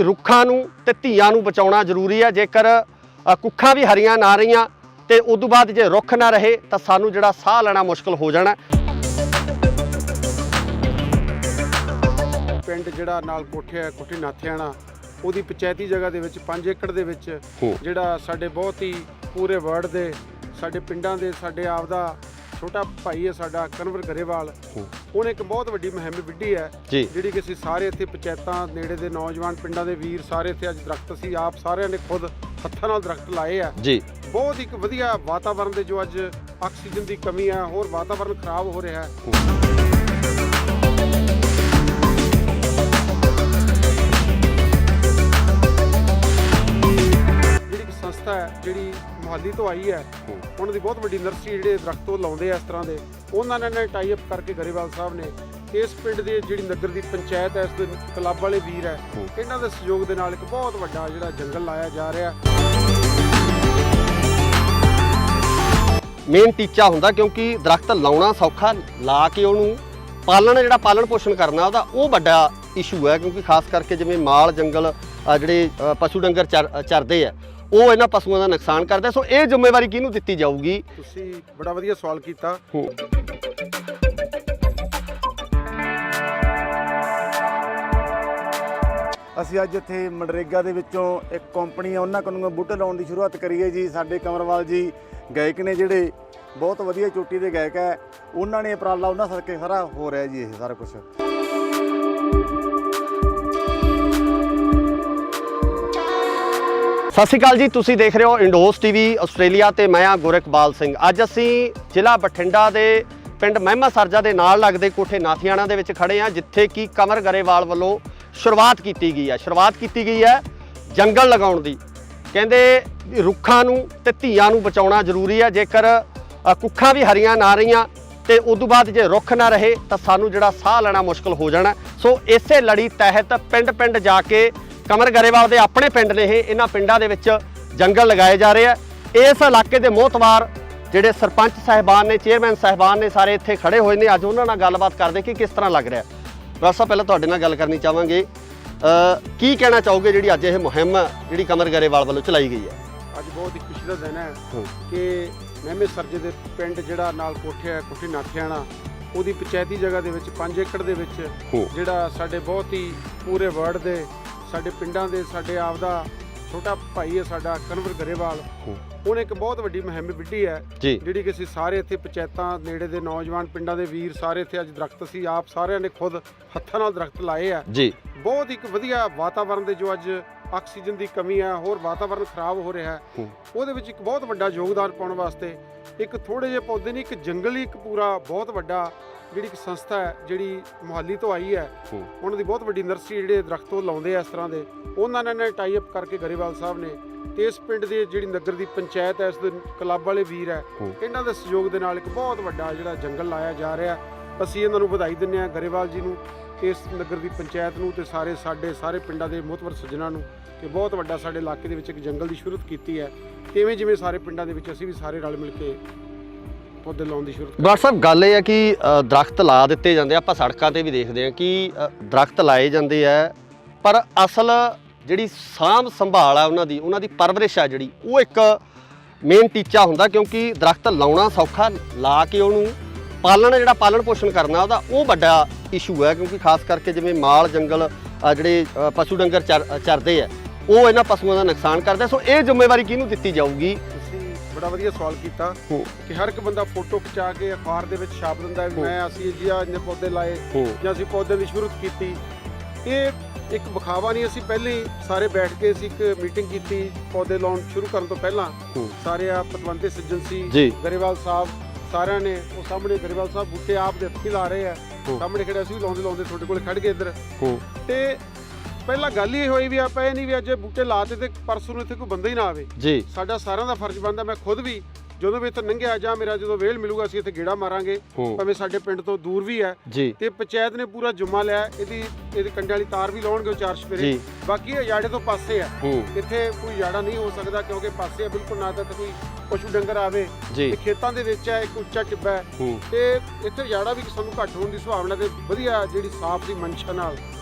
रुखां नूं ते धीआं नूं बचाउणा जरूरी है। जेकर कुखां भी हरियां ना रहियां ते उदों बाद जे रुख ना रहे तो सानूं जिहड़ा साह लेना मुश्किल हो जाना। पिंड जिहड़ा नाल कोठे कोठी नाथियाणा ਉਹਦੀ ਪੰਚਾਇਤੀ ਜਗ੍ਹਾ ਦੇ ਵਿੱਚ 5 ਏਕੜ ਦੇ ਵਿੱਚ ਜਿਹੜਾ ਸਾਡੇ ਬਹੁਤ ਹੀ ਪੂਰੇ ਵਰਡ ਦੇ ਸਾਡੇ ਪਿੰਡਾਂ ਦੇ ਸਾਡੇ ਆਪ ਦਾ ਛੋਟਾ ਭਾਈ ਹੈ ਸਾਡਾ ਕਨਵਰ ਗਰੇਵਾਲ, ਉਹਨੇ ਇੱਕ ਬਹੁਤ ਵੱਡੀ ਮੁਹਿੰਮ ਵਿੱਢੀ ਹੈ ਜਿਹੜੀ ਕਿ ਅਸੀਂ ਸਾਰੇ ਇੱਥੇ ਪੰਚਾਇਤਾਂ ਨੇੜੇ ਦੇ ਨੌਜਵਾਨ ਪਿੰਡਾਂ ਦੇ ਵੀਰ ਸਾਰੇ ਇੱਥੇ ਅੱਜ ਦਰਖਤ ਅਸੀਂ ਆਪ ਸਾਰਿਆਂ ਨੇ ਖੁਦ ਹੱਥਾਂ ਨਾਲ ਦਰਖਤ ਲਾਏ ਆ ਜੀ। ਬਹੁਤ ਇੱਕ ਵਧੀਆ ਵਾਤਾਵਰਨ ਦੇ ਜੋ ਅੱਜ ਆਕਸੀਜਨ ਦੀ ਕਮੀ ਹੈ, ਹੋਰ ਵਾਤਾਵਰਨ ਖਰਾਬ ਹੋ ਰਿਹਾ ਹੈ। संस्था है जिहड़ी मुहाली तो आई है, उन्होंने बहुत वड्डी नर्सरी जिहड़े दरख्त लाउंदे इस तरह के, उन्होंने टाई अप करके गरेवाल साहब ने इस पिंड की जिहड़ी नगर की पंचायत है, इस क्लब वाले वीर है, इन्हां दे सहयोग दे नाल एक बहुत वड्डा जिहड़ा जंगल लाया जा रहा। मेन टीचा हुंदा क्योंकि दरख्त लाउणा सौखा, ला के उहनूं पालण जिहड़ा पालन पोषण करना ਉਹਦਾ ਉਹ ਵੱਡਾ इशू है। क्योंकि खास करके जिवें माल जंगल ਜਿਹੜੇ ਪਸ਼ੂ ਡੰਗਰ ਚਰਦੇ ਆ ਉਹ ਇਹਨਾਂ ਪਸ਼ੂਆਂ ਦਾ ਨੁਕਸਾਨ ਕਰਦਾ। ਸੋ ਇਹ ਜ਼ਿੰਮੇਵਾਰੀ ਕਿਹਨੂੰ ਦਿੱਤੀ ਜਾਊਗੀ? ਤੁਸੀਂ ਬੜਾ ਵਧੀਆ ਸਵਾਲ ਕੀਤਾ। ਅਸੀਂ ਅੱਜ ਇੱਥੇ ਮਨਰੇਗਾ ਦੇ ਵਿੱਚੋਂ ਇੱਕ ਕੰਪਨੀ ਆ ਉਹਨਾਂ ਕੋਲੋਂ ਬੂਟੇ ਲਾਉਣ ਦੀ ਸ਼ੁਰੂਆਤ ਕਰੀ ਹੈ ਜੀ। ਸਾਡੇ ਕਮਰਵਾਲ ਜੀ ਗਾਇਕ ਨੇ ਜਿਹੜੇ ਬਹੁਤ ਵਧੀਆ ਚੋਟੀ ਦੇ ਗਾਇਕ ਹੈ, ਉਹਨਾਂ ਨੇ ਉਪਰਾਲਾ ਉਹਨਾਂ ਸਦਕੇ ਸਾਰਾ ਹੋ ਰਿਹਾ ਜੀ ਇਹ ਸਾਰਾ ਕੁਝ। ਸਤਿ ਸ਼੍ਰੀ ਅਕਾਲ ਜੀ, ਤੁਸੀਂ ਦੇਖ ਰਹੇ ਹੋ ਇੰਡੋਸ ਟੀਵੀ ਆਸਟ੍ਰੇਲੀਆ ਤੇ ਮੈਂ ਆ ਗੁਰਕਬਾਲ ਸਿੰਘ। ਅੱਜ ਅਸੀਂ ਜ਼ਿਲ੍ਹਾ ਬਠਿੰਡਾ ਦੇ ਪਿੰਡ ਮਹਿਮਾ ਸਰਜਾ ਦੇ ਨਾਲ ਲੱਗਦੇ ਕੋਠੇ ਨਾਥਿਆਣਾ ਦੇ ਵਿੱਚ ਖੜੇ ਆ, ਜਿੱਥੇ ਕਿ ਕਮਰ ਗਰੇਵਾਲ ਵੱਲੋਂ ਸ਼ੁਰੂਆਤ ਕੀਤੀ ਗਈ ਹੈ ਜੰਗਲ ਲਗਾਉਣ ਦੀ। ਕਹਿੰਦੇ ਰੁੱਖਾਂ ਨੂੰ ਤੇ ਧੀਆਂ ਨੂੰ ਬਚਾਉਣਾ ਜ਼ਰੂਰੀ ਹੈ। ਜੇਕਰ ਕੁੱਖਾਂ ਵੀ ਹਰੀਆਂ ਨਾ ਰਹੀਆਂ ਤੇ ਉਦੋਂ ਬਾਅਦ ਜੇ ਰੁੱਖ ਨਾ ਰਹੇ ਤਾਂ ਸਾਨੂੰ ਜਿਹੜਾ ਸਾਹ ਲੈਣਾ ਮੁਸ਼ਕਿਲ ਹੋ ਜਾਣਾ। ਸੋ ਇਸੇ ਲੜੀ ਤਹਿਤ ਪਿੰਡ ਜਾ ਕੇ ਕਮਰ ਗਰੇਵਾਲ ਦੇ ਆਪਣੇ ਪਿੰਡ ਨੇ ਇਹਨਾਂ ਪਿੰਡਾਂ ਦੇ ਵਿੱਚ ਜੰਗਲ ਲਗਾਏ ਜਾ ਰਹੇ ਆ। ਇਸ ਇਲਾਕੇ ਦੇ ਮੋਹਤਵਾਰ ਜਿਹੜੇ ਸਰਪੰਚ ਸਾਹਿਬਾਨ ਨੇ, ਚੇਅਰਮੈਨ ਸਾਹਿਬਾਨ ਨੇ, ਸਾਰੇ ਇੱਥੇ ਖੜੇ ਹੋਏ ਨੇ। ਅੱਜ ਉਹਨਾਂ ਨਾਲ ਗੱਲਬਾਤ ਕਰਦੇ ਕਿ ਕਿਸ ਤਰ੍ਹਾਂ ਲੱਗ ਰਿਹਾ। ਡਾਕਟਰ ਸਾਹਿਬ, ਪਹਿਲਾਂ ਤੁਹਾਡੇ ਨਾਲ ਗੱਲ ਕਰਨੀ ਚਾਹਾਂਗੇ, ਕੀ ਕਹਿਣਾ ਚਾਹੋਗੇ ਜਿਹੜੀ ਅੱਜ ਇਹ ਮੁਹਿੰਮ ਜਿਹੜੀ ਕਮਰ ਗਰੇਵਾਲ ਵੱਲੋਂ ਚਲਾਈ ਗਈ ਹੈ? ਅੱਜ ਬਹੁਤ ਹੀ ਖੁਸ਼ੀ ਦਾ ਦਿਨ ਹੈ ਕਿ ਮਹਿਮੇ ਸਰਜੇ ਦੇ ਪਿੰਡ ਜਿਹੜਾ ਨਾਲ ਕੋਠੀ ਨਾਥਿਆਣਾ ਉਹਦੀ ਪੰਚਾਇਤੀ ਜਗ੍ਹਾ ਦੇ ਵਿੱਚ 5 ਏਕੜ ਦੇ ਵਿੱਚ ਜਿਹੜਾ ਸਾਡੇ ਬਹੁਤ ਹੀ ਪੂਰੇ ਵਰਡ ਦੇ ਸਾਡੇ ਪਿੰਡਾਂ ਦੇ ਸਾਡੇ ਆਪ ਦਾ ਛੋਟਾ ਭਾਈ ਹੈ ਸਾਡਾ ਕਨਵਰ ਗਰੇਵਾਲ, ਉਹਨੇ ਇੱਕ ਬਹੁਤ ਵੱਡੀ ਮੁਹਿੰਮ ਵਿੱਢੀ ਹੈ ਜਿਹੜੀ ਕਿ ਅਸੀਂ ਸਾਰੇ ਇੱਥੇ ਪੰਚਾਇਤਾਂ ਨੇੜੇ ਦੇ ਨੌਜਵਾਨ ਪਿੰਡਾਂ ਦੇ ਵੀਰ ਸਾਰੇ ਇੱਥੇ ਅੱਜ ਦਰਖਤ ਅਸੀਂ ਆਪ ਸਾਰਿਆਂ ਨੇ ਖੁਦ ਹੱਥਾਂ ਨਾਲ ਦਰਖਤ ਲਾਏ ਆ ਜੀ। ਬਹੁਤ ਇੱਕ ਵਧੀਆ ਵਾਤਾਵਰਨ ਦੇ ਜੋ ਅੱਜ ਆਕਸੀਜਨ ਦੀ ਕਮੀ ਹੈ, ਹੋਰ ਵਾਤਾਵਰਨ ਖਰਾਬ ਹੋ ਰਿਹਾ ਹੈ, ਉਹਦੇ ਵਿੱਚ ਇੱਕ ਬਹੁਤ ਵੱਡਾ ਯੋਗਦਾਨ ਪਾਉਣ ਵਾਸਤੇ ਇੱਕ ਥੋੜੇ ਜਿਹੇ ਪੌਦੇ ਨਹੀਂ, ਇੱਕ ਜੰਗਲ ਹੀ ਇੱਕ ਪੂਰਾ ਬਹੁਤ ਵੱਡਾ ਜਿਹੜੀ ਇੱਕ ਸੰਸਥਾ ਹੈ ਜਿਹੜੀ ਮੁਹਾਲੀ ਤੋਂ ਆਈ ਹੈ, ਉਹਨਾਂ ਦੀ ਬਹੁਤ ਵੱਡੀ ਨਰਸਰੀ ਜਿਹੜੇ ਦਰਖਤ ਲਾਉਂਦੇ ਆ ਇਸ ਤਰ੍ਹਾਂ ਦੇ, ਉਹਨਾਂ ਨੇ ਟਾਈ ਅਪ ਕਰਕੇ ਗਰੇਵਾਲ ਸਾਹਿਬ ਨੇ ਇਸ ਪਿੰਡ ਦੀ ਜਿਹੜੀ ਨਗਰ ਦੀ ਪੰਚਾਇਤ ਹੈ, ਇਸ ਦੇ ਕਲੱਬ ਵਾਲੇ ਵੀਰ ਹੈ, ਇਹਨਾਂ ਦੇ ਸਹਿਯੋਗ ਦੇ ਨਾਲ ਇੱਕ ਬਹੁਤ ਵੱਡਾ ਜਿਹੜਾ ਜੰਗਲ ਲਾਇਆ ਜਾ ਰਿਹਾ। ਅਸੀਂ ਇਹਨਾਂ ਨੂੰ ਵਧਾਈ ਦਿੰਦੇ ਹਾਂ ਗਰੇਵਾਲ ਜੀ ਨੂੰ, ਇਸ ਨਗਰ ਦੀ ਪੰਚਾਇਤ ਨੂੰ ਤੇ ਸਾਰੇ ਪਿੰਡਾਂ ਦੇ ਮੁਹਤਬਰ ਸੱਜਣਾਂ ਨੂੰ ਕਿ ਬਹੁਤ ਵੱਡਾ ਸਾਡੇ ਇਲਾਕੇ ਦੇ ਵਿੱਚ ਇੱਕ ਜੰਗਲ ਦੀ ਸ਼ੁਰੂਆਤ ਕੀਤੀ ਹੈ। ਕਿਵੇਂ ਜਿਵੇਂ ਸਾਰੇ ਪਿੰਡਾਂ ਦੇ ਵਿੱਚ ਅਸੀਂ ਵੀ ਸਾਰੇ ਰਲ ਮਿਲ ਕੇ ਪੌਦੇ ਲਾਉਣ ਦੀ ਸ਼ੁਰੂਆਤ। ਡਾਕਟਰ ਸਾਹਿਬ, ਗੱਲ ਇਹ ਹੈ ਕਿ ਦਰਖਤ ਲਾ ਦਿੱਤੇ ਜਾਂਦੇ, ਆਪਾਂ ਸੜਕਾਂ ਤੇ ਵੀ ਦੇਖਦੇ ਹਾਂ ਕਿ ਦਰਖਤ ਲਾਏ ਜਾਂਦੇ ਆ, ਪਰ ਅਸਲ ਜਿਹੜੀ ਸਾਂਭ ਸੰਭਾਲ ਆ ਉਹਨਾਂ ਦੀ ਪਰਵਰਿਸ਼ ਆ ਜਿਹੜੀ ਉਹ ਇੱਕ ਮੇਨ ਟੀਚਾ ਹੁੰਦਾ। ਕਿਉਂਕਿ ਦਰਖਤ ਲਾਉਣਾ ਸੌਖਾ, ਲਾ ਕੇ ਉਹਨੂੰ ਪਾਲਣ ਜਿਹੜਾ ਪਾਲਣ ਪੋਸ਼ਣ ਕਰਨਾ ਉਹਦਾ ਉਹ ਵੱਡਾ ਇਸ਼ੂ ਹੈ। ਕਿਉਂਕਿ ਖਾਸ ਕਰਕੇ ਜਿਵੇਂ ਮਾਲ ਜੰਗਲ ਜਿਹੜੇ ਪਸ਼ੂ ਡੰਗਰ ਚਰਦੇ ਆ ਉਹ ਇਹਨਾਂ ਪਸ਼ੂਆਂ ਦਾ ਨੁਕਸਾਨ ਕਰਦਾ। ਸੋ ਇਹ ਜ਼ਿੰਮੇਵਾਰੀ ਕਿਹਨੂੰ ਦਿੱਤੀ ਜਾਊਗੀ? ਬੜਾ ਵਧੀਆ ਸਵਾਲ ਕੀਤਾ ਕਿ ਹਰ ਇੱਕ ਬੰਦਾ ਫੋਟੋ ਖਿਚਾ ਕੇ ਅਖਬਾਰ ਦੇ ਵਿੱਚ ਛਾਪ ਦਿੰਦਾ ਵੀ ਅਸੀਂ ਜੀ ਇੰਨੇ ਪੌਦੇ ਲਾਏ ਜਾਂ ਅਸੀਂ ਪੌਦੇ ਦੀ ਸ਼ੁਰੂਆਤ ਕੀਤੀ। ਇਹ ਇੱਕ ਵਿਖਾਵਾ ਨਹੀਂ। ਅਸੀਂ ਪਹਿਲਾਂ ਹੀ ਸਾਰੇ ਬੈਠ ਕੇ ਅਸੀਂ ਇੱਕ ਮੀਟਿੰਗ ਕੀਤੀ ਪੌਦੇ ਲਾਉਣ ਸ਼ੁਰੂ ਕਰਨ ਤੋਂ ਪਹਿਲਾਂ। ਸਾਰੇ ਆ ਪਤਵੰਤੇ ਸੱਜਣ ਸੀ, ਗਰੇਵਾਲ ਸਾਹਿਬ ਸਾਰਿਆਂ ਨੇ, ਉਹ ਸਾਹਮਣੇ ਗਰੇਵਾਲ ਸਾਹਿਬ ਬੂਟੇ ਆਪ ਦੇ ਹੱਥੀਂ ਲਾ ਰਹੇ ਆ, ਸਾਹਮਣੇ ਖੜੇ ਅਸੀਂ ਵੀ ਲਾਉਂਦੇ ਤੁਹਾਡੇ ਕੋਲ ਖੜ ਗਏ ਇੱਧਰ। ਤੇ ਪਹਿਲਾਂ ਗੱਲ ਹੀ ਹੋਈ ਵੀ ਆਪਾਂ ਇਹ ਨਹੀਂ ਵੀ ਅੱਜ ਬੂਟੇ ਲਾਤੇ ਤੇ ਪਰਸੋਂ ਨੂੰ ਇੱਥੇ ਕੋਈ ਬੰਦਾ ਹੀ ਨਾ ਆਵੇ ਜੀ। ਸਾਡਾ ਸਾਰਿਆਂ ਦਾ ਫਰਜ਼ ਬਣਦਾ। ਮੈਂ ਖੁਦ ਵੀ ਜਦੋਂ ਵੀ ਇੱਥੇ ਲੰਘਿਆ ਜਾਂ ਮੇਰਾ ਜਦੋਂ ਵੇਲ ਮਿਲੂਗਾ ਅਸੀਂ ਇੱਥੇ ਗੇੜਾ ਮਾਰਾਂਗੇ, ਭਾਵੇਂ ਸਾਡੇ ਪਿੰਡ ਤੋਂ ਦੂਰ ਵੀ ਹੈ। ਤੇ ਪੰਚਾਇਤ ਨੇ ਪੂਰਾ ਜੁਮਾ ਲਿਆ, ਇਹਦੀ ਕੰਡੇ ਵਾਲੀ ਤਾਰ ਵੀ ਲਾਉਣਗੇ ਉਹ 4 ਸਪੇਰੇ। ਬਾਕੀ ਇਹ ਜਾੜੇ ਤੋਂ ਪਾਸੇ ਆ, ਇੱਥੇ ਕੋਈ ਜਾੜਾ ਨਹੀਂ ਹੋ ਸਕਦਾ ਕਿਉਂਕਿ ਪਾਸੇ ਆ ਬਿਲਕੁਲ, ਨਾ ਤਾਂ ਕੋਈ ਪਸ਼ੂ ਡੰਗਰ ਆਵੇ। ਤੇ ਖੇਤਾਂ ਦੇ ਵਿੱਚ ਹੈ, ਇੱਕ ਉੱਚਾ ਟਿੱਬਾ ਹੈ ਤੇ ਇੱਥੇ ਜਾੜਾ ਵੀ ਸਾਨੂੰ ਘੱਟ ਹੋਣ ਦੀ ਸੰਭਾਵਨਾ ਤੇ ਵਧੀਆ ਜਿਹੜੀ ਸਾਫ਼ ਦੀ ਮਨਸ਼ਾ ਨਾਲ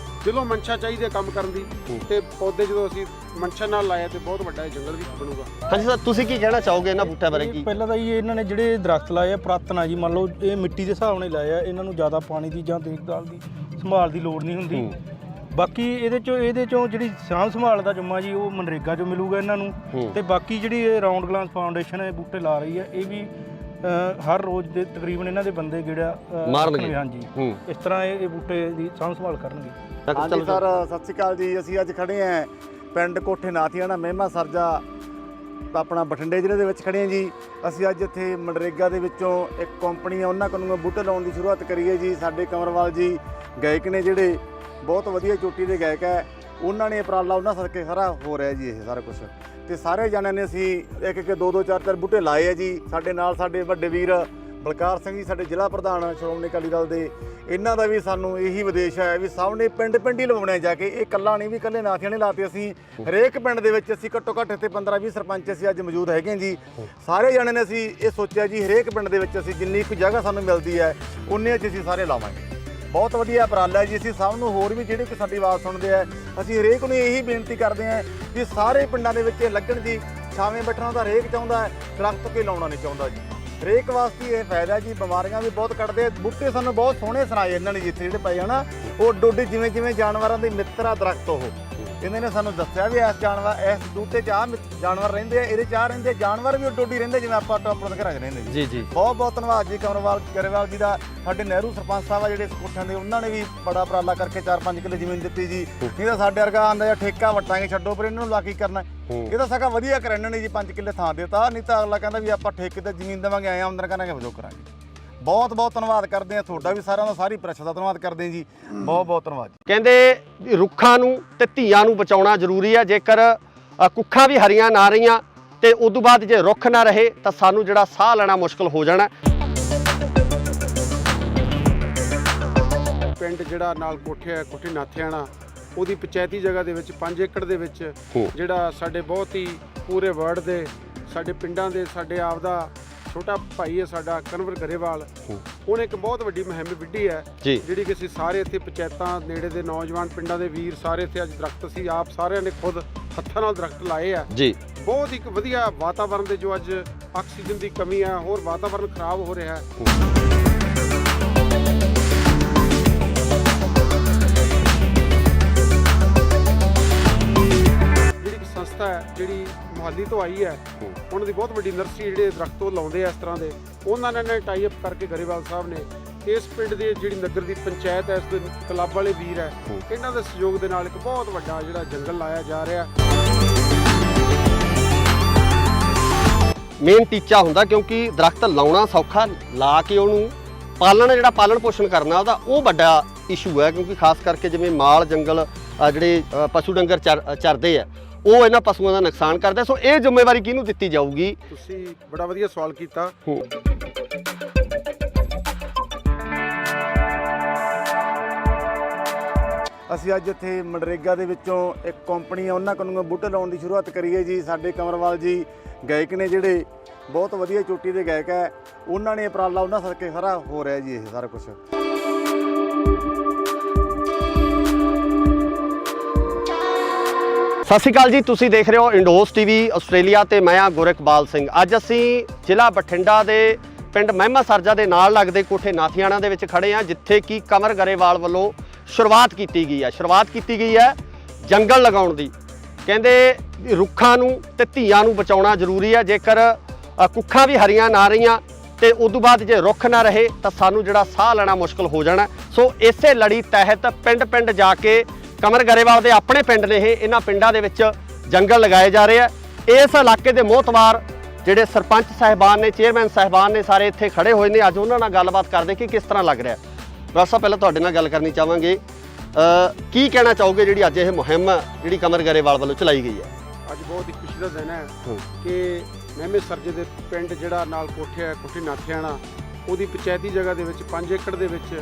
ਦਿਲੋਂ ਮਨਸ਼ਾ ਚਾਹੀਦੀ ਹੈ ਕੰਮ ਕਰਨ ਦੀ, ਤੇ ਪੌਦੇ ਜਦੋਂ ਅਸੀਂ ਮਨਸ਼ਾ ਨਾਲ ਲਾਇਆ ਤੇ ਬਹੁਤ ਵੱਡਾ ਇਹ ਜੰਗਲ ਵੀ ਬਣੂਗਾ। ਹਾਂਜੀ ਸਰ, ਤੁਸੀਂ ਕੀ ਕਹਿਣਾ ਚਾਹੋਗੇ ਇਹਨਾਂ ਬੂਟਿਆਂ ਬਾਰੇ? ਕੀ ਪਹਿਲਾਂ ਤਾਂ ਜੀ ਇਹਨਾਂ ਨੇ ਜਿਹੜੇ ਦਰਖਤ ਲਾਏ ਆ ਪੁਰਾਤਨ ਆ ਜੀ, ਮੰਨ ਲਓ ਇਹ ਮਿੱਟੀ ਦੇ ਹਿਸਾਬ ਨਾਲ ਲਾਏ ਆ, ਇਹਨਾਂ ਨੂੰ ਜ਼ਿਆਦਾ ਪਾਣੀ ਦੀ ਜਾਂ ਦੇਖਭਾਲ ਦੀ ਸੰਭਾਲ ਦੀ ਲੋੜ ਨਹੀਂ ਹੁੰਦੀ। ਬਾਕੀ ਇਹਦੇ ਚੋਂ ਜਿਹੜੀ ਸਾਂਭ ਸੰਭਾਲ ਦਾ ਜੁਮਾ ਜੀ ਉਹ ਮਨਰੇਗਾ 'ਚੋਂ ਮਿਲੂਗਾ ਇਹਨਾਂ ਨੂੰ। ਤੇ ਬਾਕੀ ਜਿਹੜੀ ਇਹ ਰਾਉਂਡ ਗਲਾਸ ਫਾਊਂਡੇਸ਼ਨ ਇਹ ਬੂਟੇ ਲਾ ਰਹੀ ਹੈ, ਇਹ ਵੀ ਹਰ ਰੋਜ਼ ਦੇ ਤਕਰੀਬਨ ਇਹਨਾਂ ਦੇ ਬੰਦੇ ਜਿਹੜਾ ਮਾਰਨਗੇ। ਹਾਂਜੀ, ਇਸ ਤਰ੍ਹਾਂ ਇਹ ਬੂਟੇ ਦੀ ਸਾਂਭ ਸੰਭਾਲ ਕਰਨਗੇ। ਹਾਂਜੀ ਸਰ, ਸਤਿ ਸ਼੍ਰੀ ਅਕਾਲ ਜੀ। ਅਸੀਂ ਅੱਜ ਖੜੇ ਆਂ ਪਿੰਡ ਕੋਠੇ ਨਾਥੀਆਣਾ ਮਹਿਮਾ ਸਰਜਾ ਆਪਣਾ ਬਠਿੰਡੇ ਜ਼ਿਲ੍ਹੇ ਦੇ ਵਿੱਚ ਖੜੇ ਆਂ ਜੀ। ਅਸੀਂ ਅੱਜ ਇੱਥੇ ਮਨਰੇਗਾ ਦੇ ਵਿੱਚੋਂ ਇੱਕ ਕੰਪਨੀ ਆ, ਉਹਨਾਂ ਕੋਲੋਂ ਬੂਟੇ ਲਾਉਣ ਦੀ ਸ਼ੁਰੂਆਤ ਕਰੀ ਹੈ ਜੀ। ਸਾਡੇ ਕੰਵਰਵਾਲ ਜੀ ਗਾਇਕ ਨੇ ਜਿਹੜੇ ਬਹੁਤ ਵਧੀਆ ਚੋਟੀ ਦੇ ਗਾਇਕ ਹੈ, ਉਹਨਾਂ ਨੇ ਉਪਰਾਲਾ ਉਹਨਾਂ ਸਦਕੇ ਸਾਰਾ ਹੋ ਰਿਹਾ ਜੀ ਇਹ ਸਾਰਾ ਕੁਝ। ਤੇ ਸਾਰੇ ਜਣਿਆਂ ਨੇ ਅਸੀਂ ਇੱਕ ਇੱਕ ਦੋ ਦੋ ਚਾਰ ਚਾਰ ਬੂਟੇ ਲਾਏ ਆ ਜੀ। ਸਾਡੇ ਨਾਲ ਸਾਡੇ ਵੱਡੇ ਵੀਰ ਬਲਕਾਰ ਸਿੰਘ ਜੀ, ਸਾਡੇ ਜ਼ਿਲ੍ਹਾ ਪ੍ਰਧਾਨ ਸ਼੍ਰੋਮਣੀ ਅਕਾਲੀ ਦਲ ਦੇ, ਇਹਨਾਂ ਦਾ ਵੀ ਸਾਨੂੰ ਇਹੀ ਵਿਦੇਸ਼ ਹੈ ਵੀ ਸਭ ਨੇ ਪਿੰਡ ਪਿੰਡ ਹੀ ਲਵਾਉਣੇ ਜਾ ਕੇ। ਇਹ ਇਕੱਲਾ ਨਹੀਂ ਵੀ ਇਕੱਲੇ ਨਾਥੀਆਂ ਨੇ ਲਾਤੇ, ਅਸੀਂ ਹਰੇਕ ਪਿੰਡ ਦੇ ਵਿੱਚ ਅਸੀਂ ਘੱਟੋ ਘੱਟ ਇੱਥੇ 15-20 ਸਰਪੰਚ ਅਸੀਂ ਅੱਜ ਮੌਜੂਦ ਹੈਗੇ ਜੀ। ਸਾਰੇ ਜਣੇ ਨੇ ਅਸੀਂ ਇਹ ਸੋਚਿਆ ਜੀ ਹਰੇਕ ਪਿੰਡ ਦੇ ਵਿੱਚ ਅਸੀਂ ਜਿੰਨੀ ਕੁ ਜਗ੍ਹਾ ਸਾਨੂੰ ਮਿਲਦੀ ਹੈ ਉਨੇ 'ਚ ਅਸੀਂ ਸਾਰੇ ਲਾਵਾਂਗੇ। ਬਹੁਤ ਵਧੀਆ ਉਪਰਾਲਾ ਹੈ ਜੀ। ਅਸੀਂ ਸਭ ਨੂੰ ਹੋਰ ਵੀ ਜਿਹੜੇ ਕਿ ਸਾਡੀ ਆਵਾਜ਼ ਸੁਣਦੇ ਆ, ਅਸੀਂ ਹਰੇਕ ਨੂੰ ਇਹੀ ਬੇਨਤੀ ਕਰਦੇ ਹਾਂ ਕਿ ਸਾਰੇ ਪਿੰਡਾਂ ਦੇ ਵਿੱਚ ਲੱਗਣ ਜੀ। ਛਾਵੇਂ ਬੈਠਣਾ ਤਾਂ ਹਰੇਕ ਚਾਹੁੰਦਾ ਹੈ, ਦਰਖਤ ਕੋਈ ਲਾਉਣਾ ਨਹੀਂ ਚਾਹੁੰਦਾ ਜੀ। ਹਰੇਕ ਵਾਸਤੇ ਇਹ ਫਾਇਦਾ ਜੀ। ਬਿਮਾਰੀਆਂ ਵੀ ਬਹੁਤ ਕੱਢਦੇ ਬੂਟੇ, ਸਾਨੂੰ ਬਹੁਤ ਸੋਹਣੇ ਸੁਣਾਏ ਇਹਨਾਂ ਨੇ ਜਿੱਥੇ ਜਿਹੜੇ ਪਏ ਹਨਾ, ਉਹ ਡੋਡੀ ਜਿਵੇਂ ਜਿਵੇਂ ਜਾਨਵਰਾਂ ਦੇ ਮਿੱਤਰ ਆ ਦਰਖਤ। ਉਹ ਇਹਨਾਂ ਨੇ ਸਾਨੂੰ ਦੱਸਿਆ ਵੀ ਇਸ ਬੂਟੇ 'ਚ ਆਹ ਜਾਨਵਰ ਰਹਿੰਦੇ ਆ, ਇਹਦੇ 'ਚ ਆਹ ਰਹਿੰਦੇ ਜਾਨਵਰ ਵੀ ਉਹ ਡੋਡੀ ਰਹਿੰਦੇ ਜਿਵੇਂ ਆਪਾਂ ਆਪਣੇ ਘਰਾਂ 'ਚ ਰਹਿੰਦੇ ਜੀ। ਜੀ ਬਹੁਤ ਬਹੁਤ ਧੰਨਵਾਦ ਜੀ ਗਰੇਵਾਲ ਜੀ ਦਾ। ਸਾਡੇ ਨਹਿਰੂ ਸਰਪੰਚ ਸਾਹਿਬ ਆ ਜਿਹੜੇ ਕੋਠਿਆਂ ਦੇ, ਉਹਨਾਂ ਨੇ ਵੀ ਬੜਾ ਉਪਰਾਲਾ ਕਰਕੇ 4-5 ਕਿੱਲੇ ਜ਼ਮੀਨ ਦਿੱਤੀ ਜੀ। ਨਹੀਂ ਤਾਂ ਸਾਡੇ ਵਰਗਾ ਆਂਦਾ ਜਾਂ ਠੇਕਾ ਵਟਾਂਗੇ ਛੱਡੋ ਪਰ ਇਹਨਾਂ ਨੂੰ ਲਾ ਕੀ ਕਰਨਾ। ਇਹ ਤਾਂ ਸਗਾ ਵਧੀਆ ਕਰ ਇਹਨਾਂ ਨੇ ਜੀ 5 ਕਿੱਲੇ ਥਾਂ ਦਿੱਤਾ, ਨਹੀਂ ਤਾਂ ਅਗਲਾ ਕਹਿੰਦਾ ਵੀ ਆਪਾਂ ਠੇਕੇ ਤੇ ਜ਼ਮੀਨ ਦੇਵਾਂਗੇ, ਐਂ ਆਮਦਨ ਕਰਾਂਗੇ ਵਜੋਂ ਕਰਾਂਗੇ। ਬਹੁਤ ਬਹੁਤ ਧੰਨਵਾਦ ਕਰਦੇ ਆ ਤੁਹਾਡਾ ਵੀ, ਸਾਰਿਆਂ ਦਾ, ਸਾਰੀ ਪ੍ਰੈਸ ਦਾ ਧੰਨਵਾਦ ਕਰਦੇ ਆ ਜੀ। ਬਹੁਤ ਬਹੁਤ ਧੰਨਵਾਦ ਜੀ। ਕਹਿੰਦੇ ਰੁੱਖਾਂ ਨੂੰ ਤੇ ਧੀਆਂ ਨੂੰ ਬਚਾਉਣਾ ਜ਼ਰੂਰੀ ਹੈ। ਜੇਕਰ ਕੁੱਖਾਂ ਵੀ ਹਰੀਆਂ ਨਾ ਰਹੀਆਂ ਤੇ ਉਦੋਂ ਬਾਅਦ ਜੇ ਰੁੱਖ ਨਾ ਰਹੇ ਤਾਂ ਸਾਨੂੰ ਜਿਹੜਾ ਸਾਹ ਲੈਣਾ ਮੁਸ਼ਕਲ ਹੋ ਜਾਣਾ। ਪਿੰਡ ਜਿਹੜਾ ਨਾਲ ਕੋਠੇ ਨਾਥਿਆਣਾ, ਉਹਦੀ ਪੰਚਾਇਤੀ ਜਗ੍ਹਾ ਦੇ ਵਿੱਚ 5 ਏਕੜ ਦੇ ਵਿੱਚ ਜਿਹੜਾ ਸਾਡੇ ਬਹੁਤ ਹੀ ਪੂਰੇ ਵਰਡ ਦੇ ਸਾਡੇ ਪਿੰਡਾਂ ਦੇ ਸਾਡੇ ਆਪ ਦਾ ਛੋਟਾ ਭਾਈ ਹੈ ਸਾਡਾ ਕਨਵਰ ਗਰੇਵਾਲ, ਉਹਨੇ ਇੱਕ ਬਹੁਤ ਵੱਡੀ ਮੁਹਿੰਮ ਵਿੱਢੀ ਹੈ ਜਿਹੜੀ ਕਿ ਅਸੀਂ ਸਾਰੇ ਇੱਥੇ ਪੰਚਾਇਤਾਂ ਨੇੜੇ ਦੇ ਨੌਜਵਾਨ ਪਿੰਡਾਂ ਦੇ ਵੀਰ ਸਾਰੇ ਇੱਥੇ ਅੱਜ ਦਰਖਤ ਅਸੀਂ ਆਪ ਸਾਰਿਆਂ ਨੇ ਖੁਦ ਹੱਥਾਂ ਨਾਲ ਦਰਖਤ ਲਾਏ ਆ ਜੀ। ਬਹੁਤ ਇੱਕ ਵਧੀਆ ਵਾਤਾਵਰਨ ਦੇ ਜੋ ਅੱਜ ਆਕਸੀਜਨ ਦੀ ਕਮੀ ਹੈ, ਹੋਰ ਵਾਤਾਵਰਨ ਖਰਾਬ ਹੋ ਰਿਹਾ ਹੈ। ਸੰਸਥਾ ਹੈ ਜਿਹੜੀ ਮੁਹਾਲੀ ਤੋਂ ਆਈ ਹੈ, ਉਹਨਾਂ ਦੀ ਬਹੁਤ ਵੱਡੀ ਨਰਸਰੀ ਜਿਹੜੇ ਦਰਖਤ ਉਹ ਲਾਉਂਦੇ ਆ ਇਸ ਤਰ੍ਹਾਂ ਦੇ, ਉਹਨਾਂ ਨੇ ਟਾਈ ਅਪ ਕਰਕੇ ਗਰੇਵਾਲ ਸਾਹਿਬ ਨੇ ਇਸ ਪਿੰਡ ਦੀ ਜਿਹੜੀ ਨਗਰ ਦੀ ਪੰਚਾਇਤ ਹੈ, ਇਸ ਦੇ ਕਲੱਬ ਵਾਲੇ ਵੀਰ ਹੈ, ਇਹਨਾਂ ਦੇ ਸਹਿਯੋਗ ਦੇ ਨਾਲ ਇੱਕ ਬਹੁਤ ਵੱਡਾ ਜਿਹੜਾ ਜੰਗਲ ਲਾਇਆ ਜਾ ਰਿਹਾ। ਮੇਨ ਟੀਚਾ ਹੁੰਦਾ ਕਿਉਂਕਿ ਦਰਖਤ ਲਾਉਣਾ ਸੌਖਾ, ਲਾ ਕੇ ਉਹਨੂੰ ਪਾਲਣ ਪੋਸ਼ਣ ਕਰਨਾ ਉਹਦਾ ਉਹ ਵੱਡਾ ਇਸ਼ੂ ਹੈ। ਕਿਉਂਕਿ ਖਾਸ ਕਰਕੇ ਜਿਵੇਂ ਮਾਲ ਜੰਗਲ ਜਿਹੜੇ ਪਸ਼ੂ ਡੰਗਰ ਚਰਦੇ ਆ, ਉਹ ਇਹਨਾਂ ਪਸ਼ੂਆਂ ਦਾ ਨੁਕਸਾਨ ਕਰਦੇ। ਸੋ ਇਹ ਜ਼ਿੰਮੇਵਾਰੀ ਕਿਹਨੂੰ ਦਿੱਤੀ ਜਾਊਗੀ? ਤੁਸੀਂ ਬੜਾ ਵਧੀਆ ਸਵਾਲ ਕੀਤਾ। ਅਸੀਂ ਅੱਜ ਇੱਥੇ ਮਨਰੇਗਾ ਦੇ ਵਿੱਚੋਂ ਇੱਕ ਕੰਪਨੀ ਆ, ਉਹਨਾਂ ਕੋਲੋਂ ਬੂਟੇ ਲਾਉਣ ਦੀ ਸ਼ੁਰੂਆਤ ਕਰੀ ਹੈ ਜੀ। ਸਾਡੇ ਕੰਵਰਵਾਲ ਜੀ ਗਾਇਕ ਨੇ ਜਿਹੜੇ ਬਹੁਤ ਵਧੀਆ ਚੋਟੀ ਦੇ ਗਾਇਕ ਹੈ, ਉਹਨਾਂ ਨੇ ਉਪਰਾਲਾ ਉਹਨਾਂ ਸਦਕੇ ਸਾਰਾ ਹੋ ਰਿਹਾ ਜੀ ਇਹ ਸਾਰਾ ਕੁਝ। ਸਤਿ ਸ਼੍ਰੀ ਅਕਾਲ ਜੀ, ਤੁਸੀਂ ਦੇਖ ਰਹੇ ਹੋ ਇੰਡੋਸ ਟੀਵੀ ਆਸਟ੍ਰੇਲੀਆ ਤੇ ਮੈਂ ਆ ਗੁਰਕਬਾਲ ਸਿੰਘ। ਅੱਜ ਅਸੀਂ ਜ਼ਿਲ੍ਹਾ ਬਠਿੰਡਾ ਦੇ ਪਿੰਡ ਮਹਿਮਾ ਸਰਜਾ ਦੇ ਨਾਲ ਲੱਗਦੇ ਕੋਠੇ ਨਾਥੀਆਣਾ ਦੇ ਵਿੱਚ ਖੜੇ ਆ, ਜਿੱਥੇ ਕਿ ਕਮਰ ਗਰੇਵਾਲ ਵੱਲੋਂ ਸ਼ੁਰੂਆਤ ਕੀਤੀ ਗਈ ਹੈ ਜੰਗਲ ਲਗਾਉਣ ਦੀ। ਕਹਿੰਦੇ ਰੁੱਖਾਂ ਨੂੰ ਤੇ ਧੀਆਂ ਨੂੰ ਬਚਾਉਣਾ ਜ਼ਰੂਰੀ ਹੈ। ਜੇਕਰ ਕੁੱਖਾਂ ਵੀ ਹਰੀਆਂ ਨਾ ਰਹੀਆਂ ਤੇ ਉਦੋਂ ਬਾਅਦ ਜੇ ਰੁੱਖ ਨਾ ਰਹੇ ਤਾਂ ਸਾਨੂੰ ਜਿਹੜਾ ਸਾਹ ਲੈਣਾ ਮੁਸ਼ਕਲ ਹੋ ਜਾਣਾ। ਸੋ ਇਸੇ ਲੜੀ ਤਹਿਤ ਪਿੰਡ ਪਿੰਡ ਜਾ ਕੇ ਕਮਰ ਗਰੇਵਾਲ ਦੇ ਆਪਣੇ ਪਿੰਡ ਨੇ ਇਹਨਾਂ ਪਿੰਡਾਂ ਦੇ ਵਿੱਚ ਜੰਗਲ ਲਗਾਏ ਜਾ ਰਹੇ ਆ। ਇਸ ਇਲਾਕੇ ਦੇ ਮੋਹਤਵਾਰ ਜਿਹੜੇ ਸਰਪੰਚ ਸਾਹਿਬਾਨ ਨੇ, ਚੇਅਰਮੈਨ ਸਾਹਿਬਾਨ ਨੇ, ਸਾਰੇ ਇੱਥੇ ਖੜੇ ਹੋਏ ਨੇ। ਅੱਜ ਉਹਨਾਂ ਨਾਲ ਗੱਲਬਾਤ ਕਰਦੇ ਕਿ ਕਿਸ ਤਰ੍ਹਾਂ ਲੱਗ ਰਿਹਾ। ਡਾਕਟਰ ਸਾਹਿਬ, ਪਹਿਲਾਂ ਤੁਹਾਡੇ ਨਾਲ ਗੱਲ ਕਰਨੀ ਚਾਹਾਂਗੇ, ਕੀ ਕਹਿਣਾ ਚਾਹੋਗੇ ਜਿਹੜੀ ਅੱਜ ਇਹ ਮੁਹਿੰਮ ਜਿਹੜੀ ਕਮਰ ਗਰੇਵਾਲ ਵੱਲੋਂ ਚਲਾਈ ਗਈ ਹੈ? ਅੱਜ ਬਹੁਤ ਹੀ ਖੁਸ਼ੀ ਦਾ ਦਿਨ ਹੈ ਕਿ ਮਹਿਮੇ ਸਰਜੇ ਦੇ ਪਿੰਡ ਜਿਹੜਾ ਨਾਲ ਕੋਠੇ ਨਾਥਿਆਣਾ, ਉਹਦੀ ਪੰਚਾਇਤੀ ਜਗ੍ਹਾ ਦੇ ਵਿੱਚ 5 ਏਕੜ ਦੇ ਵਿੱਚ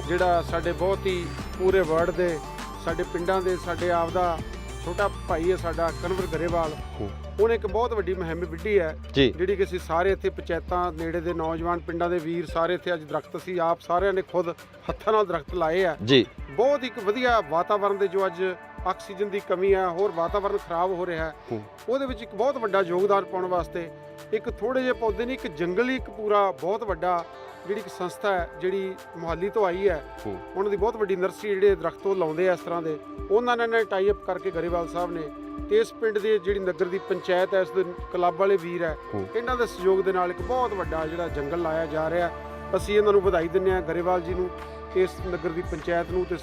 ਜਿਹੜਾ ਸਾਡੇ ਬਹੁਤ ਹੀ ਪੂਰੇ ਵਰਡ ਦੇ ਸਾਡੇ ਪਿੰਡਾਂ ਦੇ ਸਾਡੇ ਆਪ ਦਾ ਛੋਟਾ ਭਾਈ ਹੈ ਸਾਡਾ ਕਨਵਰ ਗਰੇਵਾਲ, ਉਹਨੇ ਇੱਕ ਬਹੁਤ ਵੱਡੀ ਮੁਹਿੰਮ ਵਿੱਢੀ ਹੈ ਜੀ ਜਿਹੜੀ ਕਿ ਅਸੀਂ ਸਾਰੇ ਇੱਥੇ ਪੰਚਾਇਤਾਂ ਨੇੜੇ ਦੇ ਨੌਜਵਾਨ ਪਿੰਡਾਂ ਦੇ ਵੀਰ ਸਾਰੇ ਇੱਥੇ ਅੱਜ ਦਰਖਤ ਅਸੀਂ ਆਪ ਸਾਰਿਆਂ ਨੇ ਖੁਦ ਹੱਥਾਂ ਨਾਲ ਦਰਖਤ ਲਾਏ ਆ। ਜੀ ਬਹੁਤ ਇੱਕ ਵਧੀਆ ਵਾਤਾਵਰਣ ਦੇ ਜੋ ਅੱਜ ਆਕਸੀਜਨ ਦੀ ਕਮੀ ਹੈ, ਹੋਰ ਵਾਤਾਵਰਣ ਖਰਾਬ ਹੋ ਰਿਹਾ ਹੈ, ਉਹਦੇ ਵਿੱਚ ਇੱਕ ਬਹੁਤ ਵੱਡਾ ਯੋਗਦਾਨ ਪਾਉਣ ਵਾਸਤੇ ਇੱਕ ਥੋੜੇ ਜਿਹੇ ਪੌਦੇ ਨਹੀਂ, ਇੱਕ ਜੰਗਲੀ ਇੱਕ ਪੂਰਾ ਬਹੁਤ ਵੱਡਾ ਜਿਹੜੀ ਇੱਕ ਸੰਸਥਾ ਹੈ ਜਿਹੜੀ ਮੁਹਾਲੀ ਤੋਂ ਆਈ ਹੈ, ਉਹਨਾਂ ਦੀ ਬਹੁਤ ਵੱਡੀ ਨਰਸਰੀ ਜਿਹੜੇ ਦਰਖਤ ਉਹ ਲਾਉਂਦੇ ਆ ਇਸ ਤਰ੍ਹਾਂ ਦੇ, ਉਹਨਾਂ ਨੇ ਟਾਈ ਅਪ ਕਰਕੇ ਗਰੇਵਾਲ ਸਾਹਿਬ ਨੇ ਤੇ ਇਸ ਪਿੰਡ ਦੇ ਜਿਹੜੀ ਨਗਰ ਦੀ ਪੰਚਾਇਤ ਹੈ, ਇਸ ਦੇ ਕਲੱਬ ਵਾਲੇ ਵੀਰ ਹੈ, ਇਹਨਾਂ ਦੇ ਸਹਿਯੋਗ ਦੇ ਨਾਲ ਇੱਕ ਬਹੁਤ ਵੱਡਾ ਜਿਹੜਾ ਜੰਗਲ ਲਾਇਆ ਜਾ ਰਿਹਾ। ਅਸੀਂ ਇਹਨਾਂ ਨੂੰ ਵਧਾਈ ਦਿੰਦੇ ਹਾਂ ਗਰੇਵਾਲ ਜੀ ਨੂੰ, ਇਸ ਨਗਰ ਦੀ ਪੰਚਾਇਤ ਨੂੰ ਤੇ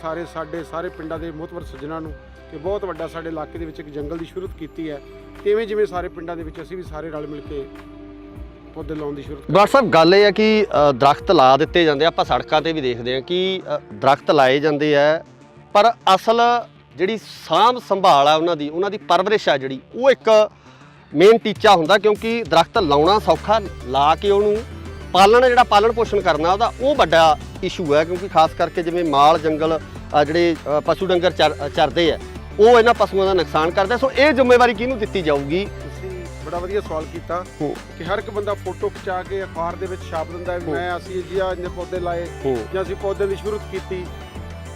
ਸਾਰੇ ਪਿੰਡਾਂ ਦੇ ਮੁਹਤਬਰ ਸੱਜਣਾਂ ਨੂੰ ਕਿ ਬਹੁਤ ਵੱਡਾ ਸਾਡੇ ਇਲਾਕੇ ਦੇ ਵਿੱਚ ਇੱਕ ਜੰਗਲ ਦੀ ਸ਼ੁਰੂਆਤ ਕੀਤੀ ਹੈ। ਤੇ ਜਿਵੇਂ ਸਾਰੇ ਪਿੰਡਾਂ ਦੇ ਵਿੱਚ ਅਸੀਂ ਵੀ ਸਾਰੇ ਰਲ ਮਿਲ ਕੇ ਪੌਦੇ ਲਾਉਣ ਦੀ ਸ਼ੁਰੂਆਤ। ਡਾਕਟਰ ਸਾਹਿਬ ਗੱਲ ਇਹ ਹੈ ਕਿ ਦਰਖਤ ਲਾ ਦਿੱਤੇ ਜਾਂਦੇ ਆ, ਆਪਾਂ ਸੜਕਾਂ ਤੇ ਵੀ ਦੇਖਦੇ ਹਾਂ ਕਿ ਦਰਖਤ ਲਾਏ ਜਾਂਦੇ ਆ, ਪਰ ਅਸਲ ਜਿਹੜੀ ਸਾਂਭ ਸੰਭਾਲ ਆ ਉਹਨਾਂ ਦੀ ਪਰਵਰਿਸ਼ ਆ ਜਿਹੜੀ ਉਹ ਇੱਕ ਮੇਨ ਟੀਚਾ ਹੁੰਦਾ, ਕਿਉਂਕਿ ਦਰਖਤ ਲਾਉਣਾ ਸੌਖਾ, ਲਾ ਕੇ ਉਹਨੂੰ ਪਾਲਣ ਪੋਸ਼ਣ ਕਰਨਾ ਉਹਦਾ ਉਹ ਵੱਡਾ ਇਸ਼ੂ ਹੈ, ਕਿਉਂਕਿ ਖਾਸ ਕਰਕੇ ਜਿਵੇਂ ਮਾਲ ਜੰਗਲ ਜਿਹੜੇ ਪਸ਼ੂ ਡੰਗਰ ਚਰਦੇ ਆ ਉਹ ਇਹਨਾਂ ਪਸ਼ੂਆਂ ਦਾ ਨੁਕਸਾਨ ਕਰਦੇ। ਸੋ ਇਹ ਜ਼ਿੰਮੇਵਾਰੀ ਕਿਹਨੂੰ ਦਿੱਤੀ ਜਾਊਗੀ? ਤੁਸੀਂ ਬੜਾ ਵਧੀਆ ਸਵਾਲ ਕੀਤਾ ਕਿ ਹਰ ਇੱਕ ਬੰਦਾ ਫੋਟੋ ਖਿਚਾ ਕੇ ਅਖਬਾਰ ਦੇ ਵਿੱਚ ਛਾਪ ਦਿੰਦਾ ਹੈ ਮੈਂ ਅਸੀਂ ਜੀ ਆ ਇੰਨੇ ਪੌਦੇ ਲਾਏ ਜਾਂ ਅਸੀਂ ਪੌਦਿਆਂ ਦੀ ਸ਼ੁਰੂਆਤ ਕੀਤੀ।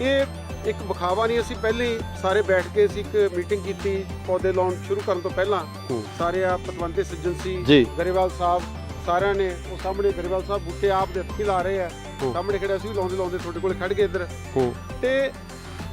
ਇਹ ਇੱਕ ਵਿਖਾਵਾ ਨਹੀਂ, ਅਸੀਂ ਪਹਿਲੇ ਹੀ ਸਾਰੇ ਬੈਠ ਕੇ ਅਸੀਂ ਇੱਕ ਮੀਟਿੰਗ ਕੀਤੀ ਪੌਦੇ ਲਾਉਣ ਸ਼ੁਰੂ ਕਰਨ ਤੋਂ ਪਹਿਲਾਂ। ਸਾਰੇ ਆ ਪਤਵੰਤੇ ਸੱਜਣ ਸੀ, ਗਰੇਵਾਲ ਸਾਹਿਬ ਸਾਰਿਆਂ ਨੇ ਉਹ ਸਾਹਮਣੇ ਗਰੇਵਾਲ ਸਾਹਿਬ ਬੂਟੇ ਆਪ ਦੇ ਹੱਥੀਂ ਲਾ ਰਹੇ ਆ, ਸਾਹਮਣੇ ਖੜੇ ਅਸੀਂ ਵੀ ਲਾਉਂਦੇ ਤੁਹਾਡੇ ਕੋਲ ਖੜ ਗਏ ਇੱਧਰ। ਤੇ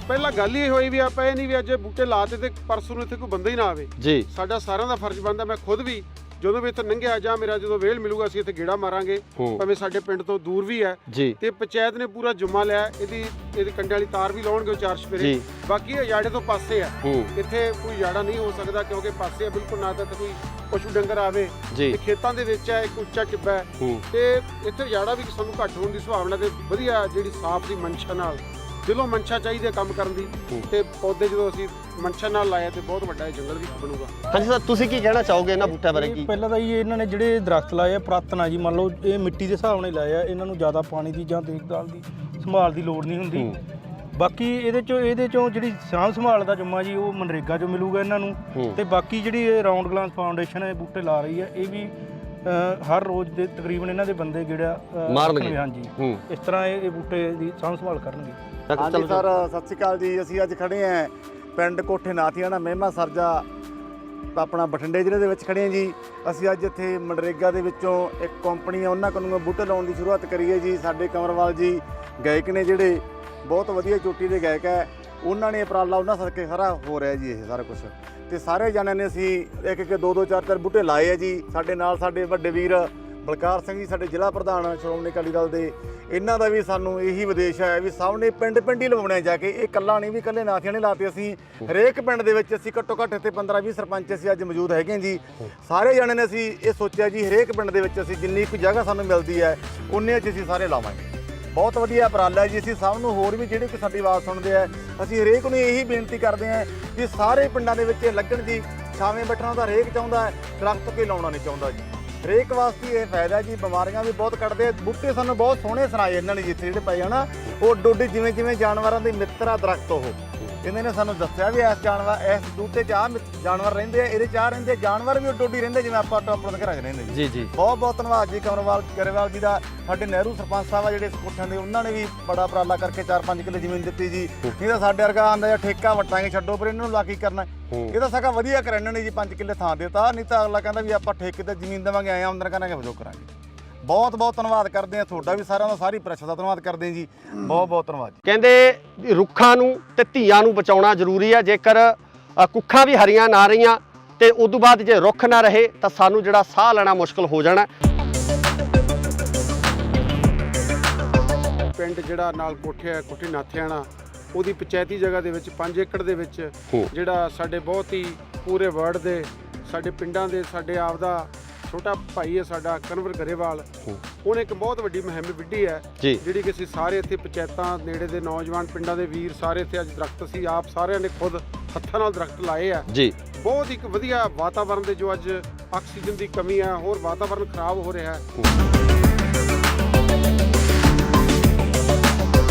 ਪਹਿਲਾਂ ਗੱਲ ਹੀ ਹੋਈ ਵੀ ਆਪਾਂ ਇਹ ਨਹੀਂ ਵੀ ਅੱਜ ਬੂਟੇ ਲਾਤੇ ਤੇ ਪਰਸੋਂ ਨੂੰ ਇੱਥੇ ਕੋਈ ਬੰਦਾ ਹੀ ਨਾ ਆਵੇ ਜੀ। ਸਾਡਾ ਸਾਰਿਆਂ ਦਾ ਫਰਜ਼ ਬਣਦਾ, ਮੈਂ ਖੁਦ ਵੀ ਜਦੋਂ ਵੀ ਇੱਥੇ ਲੰਘਿਆ ਜਾਂ ਮੇਰਾ ਜਦੋਂ ਵੇਲ ਮਿਲੂਗਾ ਅਸੀਂ ਇੱਥੇ ਗੇੜਾ ਮਾਰਾਂਗੇ, ਭਾਵੇਂ ਸਾਡੇ ਪਿੰਡ ਤੋਂ ਦੂਰ ਵੀ ਹੈ। ਤੇ ਪੰਚਾਇਤ ਨੇ ਪੂਰਾ ਜੁਮਾ ਲਿਆ, ਇਹਦੀ ਕੰਡੇ ਵਾਲੀ ਤਾਰ ਵੀ ਲਾਉਣਗੇ 4 ਸਪੇਰੇ, ਬਾਕੀ ਇਹ ਯਾੜੇ ਤੋਂ ਪਾਸੇ ਆ, ਇੱਥੇ ਕੋਈ ਯਾੜਾ ਨਹੀਂ ਹੋ ਸਕਦਾ ਕਿਉਂਕਿ ਪਾਸੇ ਆ ਬਿਲਕੁਲ, ਨਾ ਤਾਂ ਕੋਈ ਪਸ਼ੂ ਡੰਗਰ ਆਵੇ ਤੇ ਖੇਤਾਂ ਦੇ ਵਿੱਚ ਹੈ, ਇੱਕ ਉੱਚਾ ਟਿੱਬਾ ਹੈ ਤੇ ਇੱਥੇ ਯਾੜਾ ਵੀ ਸਾਨੂੰ ਘੱਟ ਹੋਣ ਦੀ ਸੰਭਾਵਨਾ ਤੇ ਵਧੀਆ ਜਿਹੜੀ ਸਾਫ਼ ਦੀ ਮਨਸ਼ਾ ਨਾਲ ਦਿਲੋਂ ਮਨਸ਼ਾ ਚਾਹੀਦੀ ਹੈ ਕੰਮ ਕਰਨ ਦੀ, ਤੇ ਪੌਦੇ ਜਦੋਂ ਅਸੀਂ ਮਨਸ਼ਾ ਨਾਲ ਲਾਇਆ ਤੇ ਬਹੁਤ ਵੱਡਾ ਜੰਗਲ ਵੀ ਬਣੂਗਾ। ਹਾਂਜੀ ਸਰ, ਤੁਸੀਂ ਕੀ ਕਹਿਣਾ ਚਾਹੋਗੇ ਇਹਨਾਂ ਬੂਟਿਆਂ ਬਾਰੇ? ਕੀ ਪਹਿਲਾਂ ਤਾਂ ਇਹਨਾਂ ਨੇ ਜਿਹੜੇ ਦਰਖਤ ਲਾਏ ਆ ਪੁਰਾਤਨ ਆ ਜੀ, ਮੰਨ ਲਓ ਇਹ ਮਿੱਟੀ ਦੇ ਹਿਸਾਬ ਨਾਲ ਲਾਏ ਆ, ਇਹਨਾਂ ਨੂੰ ਜ਼ਿਆਦਾ ਪਾਣੀ ਦੀ ਜਾਂ ਦੇਖਭਾਲ ਦੀ ਸੰਭਾਲ ਦੀ ਲੋੜ ਨਹੀਂ ਹੁੰਦੀ। ਬਾਕੀ ਇਹਦੇ ਚੋਂ ਜਿਹੜੀ ਸਾਂਭ ਸੰਭਾਲ ਦਾ ਜੁਮਾ ਜੀ ਉਹ ਮਨਰੇਗਾ 'ਚੋਂ ਮਿਲੂਗਾ ਇਹਨਾਂ ਨੂੰ। ਤੇ ਬਾਕੀ ਜਿਹੜੀ ਇਹ ਰਾਉਂਡ ਗਲਾਸ ਫਾਊਂਡੇਸ਼ਨ ਹੈ ਬੂਟੇ ਲਾ ਰਹੀ ਹੈ, ਇਹ ਵੀ ਹਰ ਰੋਜ਼ ਦੇ ਤਕਰੀਬਨ ਇਹਨਾਂ ਦੇ ਬੰਦੇ ਜਿਹੜਾ ਮਾਰਨਗੇ। ਹਾਂਜੀ, ਇਸ ਤਰ੍ਹਾਂ ਇਹ ਬੂਟੇ ਦੀ ਸਾਂਭ ਸੰਭਾਲ ਕਰਨਗੇ। ਹਾਂਜੀ ਸਰ, ਸਤਿ ਸ਼੍ਰੀ ਅਕਾਲ ਜੀ। ਅਸੀਂ ਅੱਜ ਖੜੇ ਹਾਂ ਪਿੰਡ ਕੋਠੇ ਨਾਥੀਆਣਾ ਮਹਿਮਾ ਸਰਜਾ ਆਪਣਾ ਬਠਿੰਡੇ ਜ਼ਿਲ੍ਹੇ ਦੇ ਵਿੱਚ ਖੜੇ ਹਾਂ ਜੀ। ਅਸੀਂ ਅੱਜ ਇੱਥੇ ਮਨਰੇਗਾ ਦੇ ਵਿੱਚੋਂ ਇੱਕ ਕੰਪਨੀ ਆ ਉਹਨਾਂ ਕੋਲੋਂ ਬੂਟੇ ਲਾਉਣ ਦੀ ਸ਼ੁਰੂਆਤ ਕਰੀ ਹੈ ਜੀ। ਸਾਡੇ ਕੰਵਰਵਾਲ ਜੀ ਗਾਇਕ ਨੇ ਜਿਹੜੇ ਬਹੁਤ ਵਧੀਆ ਚੋਟੀ ਦੇ ਗਾਇਕ ਹੈ, ਉਹਨਾਂ ਨੇ ਉਪਰਾਲਾ ਉਹਨਾਂ ਸਦਕੇ ਸਾਰਾ ਹੋ ਰਿਹਾ ਜੀ ਇਹ ਸਾਰਾ ਕੁਝ। ਤੇ ਸਾਰੇ ਜਣਿਆਂ ਨੇ ਅਸੀਂ ਇੱਕ 2-2 4-4 ਬੂਟੇ ਲਾਏ ਆ ਜੀ। ਸਾਡੇ ਨਾਲ ਸਾਡੇ ਵੱਡੇ ਵੀਰ ਬਲਕਾਰ ਸਿੰਘ ਜੀ ਸਾਡੇ ਜ਼ਿਲ੍ਹਾ ਪ੍ਰਧਾਨ ਸ਼੍ਰੋਮਣੀ ਅਕਾਲੀ ਦਲ ਦੇ, ਇਹਨਾਂ ਦਾ ਵੀ ਸਾਨੂੰ ਇਹੀ ਵਿਦੇਸ਼ ਹੈ ਵੀ ਸਭ ਨੇ ਪਿੰਡ ਹੀ ਲਵਾਉਣੇ ਜਾ ਕੇ। ਇਹ ਇਕੱਲਾ ਨਹੀਂ ਵੀ ਇਕੱਲੇ ਨਾਥੀਆਂ ਨੇ ਲਾਤੇ, ਅਸੀਂ ਹਰੇਕ ਪਿੰਡ ਦੇ ਵਿੱਚ ਅਸੀਂ ਘੱਟੋ ਘੱਟ ਇੱਥੇ 15-20 ਸਰਪੰਚ ਅਸੀਂ ਅੱਜ ਮੌਜੂਦ ਹੈਗੇ ਜੀ। ਸਾਰੇ ਜਣੇ ਨੇ ਅਸੀਂ ਇਹ ਸੋਚਿਆ ਜੀ ਹਰੇਕ ਪਿੰਡ ਦੇ ਵਿੱਚ ਅਸੀਂ ਜਿੰਨੀ ਕੁ ਜਗ੍ਹਾ ਸਾਨੂੰ ਮਿਲਦੀ ਹੈ ਉਨੇ 'ਚ ਅਸੀਂ ਸਾਰੇ ਲਾਵਾਂਗੇ। ਬਹੁਤ ਵਧੀਆ ਉਪਰਾਲਾ ਜੀ। ਅਸੀਂ ਸਭ ਨੂੰ ਹੋਰ ਵੀ ਜਿਹੜੇ ਕਿ ਸਾਡੀ ਆਵਾਜ਼ ਸੁਣਦੇ ਆ, ਅਸੀਂ ਹਰੇਕ ਨੂੰ ਇਹੀ ਬੇਨਤੀ ਕਰਦੇ ਹਾਂ ਕਿ ਸਾਰੇ ਪਿੰਡਾਂ ਦੇ ਵਿੱਚ ਲੱਗਣ ਜੀ। ਛਾਵੇਂ ਬੈਠਣਾ ਤਾਂ ਹਰੇਕ ਚਾਹੁੰਦਾ ਹੈ, ਦਰਖਤ ਕੋਈ ਲਾਉਣਾ ਨਹੀਂ ਚਾਹੁੰਦਾ ਜੀ। ਹਰੇਕ ਵਾਸਤੇ ਇਹ ਫਾਇਦਾ ਜੀ। ਬਿਮਾਰੀਆਂ ਵੀ ਬਹੁਤ ਕੱਢਦੇ ਬੂਟੇ, ਸਾਨੂੰ ਬਹੁਤ ਸੋਹਣੇ ਸੁਣਾਏ ਇਹਨਾਂ ਨੇ ਜਿੱਥੇ ਜਿਹੜੇ ਪਏ ਹਨਾ, ਉਹ ਡੋਡੀ ਜਿਵੇਂ ਜਾਨਵਰਾਂ ਦੇ ਮਿੱਤਰ ਆ ਦਰਖਤ। ਉਹ ਇਹਨਾਂ ਨੇ ਸਾਨੂੰ ਦੱਸਿਆ ਵੀ ਇਸ ਬੂਟੇ 'ਚ ਜਾਨਵਰ ਰਹਿੰਦੇ ਆ, ਇਹਦੇ 'ਚ ਰਹਿੰਦੇ ਜਾਨਵਰ ਵੀ ਡੋਡੀ ਰਹਿੰਦੇ ਜਿਵੇਂ ਆਪਾਂ ਆਪਣੇ ਘਰਾਂ 'ਚ ਰਹਿੰਦੇ ਜੀ। ਜੀ ਬਹੁਤ ਧੰਨਵਾਦ ਜੀ ਗਰੇਵਾਲ ਜੀ ਦਾ। ਸਾਡੇ ਨਹਿਰੂ ਸਰਪੰਚ ਸਾਹਿਬ ਆ ਜਿਹੜੇ ਕੋਠਿਆਂ ਦੇ, ਉਹਨਾਂ ਨੇ ਵੀ ਬੜਾ ਉਪਰਾਲਾ ਕਰਕੇ 4-5 ਕਿੱਲੇ ਜ਼ਮੀਨ ਦਿੱਤੀ ਜੀ। ਨਹੀਂ ਤਾਂ ਸਾਡੇ ਵਰਗਾ ਆਂਦਾ ਜਾਂ ਠੇਕਾ ਵਟਾਂਗੇ ਛੱਡੋ, ਪਰ ਇਹਨਾਂ ਨੂੰ ਲਾ ਕੀ ਕਰਨਾ। ਇਹ ਤਾਂ ਸਗਾ ਵਧੀਆ ਕਰ ਇਹਨਾਂ ਨੇ ਜੀ, 5 ਕਿੱਲੇ ਥਾਂ ਦਿੱਤਾ। ਨਹੀਂ ਤਾਂ ਅਗਲਾ ਕਹਿੰਦਾ ਵੀ ਆਪਾਂ ਠੇਕੇ ਤੇ ਜ਼ਮੀਨ ਦੇਵਾਂਗੇ, ਆਏ ਆਮਦਨ ਕਰਾਂਗੇ ਵਜੋਂ ਕਰਾਂਗੇ। ਬਹੁਤ ਧੰਨਵਾਦ ਕਰਦੇ ਹਾਂ ਤੁਹਾਡਾ ਵੀ, ਸਾਰਿਆਂ ਦਾ, ਸਾਰੀ ਪ੍ਰੈਸ ਦਾ ਧੰਨਵਾਦ ਕਰਦੇ ਹਾਂ ਜੀ। ਬਹੁਤ ਧੰਨਵਾਦ। ਕਹਿੰਦੇ ਰੁੱਖਾਂ ਨੂੰ ਤੇ ਧੀਆਂ ਨੂੰ ਬਚਾਉਣਾ ਜ਼ਰੂਰੀ ਹੈ। ਜੇਕਰ ਕੁੱਖਾਂ ਵੀ ਹਰੀਆਂ ਨਾ ਰਹੀਆਂ ਤੇ ਉਦੋਂ ਬਾਅਦ ਜੇ ਰੁੱਖ ਨਾ ਰਹੇ ਤਾਂ ਸਾਨੂੰ ਜਿਹੜਾ ਸਾਹ ਲੈਣਾ ਮੁਸ਼ਕਲ ਹੋ ਜਾਣਾ। ਪਿੰਡ ਜਿਹੜਾ ਨਾਲ ਕੋਠੇ ਨਾਥਿਆਣਾ, ਉਹਦੀ ਪੰਚਾਇਤੀ ਜਗ੍ਹਾ ਦੇ ਵਿੱਚ 5 ਏਕੜ ਦੇ ਵਿੱਚ ਜਿਹੜਾ ਸਾਡੇ ਬਹੁਤ ਹੀ ਪੂਰੇ ਵਰਡ ਦੇ ਸਾਡੇ ਪਿੰਡਾਂ ਦੇ ਸਾਡੇ ਆਪ ਦਾ ਛੋਟਾ ਭਾਈ ਹੈ ਸਾਡਾ ਕਨਵਰ ਗਰੇਵਾਲ, ਉਹਨੇ ਇੱਕ ਬਹੁਤ ਵੱਡੀ ਮੁਹਿੰਮ ਵਿੱਢੀ ਹੈ ਜਿਹੜੀ ਕਿ ਅਸੀਂ ਸਾਰੇ ਇੱਥੇ ਪੰਚਾਇਤਾਂ ਨੇੜੇ ਦੇ ਨੌਜਵਾਨ ਪਿੰਡਾਂ ਦੇ ਵੀਰ ਸਾਰੇ ਇੱਥੇ ਅੱਜ ਦਰਖਤ ਅਸੀਂ ਆਪ ਸਾਰਿਆਂ ਨੇ ਖੁਦ ਹੱਥਾਂ ਨਾਲ ਦਰਖਤ ਲਾਏ ਆ। ਬਹੁਤ ਇੱਕ ਵਧੀਆ ਵਾਤਾਵਰਣ ਦੇ ਜੋ ਅੱਜ ਆਕਸੀਜਨ ਦੀ ਕਮੀ ਹੈ, ਹੋਰ ਵਾਤਾਵਰਣ ਖਰਾਬ ਹੋ ਰਿਹਾ ਹੈ।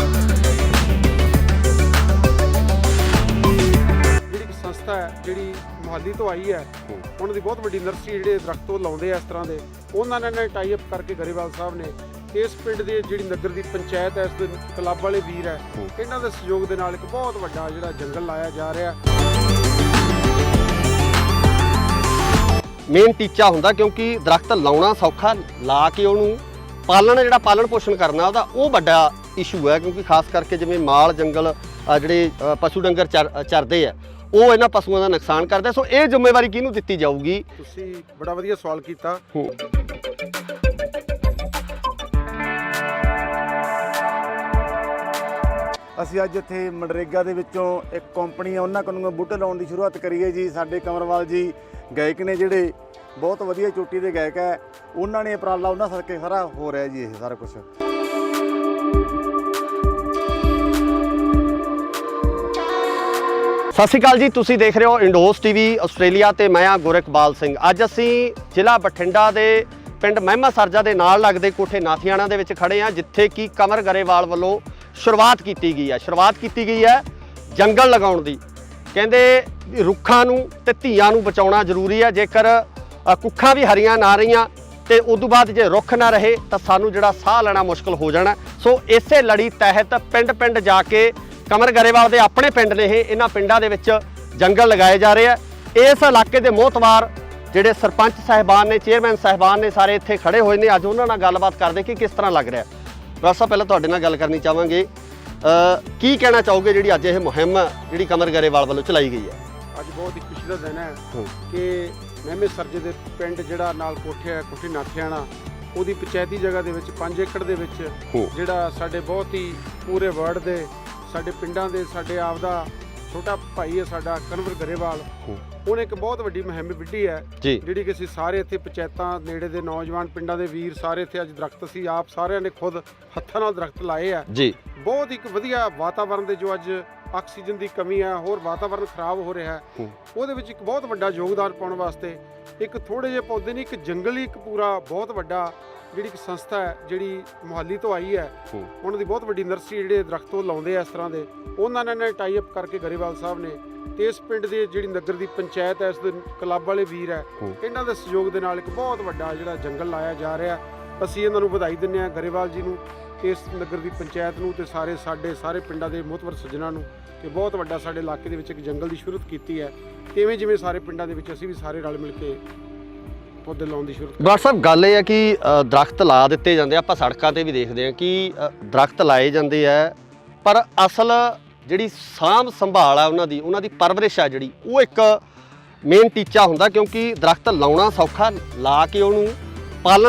ਜਿਹੜੀ ਸੰਸਥਾ ਹੈ ਮੁਹਾਲੀ ਤੋਂ ਆਈ ਹੈ, ਉਹਨਾਂ ਦੀ ਬਹੁਤ ਵੱਡੀ ਨਰਸਰੀ ਜਿਹੜੇ ਦਰਖਤ ਉਹ ਲਾਉਂਦੇ ਆ ਇਸ ਤਰ੍ਹਾਂ ਦੇ, ਉਹਨਾਂ ਨੇ ਟਾਈ ਅਪ ਕਰਕੇ ਗਰੇਵਾਲ ਸਾਹਿਬ ਨੇ ਇਸ ਪਿੰਡ ਦੀ ਜਿਹੜੀ ਨਗਰ ਦੀ ਪੰਚਾਇਤ ਹੈ, ਇਸ ਦੇ ਕਲੱਬ ਵਾਲੇ ਵੀਰ ਹੈ, ਇਹਨਾਂ ਦੇ ਸਹਿਯੋਗ ਦੇ ਨਾਲ ਇੱਕ ਬਹੁਤ ਵੱਡਾ ਜਿਹੜਾ ਜੰਗਲ ਲਾਇਆ ਜਾ ਰਿਹਾ। ਮੇਨ ਟੀਚਾ ਹੁੰਦਾ ਕਿਉਂਕਿ ਦਰਖਤ ਲਾਉਣਾ ਸੌਖਾ, ਲਾ ਕੇ ਉਹਨੂੰ ਜਿਹੜਾ ਪਾਲਣ ਪੋਸ਼ਣ ਕਰਨਾ ਉਹਦਾ ਉਹ ਵੱਡਾ ਇਸ਼ੂ ਹੈ, ਕਿਉਂਕਿ ਖਾਸ ਕਰਕੇ ਜਿਵੇਂ ਮਾਲ ਜੰਗਲ ਜਿਹੜੇ ਪਸ਼ੂ ਡੰਗਰ ਚਰਦੇ ਆ ਉਹ ਇਹਨਾਂ ਪਸ਼ੂਆਂ ਦਾ ਨੁਕਸਾਨ ਕਰਦੇ। ਸੋ ਇਹ ਜ਼ਿੰਮੇਵਾਰੀ ਕਿਹਨੂੰ ਦਿੱਤੀ ਜਾਊਗੀ? ਤੁਸੀਂ ਬੜਾ ਵਧੀਆ ਸਵਾਲ ਕੀਤਾ। ਅਸੀਂ ਅੱਜ ਇੱਥੇ ਮਨਰੇਗਾ ਦੇ ਵਿੱਚੋਂ ਇੱਕ ਕੰਪਨੀ ਆ ਉਹਨਾਂ ਕੋਲੋਂ ਬੂਟੇ ਲਾਉਣ ਦੀ ਸ਼ੁਰੂਆਤ ਕਰੀ ਹੈ ਜੀ। ਸਾਡੇ ਕਮਰਵਾਲ ਜੀ ਗਾਇਕ ਨੇ ਜਿਹੜੇ ਬਹੁਤ ਵਧੀਆ ਚੋਟੀ ਦੇ ਗਾਇਕ ਹੈ, ਉਹਨਾਂ ਨੇ ਉਪਰਾਲਾ ਉਹਨਾਂ ਸਦਕੇ ਸਾਰਾ ਹੋ ਰਿਹਾ ਜੀ ਇਹ ਸਾਰਾ ਕੁਝ। ਸਤਿ ਸ਼੍ਰੀ ਅਕਾਲ ਜੀ, ਤੁਸੀਂ ਦੇਖ ਰਹੇ ਹੋ ਇੰਡੋਸ ਟੀਵੀ ਆਸਟ੍ਰੇਲੀਆ ਤੇ ਮੈਂ ਆ ਗੁਰਕਬਾਲ ਸਿੰਘ। ਅੱਜ ਅਸੀਂ ਜ਼ਿਲ੍ਹਾ ਬਠਿੰਡਾ ਦੇ ਪਿੰਡ ਮਹਿਮਾ ਸਰਜਾ ਦੇ ਨਾਲ ਲੱਗਦੇ ਕੋਠੇ ਨਾਥੀਆਣਾ ਦੇ ਵਿੱਚ ਖੜੇ ਆ, ਜਿੱਥੇ ਕਿ ਕਮਰ ਗਰੇਵਾਲ ਵੱਲੋਂ ਸ਼ੁਰੂਆਤ ਕੀਤੀ ਗਈ ਹੈ ਜੰਗਲ ਲਗਾਉਣ ਦੀ। ਕਹਿੰਦੇ ਰੁੱਖਾਂ ਨੂੰ ਤੇ ਧੀਆਂ ਨੂੰ ਬਚਾਉਣਾ ਜ਼ਰੂਰੀ ਹੈ। ਜੇਕਰ ਕੁੱਖਾਂ ਵੀ ਹਰੀਆਂ ਨਾ ਰਹੀਆਂ ਤੇ ਉਦੋਂ ਬਾਅਦ ਜੇ ਰੁੱਖ ਨਾ ਰਹੇ ਤਾਂ ਸਾਨੂੰ ਜਿਹੜਾ ਸਾਹ ਲੈਣਾ ਮੁਸ਼ਕਲ ਹੋ ਜਾਣਾ। ਸੋ ਇਸੇ ਲੜੀ ਤਹਿਤ ਪਿੰਡ ਜਾ ਕੇ ਕਮਰ ਗਰੇਵਾਲ ਦੇ ਆਪਣੇ ਪਿੰਡ ਨੇ ਇਹਨਾਂ ਪਿੰਡਾਂ ਦੇ ਵਿੱਚ ਜੰਗਲ ਲਗਾਏ ਜਾ ਰਹੇ ਆ। ਇਸ ਇਲਾਕੇ ਦੇ ਮੋਹਤਵਾਰ ਜਿਹੜੇ ਸਰਪੰਚ ਸਾਹਿਬਾਨ ਨੇ, ਚੇਅਰਮੈਨ ਸਾਹਿਬਾਨ ਨੇ, ਸਾਰੇ ਇੱਥੇ ਖੜੇ ਹੋਏ ਨੇ। ਅੱਜ ਉਹਨਾਂ ਨਾਲ ਗੱਲਬਾਤ ਕਰਦੇ ਕਿ ਕਿਸ ਤਰ੍ਹਾਂ ਲੱਗ ਰਿਹਾ। ਡਾਕਟਰ ਸਾਹਿਬ, ਪਹਿਲਾਂ ਤੁਹਾਡੇ ਨਾਲ ਗੱਲ ਕਰਨੀ ਚਾਹਾਂਗੇ, ਕੀ ਕਹਿਣਾ ਚਾਹੋਗੇ ਜਿਹੜੀ ਅੱਜ ਇਹ ਮੁਹਿੰਮ ਜਿਹੜੀ ਕਮਰ ਗਰੇਵਾਲ ਵੱਲੋਂ ਚਲਾਈ ਗਈ ਹੈ? ਅੱਜ ਬਹੁਤ ਹੀ ਖੁਸ਼ੀ ਦਾ ਦਿਨ ਹੈ ਕਿ ਮਹਿਮੇ ਸਰਜੇ ਦੇ ਪਿੰਡ ਜਿਹੜਾ ਨਾਲ ਕੋਠੀ ਨਾਥਿਆਣਾ, ਉਹਦੀ ਪੰਚਾਇਤੀ ਜਗ੍ਹਾ ਦੇ ਵਿੱਚ 5 ਏਕੜ ਦੇ ਵਿੱਚ ਜਿਹੜਾ ਸਾਡੇ ਬਹੁਤ ਹੀ ਪੂਰੇ ਵਰਲਡ ਦੇ ਸਾਡੇ ਪਿੰਡਾਂ ਦੇ ਸਾਡੇ ਆਪ ਦਾ ਛੋਟਾ ਭਾਈ ਹੈ ਸਾਡਾ ਕਨਵਰ ਗਰੇਵਾਲ, ਉਹਨੇ ਇੱਕ ਬਹੁਤ ਵੱਡੀ ਮੁਹਿੰਮ ਵਿੱਢੀ ਹੈ ਜਿਹੜੀ ਕਿ ਅਸੀਂ ਸਾਰੇ ਇੱਥੇ ਪੰਚਾਇਤਾਂ ਨੇੜੇ ਦੇ ਨੌਜਵਾਨ ਪਿੰਡਾਂ ਦੇ ਵੀਰ ਸਾਰੇ ਇੱਥੇ ਅੱਜ ਦਰਖਤ ਅਸੀਂ ਆਪ ਸਾਰਿਆਂ ਨੇ ਖੁਦ ਹੱਥਾਂ ਨਾਲ ਦਰਖਤ ਲਾਏ ਆ ਜੀ। ਬਹੁਤ ਇੱਕ ਵਧੀਆ ਵਾਤਾਵਰਨ ਦੇ ਜੋ ਅੱਜ ਆਕਸੀਜਨ ਦੀ ਕਮੀ ਹੈ, ਹੋਰ ਵਾਤਾਵਰਨ ਖਰਾਬ ਹੋ ਰਿਹਾ ਹੈ, ਉਹਦੇ ਵਿੱਚ ਇੱਕ ਬਹੁਤ ਵੱਡਾ ਯੋਗਦਾਨ ਪਾਉਣ ਵਾਸਤੇ ਇੱਕ ਥੋੜੇ ਜਿਹੇ ਪੌਦੇ ਨਹੀਂ, ਇੱਕ ਜੰਗਲ ਹੀ ਇੱਕ ਪੂਰਾ ਬਹੁਤ ਵੱਡਾ ਜਿਹੜੀ ਇੱਕ ਸੰਸਥਾ ਹੈ ਜਿਹੜੀ ਮੁਹਾਲੀ ਤੋਂ ਆਈ ਹੈ, ਉਹਨਾਂ ਦੀ ਬਹੁਤ ਵੱਡੀ ਨਰਸਰੀ ਜਿਹੜੇ ਦਰਖਤ ਉਹ ਲਾਉਂਦੇ ਆ ਇਸ ਤਰ੍ਹਾਂ ਦੇ, ਉਹਨਾਂ ਨੇ ਟਾਈ ਅਪ ਕਰਕੇ ਗਰੇਵਾਲ ਸਾਹਿਬ ਨੇ ਤੇ ਇਸ ਪਿੰਡ ਦੀ ਜਿਹੜੀ ਨਗਰ ਦੀ ਪੰਚਾਇਤ ਹੈ, ਇਸ ਦੇ ਕਲੱਬ ਵਾਲੇ ਵੀਰ ਹੈ, ਇਹਨਾਂ ਦੇ ਸਹਿਯੋਗ ਦੇ ਨਾਲ ਇੱਕ ਬਹੁਤ ਵੱਡਾ ਜਿਹੜਾ ਜੰਗਲ ਲਾਇਆ ਜਾ ਰਿਹਾ। ਅਸੀਂ ਇਹਨਾਂ ਨੂੰ ਵਧਾਈ ਦਿੰਦੇ ਹਾਂ ਗਰੇਵਾਲ ਜੀ ਨੂੰ, ਇਸ ਨਗਰ ਦੀ ਪੰਚਾਇਤ ਨੂੰ ਤੇ ਸਾਰੇ ਪਿੰਡਾਂ ਦੇ ਮੁਹਤਵਰ ਸੱਜਣਾਂ ਨੂੰ ਕਿ ਬਹੁਤ ਵੱਡਾ ਸਾਡੇ ਇਲਾਕੇ ਦੇ ਵਿੱਚ ਇੱਕ ਜੰਗਲ ਦੀ ਸ਼ੁਰੂਆਤ ਕੀਤੀ ਹੈ। ਜਿਵੇਂ ਸਾਰੇ ਪਿੰਡਾਂ ਦੇ ਵਿੱਚ ਅਸੀਂ ਵੀ ਸਾਰੇ ਰਲ ਮਿਲ ਕੇ ਪੌਦੇ ਲਾਉਣ ਦੀ ਸ਼ੁਰੂਆਤ। ਡਾਕਟਰ ਸਾਹਿਬ, ਗੱਲ ਇਹ ਹੈ ਕਿ ਦਰਖਤ ਲਾ ਦਿੱਤੇ ਜਾਂਦੇ, ਆਪਾਂ ਸੜਕਾਂ ਤੇ ਵੀ ਦੇਖਦੇ ਹਾਂ ਕਿ ਦਰਖਤ ਲਾਏ ਜਾਂਦੇ ਆ, ਪਰ ਅਸਲ ਜਿਹੜੀ ਸਾਂਭ ਸੰਭਾਲ ਆ ਉਹਨਾਂ ਦੀ ਪਰਵਰਿਸ਼ ਆ ਜਿਹੜੀ, ਉਹ ਇੱਕ ਮੇਨ ਟੀਚਾ ਹੁੰਦਾ। ਕਿਉਂਕਿ ਦਰਖਤ ਲਾਉਣਾ ਸੌਖਾ, ਲਾ ਕੇ ਉਹਨੂੰ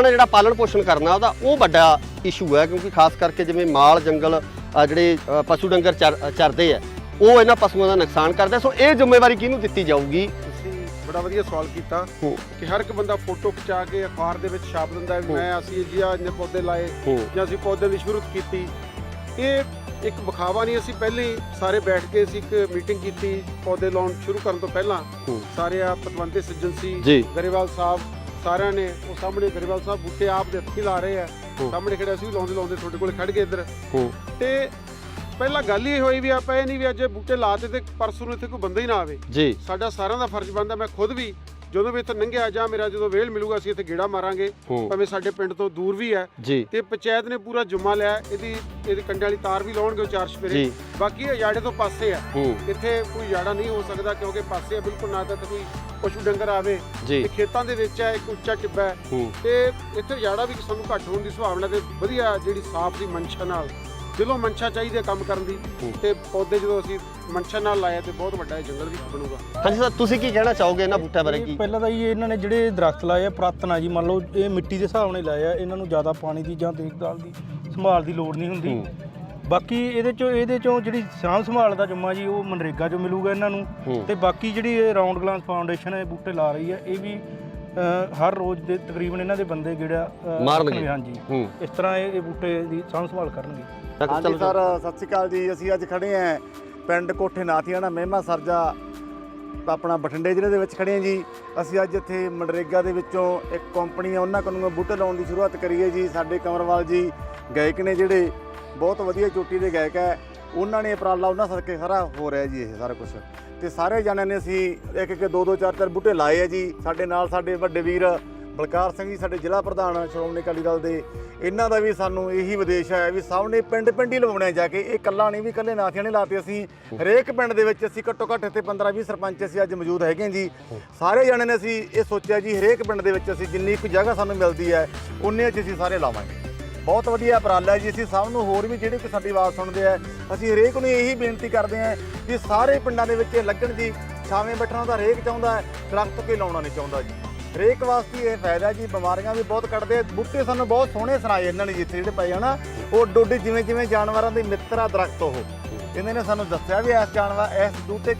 ਜਿਹੜਾ ਪਾਲਣ ਪੋਸ਼ਣ ਕਰਨਾ ਉਹਦਾ ਉਹ ਵੱਡਾ ਇਸ਼ੂ ਹੈ। ਕਿਉਂਕਿ ਖਾਸ ਕਰਕੇ ਜਿਵੇਂ ਮਾਲ ਜੰਗਲ ਜਿਹੜੇ ਪਸ਼ੂ ਡੰਗਰ ਚਰਦੇ ਆ ਉਹ ਇਹਨਾਂ ਪਸ਼ੂਆਂ ਦਾ ਨੁਕਸਾਨ ਕਰਦੇ। ਸੋ ਇਹ ਜ਼ਿੰਮੇਵਾਰੀ ਕਿਹਨੂੰ ਦਿੱਤੀ ਜਾਊਗੀ? ਤੁਸੀਂ ਬੜਾ ਵਧੀਆ ਸਵਾਲ ਕੀਤਾ ਕਿ ਹਰ ਇੱਕ ਬੰਦਾ ਫੋਟੋ ਖਿਚਾ ਕੇ ਅਖਬਾਰ ਦੇ ਵਿੱਚ ਛਾਪ ਦਿੰਦਾ ਵੀ ਅਸੀਂ ਜੀ ਆ ਇੰਨੇ ਪੌਦੇ ਲਾਏ ਜਾਂ ਅਸੀਂ ਪੌਦਿਆਂ ਦੀ ਸ਼ੁਰੂਆਤ ਕੀਤੀ। ਇਹ ਇੱਕ ਵਿਖਾਵਾ ਨਹੀਂ, ਅਸੀਂ ਪਹਿਲੇ ਹੀ ਸਾਰੇ ਬੈਠ ਕੇ ਅਸੀਂ ਇੱਕ ਮੀਟਿੰਗ ਕੀਤੀ ਪੌਦੇ ਲਾਉਣ ਸ਼ੁਰੂ ਕਰਨ ਤੋਂ ਪਹਿਲਾਂ। ਸਾਰੇ ਆ ਪਤਵੰਤੇ ਸੱਜਣ ਸੀ, ਗਰੇਵਾਲ ਸਾਹਿਬ ਸਾਰਿਆਂ ਨੇ, ਉਹ ਸਾਹਮਣੇ ਗਰੇਵਾਲ ਸਾਹਿਬ ਬੂਟੇ ਆਪ ਦੇ ਹੱਥੀਂ ਲਾ ਰਹੇ ਆ, ਸਾਹਮਣੇ ਖੜੇ ਅਸੀਂ ਵੀ ਲਾਉਂਦੇ ਤੁਹਾਡੇ ਕੋਲ ਖੜ ਗਏ ਇੱਧਰ। ਤੇ ਪਹਿਲਾਂ ਗੱਲ ਹੀ ਹੋਈ ਵੀ ਆਪਾਂ ਇਹ ਨਹੀਂ ਵੀ ਅੱਜ ਬੂਟੇ ਲਾਤੇ ਤੇ ਪਰਸੋਂ ਨੂੰ ਇੱਥੇ ਕੋਈ ਬੰਦਾ ਹੀ ਨਾ ਆਵੇ ਜੀ। ਸਾਡਾ ਸਾਰਿਆਂ ਦਾ ਫਰਜ਼ ਬਣਦਾ, ਮੈਂ ਖੁਦ ਵੀ ਜਦੋਂ ਵੀ ਇੱਥੇ ਲੰਘਿਆ ਜਾਂ ਮੇਰਾ ਜਦੋਂ ਵੇਲ ਮਿਲੂਗਾ ਅਸੀਂ ਇੱਥੇ ਗੇੜਾ ਮਾਰਾਂਗੇ, ਭਾਵੇਂ ਸਾਡੇ ਪਿੰਡ ਤੋਂ ਦੂਰ ਵੀ ਹੈ। ਤੇ ਪੰਚਾਇਤ ਨੇ ਪੂਰਾ ਜੁਮਾ ਲਿਆ, ਇਹਦੀ ਕੰਡੇ ਵਾਲੀ ਤਾਰ ਵੀ ਲਾਉਣਗੇ 4 ਸਪੇਰੇ। ਬਾਕੀ ਇਹ ਜਾੜੇ ਤੋਂ ਪਾਸੇ ਆ, ਇੱਥੇ ਕੋਈ ਜਾੜਾ ਨਹੀਂ ਹੋ ਸਕਦਾ ਕਿਉਂਕਿ ਪਾਸੇ ਆ ਬਿਲਕੁਲ, ਨਾ ਤਾਂ ਕੋਈ ਪਸ਼ੂ ਡੰਗਰ ਆਵੇ ਤੇ ਖੇਤਾਂ ਦੇ ਵਿੱਚ ਹੈ, ਇੱਕ ਉੱਚਾ ਟਿੱਬਾ ਹੈ ਤੇ ਇੱਥੇ ਜਾੜਾ ਵੀ ਸਾਨੂੰ ਘੱਟ ਹੋਣ ਦੀ ਸੰਭਾਵਨਾ ਤੇ ਵਧੀਆ ਜਿਹੜੀ ਸਾਫ਼ ਦੀ ਮਨਸ਼ਾ ਨਾਲ ਦਿਲੋਂ ਮਨਸ਼ਾ ਚਾਹੀਦੀ ਹੈ ਕੰਮ ਕਰਨ ਦੀ, ਤੇ ਪੌਦੇ ਜਦੋਂ ਅਸੀਂ ਮਨਸ਼ਾ ਨਾਲ ਲਾਇਆ ਤੇ ਬਹੁਤ ਵੱਡਾ ਜੰਗਲ ਵੀ ਬਣੂਗਾ। ਹਾਂਜੀ ਸਰ, ਤੁਸੀਂ ਕੀ ਕਹਿਣਾ ਚਾਹੋਗੇ ਇਹਨਾਂ ਬੂਟਿਆਂ ਬਾਰੇ? ਕੀ ਪਹਿਲਾਂ ਤਾਂ ਇਹਨਾਂ ਨੇ ਜਿਹੜੇ ਦਰਖਤ ਲਾਏ ਆ ਪੁਰਾਤਨ ਆ ਜੀ, ਮੰਨ ਲਓ ਇਹ ਮਿੱਟੀ ਦੇ ਹਿਸਾਬ ਨਾਲ ਲਾਏ ਆ, ਇਹਨਾਂ ਨੂੰ ਜ਼ਿਆਦਾ ਪਾਣੀ ਦੀ ਜਾਂ ਦੇਖਭਾਲ ਦੀ ਸੰਭਾਲ ਦੀ ਲੋੜ ਨਹੀਂ ਹੁੰਦੀ। ਬਾਕੀ ਇਹਦੇ ਚੋਂ ਜਿਹੜੀ ਸਾਂਭ ਸੰਭਾਲ ਦਾ ਜੁਮਾ ਜੀ ਉਹ ਮਨਰੇਗਾ 'ਚੋਂ ਮਿਲੂਗਾ ਇਹਨਾਂ ਨੂੰ। ਤੇ ਬਾਕੀ ਜਿਹੜੀ ਇਹ ਰਾਉਂਡ ਗਲਾਸ ਫਾਊਂਡੇਸ਼ਨ ਇਹ ਬੂਟੇ ਲਾ ਰਹੀ ਹੈ, ਇਹ ਵੀ ਹਰ ਰੋਜ਼ ਦੇ ਤਕਰੀਬਨ ਇਹਨਾਂ ਦੇ ਬੰਦੇ ਜਿਹੜਾ ਮਾਰਨਗੇ। ਹਾਂਜੀ, ਇਸ ਤਰ੍ਹਾਂ ਇਹ ਬੂਟੇ ਦੀ ਸਾਂਭ ਸੰਭਾਲ ਕਰਨਗੇ। ਹਾਂਜੀ ਸਰ, ਸਤਿ ਸ਼੍ਰੀ ਅਕਾਲ ਜੀ। ਅਸੀਂ ਅੱਜ ਖੜੇ ਹਾਂ ਪਿੰਡ ਕੋਠੇ ਨਾਥੀਆਣਾ ਮਹਿਮਾ ਸਰਜਾ ਆਪਣਾ ਬਠਿੰਡੇ ਜ਼ਿਲ੍ਹੇ ਦੇ ਵਿੱਚ ਖੜੇ ਹਾਂ ਜੀ। ਅਸੀਂ ਅੱਜ ਇੱਥੇ ਮਨਰੇਗਾ ਦੇ ਵਿੱਚੋਂ ਇੱਕ ਕੰਪਨੀ ਆ ਉਹਨਾਂ ਕੋਲੋਂ ਬੂਟੇ ਲਾਉਣ ਦੀ ਸ਼ੁਰੂਆਤ ਕਰੀ ਹੈ ਜੀ। ਸਾਡੇ ਕਮਰਵਾਲ ਜੀ ਗਾਇਕ ਨੇ ਜਿਹੜੇ ਬਹੁਤ ਵਧੀਆ ਚੋਟੀ ਦੇ ਗਾਇਕ ਹੈ, ਉਹਨਾਂ ਨੇ ਉਪਰਾਲਾ ਉਹਨਾਂ ਸਦਕੇ ਸਾਰਾ ਹੋ ਰਿਹਾ ਜੀ ਇਹ ਸਾਰਾ ਕੁਝ। ਤੇ ਸਾਰੇ ਜਣਿਆਂ ਨੇ ਅਸੀਂ ਇੱਕ ਇੱਕ ਦੋ ਦੋ ਚਾਰ ਚਾਰ ਬੂਟੇ ਲਾਏ ਆ ਜੀ। ਸਾਡੇ ਨਾਲ ਸਾਡੇ ਵੱਡੇ ਵੀਰ ਬਲਕਾਰ ਸਿੰਘ ਜੀ, ਸਾਡੇ ਜ਼ਿਲ੍ਹਾ ਪ੍ਰਧਾਨ ਸ਼੍ਰੋਮਣੀ ਅਕਾਲੀ ਦਲ ਦੇ, ਇਹਨਾਂ ਦਾ ਵੀ ਸਾਨੂੰ ਇਹੀ ਵਿਦੇਸ਼ ਹੈ ਵੀ ਸਭ ਨੇ ਪਿੰਡ ਪਿੰਡ ਹੀ ਲਵਾਉਣੇ ਜਾ ਕੇ। ਇਹ ਇਕੱਲਾ ਨਹੀਂ ਵੀ ਇਕੱਲੇ ਨਾਥੀਆਂ ਨੇ ਲਾਤੇ, ਅਸੀਂ ਹਰੇਕ ਪਿੰਡ ਦੇ ਵਿੱਚ ਅਸੀਂ ਘੱਟੋ ਘੱਟ ਇੱਥੇ 15-20 ਸਰਪੰਚ ਅਸੀਂ ਅੱਜ ਮੌਜੂਦ ਹੈਗੇ ਜੀ। ਸਾਰੇ ਜਣੇ ਨੇ ਅਸੀਂ ਇਹ ਸੋਚਿਆ ਜੀ ਹਰੇਕ ਪਿੰਡ ਦੇ ਵਿੱਚ ਅਸੀਂ ਜਿੰਨੀ ਕੁ ਜਗ੍ਹਾ ਸਾਨੂੰ ਮਿਲਦੀ ਹੈ ਉਨੇ 'ਚ ਅਸੀਂ ਸਾਰੇ ਲਾਵਾਂਗੇ। ਬਹੁਤ ਵਧੀਆ ਉਪਰਾਲਾ ਜੀ। ਅਸੀਂ ਸਭ ਨੂੰ ਹੋਰ ਵੀ ਜਿਹੜੇ ਕਿ ਸਾਡੀ ਆਵਾਜ਼ ਸੁਣਦੇ ਆ, ਅਸੀਂ ਹਰੇਕ ਨੂੰ ਇਹੀ ਬੇਨਤੀ ਕਰਦੇ ਹਾਂ ਕਿ ਸਾਰੇ ਪਿੰਡਾਂ ਦੇ ਵਿੱਚ ਲੱਗਣ ਜੀ। ਛਾਵੇਂ ਬੈਠਣਾ ਤਾਂ ਹਰੇਕ ਚਾਹੁੰਦਾ ਹੈ, ਦਰਖਤ ਕੋਈ ਲਾਉਣਾ ਨਹੀਂ ਚਾਹੁੰਦਾ ਜੀ। ਹਰੇਕ ਵਾਸਤੇ ਇਹ ਫਾਇਦਾ ਜੀ। ਬਿਮਾਰੀਆਂ ਵੀ ਬਹੁਤ ਕੱਢਦੇ ਬੂਟੇ, ਸਾਨੂੰ ਬਹੁਤ ਸੋਹਣੇ ਸੁਣਾਏ ਇਹਨਾਂ ਨੇ ਜਿੱਥੇ ਜਿਹੜੇ ਪਏ ਹਨਾ। ਉਹ ਡੋਡੇ ਜਿਵੇਂ ਜਿਵੇਂ ਜਾਨਵਰਾਂ ਦੇ ਮਿੱਤਰ ਆ ਦਰਖਤ, ਉਹ ਇਹਨਾਂ ਨੇ ਸਾਨੂੰ ਦੱਸਿਆ ਵੀ ਇਸ ਬੂਟੇ 'ਚ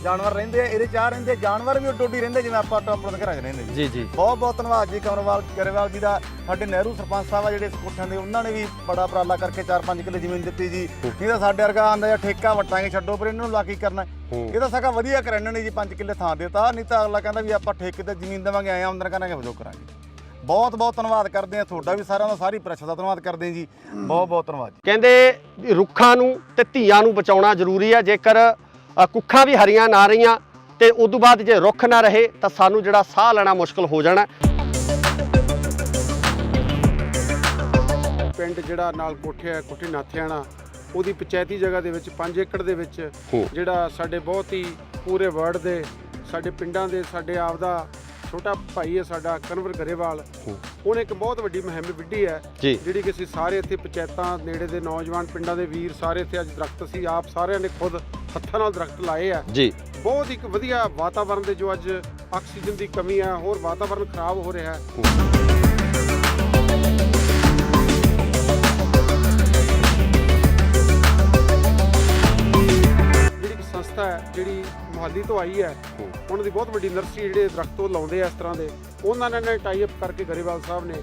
ਜਾਨਵਰ ਰਹਿੰਦੇ ਆ, ਇਹਦੇ 'ਚ ਰਹਿੰਦੇ ਜਾਨਵਰ ਵੀ ਡੋਡੀ ਰਹਿੰਦੇ ਜਿਵੇਂ ਆਪਾਂ ਆਪਣੇ ਘਰਾਂ 'ਚ ਰਹਿੰਦੇ ਜੀ ਜੀ। ਬਹੁਤ ਬਹੁਤ ਧੰਨਵਾਦ ਜੀ ਗਰੇਵਾਲ ਜੀ ਦਾ। ਸਾਡੇ ਨਹਿਰੂ ਸਰਪੰਚ ਸਾਹਿਬ ਆ ਜਿਹੜੇ ਕੋਠਿਆਂ ਦੇ, ਉਹਨਾਂ ਨੇ ਵੀ ਬੜਾ ਉਪਰਾਲਾ ਕਰਕੇ 4-5 ਕਿੱਲੇ ਜ਼ਮੀਨ ਦਿੱਤੀ ਜੀ। ਨਹੀਂ ਤਾਂ ਸਾਡੇ ਵਰਗਾ ਆਂਦਾ ਜਾਂ ਠੇਕਾ ਵਟਾਂਗੇ ਛੱਡੋ, ਪਰ ਇਹਨਾਂ ਨੂੰ ਲਾ ਕੀ ਕਰਨਾ। ਇਹ ਤਾਂ ਸਗਾ ਵਧੀਆ ਕਰ ਇਹਨਾਂ ਨੇ ਜੀ 5 ਕਿੱਲੇ ਥਾਂ ਦਿੱਤਾ। ਨਹੀਂ ਤਾਂ ਅਗਲਾ ਕਹਿੰਦਾ ਵੀ ਆਪਾਂ ਠੇਕੇ ਤੇ ਜ਼ਮੀਨ ਦੇਵਾਂਗੇ, ਆਏ ਆਮਦਨ ਕਰਾਂਗੇ, ਵਜੋਂ ਕਰਾਂਗੇ। ਬਹੁਤ ਬਹੁਤ ਧੰਨਵਾਦ ਕਰਦੇ ਆ ਤੁਹਾਡਾ ਵੀ, ਸਾਰਿਆਂ ਦਾ, ਸਾਰੀ ਪ੍ਰੈਸ ਦਾ ਧੰਨਵਾਦ ਕਰਦੇ ਆ ਜੀ। ਬਹੁਤ ਬਹੁਤ ਧੰਨਵਾਦ। ਕਹਿੰਦੇ ਰੁੱਖਾਂ ਨੂੰ ਤੇ ਧੀਆਂ ਨੂੰ ਬਚਾਉਣਾ ਜ਼ਰੂਰੀ ਹੈ। ਜੇਕਰ ਕੁੱਖਾਂ ਵੀ ਹਰੀਆਂ ਨਾ ਰਹੀਆਂ ਤੇ ਉਦੋਂ ਬਾਅਦ ਜੇ ਰੁੱਖ ਨਾ ਰਹੇ ਤਾਂ ਸਾਨੂੰ ਜਿਹੜਾ ਸਾਹ ਲੈਣਾ ਮੁਸ਼ਕਲ ਹੋ ਜਾਣਾ। ਪਿੰਡ ਜਿਹੜਾ ਨਾਲ ਕੋਠੇ ਨਾਥਿਆਣਾ, ਉਹਦੀ ਪੰਚਾਇਤੀ ਜਗ੍ਹਾ ਦੇ ਵਿੱਚ 5 ਏਕੜ ਦੇ ਵਿੱਚ ਜਿਹੜਾ ਸਾਡੇ ਬਹੁਤ ਹੀ ਪੂਰੇ ਵਰਡ ਦੇ ਸਾਡੇ ਪਿੰਡਾਂ ਦੇ ਸਾਡੇ ਆਪ ਦਾ ਛੋਟਾ ਭਾਈ ਹੈ ਸਾਡਾ ਕਨਵਰ ਗਰੇਵਾਲ, ਉਹਨੇ ਇੱਕ ਬਹੁਤ ਵੱਡੀ ਮੁਹਿੰਮ ਵਿੱਢੀ ਹੈ ਜਿਹੜੀ ਕਿ ਅਸੀਂ ਸਾਰੇ ਇੱਥੇ ਪੰਚਾਇਤਾਂ ਨੇੜੇ ਦੇ ਨੌਜਵਾਨ ਪਿੰਡਾਂ ਦੇ ਵੀਰ ਸਾਰੇ ਇੱਥੇ ਅੱਜ ਦਰਖਤ ਅਸੀਂ ਆਪ ਸਾਰਿਆਂ ਨੇ ਖੁਦ ਹੱਥਾਂ ਨਾਲ ਦਰਖਤ ਲਾਏ ਆ ਜੀ। ਬਹੁਤ ਇੱਕ ਵਧੀਆ ਵਾਤਾਵਰਨ ਦੇ ਜੋ ਅੱਜ ਆਕਸੀਜਨ ਦੀ ਕਮੀ ਹੈ, ਹੋਰ ਵਾਤਾਵਰਨ ਖਰਾਬ ਹੋ ਰਿਹਾ ਹੈ। ਸੰਸਥਾ ਹੈ ਜਿਹੜੀ ਮੁਹਾਲੀ ਤੋਂ ਆਈ ਹੈ, ਉਹਨਾਂ ਦੀ ਬਹੁਤ ਵੱਡੀ ਨਰਸਰੀ ਜਿਹੜੇ ਦਰਖਤ ਉਹ ਲਾਉਂਦੇ ਆ ਇਸ ਤਰ੍ਹਾਂ ਦੇ, ਉਹਨਾਂ ਨੇ ਟਾਈ ਅਪ ਕਰਕੇ ਗਰੇਵਾਲ ਸਾਹਿਬ ਨੇ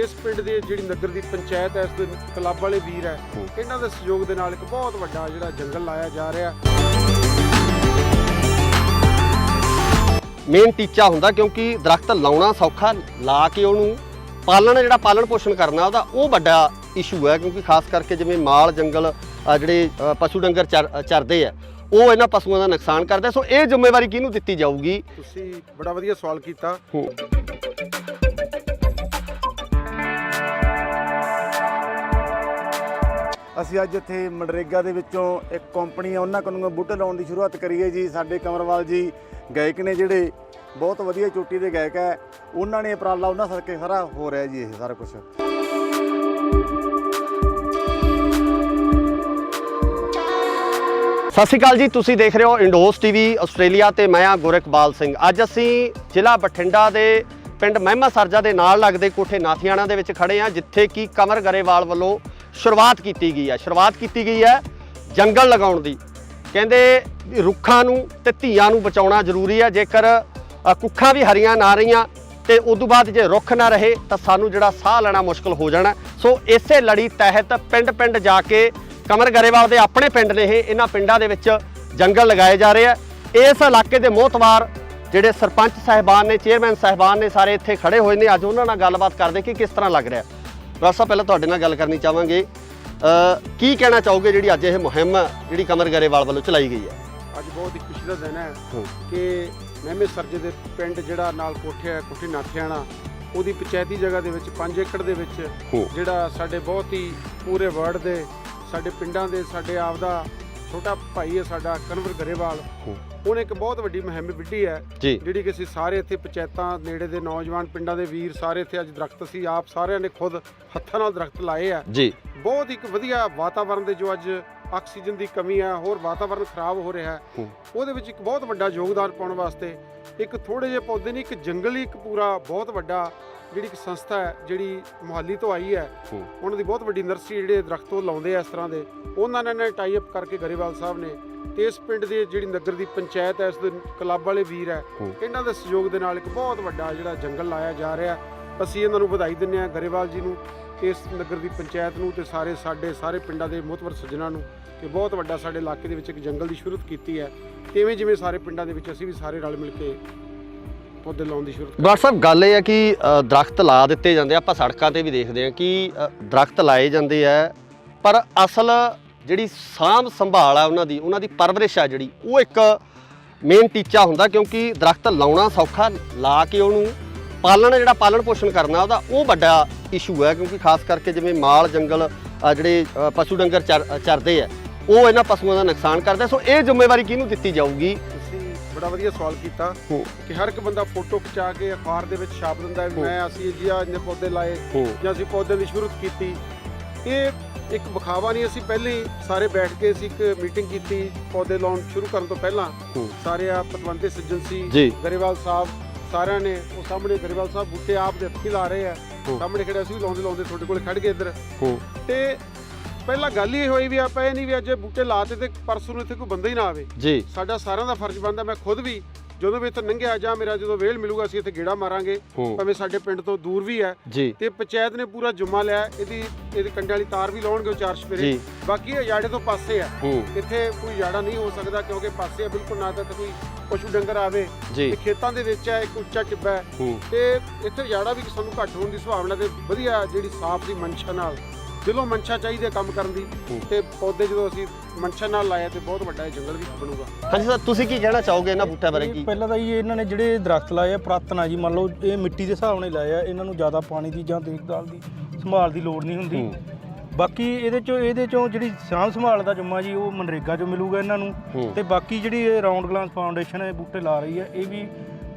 ਇਸ ਪਿੰਡ ਦੀ ਜਿਹੜੀ ਨਗਰ ਦੀ ਪੰਚਾਇਤ ਹੈ, ਇਸ ਦੇ ਕਲੱਬ ਵਾਲੇ ਵੀਰ ਹੈ, ਇਹਨਾਂ ਦੇ ਸਹਿਯੋਗ ਦੇ ਨਾਲ ਇੱਕ ਬਹੁਤ ਵੱਡਾ ਜਿਹੜਾ ਜੰਗਲ ਲਾਇਆ ਜਾ ਰਿਹਾ। ਮੇਨ ਟੀਚਾ ਹੁੰਦਾ ਕਿਉਂਕਿ ਦਰਖਤ ਲਾਉਣਾ ਸੌਖਾ, ਲਾ ਕੇ ਉਹਨੂੰ ਜਿਹੜਾ ਪਾਲਣ ਪੋਸ਼ਣ ਕਰਨਾ ਉਹਦਾ ਉਹ ਵੱਡਾ ਇਸ਼ੂ ਹੈ। ਕਿਉਂਕਿ ਖਾਸ ਕਰਕੇ ਜਿਵੇਂ ਮਾਲ ਜੰਗਲ ਜਿਹੜੇ ਪਸ਼ੂ ਡੰਗਰ ਚਰਦੇ ਆ, ਉਹ ਇਹਨਾਂ ਪਸ਼ੂਆਂ ਦਾ ਨੁਕਸਾਨ ਕਰਦੇ। ਸੋ ਇਹ ਜ਼ਿੰਮੇਵਾਰੀ ਕਿਹਨੂੰ ਦਿੱਤੀ ਜਾਊਗੀ? ਤੁਸੀਂ ਬੜਾ ਵਧੀਆ ਸਵਾਲ ਕੀਤਾ। ਅਸੀਂ ਅੱਜ ਇੱਥੇ ਮਨਰੇਗਾ ਦੇ ਵਿੱਚੋਂ ਇੱਕ ਕੰਪਨੀ ਆ, ਉਹਨਾਂ ਕੋਲੋਂ ਬੂਟੇ ਲਾਉਣ ਦੀ ਸ਼ੁਰੂਆਤ ਕਰੀ ਹੈ ਜੀ। ਸਾਡੇ ਕੰਵਰਵਾਲ ਜੀ ਗਾਇਕ ਨੇ ਜਿਹੜੇ ਬਹੁਤ ਵਧੀਆ ਚੋਟੀ ਦੇ ਗਾਇਕ ਹੈ, ਉਹਨਾਂ ਨੇ ਉਪਰਾਲਾ ਉਹਨਾਂ ਸਦਕੇ ਸਾਰਾ ਹੋ ਰਿਹਾ ਜੀ ਇਹ ਸਾਰਾ ਕੁਝ। ਸਤਿ ਸ਼੍ਰੀ ਅਕਾਲ ਜੀ, ਤੁਸੀਂ ਦੇਖ ਰਹੇ ਹੋ ਇੰਡੋਸ ਟੀਵੀ ਆਸਟ੍ਰੇਲੀਆ ਤੇ ਮੈਂ ਆ ਗੁਰਕਬਾਲ ਸਿੰਘ। ਅੱਜ ਅਸੀਂ ਜ਼ਿਲ੍ਹਾ ਬਠਿੰਡਾ ਦੇ ਪਿੰਡ ਮਹਿਮਾ ਸਰਜਾ ਦੇ ਨਾਲ ਲੱਗਦੇ ਕੋਠੇ ਨਾਥਿਆਣਾ ਦੇ ਵਿੱਚ ਖੜੇ ਆ, ਜਿੱਥੇ ਕਿ ਕਮਰ ਗਰੇਵਾਲ ਵੱਲੋਂ ਸ਼ੁਰੂਆਤ ਕੀਤੀ ਗਈ ਹੈ ਜੰਗਲ ਲਗਾਉਣ ਦੀ। ਕਹਿੰਦੇ ਰੁੱਖਾਂ ਨੂੰ ਤੇ ਧੀਆਂ ਨੂੰ ਬਚਾਉਣਾ ਜ਼ਰੂਰੀ ਹੈ। ਜੇਕਰ ਕੁੱਖਾਂ ਵੀ ਹਰੀਆਂ ਨਾ ਰਹੀਆਂ ਤੇ ਉਦੋਂ ਬਾਅਦ ਜੇ ਰੁੱਖ ਨਾ ਰਹੇ ਤਾਂ ਸਾਨੂੰ ਜਿਹੜਾ ਸਾਹ ਲੈਣਾ ਮੁਸ਼ਕਲ ਹੋ ਜਾਣਾ। ਸੋ ਇਸੇ ਲੜੀ ਤਹਿਤ ਪਿੰਡ ਪਿੰਡ ਜਾ ਕੇ ਕਮਰ ਗਰੇਵਾਲ ਦੇ ਆਪਣੇ ਪਿੰਡ ਨੇ ਇਹਨਾਂ ਪਿੰਡਾਂ ਦੇ ਵਿੱਚ ਜੰਗਲ ਲਗਾਏ ਜਾ ਰਹੇ ਆ। ਇਸ ਇਲਾਕੇ ਦੇ ਮੋਹਤਵਾਰ ਜਿਹੜੇ ਸਰਪੰਚ ਸਾਹਿਬਾਨ ਨੇ, ਚੇਅਰਮੈਨ ਸਾਹਿਬਾਨ ਨੇ, ਸਾਰੇ ਇੱਥੇ ਖੜੇ ਹੋਏ ਨੇ। ਅੱਜ ਉਹਨਾਂ ਨਾਲ ਗੱਲਬਾਤ ਕਰਦੇ ਕਿ ਕਿਸ ਤਰ੍ਹਾਂ ਲੱਗ ਰਿਹਾ। ਡਾਕਟਰ ਸਾਹਿਬ, ਪਹਿਲਾਂ ਤੁਹਾਡੇ ਨਾਲ ਗੱਲ ਕਰਨੀ ਚਾਹਾਂਗੇ, ਕੀ ਕਹਿਣਾ ਚਾਹੋਗੇ ਜਿਹੜੀ ਅੱਜ ਇਹ ਮੁਹਿੰਮ ਜਿਹੜੀ ਕਮਰ ਗਰੇਵਾਲ ਵੱਲੋਂ ਚਲਾਈ ਗਈ ਹੈ? ਅੱਜ ਬਹੁਤ ਹੀ ਖੁਸ਼ੀ ਦਾ ਦਿਨ ਹੈ ਕਿ ਮਹਿਮੇ ਸਰਜੇ ਦੇ ਪਿੰਡ ਜਿਹੜਾ ਨਾਲ ਕੋਠੇ ਨਾਥਿਆਣਾ, ਉਹਦੀ ਪੰਚਾਇਤੀ ਜਗ੍ਹਾ ਦੇ ਵਿੱਚ 5 ਏਕੜ ਦੇ ਵਿੱਚ ਜਿਹੜਾ ਸਾਡੇ ਬਹੁਤ ਹੀ ਪੂਰੇ ਵਰਡ ਦੇ ਸਾਡੇ ਪਿੰਡਾਂ ਦੇ ਸਾਡੇ ਆਪ ਦਾ ਛੋਟਾ ਭਾਈ ਹੈ ਸਾਡਾ ਕਨਵਰ ਗਰੇਵਾਲ, ਉਹਨੇ ਇੱਕ ਬਹੁਤ ਵੱਡੀ ਮੁਹਿੰਮ ਵਿੱਢੀ ਹੈ ਜਿਹੜੀ ਕਿ ਅਸੀਂ ਸਾਰੇ ਇੱਥੇ ਪੰਚਾਇਤਾਂ ਨੇੜੇ ਦੇ ਨੌਜਵਾਨ ਪਿੰਡਾਂ ਦੇ ਵੀਰ ਸਾਰੇ ਇੱਥੇ ਅੱਜ ਦਰਖਤ ਅਸੀਂ ਆਪ ਸਾਰਿਆਂ ਨੇ ਖੁਦ ਹੱਥਾਂ ਨਾਲ ਦਰਖਤ ਲਾਏ ਆ ਜੀ। ਬਹੁਤ ਇੱਕ ਵਧੀਆ ਵਾਤਾਵਰਨ ਦੇ ਜੋ ਅੱਜ ਆਕਸੀਜਨ ਦੀ ਕਮੀ ਹੈ, ਹੋਰ ਵਾਤਾਵਰਨ ਖਰਾਬ ਹੋ ਰਿਹਾ ਹੈ, ਉਹਦੇ ਵਿੱਚ ਇੱਕ ਬਹੁਤ ਵੱਡਾ ਯੋਗਦਾਨ ਪਾਉਣ ਵਾਸਤੇ ਇੱਕ ਥੋੜੇ ਜਿਹੇ ਪੌਦੇ ਨਹੀਂ, ਇੱਕ ਜੰਗਲ ਹੀ ਇੱਕ ਪੂਰਾ ਬਹੁਤ ਵੱਡਾ ਜਿਹੜੀ ਇੱਕ ਸੰਸਥਾ ਹੈ ਜਿਹੜੀ ਮੁਹਾਲੀ ਤੋਂ ਆਈ ਹੈ, ਉਹਨਾਂ ਦੀ ਬਹੁਤ ਵੱਡੀ ਨਰਸਰੀ ਜਿਹੜੇ ਦਰਖਤ ਉਹ ਲਾਉਂਦੇ ਆ ਇਸ ਤਰ੍ਹਾਂ ਦੇ, ਉਹਨਾਂ ਨੇ ਟਾਈ ਅਪ ਕਰਕੇ ਗਰੇਵਾਲ ਸਾਹਿਬ ਨੇ ਤੇ ਇਸ ਪਿੰਡ ਦੀ ਜਿਹੜੀ ਨਗਰ ਦੀ ਪੰਚਾਇਤ ਹੈ, ਇਸ ਦੇ ਕਲੱਬ ਵਾਲੇ ਵੀਰ ਹੈ, ਇਹਨਾਂ ਦੇ ਸਹਿਯੋਗ ਦੇ ਨਾਲ ਇੱਕ ਬਹੁਤ ਵੱਡਾ ਜਿਹੜਾ ਜੰਗਲ ਲਾਇਆ ਜਾ ਰਿਹਾ। ਅਸੀਂ ਇਹਨਾਂ ਨੂੰ ਵਧਾਈ ਦਿੰਦੇ ਹਾਂ ਗਰੇਵਾਲ ਜੀ ਨੂੰ, ਇਸ ਨਗਰ ਦੀ ਪੰਚਾਇਤ ਨੂੰ ਤੇ ਸਾਰੇ ਪਿੰਡਾਂ ਦੇ ਮੁਹਤਵਰ ਸੱਜਣਾਂ ਨੂੰ ਕਿ ਬਹੁਤ ਵੱਡਾ ਸਾਡੇ ਇਲਾਕੇ ਦੇ ਵਿੱਚ ਇੱਕ ਜੰਗਲ ਦੀ ਸ਼ੁਰੂਆਤ ਕੀਤੀ ਹੈ। ਤੇ ਜਿਵੇਂ ਸਾਰੇ ਪਿੰਡਾਂ ਦੇ ਵਿੱਚ ਅਸੀਂ ਵੀ ਸਾਰੇ ਰਲ ਮਿਲ ਕੇ ਪੌਦੇ ਲਾਉਣ ਦੀ ਸ਼ੁਰੂਆਤ। ਡਾਕਟਰ ਸਾਹਿਬ, ਗੱਲ ਇਹ ਹੈ ਕਿ ਦਰਖਤ ਲਾ ਦਿੱਤੇ ਜਾਂਦੇ, ਆਪਾਂ ਸੜਕਾਂ ਤੇ ਵੀ ਦੇਖਦੇ ਹਾਂ ਕਿ ਦਰਖਤ ਲਾਏ ਜਾਂਦੇ ਆ, ਪਰ ਅਸਲ ਜਿਹੜੀ ਸਾਂਭ ਸੰਭਾਲ ਆ ਉਹਨਾਂ ਦੀ ਪਰਵਰਿਸ਼ ਆ ਜਿਹੜੀ, ਉਹ ਇੱਕ ਮੇਨ ਟੀਚਾ ਹੁੰਦਾ, ਕਿਉਂਕਿ ਦਰਖਤ ਲਾਉਣਾ ਸੌਖਾ, ਲਾ ਕੇ ਉਹਨੂੰ ਪਾਲਣ ਜਿਹੜਾ ਪਾਲਣ ਪੋਸ਼ਣ ਕਰਨਾ ਉਹਦਾ ਉਹ ਵੱਡਾ ਇਸ਼ੂ ਹੈ। ਕਿਉਂਕਿ ਖਾਸ ਕਰਕੇ ਜਿਵੇਂ ਮਾਲ ਜੰਗਲ ਜਿਹੜੇ ਪਸ਼ੂ ਡੰਗਰ ਚਰਦੇ ਆ ਉਹ ਇਹਨਾਂ ਪਸ਼ੂਆਂ ਦਾ ਨੁਕਸਾਨ ਕਰਦੇ। ਸੋ ਇਹ ਜ਼ਿੰਮੇਵਾਰੀ ਕਿਹਨੂੰ ਦਿੱਤੀ ਜਾਊਗੀ? ਤੁਸੀਂ ਬੜਾ ਵਧੀਆ ਸਵਾਲ ਕੀਤਾ ਕਿ ਹਰ ਇੱਕ ਬੰਦਾ ਫੋਟੋ ਖਿਚਾ ਕੇ ਅਖਬਾਰ ਦੇ ਵਿੱਚ ਛਾਪ ਦਿੰਦਾ ਹੈ ਮੈਂ ਅਸੀਂ ਜੀ ਆ ਇੰਨੇ ਪੌਦੇ ਲਾਏ ਜਾਂ ਅਸੀਂ ਪੌਦਿਆਂ ਦੀ ਸ਼ੁਰੂਆਤ ਕੀਤੀ। ਇਹ ਇੱਕ ਵਿਖਾਵਾ ਨਹੀਂ, ਅਸੀਂ ਪਹਿਲੇ ਹੀ ਸਾਰੇ ਬੈਠ ਕੇ ਅਸੀਂ ਇੱਕ ਮੀਟਿੰਗ ਕੀਤੀ ਪੌਦੇ ਲਾਉਣ ਸ਼ੁਰੂ ਕਰਨ ਤੋਂ ਪਹਿਲਾਂ। ਸਾਰੇ ਆ ਪਤਵੰਤੇ ਸੱਜਣ ਸੀ, ਗਰੇਵਾਲ ਸਾਹਿਬ, ਸਾਰਿਆਂ ਨੇ ਉਹ ਸਾਹਮਣੇ ਗਰੇਵਾਲ ਸਾਹਿਬ ਬੂਟੇ ਆਪ ਦੇ ਹੱਥੀਂ ਲਾ ਰਹੇ ਆ, ਸਾਹਮਣੇ ਖੜੇ ਅਸੀਂ ਵੀ ਲਾਉਂਦੇ ਤੁਹਾਡੇ ਕੋਲ ਖੜ ਗਏ ਇੱਧਰ। ਤੇ ਪਹਿਲਾਂ ਗੱਲ ਹੀ ਹੋਈ ਵੀ ਆਪਾਂ ਇਹ ਨਹੀਂ ਵੀ ਅੱਜ ਬੂਟੇ ਲਾਤੇ ਤੇ ਪਰਸੋਂ ਨੂੰ ਇੱਥੇ ਕੋਈ ਬੰਦਾ ਹੀ ਨਾ ਆਵੇ ਜੀ। ਸਾਡਾ ਸਾਰਿਆਂ ਦਾ ਫਰਜ਼ ਬਣਦਾ। ਮੈਂ ਖੁਦ ਵੀ ਜਦੋਂ ਵੀ ਇੱਥੇ ਲੰਘਿਆ ਜਾਂ ਮੇਰਾ ਜਦੋਂ ਵੇਲ ਮਿਲੂਗਾ ਅਸੀਂ ਇੱਥੇ ਗੇੜਾ ਮਾਰਾਂਗੇ, ਭਾਵੇਂ ਸਾਡੇ ਪਿੰਡ ਤੋਂ ਦੂਰ ਵੀ ਹੈ। ਤੇ ਪੰਚਾਇਤ ਨੇ ਪੂਰਾ ਜੁਮਾ ਲਿਆ, ਇਹਦੀ ਕੰਡੇ ਵਾਲੀ ਤਾਰ ਵੀ ਲਾਉਣਗੇ 4 ਸਪੇਰੇ। ਬਾਕੀ ਇਹ ਜਾੜੇ ਤੋਂ ਪਾਸੇ ਆ, ਇੱਥੇ ਕੋਈ ਜਾੜਾ ਨਹੀਂ ਹੋ ਸਕਦਾ ਕਿਉਂਕਿ ਪਾਸੇ ਆ ਬਿਲਕੁਲ, ਨਾ ਤਾਂ ਕੋਈ ਪਸ਼ੂ ਡੰਗਰ ਆਵੇ। ਤੇ ਖੇਤਾਂ ਦੇ ਵਿੱਚ ਹੈ, ਇੱਕ ਉੱਚਾ ਟਿੱਬਾ ਹੈ ਤੇ ਇੱਥੇ ਜਾੜਾ ਵੀ ਸਾਨੂੰ ਘੱਟ ਹੋਣ ਦੀ ਸੰਭਾਵਨਾ ਤੇ ਵਧੀਆ ਜਿਹੜੀ ਸਾਫ਼ ਦੀ ਮਨਸ਼ਾ ਨਾਲ ਦਿਲੋਂ ਮਨਸ਼ਾ ਚਾਹੀਦੀ ਹੈ ਕੰਮ ਕਰਨ ਦੀ। ਤੇ ਪੌਦੇ ਜਦੋਂ ਅਸੀਂ ਮਨਸ਼ਾ ਨਾਲ ਲਾਇਆ ਤੇ ਬਹੁਤ ਵੱਡਾ ਜੰਗਲ ਵੀ ਬਣੂਗਾ। ਹਾਂਜੀ ਸਰ, ਤੁਸੀਂ ਕੀ ਕਹਿਣਾ ਚਾਹੋਗੇ ਇਹਨਾਂ ਬੂਟਿਆਂ ਬਾਰੇ? ਕੀ ਪਹਿਲਾਂ ਤਾਂ ਇਹਨਾਂ ਨੇ ਜਿਹੜੇ ਦਰਖਤ ਲਾਏ ਆ ਪੁਰਾਤਨ ਆ ਜੀ, ਮੰਨ ਲਓ ਇਹ ਮਿੱਟੀ ਦੇ ਹਿਸਾਬ ਨਾਲ ਲਾਏ ਆ, ਇਹਨਾਂ ਨੂੰ ਜ਼ਿਆਦਾ ਪਾਣੀ ਦੀ ਜਾਂ ਦੇਖਭਾਲ ਦੀ ਸੰਭਾਲ ਦੀ ਲੋੜ ਨਹੀਂ ਹੁੰਦੀ। ਬਾਕੀ ਇਹਦੇ ਚੋਂ ਜਿਹੜੀ ਸਾਂਭ ਸੰਭਾਲ ਦਾ ਜੁਮਾ ਜੀ ਉਹ ਮਨਰੇਗਾ 'ਚੋਂ ਮਿਲੂਗਾ ਇਹਨਾਂ ਨੂੰ। ਤੇ ਬਾਕੀ ਜਿਹੜੀ ਇਹ ਰਾਉਂਡ ਗਲਾਸ ਫਾਊਂਡੇਸ਼ਨ ਇਹ ਬੂਟੇ ਲਾ ਰਹੀ ਹੈ, ਇਹ ਵੀ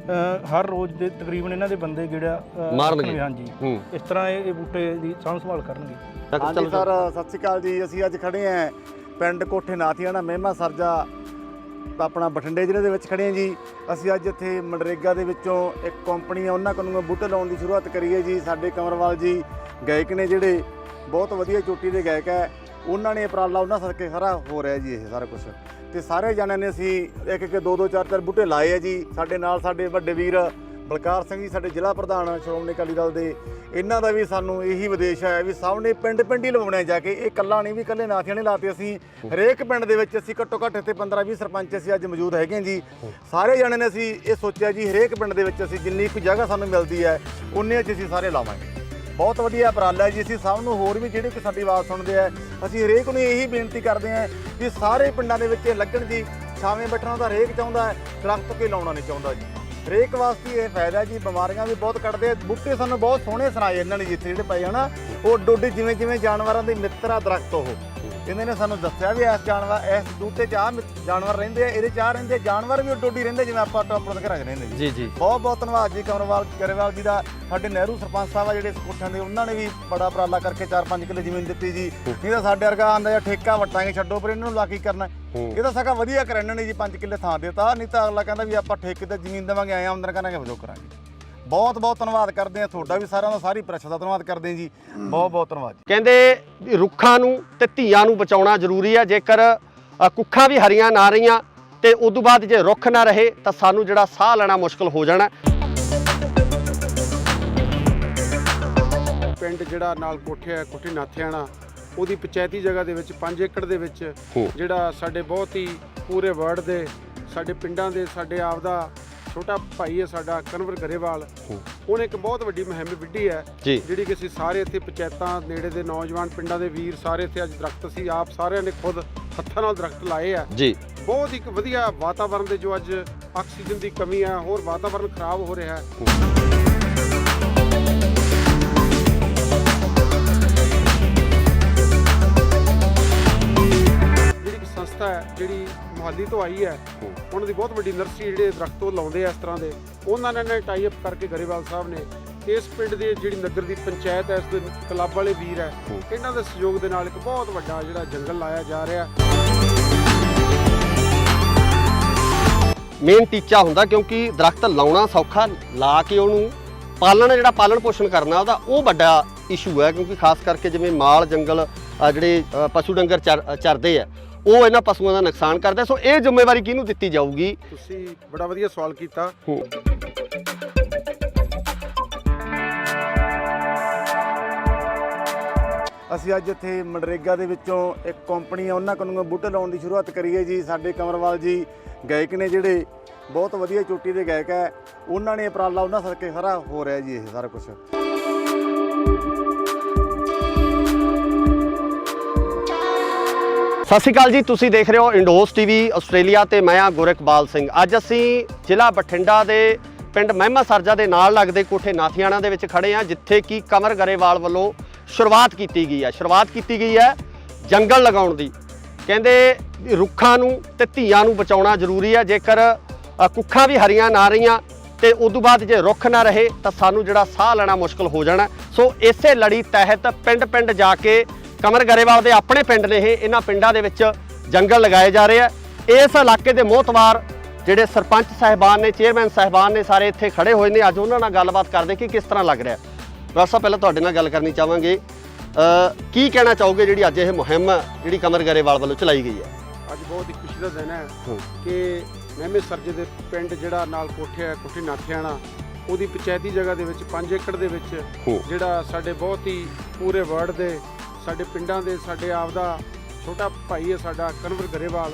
ਹਰ ਰੋਜ਼ ਦੇ ਤਕਰੀਬਨ ਇਹਨਾਂ ਦੇ ਬੰਦੇ ਜਿਹੜਾ ਮਾਰਨਗੇ। ਹਾਂਜੀ, ਇਸ ਤਰ੍ਹਾਂ ਇਹ ਬੂਟੇ ਦੀ ਸਾਂਭ ਸੰਭਾਲ ਕਰਨਗੇ। ਹਾਂਜੀ ਸਰ, ਸਤਿ ਸ਼੍ਰੀ ਅਕਾਲ ਜੀ। ਅਸੀਂ ਅੱਜ ਖੜੇ ਆਂ ਪਿੰਡ ਕੋਠੇ ਨਾਥੀਆਣਾ ਮਹਿਮਾ ਸਰਜਾ ਆਪਣਾ ਬਠਿੰਡੇ ਜ਼ਿਲ੍ਹੇ ਦੇ ਵਿੱਚ ਖੜੇ ਆਂ ਜੀ। ਅਸੀਂ ਅੱਜ ਇੱਥੇ ਮਨਰੇਗਾ ਦੇ ਵਿੱਚੋਂ ਇੱਕ ਕੰਪਨੀ ਆ ਉਹਨਾਂ ਕੋਲੋਂ ਬੂਟੇ ਲਾਉਣ ਦੀ ਸ਼ੁਰੂਆਤ ਕਰੀ ਹੈ ਜੀ। ਸਾਡੇ ਕੰਵਰਵਾਲ ਜੀ ਗਾਇਕ ਨੇ ਜਿਹੜੇ ਬਹੁਤ ਵਧੀਆ ਚੋਟੀ ਦੇ ਗਾਇਕ ਹੈ, ਉਹਨਾਂ ਨੇ ਉਪਰਾਲਾ ਉਹਨਾਂ ਸਦਕੇ ਸਾਰਾ ਹੋ ਰਿਹਾ ਜੀ ਇਹ ਸਾਰਾ ਕੁਝ। ਤੇ ਸਾਰੇ ਜਣਿਆਂ ਨੇ ਅਸੀਂ ਇੱਕ 2-2 4-4 ਬੂਟੇ ਲਾਏ ਆ ਜੀ। ਸਾਡੇ ਨਾਲ ਸਾਡੇ ਵੱਡੇ ਵੀਰ ਬਲਕਾਰ ਸਿੰਘ ਜੀ, ਸਾਡੇ ਜ਼ਿਲ੍ਹਾ ਪ੍ਰਧਾਨ ਸ਼੍ਰੋਮਣੀ ਅਕਾਲੀ ਦਲ ਦੇ, ਇਹਨਾਂ ਦਾ ਵੀ ਸਾਨੂੰ ਇਹੀ ਵਿਦੇਸ਼ ਹੈ ਵੀ ਸਭ ਨੇ ਪਿੰਡ ਹੀ ਲਵਾਉਣੇ ਜਾ ਕੇ। ਇਹ ਇਕੱਲਾ ਨਹੀਂ ਵੀ ਇਕੱਲੇ ਨਾਥੀਆਂ ਨੇ ਲਾਤੇ, ਅਸੀਂ ਹਰੇਕ ਪਿੰਡ ਦੇ ਵਿੱਚ ਅਸੀਂ ਘੱਟੋ ਘੱਟ ਇੱਥੇ 15-20 ਸਰਪੰਚ ਅਸੀਂ ਅੱਜ ਮੌਜੂਦ ਹੈਗੇ ਜੀ। ਸਾਰੇ ਜਣੇ ਨੇ ਅਸੀਂ ਇਹ ਸੋਚਿਆ ਜੀ ਹਰੇਕ ਪਿੰਡ ਦੇ ਵਿੱਚ ਅਸੀਂ ਜਿੰਨੀ ਕੁ ਜਗ੍ਹਾ ਸਾਨੂੰ ਮਿਲਦੀ ਹੈ ਉਨੇ 'ਚ ਅਸੀਂ ਸਾਰੇ ਲਾਵਾਂਗੇ। ਬਹੁਤ ਵਧੀਆ ਉਪਰਾਲਾ ਜੀ। ਅਸੀਂ ਸਭ ਨੂੰ ਹੋਰ ਵੀ ਜਿਹੜੇ ਕਿ ਸਾਡੀ ਆਵਾਜ਼ ਸੁਣਦੇ ਆ, ਅਸੀਂ ਹਰੇਕ ਨੂੰ ਇਹੀ ਬੇਨਤੀ ਕਰਦੇ ਹਾਂ ਕਿ ਸਾਰੇ ਪਿੰਡਾਂ ਦੇ ਵਿੱਚ ਲੱਗਣ ਜੀ। ਛਾਵੇਂ ਬੈਠਣਾ ਤਾਂ ਹਰੇਕ ਚਾਹੁੰਦਾ ਹੈ, ਦਰਖਤ ਕੋਈ ਲਾਉਣਾ ਨਹੀਂ ਚਾਹੁੰਦਾ ਜੀ। ਹਰੇਕ ਵਾਸਤੇ ਇਹ ਫਾਇਦਾ ਜੀ। ਬਿਮਾਰੀਆਂ ਵੀ ਬਹੁਤ ਕੱਢਦੇ ਆ ਬੂਟੇ। ਸਾਨੂੰ ਬਹੁਤ ਸੋਹਣੇ ਸੁਣਾਏ ਇਹਨਾਂ ਨੇ ਜਿੱਥੇ ਜਿਹੜੇ ਪਏ ਹਨਾ, ਉਹ ਡੋਡੇ ਜਿਵੇਂ ਜਾਨਵਰਾਂ ਦੇ ਮਿੱਤਰ ਆ ਦਰਖਤ। ਉਹ ਇਹਨਾਂ ਨੇ ਸਾਨੂੰ ਦੱਸਿਆ ਵੀ ਇਸ ਬੂਟੇ 'ਚ ਜਾਨਵਰ ਰਹਿੰਦੇ ਆ, ਇਹਦੇ 'ਚ ਰਹਿੰਦੇ ਜਾਨਵਰ ਵੀ ਡੋਡੀ ਰਹਿੰਦੇ ਜਿਵੇਂ ਆਪਾਂ ਆਪਣੇ ਘਰਾਂ 'ਚ ਰਹਿੰਦੇ ਜੀ। ਜੀ ਬਹੁਤ ਧੰਨਵਾਦ ਜੀ ਗਰੇਵਾਲ ਜੀ ਦਾ। ਸਾਡੇ ਨਹਿਰੂ ਸਰਪੰਚ ਸਾਹਿਬ ਆ ਜਿਹੜੇ ਕੋਠਿਆਂ ਦੇ, ਉਹਨਾਂ ਨੇ ਵੀ ਬੜਾ ਉਪਰਾਲਾ ਕਰਕੇ 4-5 ਕਿੱਲੇ ਜ਼ਮੀਨ ਦਿੱਤੀ ਜੀ। ਨਹੀਂ ਤਾਂ ਸਾਡੇ ਵਰਗਾ ਆਂਦਾ ਜਾਂ ਠੇਕਾ ਵਟਾਂਗੇ ਛੱਡੋ, ਪਰ ਇਹਨਾਂ ਨੂੰ ਲਾ ਕੀ ਕਰਨਾ। ਇਹ ਤਾਂ ਸਗਾ ਵਧੀਆ ਕਰ ਇਹਨਾਂ ਨੇ ਜੀ 5 ਕਿੱਲੇ ਥਾਂ ਦਿੱਤਾ। ਨਹੀਂ ਤਾਂ ਅਗਲਾ ਕਹਿੰਦਾ ਵੀ ਆਪਾਂ ਠੇਕੇ ਤੇ ਜ਼ਮੀਨ ਦੇਵਾਂਗੇ, ਆਏ ਆਮਦਨ ਕਰਾਂਗੇ, ਵਜੋਂ ਕਰਾਂਗੇ। ਬਹੁਤ ਧੰਨਵਾਦ ਕਰਦੇ ਆ ਤੁਹਾਡਾ ਵੀ, ਸਾਰਿਆਂ ਦਾ, ਸਾਰੀ ਪ੍ਰੈਸ ਦਾ ਧੰਨਵਾਦ ਕਰਦੇ ਆ ਜੀ। ਬਹੁਤ ਧੰਨਵਾਦ। ਕਹਿੰਦੇ ਰੁੱਖਾਂ ਨੂੰ ਤੇ ਧੀਆਂ ਨੂੰ ਬਚਾਉਣਾ ਜ਼ਰੂਰੀ ਹੈ। ਜੇਕਰ ਕੁੱਖਾਂ ਵੀ ਹਰੀਆਂ ਨਾ ਰਹੀਆਂ ਤੇ ਉਦੋਂ ਬਾਅਦ ਜੇ ਰੁੱਖ ਨਾ ਰਹੇ ਤਾਂ ਸਾਨੂੰ ਜਿਹੜਾ ਸਾਹ ਲੈਣਾ ਮੁਸ਼ਕਲ ਹੋ ਜਾਣਾ। ਪਿੰਡ ਜਿਹੜਾ ਨਾਲ ਕੋਠੇ ਨਾਥਿਆਣਾ, ਉਹਦੀ ਪੰਚਾਇਤੀ ਜਗ੍ਹਾ ਦੇ ਵਿੱਚ 5 ਏਕੜ ਦੇ ਵਿੱਚ ਜਿਹੜਾ ਸਾਡੇ ਬਹੁਤ ਹੀ ਪੂਰੇ ਵਰਡ ਦੇ ਸਾਡੇ ਪਿੰਡਾਂ ਦੇ ਸਾਡੇ ਆਪ ਦਾ ਛੋਟਾ ਭਾਈ ਹੈ ਸਾਡਾ ਕਨਵਰ ਗਰੇਵਾਲ, ਉਹਨੇ ਇੱਕ ਬਹੁਤ ਵੱਡੀ ਮੁਹਿੰਮ ਵਿੱਢੀ ਹੈ ਜਿਹੜੀ ਕਿ ਅਸੀਂ ਸਾਰੇ ਇੱਥੇ ਪੰਚਾਇਤਾਂ ਨੇੜੇ ਦੇ ਨੌਜਵਾਨ ਪਿੰਡਾਂ ਦੇ ਵੀਰ ਸਾਰੇ ਇੱਥੇ ਅੱਜ ਦਰਖਤ ਅਸੀਂ ਆਪ ਸਾਰਿਆਂ ਨੇ ਖੁਦ ਹੱਥਾਂ ਨਾਲ ਦਰਖਤ ਲਾਏ ਆ ਜੀ। ਬਹੁਤ ਇੱਕ ਵਧੀਆ ਵਾਤਾਵਰਨ ਦੇ ਜੋ ਅੱਜ ਆਕਸੀਜਨ ਦੀ ਕਮੀ ਹੈ, ਹੋਰ ਵਾਤਾਵਰਨ ਖਰਾਬ ਹੋ ਰਿਹਾ ਹੈ। ਸੰਸਥਾ ਹੈ ਜਿਹੜੀ ਮੁਹਾਲੀ ਤੋਂ ਆਈ ਹੈ, ਉਹਨਾਂ ਦੀ ਬਹੁਤ ਵੱਡੀ ਨਰਸਰੀ ਜਿਹੜੇ ਦਰਖਤ ਉਹ ਲਾਉਂਦੇ ਆ ਇਸ ਤਰ੍ਹਾਂ ਦੇ, ਉਹਨਾਂ ਨੇ ਟਾਈ ਅਪ ਕਰਕੇ ਗਰੇਵਾਲ ਸਾਹਿਬ ਨੇ ਇਸ ਪਿੰਡ ਦੇ ਜਿਹੜੀ ਨਗਰ ਦੀ ਪੰਚਾਇਤ ਹੈ, ਇਸ ਦੇ ਕਲੱਬ ਵਾਲੇ ਵੀਰ ਹੈ, ਇਹਨਾਂ ਦੇ ਸਹਿਯੋਗ ਦੇ ਨਾਲ ਇੱਕ ਬਹੁਤ ਵੱਡਾ ਜਿਹੜਾ ਜੰਗਲ ਲਾਇਆ ਜਾ ਰਿਹਾ। ਮੇਨ ਟੀਚਾ ਹੁੰਦਾ, ਕਿਉਂਕਿ ਦਰਖਤ ਲਾਉਣਾ ਸੌਖਾ, ਲਾ ਕੇ ਉਹਨੂੰ ਪਾਲਣ ਜਿਹੜਾ ਪਾਲਣ ਪੋਸ਼ਣ ਕਰਨਾ ਉਹਦਾ ਉਹ ਵੱਡਾ ਇਸ਼ੂ ਹੈ। ਕਿਉਂਕਿ ਖਾਸ ਕਰਕੇ ਜਿਵੇਂ ਮਾਲ ਜੰਗਲ ਜਿਹੜੇ ਪਸ਼ੂ ਡੰਗਰ ਚਰਦੇ ਆ ਉਹ ਇਹਨਾਂ ਪਸ਼ੂਆਂ ਦਾ ਨੁਕਸਾਨ ਕਰਦੇ। ਸੋ ਇਹ ਜ਼ਿੰਮੇਵਾਰੀ ਕਿਹਨੂੰ ਦਿੱਤੀ ਜਾਊਗੀ? ਤੁਸੀਂ ਬੜਾ ਵਧੀਆ ਸਵਾਲ ਕੀਤਾ। ਅਸੀਂ ਅੱਜ ਇੱਥੇ ਮਨਰੇਗਾ ਦੇ ਵਿੱਚੋਂ ਇੱਕ ਕੰਪਨੀ ਆ ਉਹਨਾਂ ਕੋਲੋਂ ਬੂਟੇ ਲਾਉਣ ਦੀ ਸ਼ੁਰੂਆਤ ਕਰੀ ਹੈ ਜੀ। ਸਾਡੇ ਕੰਵਰਵਾਲ ਜੀ ਗਾਇਕ ਨੇ ਜਿਹੜੇ ਬਹੁਤ ਵਧੀਆ ਚੋਟੀ ਦੇ ਗਾਇਕ ਹੈ, ਉਹਨਾਂ ਨੇ ਉਪਰਾਲਾ ਉਹਨਾਂ ਸਦਕੇ ਸਾਰਾ ਹੋ ਰਿਹਾ ਜੀ ਇਹ ਸਾਰਾ ਕੁਝ। ਸਤਿ ਸ਼੍ਰੀ ਅਕਾਲ ਜੀ, ਤੁਸੀਂ ਦੇਖ ਰਹੇ ਹੋ ਇੰਡੋਸ ਟੀਵੀ ਆਸਟ੍ਰੇਲੀਆ ਤੇ ਮੈਂ ਆ ਗੁਰਕਬਾਲ ਸਿੰਘ। ਅੱਜ ਅਸੀਂ ਜ਼ਿਲ੍ਹਾ ਬਠਿੰਡਾ ਦੇ ਪਿੰਡ ਮਹਿਮਾ ਸਰਜਾ ਦੇ ਨਾਲ ਲੱਗਦੇ ਕੋਠੇ ਨਾਥੀਆਣਾ ਦੇ ਵਿੱਚ ਖੜੇ ਆ, ਜਿੱਥੇ ਕਿ ਕਮਰ ਗਰੇਵਾਲ ਵੱਲੋਂ ਸ਼ੁਰੂਆਤ ਕੀਤੀ ਗਈ ਹੈ ਜੰਗਲ ਲਗਾਉਣ ਦੀ। ਕਹਿੰਦੇ ਰੁੱਖਾਂ ਨੂੰ ਤੇ ਧੀਆਂ ਨੂੰ ਬਚਾਉਣਾ ਜ਼ਰੂਰੀ ਹੈ। ਜੇਕਰ ਕੁੱਖਾਂ ਵੀ ਹਰੀਆਂ ਨਾ ਰਹੀਆਂ ਤੇ ਉਦੋਂ ਬਾਅਦ ਜੇ ਰੁੱਖ ਨਾ ਰਹੇ ਤਾਂ ਸਾਨੂੰ ਜਿਹੜਾ ਸਾਹ ਲੈਣਾ ਮੁਸ਼ਕਲ ਹੋ ਜਾਣਾ। ਸੋ ਇਸੇ ਲੜੀ ਤਹਿਤ ਪਿੰਡ ਜਾ ਕੇ ਕਮਰ ਗਰੇਵਾਲ ਦੇ ਆਪਣੇ ਪਿੰਡ ਨੇ ਇਹਨਾਂ ਪਿੰਡਾਂ ਦੇ ਵਿੱਚ ਜੰਗਲ ਲਗਾਏ ਜਾ ਰਹੇ ਆ। ਇਸ ਇਲਾਕੇ ਦੇ ਮੋਹਤਵਾਰ ਜਿਹੜੇ ਸਰਪੰਚ ਸਾਹਿਬਾਨ ਨੇ, ਚੇਅਰਮੈਨ ਸਾਹਿਬਾਨ ਨੇ, ਸਾਰੇ ਇੱਥੇ ਖੜੇ ਹੋਏ ਨੇ। ਅੱਜ ਉਹਨਾਂ ਨਾਲ ਗੱਲਬਾਤ ਕਰਦੇ ਕਿ ਕਿਸ ਤਰ੍ਹਾਂ ਲੱਗ ਰਿਹਾ। ਡਾਕਟਰ ਸਾਹਿਬ, ਪਹਿਲਾਂ ਤੁਹਾਡੇ ਨਾਲ ਗੱਲ ਕਰਨੀ ਚਾਹਾਂਗੇ, ਕੀ ਕਹਿਣਾ ਚਾਹੋਗੇ ਜਿਹੜੀ ਅੱਜ ਇਹ ਮੁਹਿੰਮ ਜਿਹੜੀ ਕਮਰ ਗਰੇਵਾਲ ਵੱਲੋਂ ਚਲਾਈ ਗਈ ਹੈ? ਅੱਜ ਬਹੁਤ ਹੀ ਖੁਸ਼ੀ ਦਾ ਦਿਨ ਹੈ ਕਿ ਮਹਿਮੇ ਸਰਜੇ ਦੇ ਪਿੰਡ ਜਿਹੜਾ ਨਾਲ ਕੋਠੇ ਨਾਥਿਆਣਾ, ਉਹਦੀ ਪੰਚਾਇਤੀ ਜਗ੍ਹਾ ਦੇ ਵਿੱਚ 5 ਏਕੜ ਦੇ ਵਿੱਚ ਜਿਹੜਾ ਸਾਡੇ ਬਹੁਤ ਹੀ ਪੂਰੇ ਵਰਡ ਦੇ ਸਾਡੇ ਪਿੰਡਾਂ ਦੇ ਸਾਡੇ ਆਪ ਦਾ ਛੋਟਾ ਭਾਈ ਹੈ ਸਾਡਾ ਕਨਵਰ ਗਰੇਵਾਲ,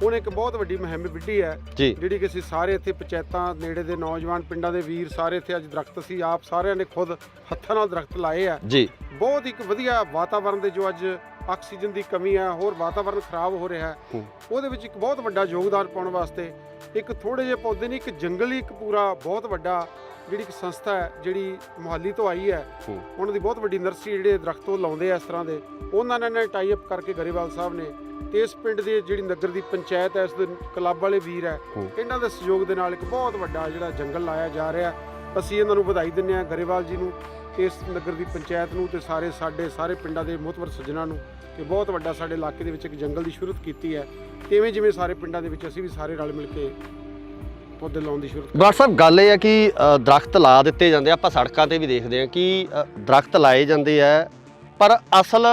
ਉਹਨੇ ਇੱਕ ਬਹੁਤ ਵੱਡੀ ਮੁਹਿੰਮ ਵਿੱਢੀ ਹੈ ਜਿਹੜੀ ਕਿ ਅਸੀਂ ਸਾਰੇ ਇੱਥੇ ਪੰਚਾਇਤਾਂ ਨੇੜੇ ਦੇ ਨੌਜਵਾਨ ਪਿੰਡਾਂ ਦੇ ਵੀਰ ਸਾਰੇ ਇੱਥੇ ਅੱਜ ਦਰਖਤ ਅਸੀਂ ਆਪ ਸਾਰਿਆਂ ਨੇ ਖੁਦ ਹੱਥਾਂ ਨਾਲ ਦਰਖਤ ਲਾਏ ਆ ਜੀ। ਬਹੁਤ ਇੱਕ ਵਧੀਆ ਵਾਤਾਵਰਨ ਦੇ ਜੋ ਅੱਜ ਆਕਸੀਜਨ ਦੀ ਕਮੀ ਹੈ, ਹੋਰ ਵਾਤਾਵਰਨ ਖਰਾਬ ਹੋ ਰਿਹਾ ਹੈ, ਉਹਦੇ ਵਿੱਚ ਇੱਕ ਬਹੁਤ ਵੱਡਾ ਯੋਗਦਾਨ ਪਾਉਣ ਵਾਸਤੇ ਇੱਕ ਥੋੜੇ ਜਿਹੇ ਪੌਦੇ ਨਹੀਂ, ਇੱਕ ਜੰਗਲੀ ਇੱਕ ਪੂਰਾ ਬਹੁਤ ਵੱਡਾ ਜਿਹੜੀ ਇੱਕ ਸੰਸਥਾ ਹੈ ਜਿਹੜੀ ਮੁਹਾਲੀ ਤੋਂ ਆਈ ਹੈ, ਉਹਨਾਂ ਦੀ ਬਹੁਤ ਵੱਡੀ ਨਰਸਰੀ ਜਿਹੜੇ ਦਰਖਤ ਉਹ ਲਾਉਂਦੇ ਆ ਇਸ ਤਰ੍ਹਾਂ ਦੇ, ਉਹਨਾਂ ਨੇ ਟਾਈ ਅਪ ਕਰਕੇ ਗਰੇਵਾਲ ਸਾਹਿਬ ਨੇ ਤੇ ਇਸ ਪਿੰਡ ਦੀ ਜਿਹੜੀ ਨਗਰ ਦੀ ਪੰਚਾਇਤ ਹੈ, ਇਸ ਦੇ ਕਲੱਬ ਵਾਲੇ ਵੀਰ ਹੈ, ਇਹਨਾਂ ਦੇ ਸਹਿਯੋਗ ਦੇ ਨਾਲ ਇੱਕ ਬਹੁਤ ਵੱਡਾ ਜਿਹੜਾ ਜੰਗਲ ਲਾਇਆ ਜਾ ਰਿਹਾ। ਅਸੀਂ ਇਹਨਾਂ ਨੂੰ ਵਧਾਈ ਦਿੰਦੇ ਹਾਂ ਗਰੇਵਾਲ ਜੀ ਨੂੰ, ਇਸ ਨਗਰ ਦੀ ਪੰਚਾਇਤ ਨੂੰ ਤੇ ਸਾਰੇ ਪਿੰਡਾਂ ਦੇ ਮੁਹਤਬਰ ਸੱਜਣਾਂ ਨੂੰ ਕਿ ਬਹੁਤ ਵੱਡਾ ਸਾਡੇ ਇਲਾਕੇ ਦੇ ਵਿੱਚ ਇੱਕ ਜੰਗਲ ਦੀ ਸ਼ੁਰੂਆਤ ਕੀਤੀ ਹੈ। ਤੇ ਜਿਵੇਂ ਸਾਰੇ ਪਿੰਡਾਂ ਦੇ ਵਿੱਚ ਅਸੀਂ ਵੀ ਸਾਰੇ ਰਲ ਮਿਲ ਕੇ ਪੌਦੇ ਲਾਉਣ ਦੀ ਸ਼ੁਰੂਆਤ। ਡਾਕਟਰ ਸਾਹਿਬ, ਗੱਲ ਇਹ ਹੈ ਕਿ ਦਰਖਤ ਲਾ ਦਿੱਤੇ ਜਾਂਦੇ, ਆਪਾਂ ਸੜਕਾਂ ਤੇ ਵੀ ਦੇਖਦੇ ਹਾਂ ਕਿ ਦਰਖਤ ਲਾਏ ਜਾਂਦੇ ਆ, ਪਰ ਅਸਲ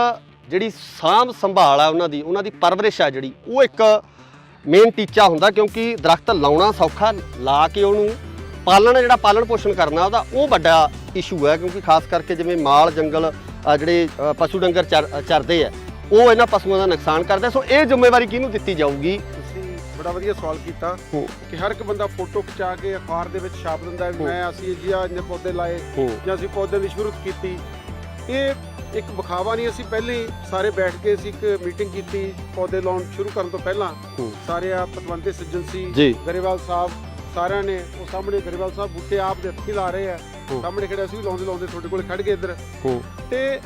ਜਿਹੜੀ ਸਾਂਭ ਸੰਭਾਲ ਆ ਉਹਨਾਂ ਦੀ ਪਰਵਰਿਸ਼ ਆ ਜਿਹੜੀ, ਉਹ ਇੱਕ ਮੇਨ ਟੀਚਾ ਹੁੰਦਾ। ਕਿਉਂਕਿ ਦਰਖਤ ਲਾਉਣਾ ਸੌਖਾ, ਲਾ ਕੇ ਉਹਨੂੰ ਪਾਲਣ ਪੋਸ਼ਣ ਕਰਨਾ ਉਹਦਾ ਉਹ ਵੱਡਾ ਇਸ਼ੂ ਹੈ। ਕਿਉਂਕਿ ਖਾਸ ਕਰਕੇ ਜਿਵੇਂ ਮਾਲ ਜੰਗਲ ਜਿਹੜੇ ਪਸ਼ੂ ਡੰਗਰ ਚਰਦੇ ਆ, ਉਹ ਇਹਨਾਂ ਪਸ਼ੂਆਂ ਦਾ ਨੁਕਸਾਨ ਕਰਦੇ। ਸੋ ਇਹ ਜ਼ਿੰਮੇਵਾਰੀ ਕਿਹਨੂੰ ਦਿੱਤੀ ਜਾਊਗੀ? ਬੜਾ ਵਧੀਆ ਸਵਾਲ ਕੀਤਾ ਕਿ ਹਰ ਇੱਕ ਬੰਦਾ ਫੋਟੋ ਖਿਚਾ ਕੇ ਅਖਬਾਰ ਦੇ ਵਿੱਚ ਛਾਪ ਦਿੰਦਾ ਵੀ ਅਸੀਂ ਜੀ ਇੰਨੇ ਪੌਦੇ ਲਾਏ ਜਾਂ ਅਸੀਂ ਪੌਦਿਆਂ ਦੀ ਸ਼ੁਰੂਆਤ ਕੀਤੀ। ਇਹ ਇੱਕ ਵਿਖਾਵਾ ਨਹੀਂ, ਅਸੀਂ ਪਹਿਲੇ ਹੀ ਸਾਰੇ ਬੈਠ ਕੇ ਅਸੀਂ ਇੱਕ ਮੀਟਿੰਗ ਕੀਤੀ ਪੌਦੇ ਲਾਉਣ ਸ਼ੁਰੂ ਕਰਨ ਤੋਂ ਪਹਿਲਾਂ। ਸਾਰੇ ਪਤਵੰਤੇ ਸੱਜਣ ਸੀ, ਗਰੇਵਾਲ ਸਾਹਿਬ ਸਾਰਿਆਂ ਨੇ, ਉਹ ਸਾਹਮਣੇ ਗਰੇਵਾਲ ਸਾਹਿਬ ਬੂਟੇ ਆਪ ਦੇ ਹੱਥੀਂ ਲਾ ਰਹੇ ਆ, ਸਾਹਮਣੇ ਖੜੇ ਅਸੀਂ ਵੀ ਲਾਉਂਦੇ ਤੁਹਾਡੇ ਕੋਲ ਖੜ ਗਏ ਇੱਧਰ। ਤੇ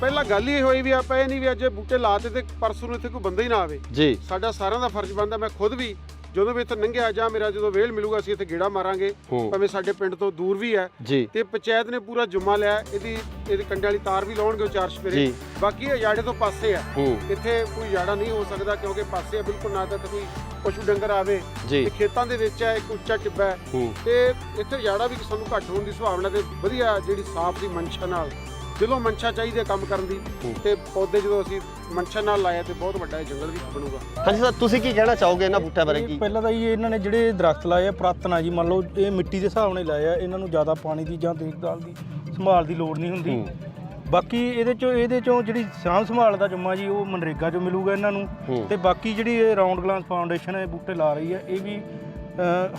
ਪਹਿਲਾਂ ਗੱਲ ਹੀ ਹੋਈ ਵੀ ਆਪਾਂ ਇਹ ਨਹੀਂ ਵੀ ਅੱਜ ਬੂਟੇ ਲਾਤੇ ਤੇ ਪਰਸੋਂ ਨੂੰ ਇੱਥੇ ਕੋਈ ਬੰਦਾ ਹੀ ਨਾ ਆਵੇ ਜੀ। ਸਾਡਾ ਸਾਰਿਆਂ ਦਾ ਫਰਜ਼ ਬਣਦਾ, ਮੈਂ ਖੁਦ ਵੀ ਜਦੋਂ ਵੀ ਇੱਥੇ ਲੰਘਿਆ ਜਾਂ ਮੇਰਾ ਜਦੋਂ ਵੇਲ ਮਿਲੂਗਾ ਅਸੀਂ ਇੱਥੇ ਗੇੜਾ ਮਾਰਾਂਗੇ, ਭਾਵੇਂ ਸਾਡੇ ਪਿੰਡ ਤੋਂ ਦੂਰ ਵੀ ਹੈ। ਤੇ ਪੰਚਾਇਤ ਨੇ ਪੂਰਾ ਜੁਮਾ ਲਿਆ, ਇਹਦੀ ਕੰਡੇ ਵਾਲੀ ਤਾਰ ਵੀ ਲਾਉਣਗੇ 4 ਸਪੇਰੇ। ਬਾਕੀ ਇਹ ਜਾੜੇ ਤੋਂ ਪਾਸੇ ਆ, ਇੱਥੇ ਕੋਈ ਜਾੜਾ ਨਹੀਂ ਹੋ ਸਕਦਾ ਕਿਉਂਕਿ ਪਾਸੇ ਆ ਬਿਲਕੁਲ, ਨਾ ਤਾਂ ਕੋਈ ਪਸ਼ੂ ਡੰਗਰ ਆਵੇ ਤੇ ਖੇਤਾਂ ਦੇ ਵਿੱਚ ਹੈ, ਇੱਕ ਉੱਚਾ ਟਿੱਬਾ ਹੈ ਤੇ ਇੱਥੇ ਜਾੜਾ ਵੀ ਸਾਨੂੰ ਘੱਟ ਹੋਣ ਦੀ ਸੰਭਾਵਨਾ ਤੇ ਵਧੀਆ ਜਿਹੜੀ ਸਾਫ਼ ਦੀ ਮਨਸ਼ਾ ਨਾਲ ਦਿਲੋਂ ਮਨਸ਼ਾ ਚਾਹੀਦੀ ਹੈ ਕੰਮ ਕਰਨ ਦੀ, ਤੇ ਪੌਦੇ ਜਦੋਂ ਅਸੀਂ ਮਨਸ਼ਾ ਨਾਲ ਲਾਇਆ ਤੇ ਬਹੁਤ ਵੱਡਾ ਜੰਗਲ ਵੀ ਬਣੂਗਾ। ਹਾਂਜੀ ਸਰ, ਤੁਸੀਂ ਕੀ ਕਹਿਣਾ ਚਾਹੋਗੇ ਇਹਨਾਂ ਬੂਟਿਆਂ ਬਾਰੇ? ਕੀ ਪਹਿਲਾਂ ਤਾਂ ਇਹਨਾਂ ਨੇ ਜਿਹੜੇ ਦਰਖਤ ਲਾਏ ਆ ਪੁਰਾਤਨ ਆ ਜੀ, ਮੰਨ ਲਓ ਇਹ ਮਿੱਟੀ ਦੇ ਹਿਸਾਬ ਨਾਲ ਲਾਏ ਆ, ਇਹਨਾਂ ਨੂੰ ਜ਼ਿਆਦਾ ਪਾਣੀ ਦੀ ਜਾਂ ਦੇਖਭਾਲ ਦੀ ਸੰਭਾਲ ਦੀ ਲੋੜ ਨਹੀਂ ਹੁੰਦੀ। ਬਾਕੀ ਇਹਦੇ ਚੋਂ ਜਿਹੜੀ ਸਾਂਭ ਸੰਭਾਲ ਦਾ ਜੁਮਾ ਜੀ ਉਹ ਮਨਰੇਗਾ 'ਚੋਂ ਮਿਲੂਗਾ ਇਹਨਾਂ ਨੂੰ। ਤੇ ਬਾਕੀ ਜਿਹੜੀ ਇਹ ਰਾਉਂਡ ਗਲਾਸ ਫਾਊਂਡੇਸ਼ਨ ਇਹ ਬੂਟੇ ਲਾ ਰਹੀ ਹੈ, ਇਹ ਵੀ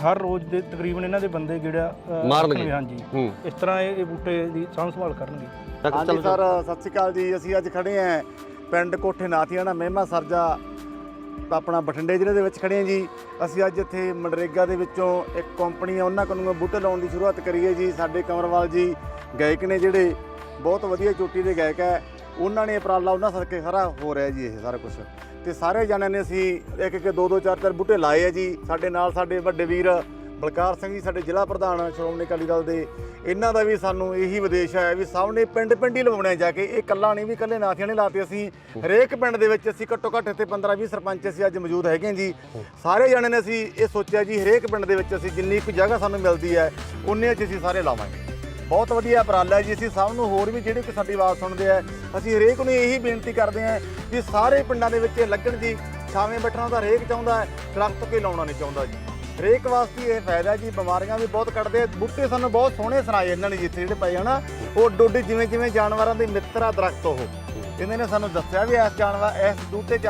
ਹਰ ਰੋਜ਼ ਦੇ ਤਕਰੀਬਨ ਇਹਨਾਂ ਦੇ ਬੰਦੇ ਜਿਹੜਾ ਮਾਰਨਗੇ। ਹਾਂਜੀ, ਇਸ ਤਰ੍ਹਾਂ ਇਹ ਬੂਟੇ ਦੀ ਸਾਂਭ ਸੰਭਾਲ ਕਰਨਗੇ। ਹਾਂਜੀ ਸਰ, ਸਤਿ ਸ਼੍ਰੀ ਅਕਾਲ ਜੀ। ਅਸੀਂ ਅੱਜ ਖੜੇ ਹਾਂ ਪਿੰਡ ਕੋਠੇ ਨਾਥੀਆਣਾ ਮਹਿਮਾ ਸਰਜਾ ਆਪਣਾ ਬਠਿੰਡੇ ਜ਼ਿਲ੍ਹੇ ਦੇ ਵਿੱਚ ਖੜੇ ਹਾਂ ਜੀ। ਅਸੀਂ ਅੱਜ ਇੱਥੇ ਮਨਰੇਗਾ ਦੇ ਵਿੱਚੋਂ ਇੱਕ ਕੰਪਨੀ ਆ, ਉਹਨਾਂ ਕੋਲੋਂ ਬੂਟੇ ਲਾਉਣ ਦੀ ਸ਼ੁਰੂਆਤ ਕਰੀ ਹੈ ਜੀ। ਸਾਡੇ ਕਮਰਵਾਲ ਜੀ ਗਾਇਕ ਨੇ ਜਿਹੜੇ ਬਹੁਤ ਵਧੀਆ ਚੋਟੀ ਦੇ ਗਾਇਕ ਹੈ, ਉਹਨਾਂ ਨੇ ਉਪਰਾਲਾ ਉਹਨਾਂ ਸਦਕੇ ਸਾਰਾ ਹੋ ਰਿਹਾ ਜੀ ਇਹ ਸਾਰਾ ਕੁਝ। ਤੇ ਸਾਰੇ ਜਣਿਆਂ ਨੇ ਅਸੀਂ ਇੱਕ 2 4 ਬੂਟੇ ਲਾਏ ਆ ਜੀ। ਸਾਡੇ ਨਾਲ ਸਾਡੇ ਵੱਡੇ ਵੀਰ ਬਲਕਾਰ ਸਿੰਘ ਜੀ, ਸਾਡੇ ਜ਼ਿਲ੍ਹਾ ਪ੍ਰਧਾਨ ਸ਼੍ਰੋਮਣੀ ਅਕਾਲੀ ਦਲ ਦੇ, ਇਹਨਾਂ ਦਾ ਵੀ ਸਾਨੂੰ ਇਹੀ ਵਿਦੇਸ਼ ਹੈ ਵੀ ਸਭ ਨੇ ਪਿੰਡ ਹੀ ਲਵਾਉਣੇ ਜਾ ਕੇ। ਇਹ ਇਕੱਲਾ ਨਹੀਂ ਵੀ ਇਕੱਲੇ ਨਾਥੀਆਂ ਨੇ ਲਾਤੇ, ਅਸੀਂ ਹਰੇਕ ਪਿੰਡ ਦੇ ਵਿੱਚ ਅਸੀਂ ਘੱਟੋ ਘੱਟ ਇੱਥੇ 15-20 ਸਰਪੰਚ ਅਸੀਂ ਅੱਜ ਮੌਜੂਦ ਹੈਗੇ ਜੀ। ਸਾਰੇ ਜਣੇ ਨੇ ਅਸੀਂ ਇਹ ਸੋਚਿਆ ਜੀ ਹਰੇਕ ਪਿੰਡ ਦੇ ਵਿੱਚ ਅਸੀਂ ਜਿੰਨੀ ਕੁ ਜਗ੍ਹਾ ਸਾਨੂੰ ਮਿਲਦੀ ਹੈ ਉਨੇ 'ਚ ਅਸੀਂ ਸਾਰੇ ਲਾਵਾਂਗੇ। ਬਹੁਤ ਵਧੀਆ ਉਪਰਾਲਾ ਜੀ। ਅਸੀਂ ਸਭ ਨੂੰ ਹੋਰ ਵੀ ਜਿਹੜੇ ਕਿ ਸਾਡੀ ਆਵਾਜ਼ ਸੁਣਦੇ ਆ, ਅਸੀਂ ਹਰੇਕ ਨੂੰ ਇਹੀ ਬੇਨਤੀ ਕਰਦੇ ਹਾਂ ਕਿ ਸਾਰੇ ਪਿੰਡਾਂ ਦੇ ਵਿੱਚ ਲੱਗਣ ਜੀ। ਛਾਵੇਂ ਬੈਠਣਾ ਤਾਂ ਹਰੇਕ ਚਾਹੁੰਦਾ ਹੈ, ਦਰਖਤ ਕੋਈ ਲਾਉਣਾ ਨਹੀਂ ਚਾਹੁੰਦਾ ਜੀ। ਹਰੇਕ ਵਾਸਤੇ ਇਹ ਫਾਇਦਾ ਜੀ। ਬਿਮਾਰੀਆਂ ਵੀ ਬਹੁਤ ਕੱਢਦੇ ਬੂਟੇ, ਸਾਨੂੰ ਬਹੁਤ ਸੋਹਣੇ ਸੁਣਾਏ ਇਹਨਾਂ ਨੇ ਜਿੱਥੇ ਜਿਹੜੇ ਪਏ ਹਨਾ, ਉਹ ਡੋਡੇ ਜਿਵੇਂ ਜਾਨਵਰਾਂ ਦੇ ਮਿੱਤਰ ਆ ਦਰਖਤ, ਉਹ ਇਹਨਾਂ ਨੇ ਸਾਨੂੰ ਦੱਸਿਆ ਵੀ ਇਸ ਬੂਟੇ 'ਚ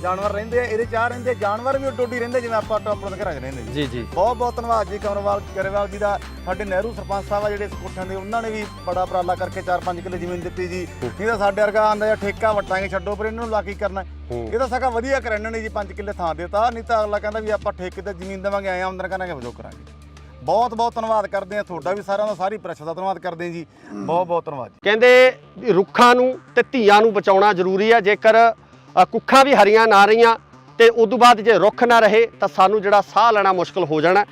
ਜਾਨਵਰ ਰਹਿੰਦੇ ਆ, ਇਹਦੇ 'ਚ ਰਹਿੰਦੇ ਜਾਨਵਰ ਵੀ ਉੱਡੋ-ਉੱਡੀ ਰਹਿੰਦੇ ਜਿਵੇਂ ਆਪਾਂ ਆਪਣੇ ਘਰਾਂ 'ਚ ਰਹਿੰਦੇ ਜੀ ਜੀ। ਬਹੁਤ ਧੰਨਵਾਦ ਜੀ ਕਮਰਵਾਲ ਗਰੇਵਾਲ ਜੀ ਦਾ। ਸਾਡੇ ਨਹਿਰੂ ਸਰਪੰਚ ਸਾਹਿਬ ਆ ਜਿਹੜੇ ਇਸ ਕੋਠਿਆਂ ਦੇ, ਉਹਨਾਂ ਨੇ ਵੀ ਬੜਾ ਉਪਰਾਲਾ ਕਰਕੇ 4-5 ਕਿੱਲੇ ਜ਼ਮੀਨ ਦਿੱਤੀ ਜੀ। ਨਹੀਂ ਤਾਂ ਸਾਡੇ ਵਰਗਾ ਆਂਦਾ ਜਾਂ ਠੇਕਾ ਵਟਾਂਗੇ ਛੱਡੋ, ਪਰ ਇਹਨਾਂ ਨੂੰ ਲਾ ਕੀ ਕਰਨਾ। ਇਹ ਤਾਂ ਸਗਾ ਵਧੀਆ ਕਰ ਇਹਨਾਂ ਨੇ ਜੀ 5 ਕਿੱਲੇ ਥਾਂ ਦਿੱਤਾ, ਨਹੀਂ ਤਾਂ ਅਗਲਾ ਕਹਿੰਦਾ ਵੀ ਆਪਾਂ ਠੇਕੇ ਤੇ ਜ਼ਮੀਨ ਦੇਵਾਂਗੇ, ਆਏ ਆਮਦਨ ਕਰਾਂਗੇ ਜੋ ਕਰਾਂਗੇ। ਬਹੁਤ ਧੰਨਵਾਦ ਕਰਦੇ ਆ ਤੁਹਾਡਾ ਵੀ, ਸਾਰਿਆਂ ਦਾ, ਸਾਰੀ ਪ੍ਰੈਸ ਦਾ ਧੰਨਵਾਦ ਕਰਦੇ ਆ ਜੀ। ਬਹੁਤ ਧੰਨਵਾਦ। ਕਹਿੰਦੇ ਵੀ ਰੁੱਖਾਂ ਨੂੰ ਤੇ ਧੀਆਂ ਨੂੰ ਬਚਾਉਣਾ ਜ਼ਰੂਰੀ ਹੈ। ਜੇਕਰ ਕੁੱਖਾਂ ਵੀ ਹਰੀਆਂ ਨਾ ਰਹੀਆਂ ਤੇ ਉਦੋਂ ਬਾਅਦ ਜੇ ਰੁੱਖ ਨਾ ਰਹੇ ਤਾਂ ਸਾਨੂੰ ਜਿਹੜਾ ਸਾਹ ਲੈਣਾ ਮੁਸ਼ਕਲ ਹੋ ਜਾਣਾ।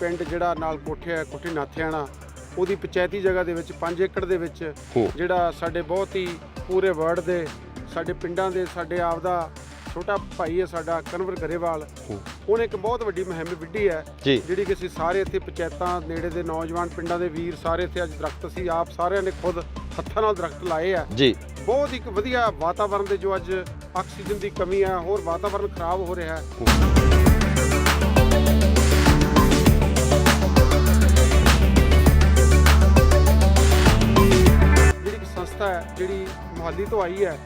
ਪਿੰਡ ਜਿਹੜਾ ਨਾਲ ਕੋਠੇ ਨਾਥਿਆਣਾ, ਉਹਦੀ ਪੰਚਾਇਤੀ ਜਗ੍ਹਾ ਦੇ ਵਿੱਚ 5 ਏਕੜ ਦੇ ਵਿੱਚ ਜਿਹੜਾ ਸਾਡੇ ਬਹੁਤ ਹੀ ਪੂਰੇ ਵਰਡ ਦੇ ਸਾਡੇ ਪਿੰਡਾਂ ਦੇ ਸਾਡੇ ਆਪ ਦਾ ਛੋਟਾ ਭਾਈ ਹੈ ਸਾਡਾ ਕਨਵਰ ਗਰੇਵਾਲ, ਉਹਨੇ ਇੱਕ ਬਹੁਤ ਵੱਡੀ ਮੁਹਿੰਮ ਵਿੱਢੀ ਹੈ ਜਿਹੜੀ ਕਿ ਅਸੀਂ ਸਾਰੇ ਇੱਥੇ ਪੰਚਾਇਤਾਂ ਨੇੜੇ ਦੇ ਨੌਜਵਾਨ ਪਿੰਡਾਂ ਦੇ ਵੀਰ ਸਾਰੇ ਇੱਥੇ ਅੱਜ ਦਰਖਤ ਅਸੀਂ ਆਪ ਸਾਰਿਆਂ ਨੇ ਖੁਦ ਹੱਥਾਂ ਨਾਲ ਦਰਖਤ ਲਾਏ ਆ ਜੀ। ਬਹੁਤ ਇੱਕ ਵਧੀਆ ਵਾਤਾਵਰਣ ਦੇ ਜੋ ਅੱਜ ਆਕਸੀਜਨ ਦੀ ਕਮੀ ਹੈ, ਹੋਰ ਵਾਤਾਵਰਣ ਖਰਾਬ ਹੋ ਰਿਹਾ ਹੈ। ਜਿਹੜੀ ਮੁਹਾਲੀ ਤੋਂ ਆਈ ਹੈ,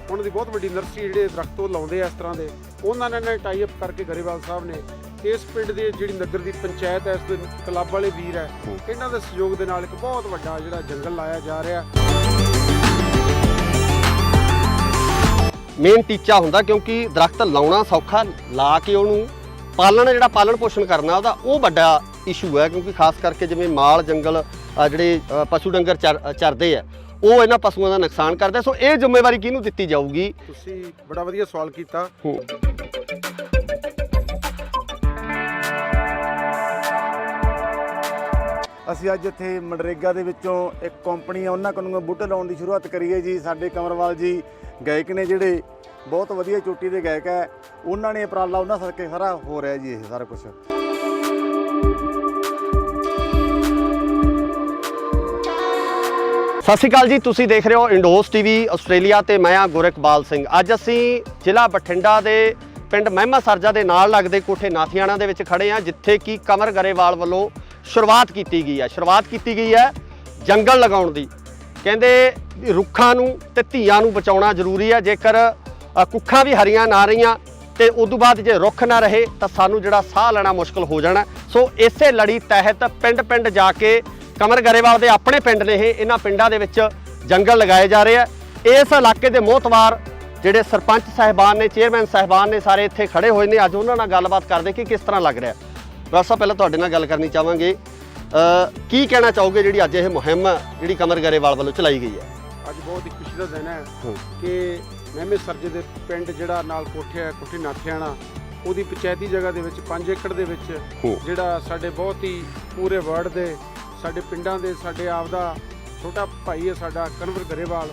ਉਹਨਾਂ ਦੀ ਬਹੁਤ ਵੱਡੀ ਨਰਸਰੀ ਜਿਹੜੇ ਦਰਖਤ ਉਹ ਲਾਉਂਦੇ ਆ ਇਸ ਤਰ੍ਹਾਂ ਦੇ, ਉਹਨਾਂ ਨੇ ਟਾਈ ਅਪ ਕਰਕੇ ਗਰੇਵਾਲ ਸਾਹਿਬ ਨੇ ਇਸ ਪਿੰਡ ਦੀ ਜਿਹੜੀ ਨਗਰ ਦੀ ਪੰਚਾਇਤ ਹੈ, ਇਸ ਦੇ ਕਲੱਬ ਵਾਲੇ ਵੀਰ ਹੈ, ਇਹਨਾਂ ਦੇ ਸਹਿਯੋਗ ਦੇ ਨਾਲ ਇੱਕ ਬਹੁਤ ਵੱਡਾ ਜਿਹੜਾ ਜੰਗਲ ਲਾਇਆ ਜਾ ਰਿਹਾ। ਮੇਨ ਟੀਚਾ ਹੁੰਦਾ ਕਿਉਂਕਿ ਦਰਖਤ ਲਾਉਣਾ ਸੌਖਾ, ਲਾ ਕੇ ਉਹਨੂੰ ਜਿਹੜਾ ਪਾਲਣ ਪੋਸ਼ਣ ਕਰਨਾ ਉਹਦਾ ਉਹ ਵੱਡਾ ਇਸ਼ੂ ਹੈ। ਕਿਉਂਕਿ ਖਾਸ ਕਰਕੇ ਜਿਵੇਂ ਮਾਲ ਜੰਗਲ ਜਿਹੜੇ ਪਸ਼ੂ ਡੰਗਰ ਚਰਦੇ ਆ, ਉਹ ਇਹਨਾਂ ਪਸ਼ੂਆਂ ਦਾ ਨੁਕਸਾਨ ਕਰਦੇ। ਸੋ ਇਹ ਜ਼ਿੰਮੇਵਾਰੀ ਕਿਹਨੂੰ ਦਿੱਤੀ ਜਾਊਗੀ? ਤੁਸੀਂ ਬੜਾ ਵਧੀਆ ਸਵਾਲ ਕੀਤਾ। ਅਸੀਂ ਅੱਜ ਇੱਥੇ ਮਨਰੇਗਾ ਦੇ ਵਿੱਚੋਂ ਇੱਕ ਕੰਪਨੀ ਆ, ਉਹਨਾਂ ਕੋਲੋਂ ਬੂਟੇ ਲਾਉਣ ਦੀ ਸ਼ੁਰੂਆਤ ਕਰੀ ਹੈ ਜੀ। ਸਾਡੇ ਕਮਰਵਾਲ ਜੀ ਗਾਇਕ ਨੇ ਜਿਹੜੇ ਬਹੁਤ ਵਧੀਆ ਚੋਟੀ ਦੇ ਗਾਇਕ ਹੈ, ਉਹਨਾਂ ਨੇ ਉਪਰਾਲਾ ਉਹਨਾਂ ਸਦਕੇ ਸਾਰਾ ਹੋ ਰਿਹਾ ਜੀ ਇਹ ਸਾਰਾ ਕੁਝ। ਸਤਿ ਸ਼੍ਰੀ ਅਕਾਲ ਜੀ, ਤੁਸੀਂ ਦੇਖ ਰਹੇ ਹੋ ਇੰਡੋਸ ਟੀਵੀ ਆਸਟ੍ਰੇਲੀਆ ਤੇ ਮੈਂ ਆ ਗੁਰਕਬਾਲ ਸਿੰਘ। ਅੱਜ ਅਸੀਂ ਜ਼ਿਲ੍ਹਾ ਬਠਿੰਡਾ ਦੇ ਪਿੰਡ ਮਹਿਮਾ ਸਰਜਾ ਦੇ ਨਾਲ ਲੱਗਦੇ ਕੋਠੇ ਨਾਥਿਆਣਾ ਦੇ ਵਿੱਚ ਖੜੇ ਆ, ਜਿੱਥੇ ਕਿ ਕਮਰ ਗਰੇਵਾਲ ਵੱਲੋਂ ਸ਼ੁਰੂਆਤ ਕੀਤੀ ਗਈ ਹੈ ਜੰਗਲ ਲਗਾਉਣ ਦੀ। ਕਹਿੰਦੇ ਰੁੱਖਾਂ ਨੂੰ ਤੇ ਧੀਆਂ ਨੂੰ ਬਚਾਉਣਾ ਜ਼ਰੂਰੀ ਹੈ। ਜੇਕਰ ਕੁੱਖਾਂ ਵੀ ਹਰੀਆਂ ਨਾ ਰਹੀਆਂ ਤੇ ਉਦੋਂ ਬਾਅਦ ਜੇ ਰੁੱਖ ਨਾ ਰਹੇ ਤਾਂ ਸਾਨੂੰ ਜਿਹੜਾ ਸਾਹ ਲੈਣਾ ਮੁਸ਼ਕਲ ਹੋ ਜਾਣਾ। ਸੋ ਇਸੇ ਲੜੀ ਤਹਿਤ ਪਿੰਡ ਜਾ ਕੇ ਕਮਰ ਗਰੇਵਾਲ ਦੇ ਆਪਣੇ ਪਿੰਡ ਨੇ ਇਹਨਾਂ ਪਿੰਡਾਂ ਦੇ ਵਿੱਚ ਜੰਗਲ ਲਗਾਏ ਜਾ ਰਹੇ ਆ। ਇਸ ਇਲਾਕੇ ਦੇ ਮੋਹਤਵਾਰ ਜਿਹੜੇ ਸਰਪੰਚ ਸਾਹਿਬਾਨ ਨੇ, ਚੇਅਰਮੈਨ ਸਾਹਿਬਾਨ ਨੇ, ਸਾਰੇ ਇੱਥੇ ਖੜੇ ਹੋਏ ਨੇ। ਅੱਜ ਉਹਨਾਂ ਨਾਲ ਗੱਲਬਾਤ ਕਰਦੇ ਕਿ ਕਿਸ ਤਰ੍ਹਾਂ ਲੱਗ ਰਿਹਾ। ਡਾਕਟਰ ਸਾਹਿਬ, ਪਹਿਲਾਂ ਤੁਹਾਡੇ ਨਾਲ ਗੱਲ ਕਰਨੀ ਚਾਹਾਂਗੇ, ਕੀ ਕਹਿਣਾ ਚਾਹੋਗੇ ਜਿਹੜੀ ਅੱਜ ਇਹ ਮੁਹਿੰਮ ਜਿਹੜੀ ਕਮਰ ਗਰੇਵਾਲ ਵੱਲੋਂ ਚਲਾਈ ਗਈ ਹੈ? ਅੱਜ ਬਹੁਤ ਹੀ ਖੁਸ਼ੀ ਦਾ ਦਿਨ ਹੈ ਕਿ ਮਹਿਮੇ ਸਰਜੇ ਦੇ ਪਿੰਡ ਜਿਹੜਾ ਨਾਲ ਕੋਠੇ ਨਾਥਿਆਣਾ, ਉਹਦੀ ਪੰਚਾਇਤੀ ਜਗ੍ਹਾ ਦੇ ਵਿੱਚ 5 ਏਕੜ ਦੇ ਵਿੱਚ ਜਿਹੜਾ ਸਾਡੇ ਬਹੁਤ ਹੀ ਪੂਰੇ ਵਰਡ ਦੇ ਸਾਡੇ ਪਿੰਡਾਂ ਦੇ ਸਾਡੇ ਆਪ ਦਾ ਛੋਟਾ ਭਾਈ ਹੈ ਸਾਡਾ ਕਨਵਰ ਗਰੇਵਾਲ,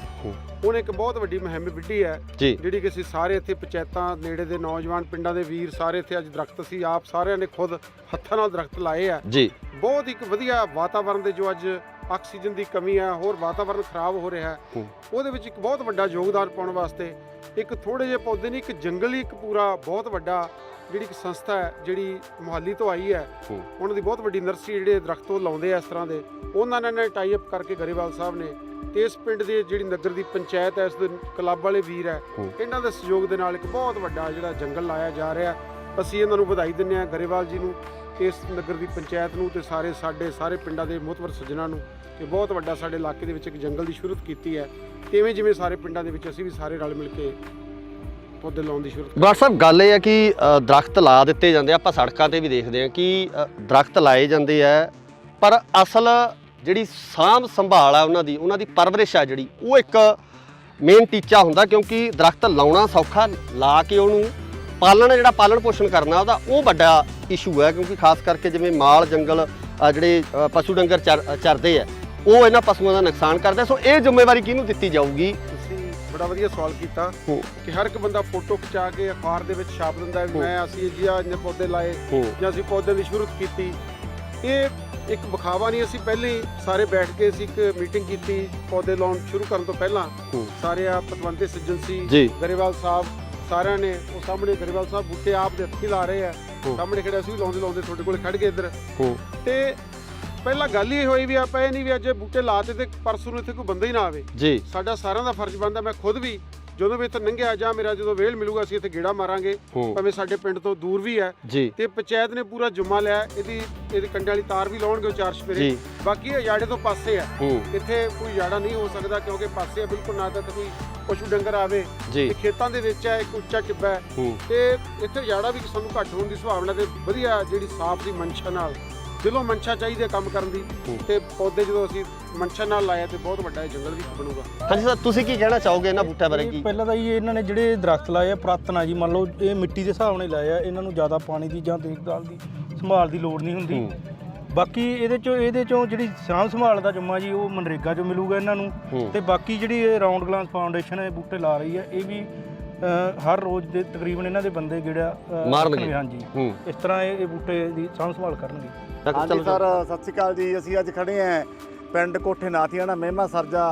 ਉਹਨੇ ਇੱਕ ਬਹੁਤ ਵੱਡੀ ਮੁਹਿੰਮ ਵਿੱਢੀ ਹੈ ਜਿਹੜੀ ਕਿ ਅਸੀਂ ਸਾਰੇ ਇੱਥੇ ਪੰਚਾਇਤਾਂ ਨੇੜੇ ਦੇ ਨੌਜਵਾਨ ਪਿੰਡਾਂ ਦੇ ਵੀਰ ਸਾਰੇ ਇੱਥੇ ਅੱਜ ਦਰਖਤ ਅਸੀਂ ਆਪ ਸਾਰਿਆਂ ਨੇ ਖੁਦ ਹੱਥਾਂ ਨਾਲ ਦਰਖਤ ਲਾਏ ਆ ਜੀ। ਬਹੁਤ ਇੱਕ ਵਧੀਆ ਵਾਤਾਵਰਣ ਦੇ ਜੋ ਅੱਜ ਆਕਸੀਜਨ ਦੀ ਕਮੀ ਹੈ, ਹੋਰ ਵਾਤਾਵਰਣ ਖਰਾਬ ਹੋ ਰਿਹਾ ਹੈ, ਉਹਦੇ ਵਿੱਚ ਇੱਕ ਬਹੁਤ ਵੱਡਾ ਯੋਗਦਾਨ ਪਾਉਣ ਵਾਸਤੇ ਇੱਕ ਥੋੜੇ ਜਿਹੇ ਪੌਦੇ ਨਹੀਂ, ਇੱਕ ਜੰਗਲ ਹੀ ਇੱਕ ਪੂਰਾ ਬਹੁਤ ਵੱਡਾ ਜਿਹੜੀ ਇੱਕ ਸੰਸਥਾ ਹੈ ਜਿਹੜੀ ਮੁਹਾਲੀ ਤੋਂ ਆਈ ਹੈ, ਉਹਨਾਂ ਦੀ ਬਹੁਤ ਵੱਡੀ ਨਰਸਰੀ ਜਿਹੜੇ ਦਰਖਤ ਉਹ ਲਾਉਂਦੇ ਆ ਇਸ ਤਰ੍ਹਾਂ ਦੇ, ਉਹਨਾਂ ਨੇ ਟਾਈ ਅਪ ਕਰਕੇ ਗਰੇਵਾਲ ਸਾਹਿਬ ਨੇ ਤੇ ਇਸ ਪਿੰਡ ਦੀ ਜਿਹੜੀ ਨਗਰ ਦੀ ਪੰਚਾਇਤ ਹੈ, ਇਸ ਦੇ ਕਲੱਬ ਵਾਲੇ ਵੀਰ ਹੈ, ਇਹਨਾਂ ਦੇ ਸਹਿਯੋਗ ਦੇ ਨਾਲ ਇੱਕ ਬਹੁਤ ਵੱਡਾ ਜਿਹੜਾ ਜੰਗਲ ਲਾਇਆ ਜਾ ਰਿਹਾ। ਅਸੀਂ ਇਹਨਾਂ ਨੂੰ ਵਧਾਈ ਦਿੰਦੇ ਹਾਂ ਗਰੇਵਾਲ ਜੀ ਨੂੰ, ਇਸ ਨਗਰ ਦੀ ਪੰਚਾਇਤ ਨੂੰ ਤੇ ਸਾਰੇ ਪਿੰਡਾਂ ਦੇ ਮੁਹਤਵਰ ਸੱਜਣਾਂ ਨੂੰ ਕਿ ਬਹੁਤ ਵੱਡਾ ਸਾਡੇ ਇਲਾਕੇ ਦੇ ਵਿੱਚ ਇੱਕ ਜੰਗਲ ਦੀ ਸ਼ੁਰੂਆਤ ਕੀਤੀ ਹੈ। ਤੇ ਜਿਵੇਂ ਸਾਰੇ ਪਿੰਡਾਂ ਦੇ ਵਿੱਚ ਅਸੀਂ ਵੀ ਸਾਰੇ ਰਲ ਮਿਲ ਕੇ ਪੌਦੇ ਲਾਉਣ ਦੀ ਸ਼ੁਰੂਆਤ। ਡਾਕਟਰ ਸਾਹਿਬ, ਗੱਲ ਇਹ ਹੈ ਕਿ ਦਰਖਤ ਲਾ ਦਿੱਤੇ ਜਾਂਦੇ, ਆਪਾਂ ਸੜਕਾਂ ਤੇ ਵੀ ਦੇਖਦੇ ਹਾਂ ਕਿ ਦਰਖਤ ਲਾਏ ਜਾਂਦੇ ਆ, ਪਰ ਅਸਲ ਜਿਹੜੀ ਸਾਂਭ ਸੰਭਾਲ ਆ ਉਹਨਾਂ ਦੀ ਪਰਵਰਿਸ਼ ਆ ਜਿਹੜੀ, ਉਹ ਇੱਕ ਮੇਨ ਟੀਚਾ ਹੁੰਦਾ। ਕਿਉਂਕਿ ਦਰਖਤ ਲਾਉਣਾ ਸੌਖਾ, ਲਾ ਕੇ ਉਹਨੂੰ ਜਿਹੜਾ ਪਾਲਣ ਪੋਸ਼ਣ ਕਰਨਾ ਉਹਦਾ ਉਹ ਵੱਡਾ ਇਸ਼ੂ ਹੈ। ਕਿਉਂਕਿ ਖਾਸ ਕਰਕੇ ਜਿਵੇਂ ਮਾਲ ਜੰਗਲ ਜਿਹੜੇ ਪਸ਼ੂ ਡੰਗਰ ਚਰਦੇ ਆ, ਉਹ ਇਹਨਾਂ ਪਸ਼ੂਆਂ ਦਾ ਨੁਕਸਾਨ ਕਰਦੇ। ਸੋ ਇਹ ਜ਼ਿੰਮੇਵਾਰੀ ਕਿਹਨੂੰ ਦਿੱਤੀ ਜਾਊਗੀ? ਤੁਸੀਂ ਬੜਾ ਵਧੀਆ ਸਵਾਲ ਕੀਤਾ ਕਿ ਹਰ ਇੱਕ ਬੰਦਾ ਫੋਟੋ ਖਿਚਾ ਕੇ ਅਖਬਾਰ ਦੇ ਵਿੱਚ ਛਾਪ ਦਿੰਦਾ ਹੈ ਮੈਂ ਅਸੀਂ ਜੀ ਆ ਇੰਨੇ ਪੌਦੇ ਲਾਏ ਜਾਂ ਅਸੀਂ ਪੌਦਿਆਂ ਦੀ ਸ਼ੁਰੂਆਤ ਕੀਤੀ। ਇਹ ਇੱਕ ਵਿਖਾਵਾ ਨਹੀਂ, ਅਸੀਂ ਪਹਿਲੇ ਹੀ ਸਾਰੇ ਬੈਠ ਕੇ ਅਸੀਂ ਇੱਕ ਮੀਟਿੰਗ ਕੀਤੀ ਪੌਦੇ ਲਾਉਣ ਸ਼ੁਰੂ ਕਰਨ ਤੋਂ ਪਹਿਲਾਂ। ਸਾਰੇ ਆ ਪਤਵੰਤੇ ਸੱਜਣ ਸੀ, ਗਰੇਵਾਲ ਸਾਹਿਬ ਸਾਰਿਆਂ ਨੇ, ਉਹ ਸਾਹਮਣੇ ਗਰੇਵਾਲ ਸਾਹਿਬ ਬੂਟੇ ਆਪ ਦੇ ਹੱਥੀਂ ਲਾ ਰਹੇ ਆ, ਸਾਹਮਣੇ ਖੜੇ ਅਸੀਂ ਵੀ ਲਾਉਂਦੇ ਤੁਹਾਡੇ ਕੋਲ ਖੜ ਗਏ ਇੱਧਰ। ਤੇ ਪਹਿਲਾਂ ਗੱਲ ਹੀ ਹੋਈ ਵੀ ਆਪਾਂ ਇਹ ਨਹੀਂ ਵੀ ਅੱਜ ਬੂਟੇ ਲਾਤੇ ਤੇ ਪਰਸੋਂ ਨੂੰ ਇੱਥੇ ਕੋਈ ਬੰਦਾ ਹੀ ਨਾ ਆਵੇ ਜੀ। ਸਾਡਾ ਸਾਰਿਆਂ ਦਾ ਫਰਜ਼ ਬਣਦਾ। ਮੈਂ ਖੁਦ ਵੀ ਜਦੋਂ ਵੀ ਇੱਥੇ ਲੰਘਿਆ ਜਾਂ ਮੇਰਾ ਜਦੋਂ ਵੇਲ ਮਿਲੂਗਾ ਅਸੀਂ ਇੱਥੇ ਗੇੜਾ ਮਾਰਾਂਗੇ, ਭਾਵੇਂ ਸਾਡੇ ਪਿੰਡ ਤੋਂ ਦੂਰ ਵੀ ਹੈ ਜੀ। ਤੇ ਪੰਚਾਇਤ ਨੇ ਪੂਰਾ ਜੁਮਾ ਲਿਆ, ਇਹਦੀ ਕੰਡੇ ਵਾਲੀ ਤਾਰ ਵੀ ਲਾਉਣਗੇ 4 ਸਪੇਰੇ। ਬਾਕੀ ਇਹ ਯਾੜੇ ਤੋਂ ਪਾਸੇ ਹੈ, ਇੱਥੇ ਕੋਈ ਯਾੜਾ ਨਹੀਂ ਹੋ ਸਕਦਾ ਕਿਉਂਕਿ ਪਾਸੇ ਹੈ ਬਿਲਕੁਲ, ਨਾ ਤਾਂ ਕੋਈ ਪਸ਼ੂ ਡੰਗਰ ਆਵੇ ਤੇ ਖੇਤਾਂ ਦੇ ਵਿੱਚ ਹੈ, ਇੱਕ ਉੱਚਾ ਟਿੱਬਾ ਹੈ ਤੇ ਇੱਥੇ ਯਾੜਾ ਵੀ ਸਾਨੂੰ ਘੱਟ ਹੋਣ ਦੀ ਸੰਭਾਵਨਾ ਤੇ ਵਧੀਆ ਜਿਹੜੀ ਸਾਫ਼ ਦੀ ਮਨਸ਼ਾ ਨਾਲ ਦਿਲੋਂ ਮਨਸ਼ਾ ਚਾਹੀਦੀ ਹੈ ਕੰਮ ਕਰਨ ਦੀ ਤੇ ਪੌਦੇ ਜਦੋਂ ਅਸੀਂ ਮਨਸ਼ਾ ਨਾਲ ਲਾਇਆ ਤੇ ਬਹੁਤ ਵੱਡਾ ਜੰਗਲ ਵੀ ਬਣੂਗਾ। ਹਾਂਜੀ ਸਰ, ਤੁਸੀਂ ਕੀ ਕਹਿਣਾ ਚਾਹੋਗੇ ਇਹਨਾਂ ਬੂਟਿਆਂ ਬਾਰੇ? ਕੀ ਪਹਿਲਾਂ ਤਾਂ ਇਹਨਾਂ ਨੇ ਜਿਹੜੇ ਦਰਖਤ ਲਾਏ ਆ ਪੁਰਾਤਨ ਆ ਜੀ, ਮੰਨ ਲਓ ਇਹ ਮਿੱਟੀ ਦੇ ਹਿਸਾਬ ਨਾਲ ਲਾਏ ਆ, ਇਹਨਾਂ ਨੂੰ ਜ਼ਿਆਦਾ ਪਾਣੀ ਦੀ ਜਾਂ ਦੇਖਭਾਲ ਦੀ ਸੰਭਾਲ ਦੀ ਲੋੜ ਨਹੀਂ ਹੁੰਦੀ। ਬਾਕੀ ਇਹਦੇ ਚੋਂ ਜਿਹੜੀ ਸਾਂਭ ਸੰਭਾਲ ਦਾ ਜੁਮਾ ਜੀ ਉਹ ਮਨਰੇਗਾ 'ਚੋਂ ਮਿਲੂਗਾ ਇਹਨਾਂ ਨੂੰ। ਤੇ ਬਾਕੀ ਜਿਹੜੀ ਇਹ ਰਾਉਂਡ ਗਲਾਸ ਫਾਊਂਡੇਸ਼ਨ ਇਹ ਬੂਟੇ ਲਾ ਰਹੀ ਹੈ, ਇਹ ਵੀ ਹਰ ਰੋਜ਼ ਦੇ ਤਕਰੀਬਨ ਇਹਨਾਂ ਦੇ ਬੰਦੇ ਜਿਹੜਾ ਮਾਰਨਗੇ। ਹਾਂਜੀ, ਇਸ ਤਰ੍ਹਾਂ ਇਹ ਬੂਟੇ ਦੀ ਸਾਂਭ ਸੰਭਾਲ ਕਰਨਗੇ। ਹਾਂਜੀ ਸਰ, ਸਤਿ ਸ਼੍ਰੀ ਅਕਾਲ ਜੀ। ਅਸੀਂ ਅੱਜ ਖੜੇ ਆਂ ਪਿੰਡ ਕੋਠੇ ਨਾਥੀਆਣਾ ਮਹਿਮਾ ਸਰਜਾ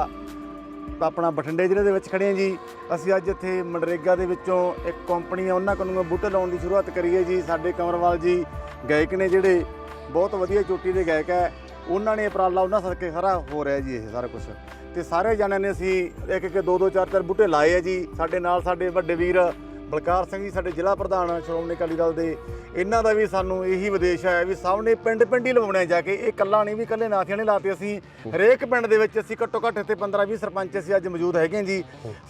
ਆਪਣਾ ਬਠਿੰਡੇ ਜ਼ਿਲ੍ਹੇ ਦੇ ਵਿੱਚ ਖੜੇ ਆਂ ਜੀ। ਅਸੀਂ ਅੱਜ ਇੱਥੇ ਮਨਰੇਗਾ ਦੇ ਵਿੱਚੋਂ ਇੱਕ ਕੰਪਨੀ ਆ ਉਹਨਾਂ ਕੋਲੋਂ ਬੂਟੇ ਲਾਉਣ ਦੀ ਸ਼ੁਰੂਆਤ ਕਰੀ ਹੈ ਜੀ। ਸਾਡੇ ਕੰਵਰਵਾਲ ਜੀ ਗਾਇਕ ਨੇ ਜਿਹੜੇ ਬਹੁਤ ਵਧੀਆ ਚੋਟੀ ਦੇ ਗਾਇਕ ਹੈ, ਉਹਨਾਂ ਨੇ ਉਪਰਾਲਾ ਉਹਨਾਂ ਸਦਕੇ ਸਾਰਾ ਹੋ ਰਿਹਾ ਜੀ ਇਹ ਸਾਰਾ ਕੁਝ। ਤੇ ਸਾਰੇ ਜਣਿਆਂ ਨੇ ਅਸੀਂ ਇੱਕ 2 4 ਬੂਟੇ ਲਾਏ ਆ ਜੀ। ਸਾਡੇ ਨਾਲ ਸਾਡੇ ਵੱਡੇ ਵੀਰ ਬਲਕਾਰ ਸਿੰਘ ਜੀ, ਸਾਡੇ ਜ਼ਿਲ੍ਹਾ ਪ੍ਰਧਾਨ ਸ਼੍ਰੋਮਣੀ ਅਕਾਲੀ ਦਲ ਦੇ, ਇਹਨਾਂ ਦਾ ਵੀ ਸਾਨੂੰ ਇਹੀ ਵਿਦੇਸ਼ ਹੈ ਵੀ ਸਭ ਨੇ ਪਿੰਡ ਹੀ ਲਵਾਉਣੇ ਜਾ ਕੇ। ਇਹ ਇਕੱਲਾ ਨਹੀਂ ਵੀ ਇਕੱਲੇ ਨਾਥੀਆਂ ਨੇ ਲਾਤੇ, ਅਸੀਂ ਹਰੇਕ ਪਿੰਡ ਦੇ ਵਿੱਚ ਅਸੀਂ ਘੱਟੋ ਘੱਟ ਇੱਥੇ 15-20 ਸਰਪੰਚ ਅਸੀਂ ਅੱਜ ਮੌਜੂਦ ਹੈਗੇ ਜੀ।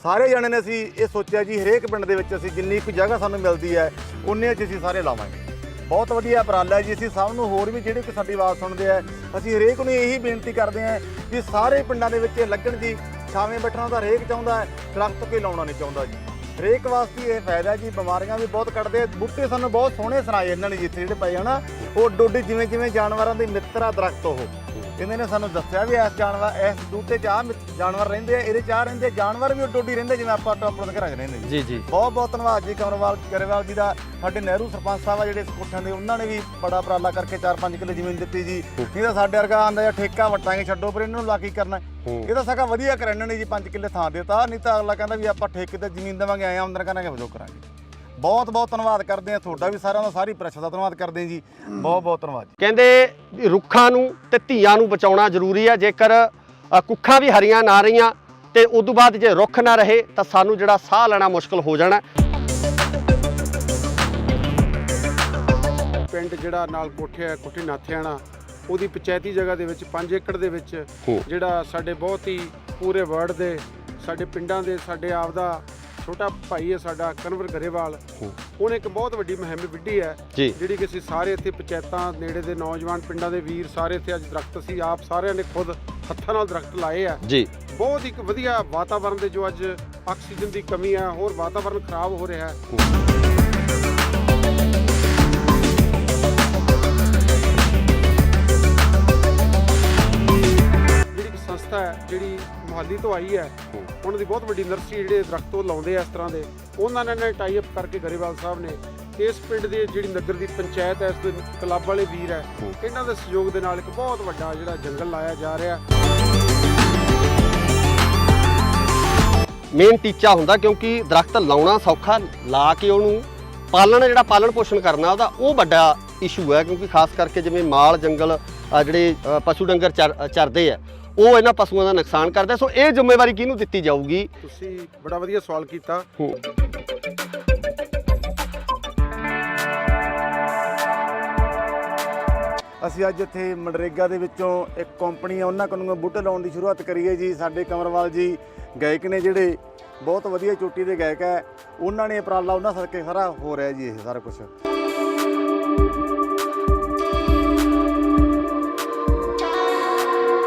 ਸਾਰੇ ਜਣੇ ਨੇ ਅਸੀਂ ਇਹ ਸੋਚਿਆ ਜੀ ਹਰੇਕ ਪਿੰਡ ਦੇ ਵਿੱਚ ਅਸੀਂ ਜਿੰਨੀ ਕੁ ਜਗ੍ਹਾ ਸਾਨੂੰ ਮਿਲਦੀ ਹੈ ਉਨੇ 'ਚ ਅਸੀਂ ਸਾਰੇ ਲਾਵਾਂਗੇ। ਬਹੁਤ ਵਧੀਆ ਉਪਰਾਲਾ ਜੀ। ਅਸੀਂ ਸਭ ਨੂੰ ਹੋਰ ਵੀ ਜਿਹੜੇ ਕਿ ਸਾਡੀ ਆਵਾਜ਼ ਸੁਣਦੇ ਆ, ਅਸੀਂ ਹਰੇਕ ਨੂੰ ਇਹੀ ਬੇਨਤੀ ਕਰਦੇ ਹਾਂ ਕਿ ਸਾਰੇ ਪਿੰਡਾਂ ਦੇ ਵਿੱਚ ਲੱਗਣ ਜੀ। ਛਾਵੇਂ ਬੈਠਣਾ ਤਾਂ ਹਰੇਕ ਚਾਹੁੰਦਾ ਹੈ, ਦਰਖਤ ਕੋਈ ਲਾਉਣਾ ਨਹੀਂ ਚਾਹੁੰਦਾ ਜੀ। ਹਰੇਕ ਵਾਸਤੇ ਇਹ ਫਾਇਦਾ ਜੀ। ਬਿਮਾਰੀਆਂ ਵੀ ਬਹੁਤ ਕੱਢਦੇ ਬੂਟੇ, ਸਾਨੂੰ ਬਹੁਤ ਸੋਹਣੇ ਸੁਣਾਏ ਇਹਨਾਂ ਨੇ ਜਿੱਥੇ ਜਿਹੜੇ ਪਏ ਹਨਾ, ਉਹ ਡੋਡੀ ਜਿਵੇਂ ਜਾਨਵਰਾਂ ਦੇ ਮਿੱਤਰ ਆ ਦਰਖਤ। ਉਹ ਇਹਨਾਂ ਨੇ ਸਾਨੂੰ ਦੱਸਿਆ ਵੀ ਇਸ ਬੂਟੇ 'ਚ ਜਾਨਵਰ ਰਹਿੰਦੇ ਆ, ਇਹਦੇ 'ਚ ਰਹਿੰਦੇ ਜਾਨਵਰ ਵੀ ਡੋਡੀ ਰਹਿੰਦੇ ਜਿਵੇਂ ਆਪਾਂ ਆਪਣੇ ਘਰਾਂ 'ਚ ਰਹਿੰਦੇ ਜੀ। ਜੀ ਬਹੁਤ ਬਹੁਤ ਧੰਨਵਾਦ ਜੀ ਗਰੇਵਾਲ ਜੀ ਦਾ। ਸਾਡੇ ਨਹਿਰੂ ਸਰਪੰਚ ਸਾਹਿਬ ਆ ਜਿਹੜੇ ਇਸ ਕੋਠਿਆਂ ਦੇ, ਉਹਨਾਂ ਨੇ ਵੀ ਬੜਾ ਉਪਰਾਲਾ ਕਰਕੇ 4-5 ਕਿੱਲੇ ਜ਼ਮੀਨ ਦਿੱਤੀ ਜੀ। ਨਹੀਂ ਤਾਂ ਸਾਡੇ ਵਰਗਾ ਆਂਦਾ ਜਾਂ ਠੇਕਾ ਵਟਾਂਗੇ ਛੱਡੋ, ਪਰ ਇਹਨਾਂ ਨੂੰ ਲਾ ਕੀ ਕਰਨਾ। ਇਹ ਤਾਂ ਸਗਾ ਵਧੀਆ ਕਰ ਇਹਨਾਂ ਨੇ ਜੀ, 5 ਕਿੱਲੇ ਥਾਂ ਦਿੱਤਾ। ਨਹੀਂ ਤਾਂ ਅਗਲਾ ਕਹਿੰਦਾ ਵੀ ਆਪਾਂ ਠੇਕੇ ਤੇ ਜ਼ਮੀਨ ਦੇਵਾਂਗੇ, ਆਏ ਆਮਦਨ ਕਰਾਂਗੇ, ਵਜੋਂ ਕਰਾਂਗੇ। ਬਹੁਤ ਬਹੁਤ ਧੰਨਵਾਦ ਕਰਦੇ ਆ ਤੁਹਾਡਾ ਵੀ, ਸਾਰਿਆਂ ਦਾ, ਸਾਰੀ ਪ੍ਰੈਸ ਦਾ ਧੰਨਵਾਦ ਕਰਦੇ ਆ ਜੀ। ਬਹੁਤ ਬਹੁਤ ਧੰਨਵਾਦ। ਕਹਿੰਦੇ ਰੁੱਖਾਂ ਨੂੰ ਤੇ ਧੀਆਂ ਨੂੰ ਬਚਾਉਣਾ ਜ਼ਰੂਰੀ ਹੈ। ਜੇਕਰ ਕੁੱਖਾਂ ਵੀ ਹਰੀਆਂ ਨਾ ਰਹੀਆਂ ਤੇ ਉਦੋਂ ਬਾਅਦ ਜੇ ਰੁੱਖ ਨਾ ਰਹੇ ਤਾਂ ਸਾਨੂੰ ਜਿਹੜਾ ਸਾਹ ਲੈਣਾ ਮੁਸ਼ਕਲ ਹੋ ਜਾਣਾ। ਪਿੰਡ ਜਿਹੜਾ ਨਾਲ ਕੋਠੇ ਨਾਥਿਆਣਾ, ਉਹਦੀ ਪੰਚਾਇਤੀ ਜਗ੍ਹਾ ਦੇ ਵਿੱਚ 5 ਏਕੜ ਦੇ ਵਿੱਚ ਜਿਹੜਾ ਸਾਡੇ ਬਹੁਤ ਹੀ ਪੂਰੇ ਵਰਡ ਦੇ ਸਾਡੇ ਪਿੰਡਾਂ ਦੇ ਸਾਡੇ ਆਪ ਦਾ ਛੋਟਾ ਭਾਈ ਹੈ ਸਾਡਾ ਕਨਵਰ ਗਰੇਵਾਲ, ਉਹਨੇ ਇੱਕ ਬਹੁਤ ਵੱਡੀ ਮੁਹਿੰਮ ਵਿੱਢੀ ਹੈ ਜਿਹੜੀ ਕਿ ਅਸੀਂ ਸਾਰੇ ਇੱਥੇ ਪੰਚਾਇਤਾਂ ਨੇੜੇ ਦੇ ਨੌਜਵਾਨ ਪਿੰਡਾਂ ਦੇ ਵੀਰ ਸਾਰੇ ਇੱਥੇ ਅੱਜ ਦਰਖਤ ਅਸੀਂ ਆਪ ਸਾਰਿਆਂ ਨੇ ਖੁਦ ਹੱਥਾਂ ਨਾਲ ਦਰਖਤ ਲਾਏ ਆ ਜੀ। ਬਹੁਤ ਇੱਕ ਵਧੀਆ ਵਾਤਾਵਰਨ ਦੇ ਜੋ ਅੱਜ ਆਕਸੀਜਨ ਦੀ ਕਮੀ ਹੈ, ਹੋਰ ਵਾਤਾਵਰਨ ਖਰਾਬ ਹੋ ਰਿਹਾ ਹੈ। ਸੰਸਥਾ ਹੈ ਜਿਹੜੀ ਮੁਹਾਲੀ ਤੋਂ ਆਈ ਹੈ, ਉਹਨਾਂ ਦੀ ਬਹੁਤ ਵੱਡੀ ਨਰਸਰੀ ਜਿਹੜੇ ਦਰਖਤ ਉਹ ਲਾਉਂਦੇ ਆ ਇਸ ਤਰ੍ਹਾਂ ਦੇ, ਉਹਨਾਂ ਨੇ ਟਾਈ ਅਪ ਕਰਕੇ ਗਰੇਵਾਲ ਸਾਹਿਬ ਨੇ ਇਸ ਪਿੰਡ ਦੀ ਜਿਹੜੀ ਨਗਰ ਦੀ ਪੰਚਾਇਤ ਹੈ, ਇਸ ਦੇ ਕਲੱਬ ਵਾਲੇ ਵੀਰ ਹੈ, ਇਹਨਾਂ ਦੇ ਸਹਿਯੋਗ ਦੇ ਨਾਲ ਇੱਕ ਬਹੁਤ ਵੱਡਾ ਜਿਹੜਾ ਜੰਗਲ ਲਾਇਆ ਜਾ ਰਿਹਾ। ਮੇਨ ਟੀਚਾ ਹੁੰਦਾ ਕਿਉਂਕਿ ਦਰਖਤ ਲਾਉਣਾ ਸੌਖਾ, ਲਾ ਕੇ ਉਹਨੂੰ ਜਿਹੜਾ ਪਾਲਣ ਪੋਸ਼ਣ ਕਰਨਾ ਉਹਦਾ ਉਹ ਵੱਡਾ ਇਸ਼ੂ ਹੈ। ਕਿਉਂਕਿ ਖਾਸ ਕਰਕੇ ਜਿਵੇਂ ਮਾਲ ਜੰਗਲ ਜਿਹੜੇ ਪਸ਼ੂ ਡੰਗਰ ਚਰਦੇ ਆ, ਉਹ ਇਹਨਾਂ ਪਸ਼ੂਆਂ ਦਾ ਨੁਕਸਾਨ ਕਰਦਾ। ਸੋ ਇਹ ਜ਼ਿੰਮੇਵਾਰੀ ਕਿਹਨੂੰ ਦਿੱਤੀ ਜਾਊਗੀ? ਤੁਸੀਂ ਬੜਾ ਵਧੀਆ ਸਵਾਲ ਕੀਤਾ। ਅਸੀਂ ਅੱਜ ਇੱਥੇ ਮਨਰੇਗਾ ਦੇ ਵਿੱਚੋਂ ਇੱਕ ਕੰਪਨੀ ਆ ਉਹਨਾਂ ਕੋਲੋਂ ਬੂਟੇ ਲਾਉਣ ਦੀ ਸ਼ੁਰੂਆਤ ਕਰੀ ਹੈ ਜੀ। ਸਾਡੇ ਕੰਵਰਵਾਲ ਜੀ ਗਾਇਕ ਨੇ ਜਿਹੜੇ ਬਹੁਤ ਵਧੀਆ ਚੋਟੀ ਦੇ ਗਾਇਕ ਹੈ, ਉਹਨਾਂ ਨੇ ਉਪਰਾਲਾ ਉਹਨਾਂ ਸਦਕੇ ਸਾਰਾ ਹੋ ਰਿਹਾ ਜੀ ਇਹ ਸਾਰਾ ਕੁਝ।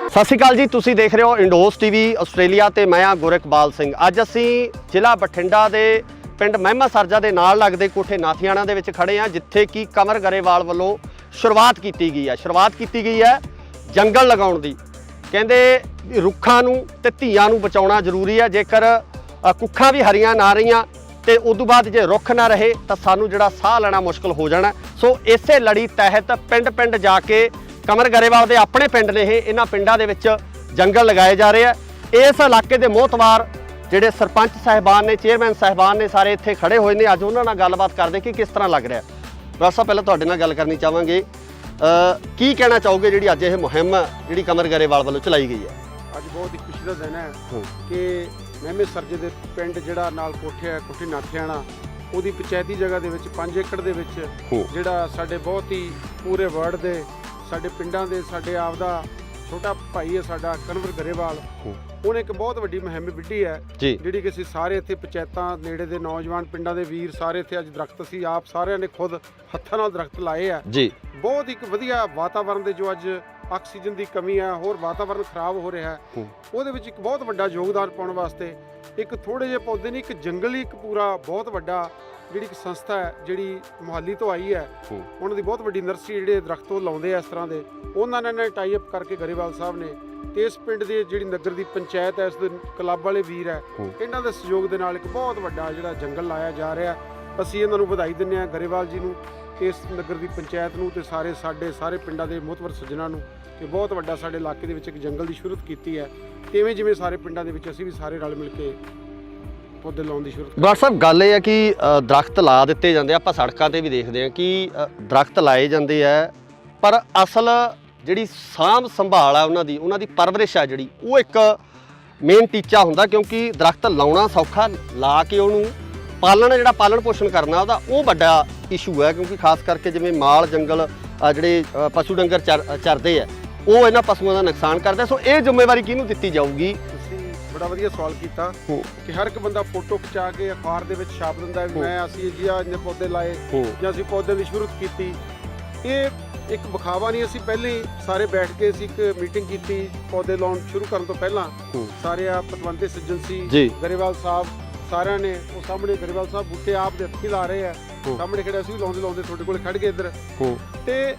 ਸਤਿ ਸ਼੍ਰੀ ਅਕਾਲ ਜੀ, ਤੁਸੀਂ ਦੇਖ ਰਹੇ ਹੋ ਇੰਡੋਸ ਟੀਵੀ ਆਸਟ੍ਰੇਲੀਆ ਤੇ ਮੈਂ ਆ ਗੁਰਕਬਾਲ ਸਿੰਘ। ਅੱਜ ਅਸੀਂ ਜ਼ਿਲ੍ਹਾ ਬਠਿੰਡਾ ਦੇ ਪਿੰਡ ਮਹਿਮਾ ਸਰਜਾ ਦੇ ਨਾਲ ਲੱਗਦੇ ਕੋਠੇ ਨਾਥੀਆਣਾ ਦੇ ਵਿੱਚ ਖੜੇ ਆ, ਜਿੱਥੇ ਕਿ ਕਮਰ ਗਰੇਵਾਲ ਵੱਲੋਂ ਸ਼ੁਰੂਆਤ ਕੀਤੀ ਗਈ ਹੈ ਜੰਗਲ ਲਗਾਉਣ ਦੀ। ਕਹਿੰਦੇ ਰੁੱਖਾਂ ਨੂੰ ਤੇ ਧੀਆਂ ਨੂੰ ਬਚਾਉਣਾ ਜ਼ਰੂਰੀ ਹੈ। ਜੇਕਰ ਕੁੱਖਾਂ ਵੀ ਹਰੀਆਂ ਨਾ ਰਹੀਆਂ ਤੇ ਉਦੋਂ ਬਾਅਦ ਜੇ ਰੁੱਖ ਨਾ ਰਹੇ ਤਾਂ ਸਾਨੂੰ ਜਿਹੜਾ ਸਾਹ ਲੈਣਾ ਮੁਸ਼ਕਲ ਹੋ ਜਾਣਾ। ਸੋ ਇਸੇ ਲੜੀ ਤਹਿਤ ਪਿੰਡ ਜਾ ਕੇ ਕਮਰ ਗਰੇਵਾਲ ਦੇ ਆਪਣੇ ਪਿੰਡ ਨੇ ਇਹਨਾਂ ਪਿੰਡਾਂ ਦੇ ਵਿੱਚ ਜੰਗਲ ਲਗਾਏ ਜਾ ਰਹੇ ਆ। ਇਸ ਇਲਾਕੇ ਦੇ ਮੋਹਤਵਾਰ ਜਿਹੜੇ ਸਰਪੰਚ ਸਾਹਿਬਾਨ ਨੇ, ਚੇਅਰਮੈਨ ਸਾਹਿਬਾਨ ਨੇ, ਸਾਰੇ ਇੱਥੇ ਖੜੇ ਹੋਏ ਨੇ। ਅੱਜ ਉਹਨਾਂ ਨਾਲ ਗੱਲਬਾਤ ਕਰਦੇ ਕਿ ਕਿਸ ਤਰ੍ਹਾਂ ਲੱਗ ਰਿਹਾ। ਡਾਕਟਰ ਸਾਹਿਬ, ਪਹਿਲਾਂ ਤੁਹਾਡੇ ਨਾਲ ਗੱਲ ਕਰਨੀ ਚਾਹਾਂਗੇ। ਕੀ ਕਹਿਣਾ ਚਾਹੋਗੇ ਜਿਹੜੀ ਅੱਜ ਇਹ ਮੁਹਿੰਮ ਜਿਹੜੀ ਕਮਰ ਗਰੇਵਾਲ ਵੱਲੋਂ ਚਲਾਈ ਗਈ ਹੈ? ਅੱਜ ਬਹੁਤ ਹੀ ਖੁਸ਼ੀ ਦਾ ਦਿਨ ਹੈ ਕਿ ਮਹਿਮੇ ਸਰਜੇ ਦੇ ਪਿੰਡ ਜਿਹੜਾ ਨਾਲ ਕੋਠੇ ਹੈ ਕੋਠੀ ਨਾਥਿਆਣਾ, ਉਹਦੀ ਪੰਚਾਇਤੀ ਜਗ੍ਹਾ ਦੇ ਵਿੱਚ 5 ਏਕੜ ਦੇ ਵਿੱਚ ਜਿਹੜਾ ਸਾਡੇ ਬਹੁਤ ਹੀ ਪੂਰੇ ਵਰਡ ਦੇ ਸਾਡੇ ਪਿੰਡਾਂ ਦੇ ਸਾਡੇ ਆਪ ਦਾ ਛੋਟਾ ਭਾਈ ਹੈ ਸਾਡਾ ਕਨਵਰ ਗਰੇਵਾਲ, ਉਹਨੇ ਇੱਕ ਬਹੁਤ ਵੱਡੀ ਮੁਹਿੰਮ ਵਿੱਢੀ ਹੈ ਜਿਹੜੀ ਕਿ ਅਸੀਂ ਸਾਰੇ ਇੱਥੇ ਪੰਚਾਇਤਾਂ ਨੇੜੇ ਦੇ ਨੌਜਵਾਨ ਪਿੰਡਾਂ ਦੇ ਵੀਰ ਸਾਰੇ ਇੱਥੇ ਅੱਜ ਦਰਖਤ ਅਸੀਂ ਆਪ ਸਾਰਿਆਂ ਨੇ ਖੁਦ ਹੱਥਾਂ ਨਾਲ ਦਰਖਤ ਲਾਏ ਆ ਜੀ। ਬਹੁਤ ਇੱਕ ਵਧੀਆ ਵਾਤਾਵਰਣ ਦੇ ਜੋ ਅੱਜ ਆਕਸੀਜਨ ਦੀ ਕਮੀ ਹੈ, ਹੋਰ ਵਾਤਾਵਰਣ ਖਰਾਬ ਹੋ ਰਿਹਾ ਹੈ, ਉਹਦੇ ਵਿੱਚ ਇੱਕ ਬਹੁਤ ਵੱਡਾ ਯੋਗਦਾਨ ਪਾਉਣ ਵਾਸਤੇ ਇੱਕ ਥੋੜੇ ਜਿਹੇ ਪੌਦੇ ਨਹੀਂ, ਇੱਕ ਜੰਗਲੀ ਇੱਕ ਪੂਰਾ ਬਹੁਤ ਵੱਡਾ ਜਿਹੜੀ ਇੱਕ ਸੰਸਥਾ ਹੈ ਜਿਹੜੀ ਮੁਹਾਲੀ ਤੋਂ ਆਈ ਹੈ, ਉਹਨਾਂ ਦੀ ਬਹੁਤ ਵੱਡੀ ਨਰਸਰੀ ਜਿਹੜੇ ਦਰਖਤ ਉਹ ਲਾਉਂਦੇ ਆ ਇਸ ਤਰ੍ਹਾਂ ਦੇ, ਉਹਨਾਂ ਨੇ ਟਾਈ ਅਪ ਕਰਕੇ ਗਰੇਵਾਲ ਸਾਹਿਬ ਨੇ ਤੇ ਇਸ ਪਿੰਡ ਦੀ ਜਿਹੜੀ ਨਗਰ ਦੀ ਪੰਚਾਇਤ ਹੈ, ਇਸ ਦੇ ਕਲੱਬ ਵਾਲੇ ਵੀਰ ਹੈ, ਇਹਨਾਂ ਦੇ ਸਹਿਯੋਗ ਦੇ ਨਾਲ ਇੱਕ ਬਹੁਤ ਵੱਡਾ ਜਿਹੜਾ ਜੰਗਲ ਲਾਇਆ ਜਾ ਰਿਹਾ। ਅਸੀਂ ਇਹਨਾਂ ਨੂੰ ਵਧਾਈ ਦਿੰਦੇ ਹਾਂ ਗਰੇਵਾਲ ਜੀ ਨੂੰ, ਇਸ ਨਗਰ ਦੀ ਪੰਚਾਇਤ ਨੂੰ ਤੇ ਸਾਰੇ ਪਿੰਡਾਂ ਦੇ ਮੁਹਤਬਰ ਸੱਜਣਾਂ ਨੂੰ ਕਿ ਬਹੁਤ ਵੱਡਾ ਸਾਡੇ ਇਲਾਕੇ ਦੇ ਵਿੱਚ ਇੱਕ ਜੰਗਲ ਦੀ ਸ਼ੁਰੂਆਤ ਕੀਤੀ ਹੈ। ਤੇ ਜਿਵੇਂ ਸਾਰੇ ਪਿੰਡਾਂ ਦੇ ਵਿੱਚ ਅਸੀਂ ਵੀ ਸਾਰੇ ਰਲ ਮਿਲ ਕੇ ਪੌਦੇ ਲਾਉਣ ਦੀ ਸ਼ੁਰੂਆਤ। ਡਾਕਟਰ ਸਾਹਿਬ ਗੱਲ ਇਹ ਹੈ ਕਿ ਦਰਖਤ ਲਾ ਦਿੱਤੇ ਜਾਂਦੇ, ਆਪਾਂ ਸੜਕਾਂ ਤੇ ਵੀ ਦੇਖਦੇ ਹਾਂ ਕਿ ਦਰਖਤ ਲਾਏ ਜਾਂਦੇ ਆ, ਪਰ ਅਸਲ ਜਿਹੜੀ ਸਾਂਭ ਸੰਭਾਲ ਆ ਉਹਨਾਂ ਦੀ ਪਰਵਰਿਸ਼ ਆ ਜਿਹੜੀ ਉਹ ਇੱਕ ਮੇਨ ਟੀਚਾ ਹੁੰਦਾ, ਕਿਉਂਕਿ ਦਰਖਤ ਲਾਉਣਾ ਸੌਖਾ, ਲਾ ਕੇ ਉਹਨੂੰ ਜਿਹੜਾ ਪਾਲਣ ਪੋਸ਼ਣ ਕਰਨਾ ਉਹਦਾ ਉਹ ਵੱਡਾ ਇਸ਼ੂ ਹੈ, ਕਿਉਂਕਿ ਖਾਸ ਕਰਕੇ ਜਿਵੇਂ ਮਾਲ ਜੰਗਲ ਜਿਹੜੇ ਪਸ਼ੂ ਡੰਗਰ ਚਰਦੇ ਆ ਉਹ ਇਹਨਾਂ ਪਸ਼ੂਆਂ ਦਾ ਨੁਕਸਾਨ ਕਰਦੇ। ਸੋ ਇਹ ਜ਼ਿੰਮੇਵਾਰੀ ਕਿਹਨੂੰ ਦਿੱਤੀ ਜਾਊਗੀ? ਤੁਸੀਂ ਬੜਾ ਵਧੀਆ ਸਵਾਲ ਕੀਤਾ ਕਿ ਹਰ ਇੱਕ ਬੰਦਾ ਫੋਟੋ ਖਿਚਾ ਕੇ ਅਖਬਾਰ ਦੇ ਵਿੱਚ ਛਾਪ ਦਿੰਦਾ ਵੀ ਮੈਂ ਅਸੀਂ ਜੀ ਆ ਇੰਨੇ ਪੌਦੇ ਲਾਏ ਜਾਂ ਅਸੀਂ ਪੌਦੇ ਦੀ ਸ਼ੁਰੂਆਤ ਕੀਤੀ। ਇਹ ਇੱਕ ਵਿਖਾਵਾ ਨਹੀਂ, ਅਸੀਂ ਪਹਿਲੇ ਹੀ ਸਾਰੇ ਬੈਠ ਕੇ ਅਸੀਂ ਇੱਕ ਮੀਟਿੰਗ ਕੀਤੀ ਪੌਦੇ ਲਾਉਣ ਸ਼ੁਰੂ ਕਰਨ ਤੋਂ ਪਹਿਲਾਂ। ਸਾਰੇ ਆ ਪਤਵੰਤੇ ਸੱਜਣ ਸੀ, ਗਰੇਵਾਲ ਸਾਹਿਬ ਸਾਰਿਆਂ ਨੇ, ਉਹ ਸਾਹਮਣੇ ਗਰੇਵਾਲ ਸਾਹਿਬ ਬੂਟੇ ਆਪ ਦੇ ਹੱਥੀਂ ਲਾ ਰਹੇ ਆ, ਸਾਹਮਣੇ ਖੜੇ ਅਸੀਂ ਵੀ ਲਾਉਂਦੇ ਤੁਹਾਡੇ ਕੋਲ ਖੜ ਗਏ ਇੱਧਰ। ਤੇ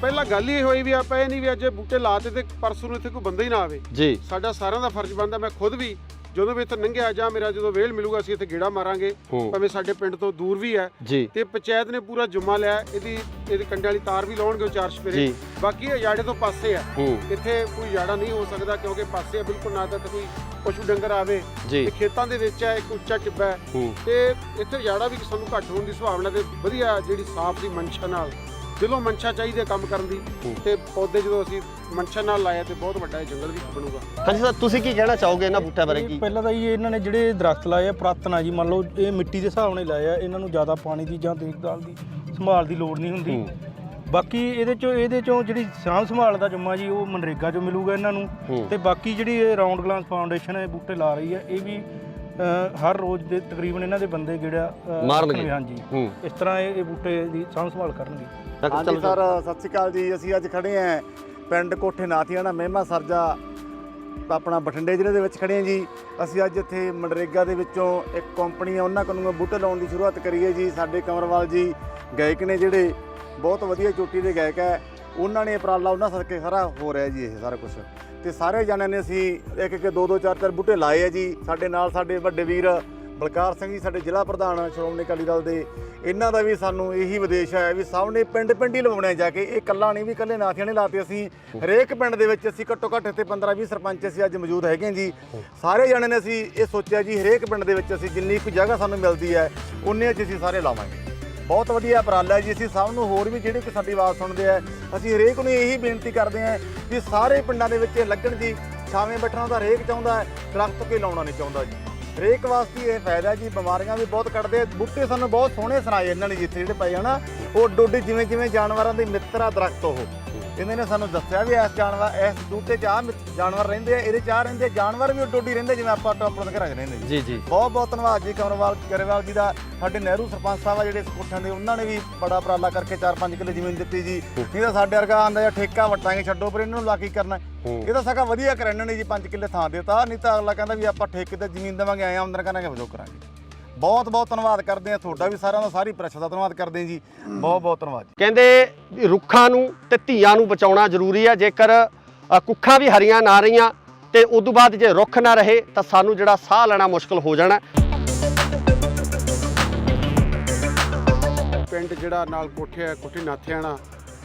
ਪਹਿਲਾਂ ਗੱਲ ਹੀ ਹੋਈ ਵੀ ਆਪਾਂ ਇਹ ਨਹੀਂ ਵੀ ਅੱਜ ਬੂਟੇ ਲਾਤੇ ਤੇ ਪਰਸੋਂ ਨੂੰ ਇੱਥੇ ਕੋਈ ਬੰਦਾ ਹੀ ਨਾ ਆਵੇ ਜੀ। ਸਾਡਾ ਸਾਰਿਆਂ ਦਾ ਫਰਜ਼ ਬਣਦਾ, ਮੈਂ ਖੁਦ ਵੀ ਜਦੋਂ ਵੀ ਇੱਥੇ ਲੰਘਿਆ ਜਾਂ ਮੇਰਾ ਜਦੋਂ ਵੇਲ ਮਿਲੂਗਾ ਅਸੀਂ ਇੱਥੇ ਗੇੜਾ ਮਾਰਾਂਗੇ, ਭਾਵੇਂ ਸਾਡੇ ਪਿੰਡ ਤੋਂ ਦੂਰ ਵੀ ਹੈ। ਤੇ ਪੰਚਾਇਤ ਨੇ ਪੂਰਾ ਜੁਮਾ ਲਿਆ, ਇਹਦੀ ਕੰਡੇ ਵਾਲੀ ਤਾਰ ਵੀ ਲਾਉਣਗੇ 4 ਸਪੇਰੇ, ਬਾਕੀ ਇਹ ਯਾੜੇ ਤੋਂ ਪਾਸੇ ਆ, ਇੱਥੇ ਕੋਈ ਯਾੜਾ ਨਹੀਂ ਹੋ ਸਕਦਾ ਕਿਉਂਕਿ ਪਾਸੇ ਆ ਬਿਲਕੁਲ, ਨਾ ਤਾਂ ਕੋਈ ਪਸ਼ੂ ਡੰਗਰ ਆਵੇ ਤੇ ਖੇਤਾਂ ਦੇ ਵਿੱਚ ਹੈ, ਇੱਕ ਉੱਚਾ ਟਿੱਬਾ ਹੈ ਤੇ ਇੱਥੇ ਯਾੜਾ ਵੀ ਸਾਨੂੰ ਘੱਟ ਹੋਣ ਦੀ ਸੰਭਾਵਨਾ ਤੇ ਵਧੀਆ ਜਿਹੜੀ ਸਾਫ਼ ਦੀ ਮਨਸ਼ਾ ਨਾਲ ਦਿਲੋਂ ਮਨਸ਼ਾ ਚਾਹੀਦੀ ਹੈ ਕੰਮ ਕਰਨ ਦੀ, ਤੇ ਪੌਦੇ ਜਦੋਂ ਅਸੀਂ ਮਨਸ਼ਾ ਨਾਲ ਲਾਇਆ ਤੇ ਬਹੁਤ ਵੱਡਾ ਜੰਗਲ ਵੀ ਬਣੂਗਾ। ਹਾਂਜੀ ਸਰ, ਤੁਸੀਂ ਕੀ ਕਹਿਣਾ ਚਾਹੋਗੇ ਇਹਨਾਂ ਬੂਟਿਆਂ ਬਾਰੇ? ਕੀ ਪਹਿਲਾਂ ਤਾਂ ਇਹਨਾਂ ਨੇ ਜਿਹੜੇ ਦਰਖਤ ਲਾਏ ਆ ਪੁਰਾਤਨ ਆ ਜੀ, ਮੰਨ ਲਓ ਇਹ ਮਿੱਟੀ ਦੇ ਹਿਸਾਬ ਨਾਲ ਲਾਏ ਆ, ਇਹਨਾਂ ਨੂੰ ਜ਼ਿਆਦਾ ਪਾਣੀ ਦੀ ਜਾਂ ਦੇਖਭਾਲ ਦੀ ਸੰਭਾਲ ਦੀ ਲੋੜ ਨਹੀਂ ਹੁੰਦੀ। ਬਾਕੀ ਇਹਦੇ ਚੋਂ ਜਿਹੜੀ ਸਾਂਭ ਸੰਭਾਲ ਦਾ ਜੁਮਾ ਜੀ ਉਹ ਮਨਰੇਗਾ 'ਚੋਂ ਮਿਲੂਗਾ ਇਹਨਾਂ ਨੂੰ। ਤੇ ਬਾਕੀ ਜਿਹੜੀ ਇਹ ਰਾਉਂਡ ਗਲਾਸ ਫਾਊਂਡੇਸ਼ਨ ਹੈ ਬੂਟੇ ਲਾ ਰਹੀ ਹੈ, ਇਹ ਵੀ ਹਰ ਰੋਜ਼ ਦੇ ਤਕਰੀਬਨ ਇਹਨਾਂ ਦੇ ਬੰਦੇ ਜਿਹੜਾ ਮਾਰਨਗੇ। ਹਾਂਜੀ, ਇਸ ਤਰ੍ਹਾਂ ਇਹ ਬੂਟੇ ਦੀ ਸਾਂਭ ਸੰਭਾਲ ਕਰਨਗੇ। ਹਾਂਜੀ ਸਰ, ਸਤਿ ਸ਼੍ਰੀ ਅਕਾਲ ਜੀ। ਅਸੀਂ ਅੱਜ ਖੜੇ ਹਾਂ ਪਿੰਡ ਕੋਠੇ ਨਾਥੀਆਣਾ ਮਹਿਮਾ ਸਰਜਾ ਆਪਣਾ ਬਠਿੰਡੇ ਜ਼ਿਲ੍ਹੇ ਦੇ ਵਿੱਚ ਖੜੇ ਹਾਂ ਜੀ। ਅਸੀਂ ਅੱਜ ਇੱਥੇ ਮਨਰੇਗਾ ਦੇ ਵਿੱਚੋਂ ਇੱਕ ਕੰਪਨੀ ਆ ਉਹਨਾਂ ਕੋਲੋਂ ਬੂਟੇ ਲਾਉਣ ਦੀ ਸ਼ੁਰੂਆਤ ਕਰੀ ਹੈ ਜੀ। ਸਾਡੇ ਕੰਵਰਵਾਲ ਜੀ ਗਾਇਕ ਨੇ ਜਿਹੜੇ ਬਹੁਤ ਵਧੀਆ ਚੋਟੀ ਦੇ ਗਾਇਕ ਹੈ, ਉਹਨਾਂ ਨੇ ਉਪਰਾਲਾ ਉਹਨਾਂ ਸਦਕੇ ਸਾਰਾ ਹੋ ਰਿਹਾ ਜੀ ਇਹ ਸਾਰਾ ਕੁਝ। ਤੇ ਸਾਰੇ ਜਣਿਆਂ ਨੇ ਅਸੀਂ ਇੱਕ 2-2 4-4 ਬੂਟੇ ਲਾਏ ਆ ਜੀ। ਸਾਡੇ ਨਾਲ ਸਾਡੇ ਵੱਡੇ ਵੀਰ ਬਲਕਾਰ ਸਿੰਘ ਜੀ ਸਾਡੇ ਜ਼ਿਲ੍ਹਾ ਪ੍ਰਧਾਨ ਸ਼੍ਰੋਮਣੀ ਅਕਾਲੀ ਦਲ ਦੇ, ਇਹਨਾਂ ਦਾ ਵੀ ਸਾਨੂੰ ਇਹੀ ਵਿਦੇਸ਼ ਹੈ ਵੀ ਸਭ ਨੇ ਪਿੰਡ ਹੀ ਲਵਾਉਣੇ ਜਾ ਕੇ। ਇਹ ਇਕੱਲਾ ਨਹੀਂ ਵੀ ਇਕੱਲੇ ਨਾਥੀਆਂ ਨੇ ਲਾਤੇ, ਅਸੀਂ ਹਰੇਕ ਪਿੰਡ ਦੇ ਵਿੱਚ ਅਸੀਂ ਘੱਟੋ ਘੱਟ ਇੱਥੇ 15-20 ਸਰਪੰਚ ਅਸੀਂ ਅੱਜ ਮੌਜੂਦ ਹੈਗੇ ਜੀ। ਸਾਰੇ ਜਣੇ ਨੇ ਅਸੀਂ ਇਹ ਸੋਚਿਆ ਜੀ ਹਰੇਕ ਪਿੰਡ ਦੇ ਵਿੱਚ ਅਸੀਂ ਜਿੰਨੀ ਕੁ ਜਗ੍ਹਾ ਸਾਨੂੰ ਮਿਲਦੀ ਹੈ ਉਨੇ 'ਚ ਅਸੀਂ ਸਾਰੇ ਲਾਵਾਂਗੇ। ਬਹੁਤ ਵਧੀਆ ਉਪਰਾਲਾ ਜੀ। ਅਸੀਂ ਸਭ ਨੂੰ ਹੋਰ ਵੀ ਜਿਹੜੇ ਕਿ ਸਾਡੀ ਆਵਾਜ਼ ਸੁਣਦੇ ਆ, ਅਸੀਂ ਹਰੇਕ ਨੂੰ ਇਹੀ ਬੇਨਤੀ ਕਰਦੇ ਹਾਂ ਕਿ ਸਾਰੇ ਪਿੰਡਾਂ ਦੇ ਵਿੱਚ ਲੱਗਣ ਜੀ। ਛਾਵੇਂ ਬੈਠਣਾ ਤਾਂ ਹਰੇਕ ਚਾਹੁੰਦਾ ਹੈ, ਦਰਖਤ ਕੋਈ ਲਾਉਣਾ ਨਹੀਂ ਚਾਹੁੰਦਾ ਜੀ। ਹਰੇਕ ਵਾਸਤੇ ਇਹ ਫਾਇਦਾ ਜੀ। ਬਿਮਾਰੀਆਂ ਵੀ ਬਹੁਤ ਕੱਢਦੇ ਬੂਟੇ, ਸਾਨੂੰ ਬਹੁਤ ਸੋਹਣੇ ਸੁਣਾਏ ਇਹਨਾਂ ਨੇ ਜਿੱਥੇ ਜਿਹੜੇ ਪਏ ਹਨਾ, ਉਹ ਡੋਡੀ ਜਿਵੇਂ ਜਾਨਵਰਾਂ ਦੇ ਮਿੱਤਰ ਆ ਦਰਖਤ। ਉਹ ਇਹਨਾਂ ਨੇ ਸਾਨੂੰ ਦੱਸਿਆ ਵੀ ਇਸ ਬੂਟੇ 'ਚ ਜਾਨਵਰ ਰਹਿੰਦੇ ਆ, ਇਹਦੇ 'ਚ ਰਹਿੰਦੇ ਜਾਨਵਰ ਵੀ ਡੋਡੀ ਰਹਿੰਦੇ ਜਿਵੇਂ ਆਪਾਂ ਆਪਣੇ ਘਰਾਂ 'ਚ ਰਹਿੰਦੇ ਜੀ। ਜੀ ਬਹੁਤ ਧੰਨਵਾਦ ਜੀ ਗਰੇਵਾਲ ਜੀ ਦਾ। ਸਾਡੇ ਨਹਿਰੂ ਸਰਪੰਚ ਸਾਹਿਬ ਆ ਜਿਹੜੇ ਕੋਠਿਆਂ ਦੇ, ਉਹਨਾਂ ਨੇ ਵੀ ਬੜਾ ਉਪਰਾਲਾ ਕਰਕੇ 4-5 ਕਿੱਲੇ ਜ਼ਮੀਨ ਦਿੱਤੀ ਜੀ। ਨਹੀਂ ਤਾਂ ਸਾਡੇ ਵਰਗਾ ਆਂਦਾ ਜਾਂ ਠੇਕਾ ਵਟਾਂਗੇ ਛੱਡੋ, ਪਰ ਇਹਨਾਂ ਨੂੰ ਲਾ ਕੀ ਕਰਨਾ। ਇਹ ਤਾਂ ਸਗਾ ਵਧੀਆ ਕਰ ਇਹਨਾਂ ਨੇ ਜੀ, 5 ਕਿੱਲੇ ਥਾਂ ਦਿੱਤਾ। ਨਹੀਂ ਤਾਂ ਅਗਲਾ ਕਹਿੰਦਾ ਵੀ ਆਪਾਂ ਠੇਕੇ ਤੇ ਜ਼ਮੀਨ ਦੇਵਾਂਗੇ, ਆਏ ਆਮਦਨ ਕਰਾਂਗੇ, ਵਜੋਂ ਕਰਾਂਗੇ। ਬਹੁਤ ਧੰਨਵਾਦ ਕਰਦੇ ਆ ਤੁਹਾਡਾ ਵੀ, ਸਾਰਿਆਂ ਦਾ, ਸਾਰੀ ਪ੍ਰੈਸ ਦਾ ਧੰਨਵਾਦ ਕਰਦੇ ਆ ਜੀ। ਬਹੁਤ ਧੰਨਵਾਦ। ਕਹਿੰਦੇ ਰੁੱਖਾਂ ਨੂੰ ਤੇ ਧੀਆਂ ਨੂੰ ਬਚਾਉਣਾ ਜ਼ਰੂਰੀ ਹੈ। ਜੇਕਰ ਕੁੱਖਾਂ ਵੀ ਹਰੀਆਂ ਨਾ ਰਹੀਆਂ ਤੇ ਉਦੋਂ ਬਾਅਦ ਜੇ ਰੁੱਖ ਨਾ ਰਹੇ ਤਾਂ ਸਾਨੂੰ ਜਿਹੜਾ ਸਾਹ ਲੈਣਾ ਮੁਸ਼ਕਲ ਹੋ ਜਾਣਾ। ਪਿੰਡ ਜਿਹੜਾ ਨਾਲ ਕੋਠੇ ਹੈ ਕੋਠੀ ਨਾਥਿਆਣਾ,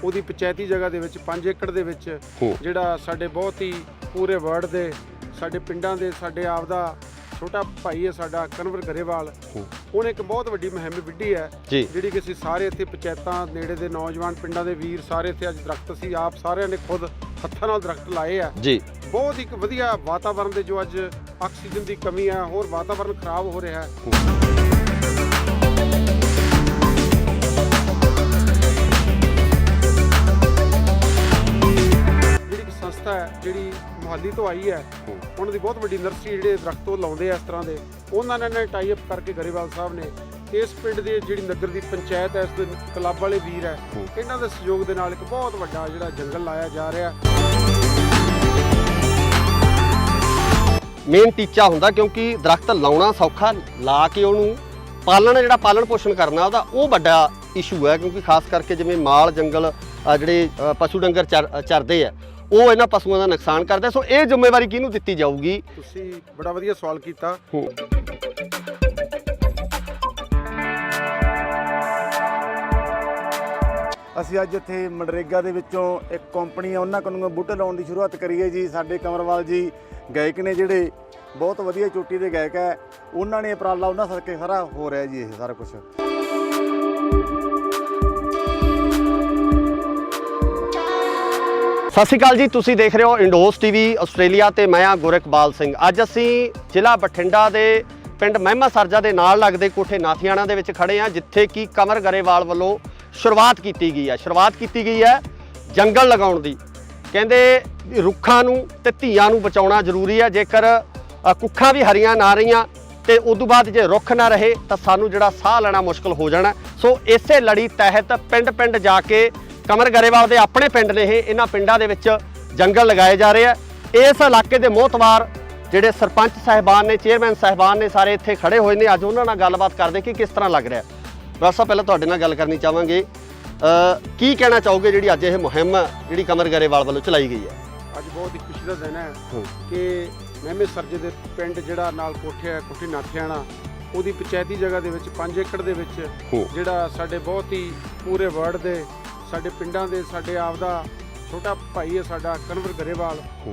ਉਹਦੀ ਪੰਚਾਇਤੀ ਜਗ੍ਹਾ ਦੇ ਵਿੱਚ 5 ਏਕੜ ਦੇ ਵਿੱਚ ਜਿਹੜਾ ਸਾਡੇ ਬਹੁਤ ਹੀ ਪੂਰੇ ਵਰਡ ਦੇ ਸਾਡੇ ਪਿੰਡਾਂ ਦੇ ਸਾਡੇ ਆਪ ਦਾ ਛੋਟਾ ਭਾਈ ਹੈ ਸਾਡਾ ਕਨਵਰ ਗਰੇਵਾਲ, ਉਹਨੇ ਇੱਕ ਬਹੁਤ ਵੱਡੀ ਮੁਹਿੰਮ ਵਿੱਢੀ ਹੈ ਜਿਹੜੀ ਕਿ ਅਸੀਂ ਸਾਰੇ ਇੱਥੇ ਪੰਚਾਇਤਾਂ ਨੇੜੇ ਦੇ ਨੌਜਵਾਨ ਪਿੰਡਾਂ ਦੇ ਵੀਰ ਸਾਰੇ ਇੱਥੇ ਅੱਜ ਦਰਖਤ ਅਸੀਂ ਆਪ ਸਾਰਿਆਂ ਨੇ ਖੁਦ ਹੱਥਾਂ ਨਾਲ ਦਰਖਤ ਲਾਏ ਆ ਜੀ। ਬਹੁਤ ਇੱਕ ਵਧੀਆ ਵਾਤਾਵਰਣ ਦੇ ਜੋ ਅੱਜ ਆਕਸੀਜਨ ਦੀ ਕਮੀ ਹੈ, ਹੋਰ ਵਾਤਾਵਰਣ ਖਰਾਬ ਹੋ ਰਿਹਾ ਹੈ। ਸੰਸਥਾ ਹੈ ਜਿਹੜੀ ਮੁਹਾਲੀ ਤੋਂ ਆਈ ਹੈ, ਉਹਨਾਂ ਦੀ ਬਹੁਤ ਵੱਡੀ ਨਰਸਰੀ ਜਿਹੜੇ ਦਰਖਤ ਉਹ ਲਾਉਂਦੇ ਆ ਇਸ ਤਰ੍ਹਾਂ ਦੇ, ਉਹਨਾਂ ਨੇ ਟਾਈ ਅਪ ਕਰਕੇ ਗਰੇਵਾਲ ਸਾਹਿਬ ਨੇ ਇਸ ਪਿੰਡ ਦੀ ਜਿਹੜੀ ਨਗਰ ਦੀ ਪੰਚਾਇਤ ਹੈ, ਇਸ ਦੇ ਕਲੱਬ ਵਾਲੇ ਵੀਰ ਹੈ, ਇਹਨਾਂ ਦੇ ਸਹਿਯੋਗ ਦੇ ਨਾਲ ਇੱਕ ਬਹੁਤ ਵੱਡਾ ਜਿਹੜਾ ਜੰਗਲ ਲਾਇਆ ਜਾ ਰਿਹਾ। ਮੇਨ ਟੀਚਾ ਹੁੰਦਾ ਕਿਉਂਕਿ ਦਰਖਤ ਲਾਉਣਾ ਸੌਖਾ, ਲਾ ਕੇ ਉਹਨੂੰ ਪਾਲਣ ਜਿਹੜਾ ਪਾਲਣ ਪੋਸ਼ਣ ਕਰਨਾ ਉਹਦਾ ਉਹ ਵੱਡਾ ਇਸ਼ੂ ਹੈ, ਕਿਉਂਕਿ ਖਾਸ ਕਰਕੇ ਜਿਵੇਂ ਮਾਲ ਜੰਗਲ ਜਿਹੜੇ ਪਸ਼ੂ ਡੰਗਰ ਚਰਦੇ ਆ ਉਹ ਇਹਨਾਂ ਪਸ਼ੂਆਂ ਦਾ ਨੁਕਸਾਨ ਕਰਦੇ। ਸੋ ਇਹ ਜ਼ਿੰਮੇਵਾਰੀ ਕਿਹਨੂੰ ਦਿੱਤੀ ਜਾਊਗੀ? ਤੁਸੀਂ ਬੜਾ ਵਧੀਆ ਸਵਾਲ ਕੀਤਾ। ਅਸੀਂ ਅੱਜ ਇੱਥੇ ਮਨਰੇਗਾ ਦੇ ਵਿੱਚੋਂ ਇੱਕ ਕੰਪਨੀ ਆ ਉਹਨਾਂ ਕੋਲੋਂ ਬੂਟੇ ਲਾਉਣ ਦੀ ਸ਼ੁਰੂਆਤ ਕਰੀ ਹੈ ਜੀ। ਸਾਡੇ ਕਮਰਵਾਲ ਜੀ ਗਾਇਕ ਨੇ ਜਿਹੜੇ ਬਹੁਤ ਵਧੀਆ ਚੋਟੀ ਦੇ ਗਾਇਕ ਹੈ, ਉਹਨਾਂ ਨੇ ਉਪਰਾਲਾ ਉਹਨਾਂ ਸਦਕੇ ਸਾਰਾ ਹੋ ਰਿਹਾ ਜੀ ਇਹ ਸਾਰਾ ਕੁਝ। ਸਤਿ ਸ਼੍ਰੀ ਅਕਾਲ ਜੀ, ਤੁਸੀਂ ਦੇਖ ਰਹੇ ਹੋ ਇੰਡੋਸ ਟੀਵੀ ਆਸਟ੍ਰੇਲੀਆ ਤੇ ਮੈਂ ਆ ਗੁਰਕਬਾਲ ਸਿੰਘ। ਅੱਜ ਅਸੀਂ ਜ਼ਿਲ੍ਹਾ ਬਠਿੰਡਾ ਦੇ ਪਿੰਡ ਮਹਿਮਾ ਸਰਜਾ ਦੇ ਨਾਲ ਲੱਗਦੇ ਕੋਠੇ ਨਾਥੀਆਣਾ ਦੇ ਵਿੱਚ ਖੜੇ ਆ, ਜਿੱਥੇ ਕਿ ਕਮਰ ਗਰੇਵਾਲ ਵੱਲੋਂ ਸ਼ੁਰੂਆਤ ਕੀਤੀ ਗਈ ਹੈ ਜੰਗਲ ਲਗਾਉਣ ਦੀ। ਕਹਿੰਦੇ ਰੁੱਖਾਂ ਨੂੰ ਤੇ ਧੀਆਂ ਨੂੰ ਬਚਾਉਣਾ ਜ਼ਰੂਰੀ ਹੈ। ਜੇਕਰ ਕੁੱਖਾਂ ਵੀ ਹਰੀਆਂ ਨਾ ਰਹੀਆਂ ਤੇ ਉਦੋਂ ਬਾਅਦ ਜੇ ਰੁੱਖ ਨਾ ਰਹੇ ਤਾਂ ਸਾਨੂੰ ਜਿਹੜਾ ਸਾਹ ਲੈਣਾ ਮੁਸ਼ਕਲ ਹੋ ਜਾਣਾ। ਸੋ ਇਸੇ ਲੜੀ ਤਹਿਤ ਪਿੰਡ ਜਾ ਕੇ ਕਮਰ ਗਰੇਵਾਲ ਦੇ ਆਪਣੇ ਪਿੰਡ ਨੇ ਇਹਨਾਂ ਪਿੰਡਾਂ ਦੇ ਵਿੱਚ ਜੰਗਲ ਲਗਾਏ ਜਾ ਰਹੇ ਆ। ਇਸ ਇਲਾਕੇ ਦੇ ਮੋਹਤਵਾਰ ਜਿਹੜੇ ਸਰਪੰਚ ਸਾਹਿਬਾਨ ਨੇ, ਚੇਅਰਮੈਨ ਸਾਹਿਬਾਨ ਨੇ, ਸਾਰੇ ਇੱਥੇ ਖੜੇ ਹੋਏ ਨੇ। ਅੱਜ ਉਹਨਾਂ ਨਾਲ ਗੱਲਬਾਤ ਕਰਦੇ ਕਿ ਕਿਸ ਤਰ੍ਹਾਂ ਲੱਗ ਰਿਹਾ। ਬਸ ਸਾਹਿਬ ਪਹਿਲਾਂ ਤੁਹਾਡੇ ਨਾਲ ਗੱਲ ਕਰਨੀ ਚਾਹਾਂਗੇ, ਕੀ ਕਹਿਣਾ ਚਾਹੋਗੇ ਜਿਹੜੀ ਅੱਜ ਇਹ ਮੁਹਿੰਮ ਜਿਹੜੀ ਕਮਰ ਗਰੇਵਾਲ ਵੱਲੋਂ ਚਲਾਈ ਗਈ ਹੈ? ਅੱਜ ਬਹੁਤ ਹੀ ਖੁਸ਼ੀ ਦਾ ਦਿਨ ਹੈ ਕਿ ਮਹਿਮੇ ਸਰਜੇ ਦੇ ਪਿੰਡ ਜਿਹੜਾ ਨਾਲ ਕੋਠੀ ਨਾਥਿਆਣਾ, ਉਹਦੀ ਪੰਚਾਇਤੀ ਜਗ੍ਹਾ ਦੇ ਵਿੱਚ 5 ਏਕੜ ਦੇ ਵਿੱਚ ਜਿਹੜਾ ਸਾਡੇ ਬਹੁਤ ਹੀ ਪੂਰੇ ਵਰਲਡ ਦੇ ਸਾਡੇ ਪਿੰਡਾਂ ਦੇ ਸਾਡੇ ਆਪ ਦਾ ਛੋਟਾ ਭਾਈ ਹੈ ਸਾਡਾ ਕਨਵਰ ਗਰੇਵਾਲ,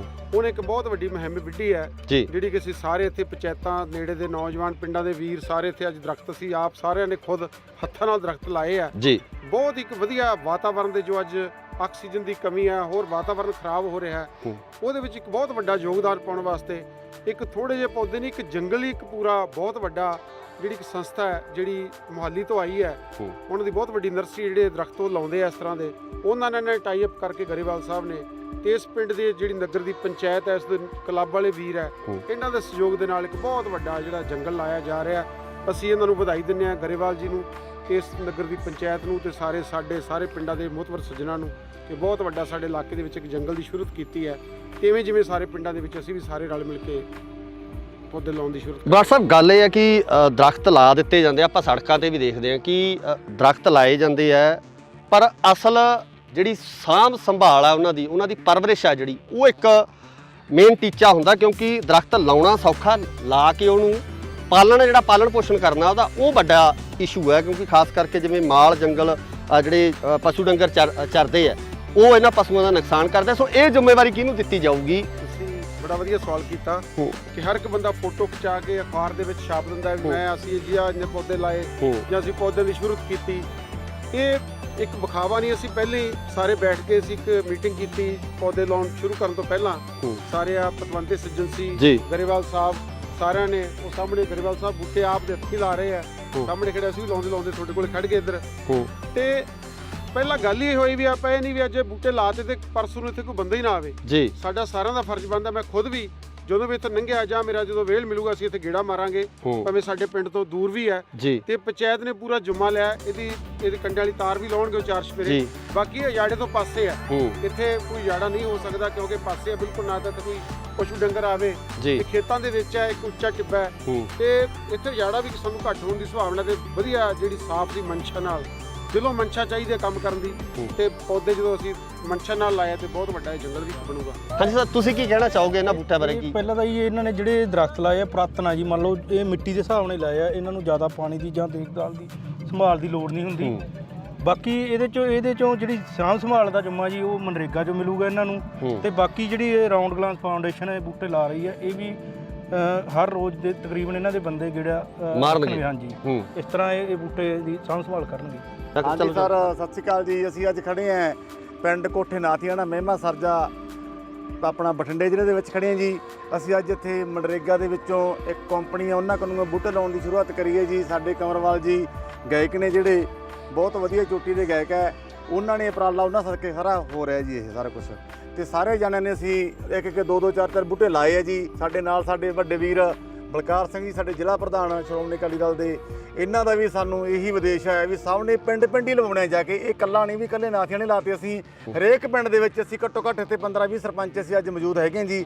ਉਹਨੇ ਇੱਕ ਬਹੁਤ ਵੱਡੀ ਮੁਹਿੰਮ ਵਿੱਢੀ ਹੈ ਜਿਹੜੀ ਕਿ ਅਸੀਂ ਸਾਰੇ ਇੱਥੇ ਪੰਚਾਇਤਾਂ ਨੇੜੇ ਦੇ ਨੌਜਵਾਨ ਪਿੰਡਾਂ ਦੇ ਵੀਰ ਸਾਰੇ ਇੱਥੇ ਅੱਜ ਦਰਖਤ ਅਸੀਂ ਆਪ ਸਾਰਿਆਂ ਨੇ ਖੁਦ ਹੱਥਾਂ ਨਾਲ ਦਰਖਤ ਲਾਏ ਆ ਜੀ। ਬਹੁਤ ਇੱਕ ਵਧੀਆ ਵਾਤਾਵਰਣ ਦੇ ਜੋ ਅੱਜ ਆਕਸੀਜਨ ਦੀ ਕਮੀ ਹੈ, ਹੋਰ ਵਾਤਾਵਰਣ ਖਰਾਬ ਹੋ ਰਿਹਾ ਹੈ, ਉਹਦੇ ਵਿੱਚ ਇੱਕ ਬਹੁਤ ਵੱਡਾ ਯੋਗਦਾਨ ਪਾਉਣ ਵਾਸਤੇ ਇੱਕ ਥੋੜੇ ਜਿਹੇ ਪੌਦੇ ਨਹੀਂ, ਇੱਕ ਜੰਗਲ ਹੀ ਇੱਕ ਪੂਰਾ ਬਹੁਤ ਵੱਡਾ ਜਿਹੜੀ ਇੱਕ ਸੰਸਥਾ ਹੈ ਜਿਹੜੀ ਮੁਹਾਲੀ ਤੋਂ ਆਈ ਹੈ, ਉਹਨਾਂ ਦੀ ਬਹੁਤ ਵੱਡੀ ਨਰਸਰੀ ਜਿਹੜੇ ਦਰਖਤ ਉਹ ਲਾਉਂਦੇ ਆ ਇਸ ਤਰ੍ਹਾਂ ਦੇ, ਉਹਨਾਂ ਨੇ ਟਾਈ ਅਪ ਕਰਕੇ ਗਰੇਵਾਲ ਸਾਹਿਬ ਨੇ ਤੇ ਇਸ ਪਿੰਡ ਦੀ ਜਿਹੜੀ ਨਗਰ ਦੀ ਪੰਚਾਇਤ ਹੈ, ਇਸ ਦੇ ਕਲੱਬ ਵਾਲੇ ਵੀਰ ਹੈ, ਇਹਨਾਂ ਦੇ ਸਹਿਯੋਗ ਦੇ ਨਾਲ ਇੱਕ ਬਹੁਤ ਵੱਡਾ ਜਿਹੜਾ ਜੰਗਲ ਲਾਇਆ ਜਾ ਰਿਹਾ। ਅਸੀਂ ਇਹਨਾਂ ਨੂੰ ਵਧਾਈ ਦਿੰਦੇ ਹਾਂ ਗਰੇਵਾਲ ਜੀ ਨੂੰ, ਇਸ ਨਗਰ ਦੀ ਪੰਚਾਇਤ ਨੂੰ ਤੇ ਸਾਰੇ ਪਿੰਡਾਂ ਦੇ ਮੁਹਤਵਰ ਸੱਜਣਾਂ ਨੂੰ ਕਿ ਬਹੁਤ ਵੱਡਾ ਸਾਡੇ ਇਲਾਕੇ ਦੇ ਵਿੱਚ ਇੱਕ ਜੰਗਲ ਦੀ ਸ਼ੁਰੂਆਤ ਕੀਤੀ ਹੈ। ਤੇ ਜਿਵੇਂ ਸਾਰੇ ਪਿੰਡਾਂ ਦੇ ਵਿੱਚ ਅਸੀਂ ਵੀ ਸਾਰੇ ਰਲ ਮਿਲ ਕੇ ਪੌਦੇ ਲਾਉਣ ਦੀ ਸ਼ੁਰੂਆਤ। ਡਾਕਟਰ ਸਾਹਿਬ ਗੱਲ ਇਹ ਹੈ ਕਿ ਦਰਖਤ ਲਾ ਦਿੱਤੇ ਜਾਂਦੇ, ਆਪਾਂ ਸੜਕਾਂ ਤੇ ਵੀ ਦੇਖਦੇ ਹਾਂ ਕਿ ਦਰਖਤ ਲਾਏ ਜਾਂਦੇ ਆ, ਪਰ ਅਸਲ ਜਿਹੜੀ ਸਾਂਭ ਸੰਭਾਲ ਆ ਉਹਨਾਂ ਦੀ ਪਰਵਰਿਸ਼ ਆ ਜਿਹੜੀ ਉਹ ਇੱਕ ਮੇਨ ਟੀਚਾ ਹੁੰਦਾ, ਕਿਉਂਕਿ ਦਰਖਤ ਲਾਉਣਾ ਸੌਖਾ, ਲਾ ਕੇ ਉਹਨੂੰ ਜਿਹੜਾ ਪਾਲਣ ਪੋਸ਼ਣ ਕਰਨਾ ਉਹਦਾ ਉਹ ਵੱਡਾ ਇਸ਼ੂ ਹੈ, ਕਿਉਂਕਿ ਖਾਸ ਕਰਕੇ ਜਿਵੇਂ ਮਾਲ ਜੰਗਲ ਜਿਹੜੇ ਪਸ਼ੂ ਡੰਗਰ ਚਰਦੇ ਆ ਉਹ ਇਹਨਾਂ ਪਸ਼ੂਆਂ ਦਾ ਨੁਕਸਾਨ ਕਰਦੇ। ਸੋ ਇਹ ਜ਼ਿੰਮੇਵਾਰੀ ਕਿਹਨੂੰ ਦਿੱਤੀ ਜਾਊਗੀ? ਤੁਸੀਂ ਬੜਾ ਵਧੀਆ ਸਵਾਲ ਕੀਤਾ ਕਿ ਹਰ ਇੱਕ ਬੰਦਾ ਫੋਟੋ ਖਿਚਾ ਕੇ ਅਖਬਾਰ ਦੇ ਵਿੱਚ ਛਾਪ ਦਿੰਦਾ ਹੈ ਮੈਂ ਅਸੀਂ ਜੀ ਆ ਇੰਨੇ ਪੌਦੇ ਲਾਏ ਜਾਂ ਅਸੀਂ ਪੌਦਿਆਂ ਦੀ ਸ਼ੁਰੂਆਤ ਕੀਤੀ। ਇਹ ਇੱਕ ਵਿਖਾਵਾ ਨਹੀਂ, ਅਸੀਂ ਪਹਿਲੇ ਹੀ ਸਾਰੇ ਬੈਠ ਕੇ ਅਸੀਂ ਇੱਕ ਮੀਟਿੰਗ ਕੀਤੀ ਪੌਦੇ ਲਾਉਣ ਸ਼ੁਰੂ ਕਰਨ ਤੋਂ ਪਹਿਲਾਂ। ਸਾਰੇ ਆ ਪਤਵੰਤੇ ਸੱਜਣ ਸੀ, ਗਰੇਵਾਲ ਸਾਹਿਬ ਸਾਰਿਆਂ ਨੇ, ਉਹ ਸਾਹਮਣੇ ਗਰੇਵਾਲ ਸਾਹਿਬ ਬੂਟੇ ਆਪ ਦੇ ਹੱਥੀਂ ਲਾ ਰਹੇ ਆ, ਸਾਹਮਣੇ ਖੜੇ ਅਸੀਂ ਵੀ ਲਾਉਂਦੇ ਤੁਹਾਡੇ ਕੋਲ ਖੜ ਗਏ ਇੱਧਰ। ਤੇ ਪਹਿਲਾਂ ਗੱਲ ਹੀ ਹੋਈ ਵੀ ਆਪਾਂ ਇਹ ਨਹੀਂ ਵੀ ਅੱਜ ਬੂਟੇ ਲਾਤੇ ਤੇ ਪਰਸੋਂ ਨੂੰ ਇੱਥੇ ਕੋਈ ਬੰਦਾ ਹੀ ਨਾ ਆਵੇ ਜੀ। ਸਾਡਾ ਸਾਰਿਆਂ ਦਾ ਫਰਜ਼ ਬਣਦਾ, ਮੈਂ ਖੁਦ ਵੀ ਜਦੋਂ ਵੀ ਇੱਥੇ ਲੰਘਿਆ ਜਾਂ ਮੇਰਾ ਜਦੋਂ ਵੇਲ ਮਿਲੂਗਾ ਅਸੀਂ ਇੱਥੇ ਗੇੜਾ ਮਾਰਾਂਗੇ, ਭਾਵੇਂ ਸਾਡੇ ਪਿੰਡ ਤੋਂ ਦੂਰ ਵੀ ਹੈ। ਤੇ ਪੰਚਾਇਤ ਨੇ ਪੂਰਾ ਜੁਮਾ ਲਿਆ, ਇਹਦੀ ਕੰਡੇ ਵਾਲੀ ਤਾਰ ਵੀ ਲਾਉਣਗੇ 4 ਸਪੇਰੇ, ਬਾਕੀ ਅਜਾੜੇ ਤੋਂ ਪਾਸੇ ਹੈ, ਇੱਥੇ ਕੋਈ ਜਾੜਾ ਨਹੀਂ ਹੋ ਸਕਦਾ ਕਿਉਂਕਿ ਪਾਸੇ ਹੈ ਬਿਲਕੁਲ, ਨਾ ਤਾਂ ਕੋਈ ਪਸ਼ੂ ਡੰਗਰ ਆਵੇ ਤੇ ਖੇਤਾਂ ਦੇ ਵਿੱਚ ਹੈ, ਇੱਕ ਉੱਚਾ ਟਿੱਬਾ ਹੈ ਤੇ ਇੱਥੇ ਜਾੜਾ ਵੀ ਸਾਨੂੰ ਘੱਟ ਹੋਣ ਦੀ ਸੰਭਾਵਨਾ ਤੇ ਵਧੀਆ ਜਿਹੜੀ ਸਾਫ਼ ਦੀ ਮਨਸ਼ਾ ਨਾਲ ਦਿਲੋਂ ਮਨਸ਼ਾ ਚਾਹੀਦੀ ਹੈ ਕੰਮ ਕਰਨ ਦੀ, ਤੇ ਪੌਦੇ ਜਦੋਂ ਅਸੀਂ ਮਨਸ਼ਾ ਨਾਲ ਲਾਇਆ ਤੇ ਬਹੁਤ ਵੱਡਾ ਜੰਗਲ ਵੀ ਬਣੂਗਾ। ਹਾਂਜੀ ਸਰ, ਤੁਸੀਂ ਕੀ ਕਹਿਣਾ ਚਾਹੋਗੇ ਇਹਨਾਂ ਬੂਟਿਆਂ ਬਾਰੇ? ਕੀ ਪਹਿਲਾਂ ਤਾਂ ਇਹਨਾਂ ਨੇ ਜਿਹੜੇ ਦਰਖਤ ਲਾਏ ਆ ਪੁਰਾਤਨ ਆ ਜੀ, ਮੰਨ ਲਓ ਇਹ ਮਿੱਟੀ ਦੇ ਹਿਸਾਬ ਨਾਲ ਲਾਏ ਆ, ਇਹਨਾਂ ਨੂੰ ਜ਼ਿਆਦਾ ਪਾਣੀ ਦੀ ਜਾਂ ਦੇਖਭਾਲ ਦੀ ਸੰਭਾਲ ਦੀ ਲੋੜ ਨਹੀਂ ਹੁੰਦੀ। ਬਾਕੀ ਇਹਦੇ ਚੋਂ ਜਿਹੜੀ ਸਾਂਭ ਸੰਭਾਲ ਦਾ ਜੁਮਾ ਜੀ ਉਹ ਮਨਰੇਗਾ 'ਚੋਂ ਮਿਲੂਗਾ ਇਹਨਾਂ ਨੂੰ। ਤੇ ਬਾਕੀ ਜਿਹੜੀ ਇਹ ਰਾਉਂਡ ਗਲਾਸ ਫਾਊਂਡੇਸ਼ਨ ਹੈ ਬੂਟੇ ਲਾ ਰਹੀ ਹੈ, ਇਹ ਵੀ ਹਰ ਰੋਜ਼ ਦੇ ਤਕਰੀਬਨ ਇਹਨਾਂ ਦੇ ਬੰਦੇ ਜਿਹੜਾ ਮਾਰਨਗੇ। ਰੱਖਣਗੇ। ਹਾਂਜੀ ਇਸ ਤਰ੍ਹਾਂ ਇਹ ਬੂਟੇ ਦੀ ਸਾਂਭ ਸੰਭਾਲ ਕਰਨਗੇ। ਹਾਂਜੀ ਸਰ, ਸਤਿ ਸ਼੍ਰੀ ਅਕਾਲ ਜੀ। ਅਸੀਂ ਅੱਜ ਖੜੇ ਆਂ ਪਿੰਡ ਕੋਠੇ ਨਾਥੀਆਣਾ ਮਹਿਮਾ ਸਰਜਾ ਆਪਣਾ ਬਠਿੰਡੇ ਜ਼ਿਲ੍ਹੇ ਦੇ ਵਿੱਚ ਖੜੇ ਆਂ ਜੀ। ਅਸੀਂ ਅੱਜ ਇੱਥੇ ਮਨਰੇਗਾ ਦੇ ਵਿੱਚੋਂ ਇੱਕ ਕੰਪਨੀ ਆ ਉਹਨਾਂ ਕੋਲੋਂ ਬੂਟੇ ਲਾਉਣ ਦੀ ਸ਼ੁਰੂਆਤ ਕਰੀ ਹੈ ਜੀ। ਸਾਡੇ ਕੰਵਰਵਾਲ ਜੀ ਗਾਇਕ ਨੇ ਜਿਹੜੇ ਬਹੁਤ ਵਧੀਆ ਚੋਟੀ ਦੇ ਗਾਇਕ ਹੈ, ਉਹਨਾਂ ਨੇ ਉਪਰਾਲਾ ਉਹਨਾਂ ਸਦਕੇ ਸਾਰਾ ਹੋ ਰਿਹਾ ਜੀ ਇਹ ਸਾਰਾ ਕੁਝ। ਤੇ ਸਾਰੇ ਜਣਿਆਂ ਨੇ ਅਸੀਂ ਇੱਕ ਇੱਕ ਦੋ ਦੋ ਚਾਰ ਚਾਰ ਬੂਟੇ ਲਾਏ ਆ ਜੀ। ਸਾਡੇ ਨਾਲ ਸਾਡੇ ਵੱਡੇ ਵੀਰ ਬਲਕਾਰ ਸਿੰਘ ਜੀ, ਸਾਡੇ ਜ਼ਿਲ੍ਹਾ ਪ੍ਰਧਾਨ ਸ਼੍ਰੋਮਣੀ ਅਕਾਲੀ ਦਲ ਦੇ, ਇਹਨਾਂ ਦਾ ਵੀ ਸਾਨੂੰ ਇਹੀ ਵਿਦੇਸ਼ ਹੈ ਵੀ ਸਭ ਨੇ ਪਿੰਡ ਪਿੰਡ ਹੀ ਲਵਾਉਣੇ ਜਾ ਕੇ। ਇਹ ਇਕੱਲਾ ਨਹੀਂ ਵੀ ਇਕੱਲੇ ਨਾਥੀਆਂ ਨੇ ਲਾਤੇ, ਅਸੀਂ ਹਰੇਕ ਪਿੰਡ ਦੇ ਵਿੱਚ ਅਸੀਂ ਘੱਟੋ ਘੱਟ ਇੱਥੇ 15-20 ਸਰਪੰਚ ਅਸੀਂ ਅੱਜ ਮੌਜੂਦ ਹੈਗੇ ਜੀ।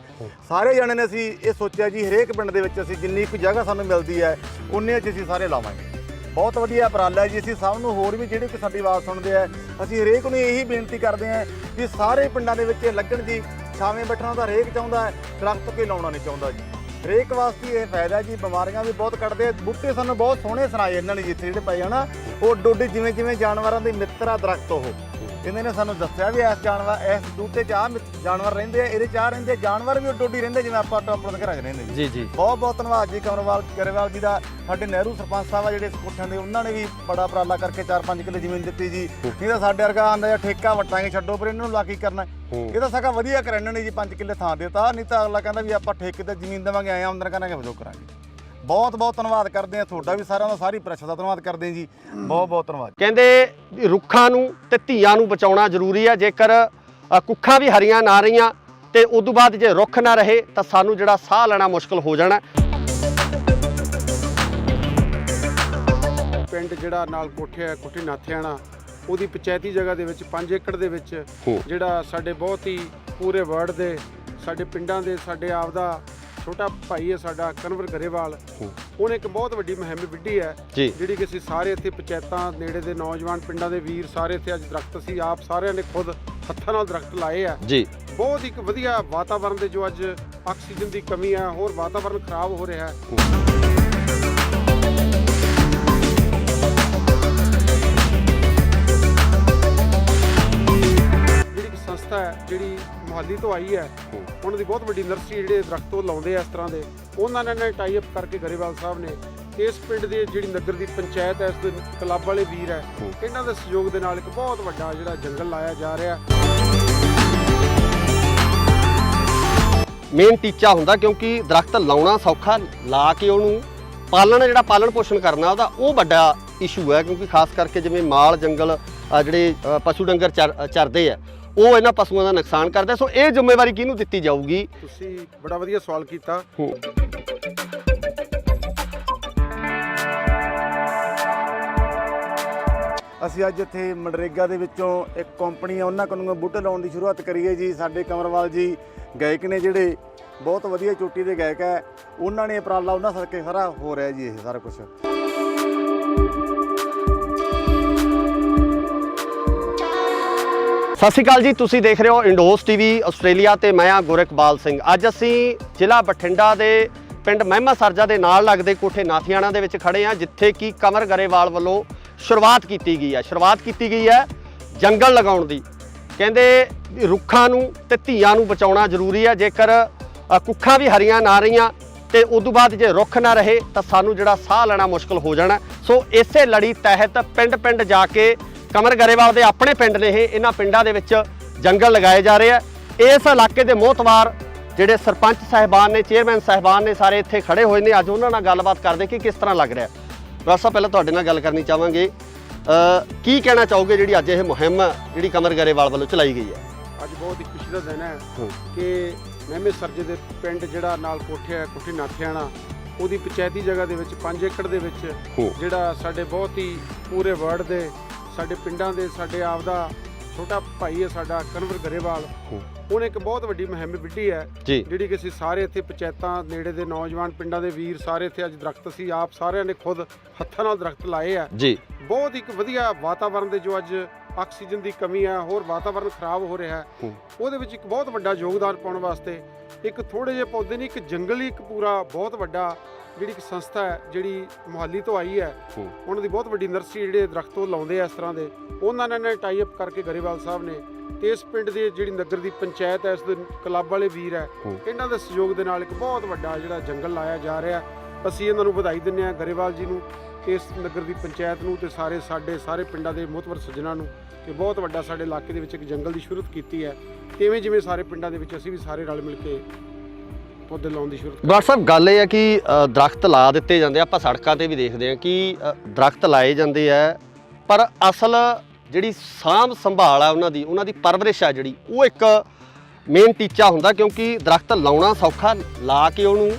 ਸਾਰੇ ਜਣੇ ਨੇ ਅਸੀਂ ਇਹ ਸੋਚਿਆ ਜੀ ਹਰੇਕ ਪਿੰਡ ਦੇ ਵਿੱਚ ਅਸੀਂ ਜਿੰਨੀ ਕੁ ਜਗ੍ਹਾ ਸਾਨੂੰ ਮਿਲਦੀ ਹੈ ਉਨੇ 'ਚ ਅਸੀਂ ਸਾਰੇ ਲਾਵਾਂਗੇ। ਬਹੁਤ ਵਧੀਆ ਉਪਰਾਲਾ ਜੀ। ਅਸੀਂ ਸਭ ਨੂੰ ਹੋਰ ਵੀ ਜਿਹੜੇ ਕਿ ਸਾਡੀ ਆਵਾਜ਼ ਸੁਣਦੇ ਆ, ਅਸੀਂ ਹਰੇਕ ਨੂੰ ਇਹੀ ਬੇਨਤੀ ਕਰਦੇ ਹਾਂ ਕਿ ਸਾਰੇ ਪਿੰਡਾਂ ਦੇ ਵਿੱਚ ਲੱਗਣ ਜੀ। ਛਾਵੇਂ ਬੈਠਣਾ ਤਾਂ ਹਰੇਕ ਚਾਹੁੰਦਾ ਹੈ, ਦਰਖਤ ਕੋਈ ਲਾਉਣਾ ਨਹੀਂ ਚਾਹੁੰਦਾ ਜੀ। ਹਰੇਕ ਵਾਸਤੇ ਇਹ ਫਾਇਦਾ ਜੀ। ਬਿਮਾਰੀਆਂ ਵੀ ਬਹੁਤ ਕੱਢਦੇ ਆ ਬੂਟੇ। ਸਾਨੂੰ ਬਹੁਤ ਸੋਹਣੇ ਸੁਣਾਏ ਇਹਨਾਂ ਨੇ ਜਿੱਥੇ ਜਿਹੜੇ ਪਏ ਹਨਾ, ਉਹ ਡੋਡੇ ਜਿਵੇਂ ਜਿਵੇਂ ਜਾਨਵਰਾਂ ਦੇ ਮਿੱਤਰ ਆ ਦਰਖਤ। ਉਹ ਇਹਨਾਂ ਨੇ ਸਾਨੂੰ ਦੱਸਿਆ ਵੀ ਇਸ ਬੂਟੇ 'ਚ ਜਾਨਵਰ ਰਹਿੰਦੇ ਆ, ਇਹਦੇ 'ਚ ਰਹਿੰਦੇ ਜਾਨਵਰ ਵੀ ਡੋਡੀ ਰਹਿੰਦੇ ਜਿਵੇਂ ਆਪਾਂ ਆਪਣੇ ਘਰਾਂ 'ਚ ਰਹਿੰਦੇ ਜੀ ਜੀ। ਬਹੁਤ ਬਹੁਤ ਧੰਨਵਾਦ ਜੀ ਕੰਵਰਵਾਲ ਗਰੇਵਾਲ ਜੀ ਦਾ। ਸਾਡੇ ਨਹਿਰੂ ਸਰਪੰਚ ਸਾਹਿਬ ਆ ਜਿਹੜੇ ਇਸ ਕੋਠਿਆਂ ਦੇ, ਉਹਨਾਂ ਨੇ ਵੀ ਬੜਾ ਉਪਰਾਲਾ ਕਰਕੇ 4-5 ਕਿੱਲੇ ਜ਼ਮੀਨ ਦਿੱਤੀ ਜੀ। ਨਹੀਂ ਤਾਂ ਸਾਡੇ ਵਰਗਾ ਆਂਦਾ ਜਾਂ ਠੇਕਾ ਵਟਾਂਗੇ ਛੱਡੋ, ਪਰ ਇਹਨਾਂ ਨੂੰ ਲਾ ਕੀ ਕਰਨਾ। ਇਹ ਤਾਂ ਸਗਾ ਵਧੀਆ ਕਰ ਇਹਨਾਂ ਨੇ ਜੀ 5 ਕਿੱਲੇ ਥਾਂ ਦਿੱਤਾ। ਨਹੀਂ ਤਾਂ ਅਗਲਾ ਕਹਿੰਦਾ ਵੀ ਆਪਾਂ ਠੇਕੇ ਤੇ ਜ਼ਮੀਨ ਦੇਵਾਂਗੇ, ਆਏ ਆਮਦਨ ਕਰਾਂਗੇ, ਵਜੋਂ ਕਰਾਂਗੇ। ਬਹੁਤ ਬਹੁਤ ਧੰਨਵਾਦ ਕਰਦੇ ਆ ਤੁਹਾਡਾ ਵੀ, ਸਾਰਿਆਂ ਦਾ, ਸਾਰੀ ਪ੍ਰੈਸ ਦਾ ਧੰਨਵਾਦ ਕਰਦੇ ਆ ਜੀ। ਬਹੁਤ ਬਹੁਤ ਧੰਨਵਾਦ। ਕਹਿੰਦੇ ਰੁੱਖਾਂ ਨੂੰ ਤੇ ਧੀਆਂ ਨੂੰ ਬਚਾਉਣਾ ਜ਼ਰੂਰੀ ਹੈ। ਜੇਕਰ ਕੁੱਖਾਂ ਵੀ ਹਰੀਆਂ ਨਾ ਰਹੀਆਂ ਤੇ ਉਦੋਂ ਬਾਅਦ ਜੇ ਰੁੱਖ ਨਾ ਰਹੇ ਤਾਂ ਸਾਨੂੰ ਜਿਹੜਾ ਸਾਹ ਲੈਣਾ ਮੁਸ਼ਕਲ ਹੋ ਜਾਣਾ। ਪਿੰਡ ਜਿਹੜਾ ਨਾਲ ਕੋਠੇ ਹੈ ਕੋਠੇ ਨਾਥਿਆਣਾ, ਉਹਦੀ ਪੰਚਾਇਤੀ ਜਗ੍ਹਾ ਦੇ ਵਿੱਚ 5 ਏਕੜ ਦੇ ਵਿੱਚ ਜਿਹੜਾ ਸਾਡੇ ਬਹੁਤ ਹੀ ਪੂਰੇ ਵਰਲਡ ਦੇ ਸਾਡੇ ਪਿੰਡਾਂ ਦੇ ਸਾਡੇ ਆਪ ਦਾ ਛੋਟਾ ਭਾਈ ਹੈ ਸਾਡਾ ਕਨਵਰ ਗਰੇਵਾਲ, ਉਹਨੇ ਇੱਕ ਬਹੁਤ ਵੱਡੀ ਮੁਹਿੰਮ ਵਿੱਢੀ ਹੈ ਜਿਹੜੀ ਕਿ ਅਸੀਂ ਸਾਰੇ ਇੱਥੇ ਪੰਚਾਇਤਾਂ ਨੇੜੇ ਦੇ ਨੌਜਵਾਨ ਪਿੰਡਾਂ ਦੇ ਵੀਰ ਸਾਰੇ ਇੱਥੇ ਅੱਜ ਦਰਖਤ ਅਸੀਂ ਆਪ ਸਾਰਿਆਂ ਨੇ ਖੁਦ ਹੱਥਾਂ ਨਾਲ ਦਰਖਤ ਲਾਏ ਆ ਜੀ। ਬਹੁਤ ਇੱਕ ਵਧੀਆ ਵਾਤਾਵਰਨ ਦੇ ਜੋ ਅੱਜ ਆਕਸੀਜਨ ਦੀ ਕਮੀ ਹੈ, ਹੋਰ ਵਾਤਾਵਰਨ ਖਰਾਬ ਹੋ ਰਿਹਾ ਹੈ। ਸੰਸਥਾ ਹੈ ਜਿਹੜੀ ਮੁਹਾਲੀ ਤੋਂ ਆਈ ਹੈ, ਉਹਨਾਂ ਦੀ ਬਹੁਤ ਵੱਡੀ ਨਰਸਰੀ ਜਿਹੜੇ ਦਰਖਤ ਉਹ ਲਾਉਂਦੇ ਆ ਇਸ ਤਰ੍ਹਾਂ ਦੇ, ਉਹਨਾਂ ਨੇ ਟਾਈ ਅਪ ਕਰਕੇ ਗਰੇਵਾਲ ਸਾਹਿਬ ਨੇ ਇਸ ਪਿੰਡ ਦੀ ਜਿਹੜੀ ਨਗਰ ਦੀ ਪੰਚਾਇਤ ਹੈ, ਇਸ ਦੇ ਕਲੱਬ ਵਾਲੇ ਵੀਰ ਹੈ, ਇਹਨਾਂ ਦੇ ਸਹਿਯੋਗ ਦੇ ਨਾਲ ਇੱਕ ਬਹੁਤ ਵੱਡਾ ਜਿਹੜਾ ਜੰਗਲ ਲਾਇਆ ਜਾ ਰਿਹਾ। ਮੇਨ ਟੀਚਾ ਹੁੰਦਾ ਕਿਉਂਕਿ ਦਰਖਤ ਲਾਉਣਾ ਸੌਖਾ, ਲਾ ਕੇ ਉਹਨੂੰ ਪਾਲਣ ਜਿਹੜਾ ਪਾਲਣ ਪੋਸ਼ਣ ਕਰਨਾ ਉਹਦਾ ਉਹ ਵੱਡਾ ਇਸ਼ੂ ਹੈ। ਕਿਉਂਕਿ ਖਾਸ ਕਰਕੇ ਜਿਵੇਂ ਮਾਲ ਜੰਗਲ ਜਿਹੜੇ ਪਸ਼ੂ ਡੰਗਰ ਚਰਦੇ ਆ ਉਹ ਇਹਨਾਂ ਪਸ਼ੂਆਂ ਦਾ ਨੁਕਸਾਨ ਕਰਦਾ। ਸੋ ਇਹ ਜ਼ਿੰਮੇਵਾਰੀ ਕਿਹਨੂੰ ਦਿੱਤੀ ਜਾਊਗੀ? ਤੁਸੀਂ ਬੜਾ ਵਧੀਆ ਸਵਾਲ ਕੀਤਾ। ਅਸੀਂ ਅੱਜ ਇੱਥੇ ਮਨਰੇਗਾ ਦੇ ਵਿੱਚੋਂ ਇੱਕ ਕੰਪਨੀ ਆ ਉਹਨਾਂ ਕੋਲੋਂ ਬੂਟੇ ਲਾਉਣ ਦੀ ਸ਼ੁਰੂਆਤ ਕਰੀ ਹੈ ਜੀ। ਸਾਡੇ ਕੰਵਰਵਾਲ ਜੀ ਗਾਇਕ ਨੇ ਜਿਹੜੇ ਬਹੁਤ ਵਧੀਆ ਚੋਟੀ ਦੇ ਗਾਇਕ ਹੈ, ਉਹਨਾਂ ਨੇ ਉਪਰਾਲਾ ਉਹਨਾਂ ਸਦਕੇ ਸਾਰਾ ਹੋ ਰਿਹਾ ਜੀ ਇਹ ਸਾਰਾ ਕੁਝ। ਸਤਿ ਸ਼੍ਰੀ ਅਕਾਲ ਜੀ, ਤੁਸੀਂ ਦੇਖ ਰਹੇ ਹੋ ਇੰਡੋਸ ਟੀਵੀ ਆਸਟ੍ਰੇਲੀਆ ਤੇ ਮੈਂ ਆ ਗੁਰਕਬਾਲ ਸਿੰਘ। ਅੱਜ ਅਸੀਂ ਜ਼ਿਲ੍ਹਾ ਬਠਿੰਡਾ ਦੇ ਪਿੰਡ ਮਹਿਮਾ ਸਰਜਾ ਦੇ ਨਾਲ ਲੱਗਦੇ ਕੋਠੇ ਨਾਥੀਆਣਾ ਦੇ ਵਿੱਚ ਖੜੇ ਆ, ਜਿੱਥੇ ਕਿ ਕਮਰ ਗਰੇਵਾਲ ਵੱਲੋਂ ਸ਼ੁਰੂਆਤ ਕੀਤੀ ਗਈ ਹੈ ਜੰਗਲ ਲਗਾਉਣ ਦੀ। ਕਹਿੰਦੇ ਰੁੱਖਾਂ ਨੂੰ ਤੇ ਧੀਆਂ ਨੂੰ ਬਚਾਉਣਾ ਜ਼ਰੂਰੀ ਹੈ। ਜੇਕਰ ਕੁੱਖਾਂ ਵੀ ਹਰੀਆਂ ਨਾ ਰਹੀਆਂ ਤੇ ਉਦੋਂ ਬਾਅਦ ਜੇ ਰੁੱਖ ਨਾ ਰਹੇ ਤਾਂ ਸਾਨੂੰ ਜਿਹੜਾ ਸਾਹ ਲੈਣਾ ਮੁਸ਼ਕਲ ਹੋ ਜਾਣਾ। ਸੋ ਇਸੇ ਲੜੀ ਤਹਿਤ ਪਿੰਡ ਪਿੰਡ ਜਾ ਕੇ ਕਮਰ ਗਰੇਵਾਲ ਦੇ ਆਪਣੇ ਪਿੰਡ ਨੇ ਇਹਨਾਂ ਪਿੰਡਾਂ ਦੇ ਵਿੱਚ ਜੰਗਲ ਲਗਾਏ ਜਾ ਰਹੇ ਆ। ਇਸ ਇਲਾਕੇ ਦੇ ਮੋਹਤਵਾਰ ਜਿਹੜੇ ਸਰਪੰਚ ਸਾਹਿਬਾਨ ਨੇ, ਚੇਅਰਮੈਨ ਸਾਹਿਬਾਨ ਨੇ, ਸਾਰੇ ਇੱਥੇ ਖੜੇ ਹੋਏ ਨੇ। ਅੱਜ ਉਹਨਾਂ ਨਾਲ ਗੱਲਬਾਤ ਕਰਦੇ ਕਿ ਕਿਸ ਤਰ੍ਹਾਂ ਲੱਗ ਰਿਹਾ। ਡਾਕਟਰ ਸਾਹਿਬ, ਪਹਿਲਾਂ ਤੁਹਾਡੇ ਨਾਲ ਗੱਲ ਕਰਨੀ ਚਾਹਾਂਗੇ, ਕੀ ਕਹਿਣਾ ਚਾਹੋਗੇ ਜਿਹੜੀ ਅੱਜ ਇਹ ਮੁਹਿੰਮ ਜਿਹੜੀ ਕਮਰ ਗਰੇਵਾਲ ਵੱਲੋਂ ਚਲਾਈ ਗਈ ਹੈ? ਅੱਜ ਬਹੁਤ ਹੀ ਖੁਸ਼ੀ ਦਾ ਦਿਨ ਹੈ ਕਿ ਮਹਿਮੇ ਸਰਜੇ ਦੇ ਪਿੰਡ ਜਿਹੜਾ ਨਾਲ ਕੋਠੇ ਹੈ ਕੋਠੇ ਨਾਥਿਆਣਾ, ਉਹਦੀ ਪੰਚਾਇਤੀ ਜਗ੍ਹਾ ਦੇ ਵਿੱਚ 5 ਏਕੜ ਦੇ ਵਿੱਚ ਜਿਹੜਾ ਸਾਡੇ ਬਹੁਤ ਹੀ ਪੂਰੇ ਵਰਲਡ ਦੇ ਸਾਡੇ ਪਿੰਡਾਂ ਦੇ ਸਾਡੇ ਆਪ ਦਾ ਛੋਟਾ ਭਾਈ ਹੈ ਸਾਡਾ ਕਨਵਰ ਗਰੇਵਾਲ, ਉਹਨੇ ਇੱਕ ਬਹੁਤ ਵੱਡੀ ਮੁਹਿੰਮ ਵਿੱਢੀ ਹੈ ਜਿਹੜੀ ਕਿ ਅਸੀਂ ਸਾਰੇ ਇੱਥੇ ਪੰਚਾਇਤਾਂ ਨੇੜੇ ਦੇ ਨੌਜਵਾਨ ਪਿੰਡਾਂ ਦੇ ਵੀਰ ਸਾਰੇ ਇੱਥੇ ਅੱਜ ਦਰਖਤ ਅਸੀਂ ਆਪ ਸਾਰਿਆਂ ਨੇ ਖੁਦ ਹੱਥਾਂ ਨਾਲ ਦਰਖਤ ਲਾਏ ਆ ਜੀ। ਬਹੁਤ ਇੱਕ ਵਧੀਆ ਵਾਤਾਵਰਨ ਦੇ ਜੋ ਅੱਜ ਆਕਸੀਜਨ ਦੀ ਕਮੀ ਹੈ, ਹੋਰ ਵਾਤਾਵਰਨ ਖਰਾਬ ਹੋ ਰਿਹਾ ਹੈ, ਉਹਦੇ ਵਿੱਚ ਇੱਕ ਬਹੁਤ ਵੱਡਾ ਯੋਗਦਾਨ ਪਾਉਣ ਵਾਸਤੇ ਇੱਕ ਥੋੜੇ ਜਿਹੇ ਪੌਦੇ ਨਹੀਂ, ਇੱਕ ਜੰਗਲ ਹੀ ਇੱਕ ਪੂਰਾ ਬਹੁਤ ਵੱਡਾ ਜਿਹੜੀ ਇੱਕ ਸੰਸਥਾ ਹੈ ਜਿਹੜੀ ਮੁਹਾਲੀ ਤੋਂ ਆਈ ਹੈ, ਉਹਨਾਂ ਦੀ ਬਹੁਤ ਵੱਡੀ ਨਰਸਰੀ ਜਿਹੜੇ ਦਰਖਤ ਉਹ ਲਾਉਂਦੇ ਆ ਇਸ ਤਰ੍ਹਾਂ ਦੇ, ਉਹਨਾਂ ਨੇ ਟਾਈ ਅਪ ਕਰਕੇ ਗਰੇਵਾਲ ਸਾਹਿਬ ਨੇ ਤੇ ਇਸ ਪਿੰਡ ਦੇ ਜਿਹੜੀ ਨਗਰ ਦੀ ਪੰਚਾਇਤ ਹੈ, ਇਸ ਦੇ ਕਲੱਬ ਵਾਲੇ ਵੀਰ ਹੈ, ਇਹਨਾਂ ਦੇ ਸਹਿਯੋਗ ਦੇ ਨਾਲ ਇੱਕ ਬਹੁਤ ਵੱਡਾ ਜਿਹੜਾ ਜੰਗਲ ਲਾਇਆ ਜਾ ਰਿਹਾ। ਅਸੀਂ ਇਹਨਾਂ ਨੂੰ ਵਧਾਈ ਦਿੰਦੇ ਹਾਂ, ਗਰੇਵਾਲ ਜੀ ਨੂੰ, ਇਸ ਨਗਰ ਦੀ ਪੰਚਾਇਤ ਨੂੰ ਤੇ ਸਾਰੇ ਪਿੰਡਾਂ ਦੇ ਮੁਤਬਰ ਸੱਜਣਾਂ ਨੂੰ ਕਿ ਬਹੁਤ ਵੱਡਾ ਸਾਡੇ ਇਲਾਕੇ ਦੇ ਵਿੱਚ ਇੱਕ ਜੰਗਲ ਦੀ ਸ਼ੁਰੂਆਤ ਕੀਤੀ ਹੈ। ਤੇ ਜਿਵੇਂ ਸਾਰੇ ਪਿੰਡਾਂ ਦੇ ਵਿੱਚ ਅਸੀਂ ਵੀ ਸਾਰੇ ਰਲ ਮਿਲ ਕੇ ਪੌਦੇ ਲਾਉਣ ਦੀ ਸ਼ੁਰੂਆਤ। ਡਾਕਟਰ ਸਾਹਿਬ, ਗੱਲ ਇਹ ਹੈ ਕਿ ਦਰਖਤ ਲਾ ਦਿੱਤੇ ਜਾਂਦੇ, ਆਪਾਂ ਸੜਕਾਂ ਤੇ ਵੀ ਦੇਖਦੇ ਹਾਂ ਕਿ ਦਰਖਤ ਲਾਏ ਜਾਂਦੇ ਆ, ਪਰ ਅਸਲ ਜਿਹੜੀ ਸਾਂਭ ਸੰਭਾਲ ਆ ਉਹਨਾਂ ਦੀ ਪਰਵਰਿਸ਼ ਆ ਜਿਹੜੀ, ਉਹ ਇੱਕ ਮੇਨ ਟੀਚਾ ਹੁੰਦਾ। ਕਿਉਂਕਿ ਦਰਖਤ ਲਾਉਣਾ ਸੌਖਾ, ਲਾ ਕੇ ਉਹਨੂੰ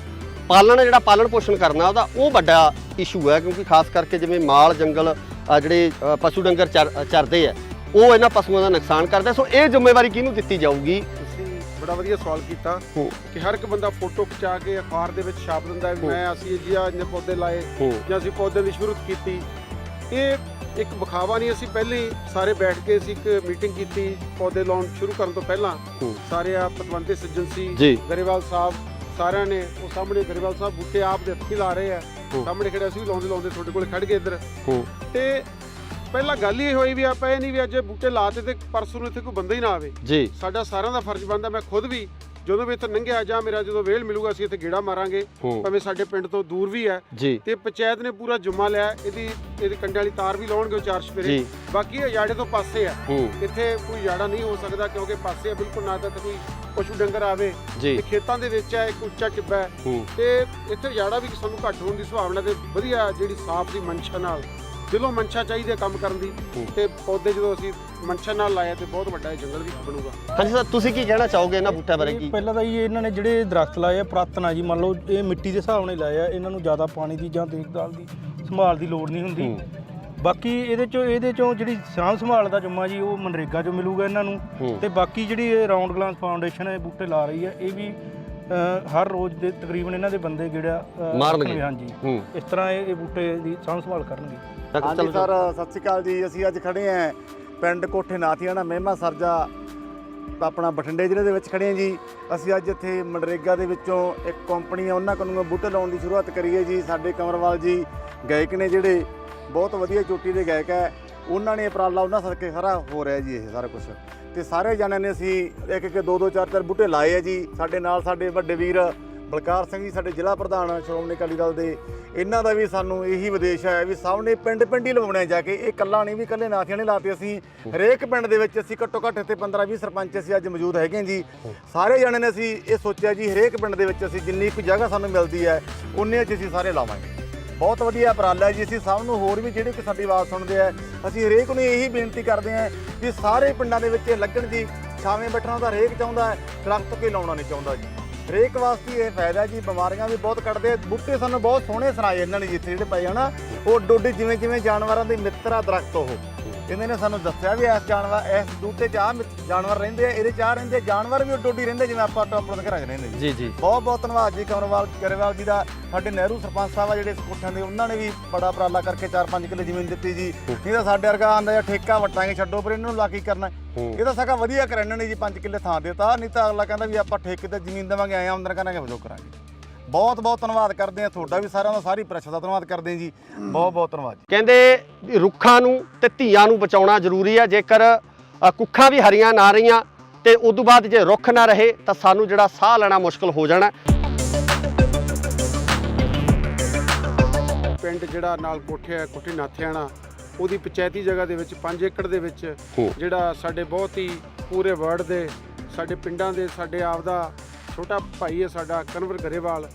ਪਾਲਣ ਪੋਸ਼ਣ ਕਰਨਾ ਉਹਦਾ ਉਹ ਵੱਡਾ ਇਸ਼ੂ ਹੈ। ਕਿਉਂਕਿ ਖਾਸ ਕਰਕੇ ਜਿਵੇਂ ਮਾਲ ਜੰਗਲ ਜਿਹੜੇ ਪਸ਼ੂ ਡੰਗਰ ਚਰਦੇ ਆ, ਉਹ ਇਹਨਾਂ ਪਸ਼ੂਆਂ ਦਾ ਨੁਕਸਾਨ ਕਰਦੇ। ਸੋ ਇਹ ਜ਼ਿੰਮੇਵਾਰੀ ਕਿਹਨੂੰ ਦਿੱਤੀ ਜਾਊਗੀ? ਤੁਸੀਂ ਬੜਾ ਵਧੀਆ ਸਵਾਲ ਕੀਤਾ ਕਿ ਹਰ ਇੱਕ ਬੰਦਾ ਫੋਟੋ ਖਿਚਾ ਕੇ ਅਖਬਾਰ ਦੇ ਵਿੱਚ ਛਾਪ ਦਿੰਦਾ ਵੀ ਅਸੀਂ ਇੰਨੇ ਪੌਦੇ ਲਾਏ ਜਾਂ ਅਸੀਂ ਪੌਦਿਆਂ ਦੀ ਸ਼ੁਰੂਆਤ ਕੀਤੀ। ਇਹ ਇੱਕ ਵਿਖਾਵਾ ਨਹੀਂ। ਅਸੀਂ ਪਹਿਲੇ ਹੀ ਸਾਰੇ ਬੈਠ ਕੇ ਅਸੀਂ ਇੱਕ ਮੀਟਿੰਗ ਕੀਤੀ ਪੌਦੇ ਲਾਉਣ ਸ਼ੁਰੂ ਕਰਨ ਤੋਂ ਪਹਿਲਾਂ। ਸਾਰੇ ਪਤਵੰਤੇ ਸੱਜਣ ਸੀ, ਗਰੇਵਾਲ ਸਾਹਿਬ, ਸਾਰਿਆਂ ਨੇ ਉਹ ਸਾਹਮਣੇ ਗਰੇਵਾਲ ਸਾਹਿਬ ਬੂਟੇ ਆਪ ਦੇ ਹੱਥੀਂ ਲਾ ਰਹੇ ਆ, ਸਾਹਮਣੇ ਖੜੇ ਅਸੀਂ ਵੀ ਲਾਉਂਦੇ ਤੁਹਾਡੇ ਕੋਲ ਖੜ ਗਏ ਇੱਧਰ। ਤੇ ਪਹਿਲਾਂ ਗੱਲ ਹੀ ਹੋਈ ਵੀ ਆਪਾਂ ਇਹ ਨਹੀਂ ਵੀ ਅੱਜ ਬੂਟੇ ਲਾਤੇ ਤੇ ਪਰਸੋਂ ਨੂੰ ਇੱਥੇ ਕੋਈ ਬੰਦਾ ਹੀ ਨਾ ਆਵੇ ਜੀ। ਸਾਡਾ ਸਾਰਿਆਂ ਦਾ ਫਰਜ਼ ਬਣਦਾ। ਮੈਂ ਖੁਦ ਵੀ ਜਦੋਂ ਵੀ ਇੱਥੇ ਲੰਘਿਆ ਜਾਂ ਮੇਰਾ ਜਦੋਂ ਵੇਲ ਮਿਲੂਗਾ ਅਸੀਂ ਇੱਥੇ ਗੇੜਾ ਮਾਰਾਂਗੇ, ਭਾਵੇਂ ਸਾਡੇ ਪਿੰਡ ਤੋਂ ਦੂਰ ਵੀ ਹੈ। ਤੇ ਪੰਚਾਇਤ ਨੇ ਪੂਰਾ ਜੁਮਾ ਲਿਆ, ਇਹਦੀ ਕੰਡੇ ਵਾਲੀ ਤਾਰ ਵੀ ਲਾਉਣਗੇ ਉਹ 4 ਸਪੇਰੇ। ਬਾਕੀ ਇਹ ਜਾੜੇ ਤੋਂ ਪਾਸੇ ਆ, ਇੱਥੇ ਕੋਈ ਜਾੜਾ ਨਹੀਂ ਹੋ ਸਕਦਾ ਕਿਉਂਕਿ ਪਾਸੇ ਆ ਬਿਲਕੁਲ, ਨਾ ਤਾਂ ਕੋਈ ਪਸ਼ੂ ਡੰਗਰ ਆਵੇ ਤੇ ਖੇਤਾਂ ਦੇ ਵਿੱਚ ਹੈ, ਇੱਕ ਉੱਚਾ ਟਿੱਬਾ ਹੈ ਤੇ ਇੱਥੇ ਜਾੜਾ ਵੀ ਸਾਨੂੰ ਘੱਟ ਹੋਣ ਦੀ ਸੰਭਾਵਨਾ। ਤੇ ਵਧੀਆ ਜਿਹੜੀ ਸਾਫ਼ ਦੀ ਮਨਸ਼ਾ ਨਾਲ, ਦਿਲੋਂ ਮਨਸ਼ਾ ਚਾਹੀਦੀ ਹੈ ਕੰਮ ਕਰਨ ਦੀ, ਤੇ ਪੌਦੇ ਜਦੋਂ ਅਸੀਂ ਮਨਸ਼ਾ ਨਾਲ ਲਾਇਆ ਤੇ ਬਹੁਤ ਵੱਡਾ ਜੰਗਲ ਵੀ ਬਣੂਗਾ। ਹਾਂਜੀ ਸਰ, ਤੁਸੀਂ ਕੀ ਕਹਿਣਾ ਚਾਹੋਗੇ ਇਹਨਾਂ ਬੂਟਿਆਂ ਬਾਰੇ? ਕੀ ਪਹਿਲਾਂ ਤਾਂ ਇਹਨਾਂ ਨੇ ਜਿਹੜੇ ਦਰਖਤ ਲਾਏ ਆ ਪੁਰਾਤਨ ਆ ਜੀ, ਮੰਨ ਲਓ ਇਹ ਮਿੱਟੀ ਦੇ ਹਿਸਾਬ ਨਾਲ ਲਾਏ ਆ, ਇਹਨਾਂ ਨੂੰ ਜ਼ਿਆਦਾ ਪਾਣੀ ਦੀ ਜਾਂ ਦੇਖਭਾਲ ਦੀ ਸੰਭਾਲ ਦੀ ਲੋੜ ਨਹੀਂ ਹੁੰਦੀ। ਬਾਕੀ ਇਹਦੇ ਚੋਂ ਜਿਹੜੀ ਸਾਂਭ ਸੰਭਾਲ ਦਾ ਜੁਮਾ ਜੀ ਉਹ ਮਨਰੇਗਾ 'ਚੋਂ ਮਿਲੂਗਾ ਇਹਨਾਂ ਨੂੰ। ਤੇ ਬਾਕੀ ਜਿਹੜੀ ਇਹ ਰਾਉਂਡ ਗਲਾਸ ਫਾਊਂਡੇਸ਼ਨ ਹੈ ਬੂਟੇ ਲਾ ਰਹੀ ਹੈ, ਇਹ ਵੀ ਹਰ ਰੋਜ਼ ਦੇ ਤਕਰੀਬਨ ਇਹਨਾਂ ਦੇ ਬੰਦੇ ਜਿਹੜਾ ਮਾਰਨਗੇ। ਹਾਂਜੀ, ਇਸ ਤਰ੍ਹਾਂ ਇਹ ਬੂਟੇ ਦੀ ਸਾਂਭ ਸੰਭਾਲ ਕਰਨਗੇ। ਹਾਂਜੀ ਸਰ, ਸਤਿ ਸ਼੍ਰੀ ਅਕਾਲ ਜੀ। ਅਸੀਂ ਅੱਜ ਖੜੇ ਹਾਂ ਪਿੰਡ ਕੋਠੇ ਨਾਥੀਆਣਾ ਮਹਿਮਾ ਸਰਜਾ ਆਪਣਾ ਬਠਿੰਡੇ ਜ਼ਿਲ੍ਹੇ ਦੇ ਵਿੱਚ ਖੜੇ ਹਾਂ ਜੀ। ਅਸੀਂ ਅੱਜ ਇੱਥੇ ਮਨਰੇਗਾ ਦੇ ਵਿੱਚੋਂ ਇੱਕ ਕੰਪਨੀ ਆ, ਉਹਨਾਂ ਕੋਲੋਂ ਬੂਟੇ ਲਾਉਣ ਦੀ ਸ਼ੁਰੂਆਤ ਕਰੀ ਹੈ ਜੀ। ਸਾਡੇ ਕੰਵਰਵਾਲ ਜੀ ਗਾਇਕ ਨੇ ਜਿਹੜੇ ਬਹੁਤ ਵਧੀਆ ਚੋਟੀ ਦੇ ਗਾਇਕ ਹੈ, ਉਹਨਾਂ ਨੇ ਉਪਰਾਲਾ ਉਹਨਾਂ ਸਦਕੇ ਸਾਰਾ ਹੋ ਰਿਹਾ ਜੀ ਇਹ ਸਾਰਾ ਕੁਝ। ਤੇ ਸਾਰੇ ਜਣਿਆਂ ਨੇ ਅਸੀਂ ਇੱਕ 2-2 4-4 ਬੂਟੇ ਲਾਏ ਆ ਜੀ। ਸਾਡੇ ਨਾਲ ਸਾਡੇ ਵੱਡੇ ਵੀਰ ਬਲਕਾਰ ਸਿੰਘ ਜੀ, ਸਾਡੇ ਜ਼ਿਲ੍ਹਾ ਪ੍ਰਧਾਨ ਸ਼੍ਰੋਮਣੀ ਅਕਾਲੀ ਦਲ ਦੇ, ਇਹਨਾਂ ਦਾ ਵੀ ਸਾਨੂੰ ਇਹੀ ਵਿਦੇਸ਼ ਹੈ ਵੀ ਸਭ ਨੇ ਪਿੰਡ ਹੀ ਲਵਾਉਣੇ ਜਾ ਕੇ। ਇਹ ਇਕੱਲਾ ਨਹੀਂ ਵੀ ਇਕੱਲੇ ਨਾਥੀਆਂ ਨੇ ਲਾਤੇ, ਅਸੀਂ ਹਰੇਕ ਪਿੰਡ ਦੇ ਵਿੱਚ ਅਸੀਂ ਘੱਟੋ ਘੱਟ ਇੱਥੇ 15-20 ਸਰਪੰਚ ਅਸੀਂ ਅੱਜ ਮੌਜੂਦ ਹੈਗੇ ਜੀ। ਸਾਰੇ ਜਣੇ ਨੇ ਅਸੀਂ ਇਹ ਸੋਚਿਆ ਜੀ ਹਰੇਕ ਪਿੰਡ ਦੇ ਵਿੱਚ ਅਸੀਂ ਜਿੰਨੀ ਕੁ ਜਗ੍ਹਾ ਸਾਨੂੰ ਮਿਲਦੀ ਹੈ ਉਨੇ 'ਚ ਅਸੀਂ ਸਾਰੇ ਲਾਵਾਂਗੇ। ਬਹੁਤ ਵਧੀਆ ਉਪਰਾਲਾ ਹੈ ਜੀ। ਅਸੀਂ ਸਭ ਨੂੰ ਹੋਰ ਵੀ ਜਿਹੜੇ ਕਿ ਸਾਡੀ ਆਵਾਜ਼ ਸੁਣਦੇ ਆ, ਅਸੀਂ ਹਰੇਕ ਨੂੰ ਇਹੀ ਬੇਨਤੀ ਕਰਦੇ ਹਾਂ ਵੀ ਸਾਰੇ ਪਿੰਡਾਂ ਦੇ ਵਿੱਚ ਲੱਗਣ ਜੀ। ਛਾਵੇਂ ਬੈਠਣਾ ਤਾਂ ਹਰੇਕ ਚਾਹੁੰਦਾ ਹੈ, ਦਰਖਤ ਕੋਈ ਲਾਉਣਾ ਨਹੀਂ ਚਾਹੁੰਦਾ ਜੀ। ਹਰੇਕ ਵਾਸਤੇ ਇਹ ਫਾਇਦਾ ਜੀ। ਬਿਮਾਰੀਆਂ ਵੀ ਬਹੁਤ ਕੱਢਦੇ ਬੂਟੇ, ਸਾਨੂੰ ਬਹੁਤ ਸੋਹਣੇ ਸੁਣਾਏ ਇਹਨਾਂ ਨੇ ਜਿੱਥੇ ਜਿਹੜੇ ਪਏ ਹਨਾ, ਉਹ ਡੋਡੀ ਜਿਵੇਂ ਜਾਨਵਰਾਂ ਦੇ ਮਿੱਤਰ ਆ ਦਰਖਤ। ਉਹ ਇਹਨਾਂ ਨੇ ਸਾਨੂੰ ਦੱਸਿਆ ਵੀ ਇਸ ਬੂਟੇ 'ਚ ਆਹ ਜਾਨਵਰ ਰਹਿੰਦੇ ਆ, ਇਹਦੇ 'ਚ ਆਹ ਰਹਿੰਦੇ ਆ ਜਾਨਵਰ ਵੀ, ਉਹ ਡੋਡੀ ਰਹਿੰਦੇ ਜਿਵੇਂ ਆਪਾਂ ਆਪਣੇ ਘਰਾਂ 'ਚ ਰਹਿੰਦੇ ਜੀ। ਬਹੁਤ ਧੰਨਵਾਦ ਜੀ ਗਰੇਵਾਲ ਜੀ ਦਾ। ਸਾਡੇ ਨਹਿਰੂ ਸਰਪੰਚ ਸਾਹਿਬ ਆ ਜਿਹੜੇ ਕੋਠਿਆਂ ਦੇ, ਉਹਨਾਂ ਨੇ ਵੀ ਬੜਾ ਉਪਰਾਲਾ ਕਰਕੇ 4-5 ਕਿੱਲੇ ਜ਼ਮੀਨ ਦਿੱਤੀ ਜੀ। ਨਹੀਂ ਤਾਂ ਸਾਡੇ ਵਰਗਾ ਆਂਦਾ ਜਾਂ ਠੇਕਾ ਵਟਾਂਗੇ ਛੱਡੋ, ਪਰ ਇਹਨਾਂ ਨੂੰ ਲਾ ਕੀ ਕਰਨਾ। ਇਹ ਤਾਂ ਸਗਾ ਵਧੀਆ ਕਰ ਇਹਨਾਂ ਨੇ ਜੀ, 5 ਕਿੱਲੇ ਥਾਂ ਦਿੱਤਾ। ਨਹੀਂ ਤਾਂ ਅਗਲਾ ਕਹਿੰਦਾ ਵੀ ਆਪਾਂ ਠੇਕੇ ਤੇ ਜ਼ਮੀਨ ਦੇਵਾਂਗੇ, ਆਏ ਆਮਦਨ ਕਰਾਂਗੇ, ਵਜੋਂ ਕਰਾਂਗੇ। ਬਹੁਤ ਧੰਨਵਾਦ ਕਰਦੇ ਆ ਤੁਹਾਡਾ ਵੀ, ਸਾਰਿਆਂ ਦਾ, ਸਾਰੀ ਪ੍ਰੈਸ ਦਾ ਧੰਨਵਾਦ ਕਰਦੇ ਆ ਜੀ। ਬਹੁਤ ਧੰਨਵਾਦ ਜੀ। ਕਹਿੰਦੇ ਵੀ ਰੁੱਖਾਂ ਨੂੰ ਤੇ ਧੀਆਂ ਨੂੰ ਬਚਾਉਣਾ ਜ਼ਰੂਰੀ ਹੈ। ਜੇਕਰ ਕੁੱਖਾਂ ਵੀ ਹਰੀਆਂ ਨਾ ਰਹੀਆਂ ਤੇ ਉਦੋਂ ਬਾਅਦ ਜੇ ਰੁੱਖ ਨਾ ਰਹੇ ਤਾਂ ਸਾਨੂੰ ਜਿਹੜਾ ਸਾਹ ਲੈਣਾ ਮੁਸ਼ਕਲ ਹੋ ਜਾਣਾ। ਪਿੰਡ ਜਿਹੜਾ ਨਾਲ ਕੋਠੇ ਨਾਥਿਆਣਾ, ਉਹਦੀ ਪੰਚਾਇਤੀ ਜਗ੍ਹਾ ਦੇ ਵਿੱਚ 5 ਏਕੜ ਦੇ ਵਿੱਚ ਜਿਹੜਾ ਸਾਡੇ ਬਹੁਤ ਹੀ ਪੂਰੇ ਵਰਲਡ ਦੇ ਸਾਡੇ ਪਿੰਡਾਂ ਦੇ ਸਾਡੇ ਆਪ ਦਾ ਛੋਟਾ ਭਾਈ ਹੈ ਸਾਡਾ ਕਨਵਰ ਗਰੇਵਾਲ,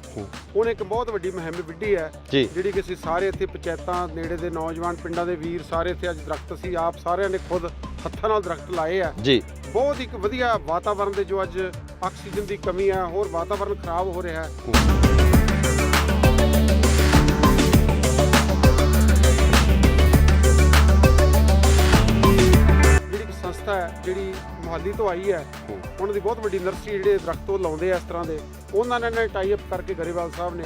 ਉਹਨੇ ਇੱਕ ਬਹੁਤ ਵੱਡੀ ਮੁਹਿੰਮ ਵਿੱਢੀ ਹੈ ਜਿਹੜੀ ਕਿ ਅਸੀਂ ਸਾਰੇ ਇੱਥੇ ਪੰਚਾਇਤਾਂ ਨੇੜੇ ਦੇ ਨੌਜਵਾਨ ਪਿੰਡਾਂ ਦੇ ਵੀਰ ਸਾਰੇ ਇੱਥੇ ਅੱਜ ਦਰਖਤ ਅਸੀਂ ਆਪ ਸਾਰਿਆਂ ਨੇ ਖੁਦ ਹੱਥਾਂ ਨਾਲ ਦਰਖਤ ਲਾਏ ਆ ਜੀ। ਬਹੁਤ ਇੱਕ ਵਧੀਆ ਵਾਤਾਵਰਨ ਦੇ ਜੋ ਅੱਜ ਆਕਸੀਜਨ ਦੀ ਕਮੀ ਹੈ, ਹੋਰ ਵਾਤਾਵਰਨ ਖਰਾਬ ਹੋ ਰਿਹਾ ਹੈ। ਸੰਸਥਾ ਹੈ ਜਿਹੜੀ ਮੁਹਾਲੀ ਤੋਂ ਆਈ ਹੈ, ਉਹਨਾਂ ਦੀ ਬਹੁਤ ਵੱਡੀ ਨਰਸਰੀ ਜਿਹੜੇ ਦਰਖਤ ਉਹ ਲਾਉਂਦੇ ਆ ਇਸ ਤਰ੍ਹਾਂ ਦੇ, ਉਹਨਾਂ ਨੇ ਟਾਈ ਅਪ ਕਰਕੇ ਗਰੇਵਾਲ ਸਾਹਿਬ ਨੇ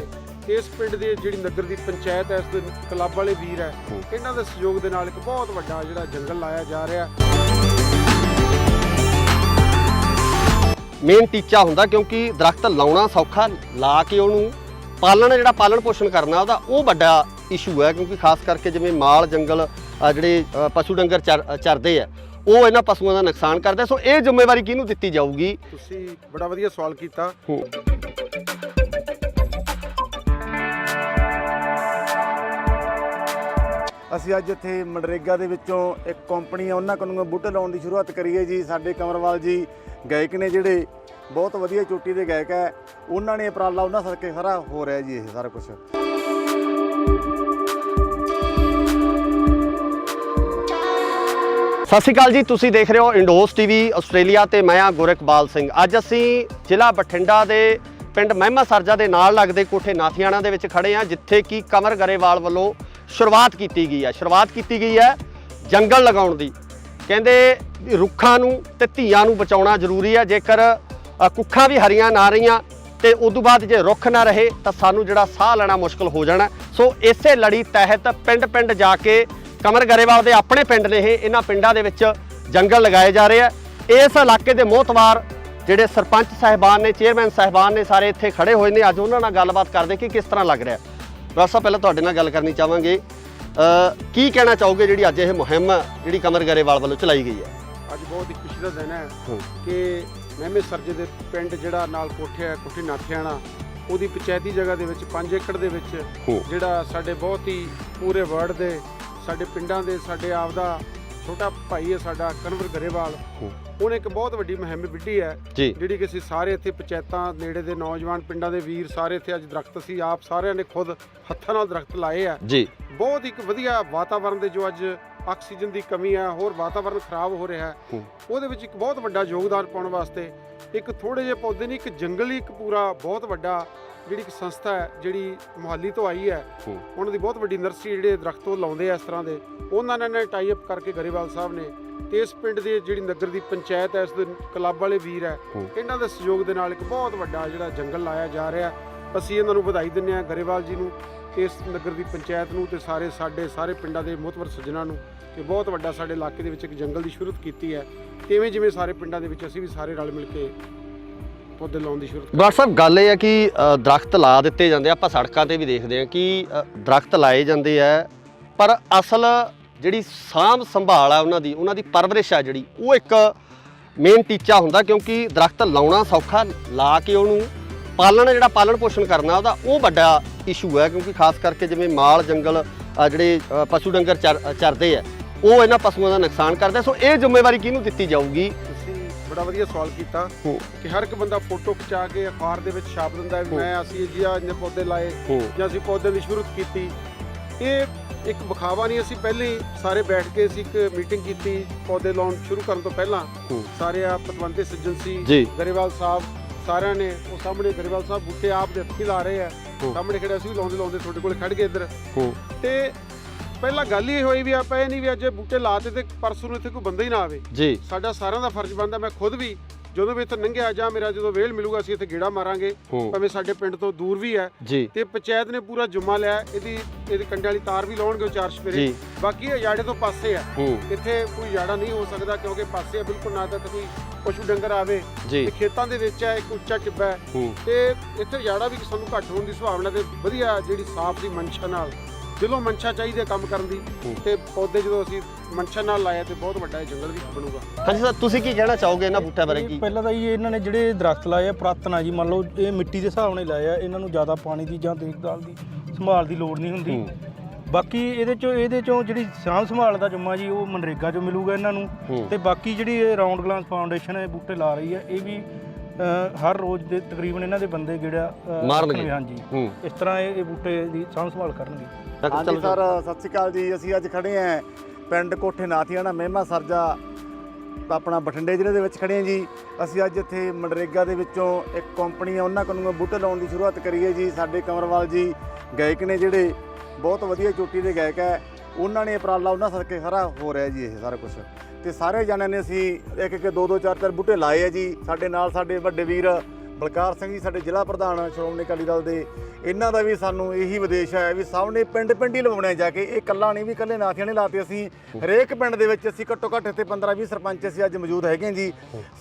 ਇਸ ਪਿੰਡ ਦੇ ਜਿਹੜੀ ਨਗਰ ਦੀ ਪੰਚਾਇਤ ਹੈ, ਇਸ ਦੇ ਕਲੱਬ ਵਾਲੇ ਵੀਰ ਹੈ, ਇਹਨਾਂ ਦੇ ਸਹਿਯੋਗ ਦੇ ਨਾਲ ਇੱਕ ਬਹੁਤ ਵੱਡਾ ਜਿਹੜਾ ਜੰਗਲ ਲਾਇਆ ਜਾ ਰਿਹਾ। ਮੇਨ ਟੀਚਾ ਹੁੰਦਾ ਕਿਉਂਕਿ ਦਰਖਤ ਲਾਉਣਾ ਸੌਖਾ, ਲਾ ਕੇ ਉਹਨੂੰ ਪਾਲਣ ਪੋਸ਼ਣ ਕਰਨਾ ਉਹਦਾ ਉਹ ਵੱਡਾ ਇਸ਼ੂ ਹੈ। ਕਿਉਂਕਿ ਖਾਸ ਕਰਕੇ ਜਿਵੇਂ ਮਾਲ ਜੰਗਲ ਜਿਹੜੇ ਪਸ਼ੂ ਡੰਗਰ ਚਰਦੇ ਆ, ਉਹ ਇਹਨਾਂ ਪਸ਼ੂਆਂ ਦਾ ਨੁਕਸਾਨ ਕਰਦਾ। ਸੋ ਇਹ ਜ਼ਿੰਮੇਵਾਰੀ ਕਿਹਨੂੰ ਦਿੱਤੀ ਜਾਊਗੀ? ਤੁਸੀਂ ਬੜਾ ਵਧੀਆ ਸਵਾਲ ਕੀਤਾ। ਅਸੀਂ ਅੱਜ ਇੱਥੇ ਮਨਰੇਗਾ ਦੇ ਵਿੱਚੋਂ ਇੱਕ ਕੰਪਨੀ ਆ ਉਹਨਾਂ ਕੋਲੋਂ ਬੂਟੇ ਲਾਉਣ ਦੀ ਸ਼ੁਰੂਆਤ ਕਰੀ ਹੈ ਜੀ। ਸਾਡੇ ਕਮਰਵਾਲ ਜੀ ਗਾਇਕ ਨੇ ਜਿਹੜੇ ਬਹੁਤ ਵਧੀਆ ਚੋਟੀ ਦੇ ਗਾਇਕ ਹੈ, ਉਹਨਾਂ ਨੇ ਉਪਰਾਲਾ ਉਹਨਾਂ ਸਦਕੇ ਸਾਰਾ ਹੋ ਰਿਹਾ ਜੀ ਇਹ ਸਾਰਾ ਕੁਝ। ਸਤਿ ਸ਼੍ਰੀ ਅਕਾਲ ਜੀ, ਤੁਸੀਂ ਦੇਖ ਰਹੇ ਹੋ ਇੰਡੋਸ ਟੀਵੀ ਆਸਟ੍ਰੇਲੀਆ ਤੇ ਮੈਂ ਆ ਗੁਰਕਬਾਲ ਸਿੰਘ। ਅੱਜ ਅਸੀਂ ਜ਼ਿਲ੍ਹਾ ਬਠਿੰਡਾ ਦੇ ਪਿੰਡ ਮਹਿਮਾ ਸਰਜਾ ਦੇ ਨਾਲ ਲੱਗਦੇ ਕੋਠੇ ਨਾਥਿਆਣਾ ਦੇ ਵਿੱਚ ਖੜੇ ਆ, ਜਿੱਥੇ ਕਿ ਕਮਰ ਗਰੇਵਾਲ ਵੱਲੋਂ ਸ਼ੁਰੂਆਤ ਕੀਤੀ ਗਈ ਹੈ ਜੰਗਲ ਲਗਾਉਣ ਦੀ। ਕਹਿੰਦੇ ਰੁੱਖਾਂ ਨੂੰ ਤੇ ਧੀਆਂ ਨੂੰ ਬਚਾਉਣਾ ਜ਼ਰੂਰੀ ਹੈ। ਜੇਕਰ ਕੁੱਖਾਂ ਵੀ ਹਰੀਆਂ ਨਾ ਰਹੀਆਂ ਤੇ ਉਦੋਂ ਬਾਅਦ ਜੇ ਰੁੱਖ ਨਾ ਰਹੇ ਤਾਂ ਸਾਨੂੰ ਜਿਹੜਾ ਸਾਹ ਲੈਣਾ ਮੁਸ਼ਕਲ ਹੋ ਜਾਣਾ। ਸੋ ਇਸੇ ਲੜੀ ਤਹਿਤ ਪਿੰਡ ਜਾ ਕੇ ਕਮਰ ਗਰੇਵਾਲ ਦੇ ਆਪਣੇ ਪਿੰਡ ਨੇ ਇਹਨਾਂ ਪਿੰਡਾਂ ਦੇ ਵਿੱਚ ਜੰਗਲ ਲਗਾਏ ਜਾ ਰਹੇ ਆ। ਇਸ ਇਲਾਕੇ ਦੇ ਮੋਹਤਵਾਰ ਜਿਹੜੇ ਸਰਪੰਚ ਸਾਹਿਬਾਨ ਨੇ, ਚੇਅਰਮੈਨ ਸਾਹਿਬਾਨ ਨੇ, ਸਾਰੇ ਇੱਥੇ ਖੜੇ ਹੋਏ ਨੇ। ਅੱਜ ਉਹਨਾਂ ਨਾਲ ਗੱਲਬਾਤ ਕਰਦੇ ਕਿ ਕਿਸ ਤਰ੍ਹਾਂ ਲੱਗ ਰਿਹਾ। ਡਾਕਟਰ ਸਾਹਿਬ, ਪਹਿਲਾਂ ਤੁਹਾਡੇ ਨਾਲ ਗੱਲ ਕਰਨੀ ਚਾਹਾਂਗੇ, ਕੀ ਕਹਿਣਾ ਚਾਹੋਗੇ ਜਿਹੜੀ ਅੱਜ ਇਹ ਮੁਹਿੰਮ ਜਿਹੜੀ ਕਮਰ ਗਰੇਵਾਲ ਵੱਲੋਂ ਚਲਾਈ ਗਈ ਹੈ? ਅੱਜ ਬਹੁਤ ਹੀ ਖੁਸ਼ੀ ਦਾ ਦਿਨ ਹੈ ਕਿ ਮਹਿਮੇ ਸਰਜੇ ਦੇ ਪਿੰਡ ਜਿਹੜਾ ਨਾਲ ਕੋਠੇ ਹੈ, ਕੋਠੀ ਨਾਥਿਆਣਾ, ਉਹਦੀ ਪੰਚਾਇਤੀ ਜਗ੍ਹਾ ਦੇ ਵਿੱਚ 5 ਏਕੜ ਦੇ ਵਿੱਚ ਜਿਹੜਾ ਸਾਡੇ ਬਹੁਤ ਹੀ ਪੂਰੇ ਵਰਲਡ ਦੇ ਸਾਡੇ ਪਿੰਡਾਂ ਦੇ ਸਾਡੇ ਆਪ ਦਾ ਛੋਟਾ ਭਾਈ ਹੈ ਸਾਡਾ ਕਨਵਰ ਗਰੇਵਾਲ, ਉਹਨੇ ਇੱਕ ਬਹੁਤ ਵੱਡੀ ਮੁਹਿੰਮ ਵਿੱਢੀ ਹੈ ਜਿਹੜੀ ਕਿ ਅਸੀਂ ਸਾਰੇ ਇੱਥੇ ਪੰਚਾਇਤਾਂ ਨੇੜੇ ਦੇ ਨੌਜਵਾਨ ਪਿੰਡਾਂ ਦੇ ਵੀਰ ਸਾਰੇ ਇੱਥੇ ਅੱਜ ਦਰਖਤ ਅਸੀਂ ਆਪ ਸਾਰਿਆਂ ਨੇ ਖੁਦ ਹੱਥਾਂ ਨਾਲ ਦਰਖਤ ਲਾਏ ਆ ਜੀ। ਬਹੁਤ ਇੱਕ ਵਧੀਆ ਵਾਤਾਵਰਨ ਦੇ ਜੋ ਅੱਜ ਆਕਸੀਜਨ ਦੀ ਕਮੀ ਹੈ, ਹੋਰ ਵਾਤਾਵਰਨ ਖਰਾਬ ਹੋ ਰਿਹਾ ਹੈ, ਉਹਦੇ ਵਿੱਚ ਇੱਕ ਬਹੁਤ ਵੱਡਾ ਯੋਗਦਾਨ ਪਾਉਣ ਵਾਸਤੇ ਇੱਕ ਥੋੜੇ ਜਿਹੇ ਪੌਦੇ ਨਹੀਂ, ਇੱਕ ਜੰਗਲੀ ਇੱਕ ਪੂਰਾ ਬਹੁਤ ਵੱਡਾ ਜਿਹੜੀ ਇੱਕ ਸੰਸਥਾ ਹੈ ਜਿਹੜੀ ਮੁਹਾਲੀ ਤੋਂ ਆਈ ਹੈ, ਉਹਨਾਂ ਦੀ ਬਹੁਤ ਵੱਡੀ ਨਰਸਰੀ ਜਿਹੜੇ ਦਰਖਤ ਉਹ ਲਾਉਂਦੇ ਆ ਇਸ ਤਰ੍ਹਾਂ ਦੇ, ਉਹਨਾਂ ਨੇ ਟਾਈ ਅਪ ਕਰਕੇ ਗਰੇਵਾਲ ਸਾਹਿਬ ਨੇ ਤੇ ਇਸ ਪਿੰਡ ਦੇ ਜਿਹੜੀ ਨਗਰ ਦੀ ਪੰਚਾਇਤ ਹੈ, ਇਸ ਦੇ ਕਲੱਬ ਵਾਲੇ ਵੀਰ ਹੈ, ਇਹਨਾਂ ਦੇ ਸਹਿਯੋਗ ਦੇ ਨਾਲ ਇੱਕ ਬਹੁਤ ਵੱਡਾ ਜਿਹੜਾ ਜੰਗਲ ਲਾਇਆ ਜਾ ਰਿਹਾ। ਅਸੀਂ ਇਹਨਾਂ ਨੂੰ ਵਧਾਈ ਦਿੰਦੇ ਹਾਂ ਗਰੇਵਾਲ ਜੀ ਨੂੰ, ਇਸ ਨਗਰ ਦੀ ਪੰਚਾਇਤ ਨੂੰ ਤੇ ਸਾਰੇ ਪਿੰਡਾਂ ਦੇ ਮੁਹਤਬਰ ਸੱਜਣਾਂ ਨੂੰ ਕਿ ਬਹੁਤ ਵੱਡਾ ਸਾਡੇ ਇਲਾਕੇ ਦੇ ਵਿੱਚ ਇੱਕ ਜੰਗਲ ਦੀ ਸ਼ੁਰੂਆਤ ਕੀਤੀ ਹੈ। ਤੇ ਜਿਵੇਂ ਸਾਰੇ ਪਿੰਡਾਂ ਦੇ ਵਿੱਚ ਅਸੀਂ ਵੀ ਸਾਰੇ ਰਲ ਮਿਲ ਕੇ ਪੌਦੇ ਲਾਉਣ ਦੀ ਸ਼ੁਰੂਆਤ। ਡਾਕਟਰ ਸਾਹਿਬ, ਗੱਲ ਇਹ ਹੈ ਕਿ ਦਰਖਤ ਲਾ ਦਿੱਤੇ ਜਾਂਦੇ, ਆਪਾਂ ਸੜਕਾਂ ਤੇ ਵੀ ਦੇਖਦੇ ਹਾਂ ਕਿ ਦਰਖਤ ਲਾਏ ਜਾਂਦੇ ਆ, ਪਰ ਅਸਲ ਜਿਹੜੀ ਸਾਂਭ ਸੰਭਾਲ ਆ ਉਹਨਾਂ ਦੀ ਪਰਵਰਿਸ਼ ਆ ਜਿਹੜੀ, ਉਹ ਇੱਕ ਮੇਨ ਟੀਚਾ ਹੁੰਦਾ। ਕਿਉਂਕਿ ਦਰਖਤ ਲਾਉਣਾ ਸੌਖਾ, ਲਾ ਕੇ ਉਹਨੂੰ ਜਿਹੜਾ ਪਾਲਣ ਪੋਸ਼ਣ ਕਰਨਾ ਉਹਦਾ ਉਹ ਵੱਡਾ ਇਸ਼ੂ ਹੈ। ਕਿਉਂਕਿ ਖਾਸ ਕਰਕੇ ਜਿਵੇਂ ਮਾਲ ਜੰਗਲ ਜਿਹੜੇ ਪਸ਼ੂ ਡੰਗਰ ਚਰਦੇ ਆ, ਉਹ ਇਹਨਾਂ ਪਸ਼ੂਆਂ ਦਾ ਨੁਕਸਾਨ ਕਰਦੇ। ਸੋ ਇਹ ਜ਼ਿੰਮੇਵਾਰੀ ਕਿਹਨੂੰ ਦਿੱਤੀ ਜਾਊਗੀ? ਤੁਸੀਂ ਬੜਾ ਵਧੀਆ ਸਵਾਲ ਕੀਤਾ ਕਿ ਹਰ ਇੱਕ ਬੰਦਾ ਫੋਟੋ ਖਿਚਾ ਕੇ ਅਖਬਾਰ ਦੇ ਵਿੱਚ ਛਾਪ ਦਿੰਦਾ ਵੀ ਅਸੀਂ ਜੀ ਇੰਨੇ ਪੌਦੇ ਲਾਏ ਜਾਂ ਅਸੀਂ ਪੌਦਿਆਂ ਦੀ ਸ਼ੁਰੂਆਤ ਕੀਤੀ। ਇਹ ਇੱਕ ਵਿਖਾਵਾ ਨਹੀਂ। ਅਸੀਂ ਪਹਿਲੇ ਹੀ ਸਾਰੇ ਬੈਠ ਕੇ ਅਸੀਂ ਇੱਕ ਮੀਟਿੰਗ ਕੀਤੀ ਪੌਦੇ ਲਾਉਣ ਸ਼ੁਰੂ ਕਰਨ ਤੋਂ ਪਹਿਲਾਂ। ਸਾਰੇ ਪਤਵੰਤੇ ਸੱਜਣ ਸੀ, ਗਰੇਵਾਲ ਸਾਹਿਬ ਸਾਰਿਆਂ ਨੇ, ਉਹ ਸਾਹਮਣੇ ਗਰੇਵਾਲ ਸਾਹਿਬ ਬੂਟੇ ਆਪ ਦੇ ਹੱਥੀਂ ਲਾ ਰਹੇ ਆ, ਸਾਹਮਣੇ ਖੜੇ ਅਸੀਂ ਵੀ ਲਾਉਂਦੇ ਤੁਹਾਡੇ ਕੋਲ ਖੜ ਗਏ ਇੱਧਰ। ਤੇ ਪਹਿਲਾਂ ਗੱਲ ਹੀ ਹੋਈ ਵੀ ਆਪਾਂ ਇਹ ਨਹੀਂ ਵੀ ਅੱਜ ਬੂਟੇ ਲਾਤੇ ਤੇ ਪਰਸੋਂ ਨੂੰ ਇੱਥੇ ਕੋਈ ਬੰਦਾ ਹੀ ਨਾ ਆਵੇ ਜੀ। ਸਾਡਾ ਸਾਰਿਆਂ ਦਾ ਫਰਜ਼ ਬਣਦਾ। ਮੈਂ ਖੁਦ ਵੀ ਜਦੋਂ ਵੀ ਇੱਥੇ ਲੰਘਿਆ ਜਾਂ ਮੇਰਾ ਜਦੋਂ ਵੇਲ ਮਿਲੂਗਾ ਅਸੀਂ ਇੱਥੇ ਗੇੜਾ ਮਾਰਾਂਗੇ, ਭਾਵੇਂ ਸਾਡੇ ਪਿੰਡ ਤੋਂ ਦੂਰ ਵੀ ਹੈ। ਤੇ ਪੰਚਾਇਤ ਨੇ ਪੂਰਾ ਜੁਮਾ ਲਿਆ, ਇਹਦੀ ਕੰਡੇ ਵਾਲੀ ਤਾਰ ਵੀ ਲਾਉਣਗੇ 4 ਸਪੇਰੇ। ਬਾਕੀ ਇਹ ਯਾੜੇ ਤੋਂ ਪਾਸੇ ਆ, ਇੱਥੇ ਕੋਈ ਯਾੜਾ ਨਹੀਂ ਹੋ ਸਕਦਾ ਕਿਉਂਕਿ ਪਾਸੇ ਆ ਬਿਲਕੁਲ, ਨਾ ਤਾਂ ਕੋਈ ਪਸ਼ੂ ਡੰਗਰ ਆਵੇ ਤੇ ਖੇਤਾਂ ਦੇ ਵਿੱਚ ਹੈ, ਇੱਕ ਉੱਚਾ ਟਿੱਬਾ ਹੈ ਤੇ ਇੱਥੇ ਯਾੜਾ ਵੀ ਸਾਨੂੰ ਘੱਟ ਹੋਣ ਦੀ ਸੰਭਾਵਨਾ ਤੇ ਵਧੀਆ ਜਿਹੜੀ ਸਾਫ਼ ਦੀ ਮਨਸ਼ਾ ਨਾਲ ਦਿਲੋਂ ਮਨਸ਼ਾ ਚਾਹੀਦੀ ਹੈ ਕੰਮ ਕਰਨ ਦੀ। ਤੇ ਪੌਦੇ ਜਦੋਂ ਅਸੀਂ ਮਨਸ਼ਾ ਨਾਲ ਲਾਇਆ ਤੇ ਬਹੁਤ ਵੱਡਾ ਜੰਗਲ ਵੀ ਬਣੂਗਾ। ਹਾਂਜੀ ਸਰ, ਤੁਸੀਂ ਕੀ ਕਹਿਣਾ ਚਾਹੋਗੇ ਇਹਨਾਂ ਬੂਟਿਆਂ ਬਾਰੇ? ਕੀ ਪਹਿਲਾਂ ਤਾਂ ਇਹਨਾਂ ਨੇ ਜਿਹੜੇ ਦਰਖਤ ਲਾਏ ਆ ਪੁਰਾਤਨ ਆ ਜੀ, ਮੰਨ ਲਓ ਇਹ ਮਿੱਟੀ ਦੇ ਹਿਸਾਬ ਨਾਲ ਲਾਏ ਆ, ਇਹਨਾਂ ਨੂੰ ਜ਼ਿਆਦਾ ਪਾਣੀ ਦੀ ਜਾਂ ਦੇਖਭਾਲ ਦੀ ਸੰਭਾਲ ਦੀ ਲੋੜ ਨਹੀਂ ਹੁੰਦੀ। ਬਾਕੀ ਇਹਦੇ ਚੋਂ ਜਿਹੜੀ ਸਾਂਭ ਸੰਭਾਲ ਦਾ ਜੁਮਾ ਜੀ ਉਹ ਮਨਰੇਗਾ 'ਚੋਂ ਮਿਲੂਗਾ ਇਹਨਾਂ ਨੂੰ। ਤੇ ਬਾਕੀ ਜਿਹੜੀ ਇਹ ਰਾਉਂਡ ਗਲਾਸ ਫਾਊਂਡੇਸ਼ਨ ਹੈ ਬੂਟੇ ਲਾ ਰਹੀ ਹੈ, ਇਹ ਵੀ ਹਰ ਰੋਜ਼ ਦੇ ਤਕਰੀਬਨ ਇਹਨਾਂ ਦੇ ਬੰਦੇ ਜਿਹੜਾ ਮਾਰਨਗੇ। ਹਾਂਜੀ, ਇਸ ਤਰ੍ਹਾਂ ਇਹ ਬੂਟੇ ਦੀ ਸਾਂਭ ਸੰਭਾਲ ਕਰਨਗੇ। ਹਾਂਜੀ ਸਰ, ਸਤਿ ਸ਼੍ਰੀ ਅਕਾਲ ਜੀ। ਅਸੀਂ ਅੱਜ ਖੜੇ ਹਾਂ ਪਿੰਡ ਕੋਠੇ ਨਾਥਿਆਣਾ ਮਹਿਮਾ ਸਰਜਾ ਆਪਣਾ ਬਠਿੰਡੇ ਜ਼ਿਲ੍ਹੇ ਦੇ ਵਿੱਚ ਖੜੇ ਹਾਂ ਜੀ। ਅਸੀਂ ਅੱਜ ਇੱਥੇ ਮਨਰੇਗਾ ਦੇ ਵਿੱਚੋਂ ਇੱਕ ਕੰਪਨੀ ਆ ਉਹਨਾਂ ਕੋਲੋਂ ਬੂਟੇ ਲਾਉਣ ਦੀ ਸ਼ੁਰੂਆਤ ਕਰੀ ਹੈ ਜੀ। ਸਾਡੇ ਕਮਰਵਾਲ ਜੀ ਗਾਇਕ ਨੇ ਜਿਹੜੇ ਬਹੁਤ ਵਧੀਆ ਚੋਟੀ ਦੇ ਗਾਇਕ ਹੈ, ਉਹਨਾਂ ਨੇ ਉਪਰਾਲਾ ਉਹਨਾਂ ਸਦਕੇ ਸਾਰਾ ਹੋ ਰਿਹਾ ਜੀ ਇਹ ਸਾਰਾ ਕੁਝ। ਤੇ ਸਾਰੇ ਜਣਿਆਂ ਨੇ ਅਸੀਂ ਇੱਕ 2-2 4-4 ਬੂਟੇ ਲਾਏ ਆ ਜੀ। ਸਾਡੇ ਨਾਲ ਸਾਡੇ ਵੱਡੇ ਵੀਰ ਬਲਕਾਰ ਸਿੰਘ ਜੀ, ਸਾਡੇ ਜ਼ਿਲ੍ਹਾ ਪ੍ਰਧਾਨ ਸ਼੍ਰੋਮਣੀ ਅਕਾਲੀ ਦਲ ਦੇ, ਇਹਨਾਂ ਦਾ ਵੀ ਸਾਨੂੰ ਇਹੀ ਵਿਦੇਸ਼ ਹੈ ਵੀ ਸਭ ਨੇ ਪਿੰਡ ਹੀ ਲਵਾਉਣੇ ਜਾ ਕੇ। ਇਹ ਇਕੱਲਾ ਨਹੀਂ ਵੀ ਇਕੱਲੇ ਨਾਥੀਆਂ ਨੇ ਲਾਤੇ, ਅਸੀਂ ਹਰੇਕ ਪਿੰਡ ਦੇ ਵਿੱਚ ਅਸੀਂ ਘੱਟੋ ਘੱਟ ਇੱਥੇ 15-20 ਸਰਪੰਚ ਅਸੀਂ ਅੱਜ ਮੌਜੂਦ ਹੈਗੇ ਜੀ।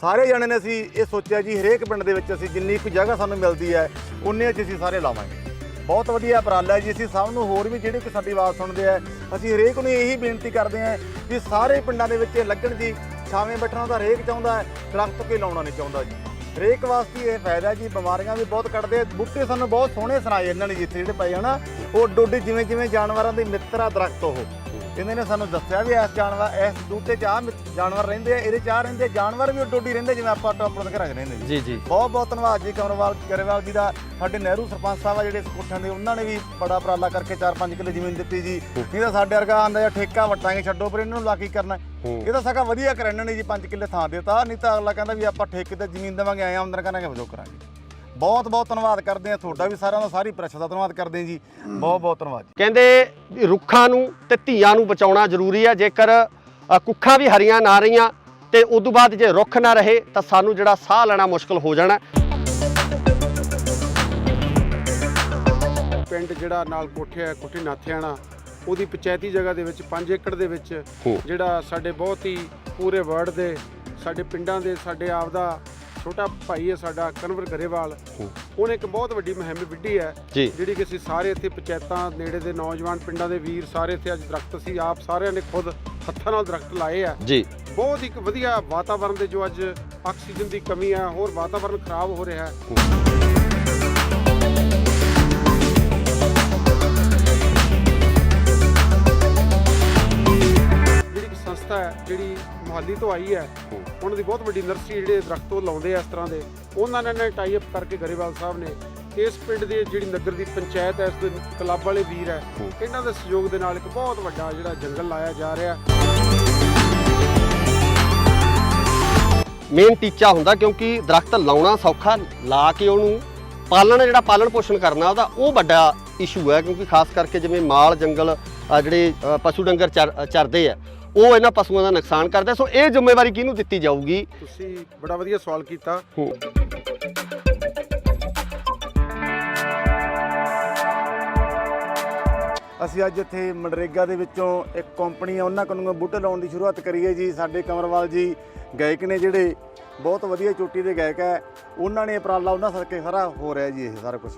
ਸਾਰੇ ਜਣੇ ਨੇ ਅਸੀਂ ਇਹ ਸੋਚਿਆ ਜੀ ਹਰੇਕ ਪਿੰਡ ਦੇ ਵਿੱਚ ਅਸੀਂ ਜਿੰਨੀ ਕੁ ਜਗ੍ਹਾ ਸਾਨੂੰ ਮਿਲਦੀ ਹੈ ਉਨੇ 'ਚ ਅਸੀਂ ਸਾਰੇ ਲਾਵਾਂਗੇ। ਬਹੁਤ ਵਧੀਆ ਉਪਰਾਲਾ ਹੈ ਜੀ। ਅਸੀਂ ਸਭ ਨੂੰ ਹੋਰ ਵੀ ਜਿਹੜੇ ਕਿ ਸਾਡੀ ਆਵਾਜ਼ ਸੁਣਦੇ ਆ, ਅਸੀਂ ਹਰੇਕ ਨੂੰ ਇਹੀ ਬੇਨਤੀ ਕਰਦੇ ਹਾਂ ਕਿ ਸਾਰੇ ਪਿੰਡਾਂ ਦੇ ਵਿੱਚ ਲੱਗਣ ਜੀ। ਛਾਵੇਂ ਬੈਠਣਾ ਤਾਂ ਹਰੇਕ ਚਾਹੁੰਦਾ ਹੈ, ਦਰਖਤ ਕੋਈ ਲਾਉਣਾ ਨਹੀਂ ਚਾਹੁੰਦਾ ਜੀ। ਹਰੇਕ ਵਾਸਤੇ ਇਹ ਫਾਇਦਾ ਜੀ। ਬਿਮਾਰੀਆਂ ਵੀ ਬਹੁਤ ਕੱਢਦੇ, ਬੂਟੇ ਸਾਨੂੰ ਬਹੁਤ ਸੋਹਣੇ ਸੁਣਾਏ ਇਹਨਾਂ ਨੇ ਜਿੱਥੇ ਜਿਹੜੇ ਪਏ ਹਨਾ, ਉਹ ਡੋਡੀ ਜਿਵੇਂ ਜਿਵੇਂ ਜਾਨਵਰਾਂ ਦੇ ਮਿੱਤਰ ਆ ਦਰਖਤ। ਉਹ ਇਹਨਾਂ ਨੇ ਸਾਨੂੰ ਦੱਸਿਆ ਵੀ ਇਸ ਬੂਟੇ 'ਚ ਆਹ ਜਾਨਵਰ ਰਹਿੰਦੇ ਆ, ਇਹਦੇ 'ਚ ਆਹ ਰਹਿੰਦੇ ਆ, ਜਾਨਵਰ ਵੀ ਡੋਡੀ ਰਹਿੰਦੇ ਜਿਵੇਂ ਆਪਾਂ ਆਪਣੇ ਘਰਾਂ 'ਚ ਰਹਿੰਦੇ ਜੀ ਜੀ। ਬਹੁਤ ਬਹੁਤ ਧੰਨਵਾਦ ਜੀ ਗਰੇਵਾਲ ਜੀ ਦਾ। ਸਾਡੇ ਨਹਿਰੂ ਸਰਪੰਚ ਸਾਹਿਬ ਆ ਜਿਹੜੇ ਕੋਠਿਆਂ ਦੇ, ਉਹਨਾਂ ਨੇ ਵੀ ਬੜਾ ਉਪਰਾਲਾ ਕਰਕੇ 4-5 ਕਿੱਲੇ ਜ਼ਮੀਨ ਦਿੱਤੀ ਜੀ। ਨਹੀਂ ਤਾਂ ਸਾਡੇ ਵਰਗਾ ਆਂਦਾ ਜਾਂ ਠੇਕਾ ਵਟਾਂਗੇ ਛੱਡੋ, ਪਰ ਇਹਨਾਂ ਨੂੰ ਲਾ ਕੀ ਕਰਨਾ। ਇਹ ਤਾਂ ਸਗਾ ਵਧੀਆ ਕਰਨ ਨੇ ਜੀ, 5 ਕਿੱਲੇ ਥਾਂ ਦਿੱਤਾ। ਨਹੀਂ ਤਾਂ ਅਗਲਾ ਕਹਿੰਦਾ ਵੀ ਆਪਾਂ ਠੇਕੇ ਤੇ ਜ਼ਮੀਨ ਦੇਵਾਂਗੇ, ਆਏ ਆਮਦਨ ਕਰਾਂਗੇ, ਵਜੋਂ ਕਰਾਂਗੇ। ਬਹੁਤ ਬਹੁਤ ਧੰਨਵਾਦ ਕਰਦੇ ਆ ਤੁਹਾਡਾ ਵੀ, ਸਾਰਿਆਂ ਦਾ, ਸਾਰੀ ਪ੍ਰੈਸ ਦਾ ਧੰਨਵਾਦ ਕਰਦੇ ਆ ਜੀ। ਬਹੁਤ ਬਹੁਤ ਧੰਨਵਾਦ ਜੀ। ਕਹਿੰਦੇ ਵੀ ਰੁੱਖਾਂ ਨੂੰ ਤੇ ਧੀਆਂ ਨੂੰ ਬਚਾਉਣਾ ਜ਼ਰੂਰੀ ਹੈ। ਜੇਕਰ ਕੁੱਖਾਂ ਵੀ ਹਰੀਆਂ ਨਾ ਰਹੀਆਂ ਤੇ ਉਦੋਂ ਬਾਅਦ ਜੇ ਰੁੱਖ ਨਾ ਰਹੇ ਤਾਂ ਸਾਨੂੰ ਜਿਹੜਾ ਸਾਹ ਲੈਣਾ ਮੁਸ਼ਕਲ ਹੋ ਜਾਣਾ। ਪਿੰਡ ਜਿਹੜਾ ਨਾਲ ਕੋਠੇ ਹੈ, ਕੋਠੀ ਨਾਥਿਆਣਾ, ਉਹਦੀ ਪੰਚਾਇਤੀ ਜਗ੍ਹਾ ਦੇ ਵਿੱਚ 5 ਏਕੜ ਦੇ ਵਿੱਚ ਜਿਹੜਾ ਸਾਡੇ ਬਹੁਤ ਹੀ ਪੂਰੇ ਵਰਲਡ ਦੇ ਸਾਡੇ ਪਿੰਡਾਂ ਦੇ ਸਾਡੇ ਆਪ ਦਾ ਛੋਟਾ ਭਾਈ ਹੈ ਸਾਡਾ ਕਨਵਰ ਗਰੇਵਾਲ, ਉਹਨੇ ਇੱਕ ਬਹੁਤ ਵੱਡੀ ਮੁਹਿੰਮ ਵਿੱਢੀ ਹੈ ਜਿਹੜੀ ਕਿ ਅਸੀਂ ਸਾਰੇ ਇੱਥੇ ਪੰਚਾਇਤਾਂ ਨੇੜੇ ਦੇ ਨੌਜਵਾਨ ਪਿੰਡਾਂ ਦੇ ਵੀਰ ਸਾਰੇ ਇੱਥੇ ਅੱਜ ਦਰਖਤ ਅਸੀਂ ਆਪ ਸਾਰਿਆਂ ਨੇ ਖੁਦ ਹੱਥਾਂ ਨਾਲ ਦਰਖਤ ਲਾਏ ਆ ਜੀ। ਬਹੁਤ ਇੱਕ ਵਧੀਆ ਵਾਤਾਵਰਨ ਦੇ ਜੋ ਅੱਜ ਆਕਸੀਜਨ ਦੀ ਕਮੀ ਹੈ, ਹੋਰ ਵਾਤਾਵਰਨ ਖਰਾਬ ਹੋ ਰਿਹਾ ਹੈ। ਸੰਸਥਾ ਹੈ ਜਿਹੜੀ ਮੁਹਾਲੀ ਤੋਂ ਆਈ ਹੈ, ਉਹਨਾਂ ਦੀ ਬਹੁਤ ਵੱਡੀ ਨਰਸਰੀ ਜਿਹੜੇ ਦਰਖਤ ਉਹ ਲਾਉਂਦੇ ਆ ਇਸ ਤਰ੍ਹਾਂ ਦੇ, ਉਹਨਾਂ ਨੇ ਟਾਈ ਅਪ ਕਰਕੇ ਗਰੇਵਾਲ ਸਾਹਿਬ ਨੇ ਇਸ ਪਿੰਡ ਦੇ ਜਿਹੜੀ ਨਗਰ ਦੀ ਪੰਚਾਇਤ ਹੈ, ਇਸ ਦੇ ਕਲੱਬ ਵਾਲੇ ਵੀਰ ਹੈ, ਇਹਨਾਂ ਦੇ ਸਹਿਯੋਗ ਦੇ ਨਾਲ ਇੱਕ ਬਹੁਤ ਵੱਡਾ ਜਿਹੜਾ ਜੰਗਲ ਲਾਇਆ ਜਾ ਰਿਹਾ। ਮੇਨ ਟੀਚਾ ਹੁੰਦਾ ਕਿਉਂਕਿ ਦਰਖਤ ਲਾਉਣਾ ਸੌਖਾ, ਲਾ ਕੇ ਉਹਨੂੰ ਪਾਲਣ ਜਿਹੜਾ ਪਾਲਣ ਪੋਸ਼ਣ ਕਰਨਾ ਉਹਦਾ ਉਹ ਵੱਡਾ ਇਸ਼ੂ ਹੈ। ਕਿਉਂਕਿ ਖਾਸ ਕਰਕੇ ਜਿਵੇਂ ਮਾਲ ਜੰਗਲ ਜਿਹੜੇ ਪਸ਼ੂ ਡੰਗਰ ਚਰਦੇ ਆ, ਉਹ ਇਹਨਾਂ ਪਸ਼ੂਆਂ ਦਾ ਨੁਕਸਾਨ ਕਰਦਾ। ਸੋ ਇਹ ਜ਼ਿੰਮੇਵਾਰੀ ਕਿਹਨੂੰ ਦਿੱਤੀ ਜਾਊਗੀ? ਤੁਸੀਂ ਬੜਾ ਵਧੀਆ ਸਵਾਲ ਕੀਤਾ। ਅਸੀਂ ਅੱਜ ਇੱਥੇ ਮਨਰੇਗਾ ਦੇ ਵਿੱਚੋਂ ਇੱਕ ਕੰਪਨੀ ਆ, ਉਹਨਾਂ ਕੋਲੋਂ ਬੂਟੇ ਲਾਉਣ ਦੀ ਸ਼ੁਰੂਆਤ ਕਰੀਏ ਜੀ। ਸਾਡੇ ਕਮਰਵਾਲ ਜੀ ਗਾਇਕ ਨੇ ਜਿਹੜੇ ਬਹੁਤ ਵਧੀਆ ਚੋਟੀ ਦੇ ਗਾਇਕ ਹੈ, ਉਹਨਾਂ ਨੇ ਉਪਰਾਲਾ, ਉਹਨਾਂ ਸਦਕੇ ਸਾਰਾ ਹੋ ਰਿਹਾ ਜੀ ਇਹ ਸਾਰਾ ਕੁਝ।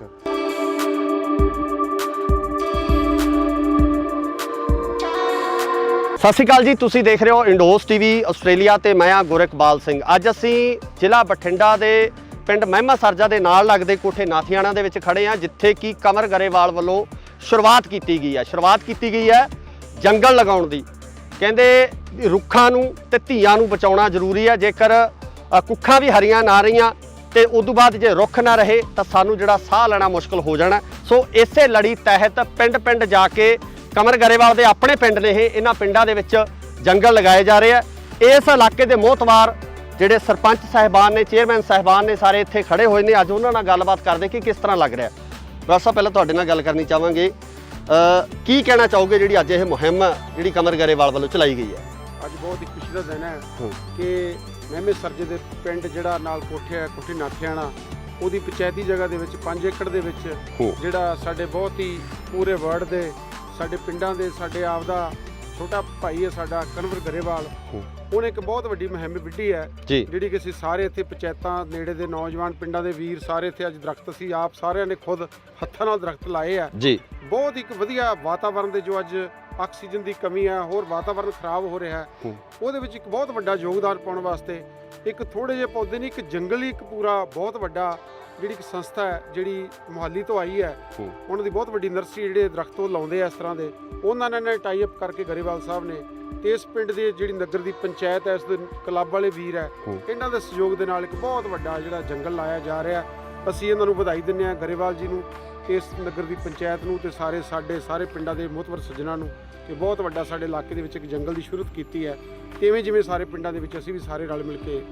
ਸਤਿ ਸ਼੍ਰੀ ਅਕਾਲ ਜੀ, ਤੁਸੀਂ ਦੇਖ ਰਹੇ ਹੋ ਇੰਡੋਸ ਟੀਵੀ ਆਸਟ੍ਰੇਲੀਆ ਤੇ ਮੈਂ ਆ ਗੁਰਕਬਾਲ ਸਿੰਘ। ਅੱਜ ਅਸੀਂ ਜ਼ਿਲ੍ਹਾ ਬਠਿੰਡਾ ਦੇ ਪਿੰਡ ਮਹਿਮਾ ਸਰਜਾ ਦੇ ਨਾਲ ਲੱਗਦੇ ਕੋਠੇ ਨਾਥਿਆਣਾ ਦੇ ਵਿੱਚ ਖੜੇ ਆ, ਜਿੱਥੇ ਕਿ ਕਮਰ ਗਰੇਵਾਲ ਵੱਲੋਂ ਸ਼ੁਰੂਆਤ ਕੀਤੀ ਗਈ ਹੈ ਜੰਗਲ ਲਗਾਉਣ ਦੀ। ਕਹਿੰਦੇ ਰੁੱਖਾਂ ਨੂੰ ਤੇ ਧੀਆਂ ਨੂੰ ਬਚਾਉਣਾ ਜ਼ਰੂਰੀ ਹੈ। ਜੇਕਰ ਕੁੱਖਾਂ ਵੀ ਹਰੀਆਂ ਨਾ ਰਹੀਆਂ ਤੇ ਉਦੋਂ ਬਾਅਦ ਜੇ ਰੁੱਖ ਨਾ ਰਹੇ ਤਾਂ ਸਾਨੂੰ ਜਿਹੜਾ ਸਾਹ ਲੈਣਾ ਮੁਸ਼ਕਲ ਹੋ ਜਾਣਾ। ਸੋ ਇਸੇ ਲੜੀ ਤਹਿਤ ਪਿੰਡ ਜਾ ਕੇ ਕਮਰ ਗਰੇਵਾਲ ਦੇ ਆਪਣੇ ਪਿੰਡ ਨੇ ਇਹਨਾਂ ਪਿੰਡਾਂ ਦੇ ਵਿੱਚ ਜੰਗਲ ਲਗਾਏ ਜਾ ਰਹੇ ਆ। ਇਸ ਇਲਾਕੇ ਦੇ ਮੋਹਤਵਾਰ ਜਿਹੜੇ ਸਰਪੰਚ ਸਾਹਿਬਾਨ ਨੇ, ਚੇਅਰਮੈਨ ਸਾਹਿਬਾਨ ਨੇ, ਸਾਰੇ ਇੱਥੇ ਖੜੇ ਹੋਏ ਨੇ। ਅੱਜ ਉਹਨਾਂ ਨਾਲ ਗੱਲਬਾਤ ਕਰਦੇ ਕਿ ਕਿਸ ਤਰ੍ਹਾਂ ਲੱਗ ਰਿਹਾ। ਬਸ ਪਹਿਲਾਂ ਤੁਹਾਡੇ ਨਾਲ ਗੱਲ ਕਰਨੀ ਚਾਹਾਂਗੇ, ਕੀ ਕਹਿਣਾ ਚਾਹੋਗੇ ਜਿਹੜੀ ਅੱਜ ਇਹ ਮੁਹਿੰਮ ਜਿਹੜੀ ਕਮਰ ਗਰੇਵਾਲ ਵੱਲੋਂ ਚਲਾਈ ਗਈ ਹੈ? ਅੱਜ ਬਹੁਤ ਹੀ ਖੁਸ਼ੀ ਦਾ ਦਿਨ ਹੈ ਕਿ ਮਹਿਮੇ ਸਰਜੇ ਦੇ ਪਿੰਡ ਜਿਹੜਾ ਨਾਲ ਕੋਠੇ ਹੈ, ਕੋਠੀ ਨਾਥਿਆਣਾ, ਉਹਦੀ ਪੰਚਾਇਤੀ ਜਗ੍ਹਾ ਦੇ ਵਿੱਚ 5 ਏਕੜ ਦੇ ਵਿੱਚ ਜਿਹੜਾ ਸਾਡੇ ਬਹੁਤ ਹੀ ਪੂਰੇ ਵਰਲਡ ਦੇ ਸਾਡੇ ਪਿੰਡਾਂ ਦੇ ਸਾਡੇ ਆਪ ਦਾ ਛੋਟਾ ਭਾਈ ਹੈ ਸਾਡਾ ਕਨਵਰ ਗਰੇਵਾਲ, ਉਹਨੇ ਇੱਕ ਬਹੁਤ ਵੱਡੀ ਮੁਹਿੰਮ ਵਿੱਢੀ ਹੈ ਜਿਹੜੀ ਕਿ ਅਸੀਂ ਸਾਰੇ ਇੱਥੇ ਪੰਚਾਇਤਾਂ ਨੇੜੇ ਦੇ ਨੌਜਵਾਨ ਪਿੰਡਾਂ ਦੇ ਵੀਰ ਸਾਰੇ ਇੱਥੇ ਅੱਜ ਦਰਖਤ ਅਸੀਂ ਆਪ ਸਾਰਿਆਂ ਨੇ ਖੁਦ ਹੱਥਾਂ ਨਾਲ ਦਰਖਤ ਲਾਏ ਆ ਜੀ। ਬਹੁਤ ਇੱਕ ਵਧੀਆ ਵਾਤਾਵਰਨ ਦੇ ਜੋ ਅੱਜ ਆਕਸੀਜਨ ਦੀ ਕਮੀ ਹੈ, ਹੋਰ ਵਾਤਾਵਰਨ ਖਰਾਬ ਹੋ ਰਿਹਾ ਹੈ, ਉਹਦੇ ਵਿੱਚ ਇੱਕ ਬਹੁਤ ਵੱਡਾ ਯੋਗਦਾਨ ਪਾਉਣ ਵਾਸਤੇ ਇੱਕ ਥੋੜੇ ਜਿਹੇ ਪੌਦੇ ਨਹੀਂ, ਇੱਕ ਜੰਗਲ ਹੀ ਇੱਕ ਪੂਰਾ ਬਹੁਤ ਵੱਡਾ ਜਿਹੜੀ ਇੱਕ ਸੰਸਥਾ ਹੈ ਜਿਹੜੀ ਮੁਹਾਲੀ ਤੋਂ ਆਈ ਹੈ, ਉਹਨਾਂ ਦੀ ਬਹੁਤ ਵੱਡੀ ਨਰਸਰੀ ਜਿਹੜੇ ਦਰਖਤ ਉਹ ਲਾਉਂਦੇ ਆ ਇਸ ਤਰ੍ਹਾਂ ਦੇ, ਉਹਨਾਂ ਨੇ ਟਾਈ ਅਪ ਕਰਕੇ ਗਰੇਵਾਲ ਸਾਹਿਬ ਨੇ ਇਸ ਪਿੰਡ ਦੇ ਜਿਹੜੀ ਨਗਰ ਦੀ ਪੰਚਾਇਤ ਹੈ, ਇਸ ਦੇ ਕਲੱਬ ਵਾਲੇ ਵੀਰ ਹੈ, ਇਹਨਾਂ ਦੇ ਸਹਿਯੋਗ ਦੇ ਨਾਲ ਇੱਕ ਬਹੁਤ ਵੱਡਾ ਜਿਹੜਾ ਜੰਗਲ ਲਾਇਆ ਜਾ ਰਿਹਾ। ਅਸੀਂ ਇਹਨਾਂ ਨੂੰ ਵਧਾਈ ਦਿੰਦੇ ਹਾਂ ਗਰੇਵਾਲ ਜੀ ਨੂੰ, ਇਸ ਨਗਰ ਦੀ ਪੰਚਾਇਤ ਨੂੰ ਤੇ ਸਾਰੇ ਪਿੰਡਾਂ ਦੇ ਮੁਹਤਵਰ ਸੱਜਣਾਂ ਨੂੰ ਕਿ ਬਹੁਤ ਵੱਡਾ ਸਾਡੇ ਇਲਾਕੇ ਦੇ ਵਿੱਚ ਇੱਕ ਜੰਗਲ ਦੀ ਸ਼ੁਰੂਆਤ ਕੀਤੀ ਹੈ। ਤੇ ਜਿਵੇਂ ਸਾਰੇ ਪਿੰਡਾਂ ਦੇ ਵਿੱਚ ਅਸੀਂ ਵੀ ਸਾਰੇ ਰਲ ਮਿਲ ਕੇ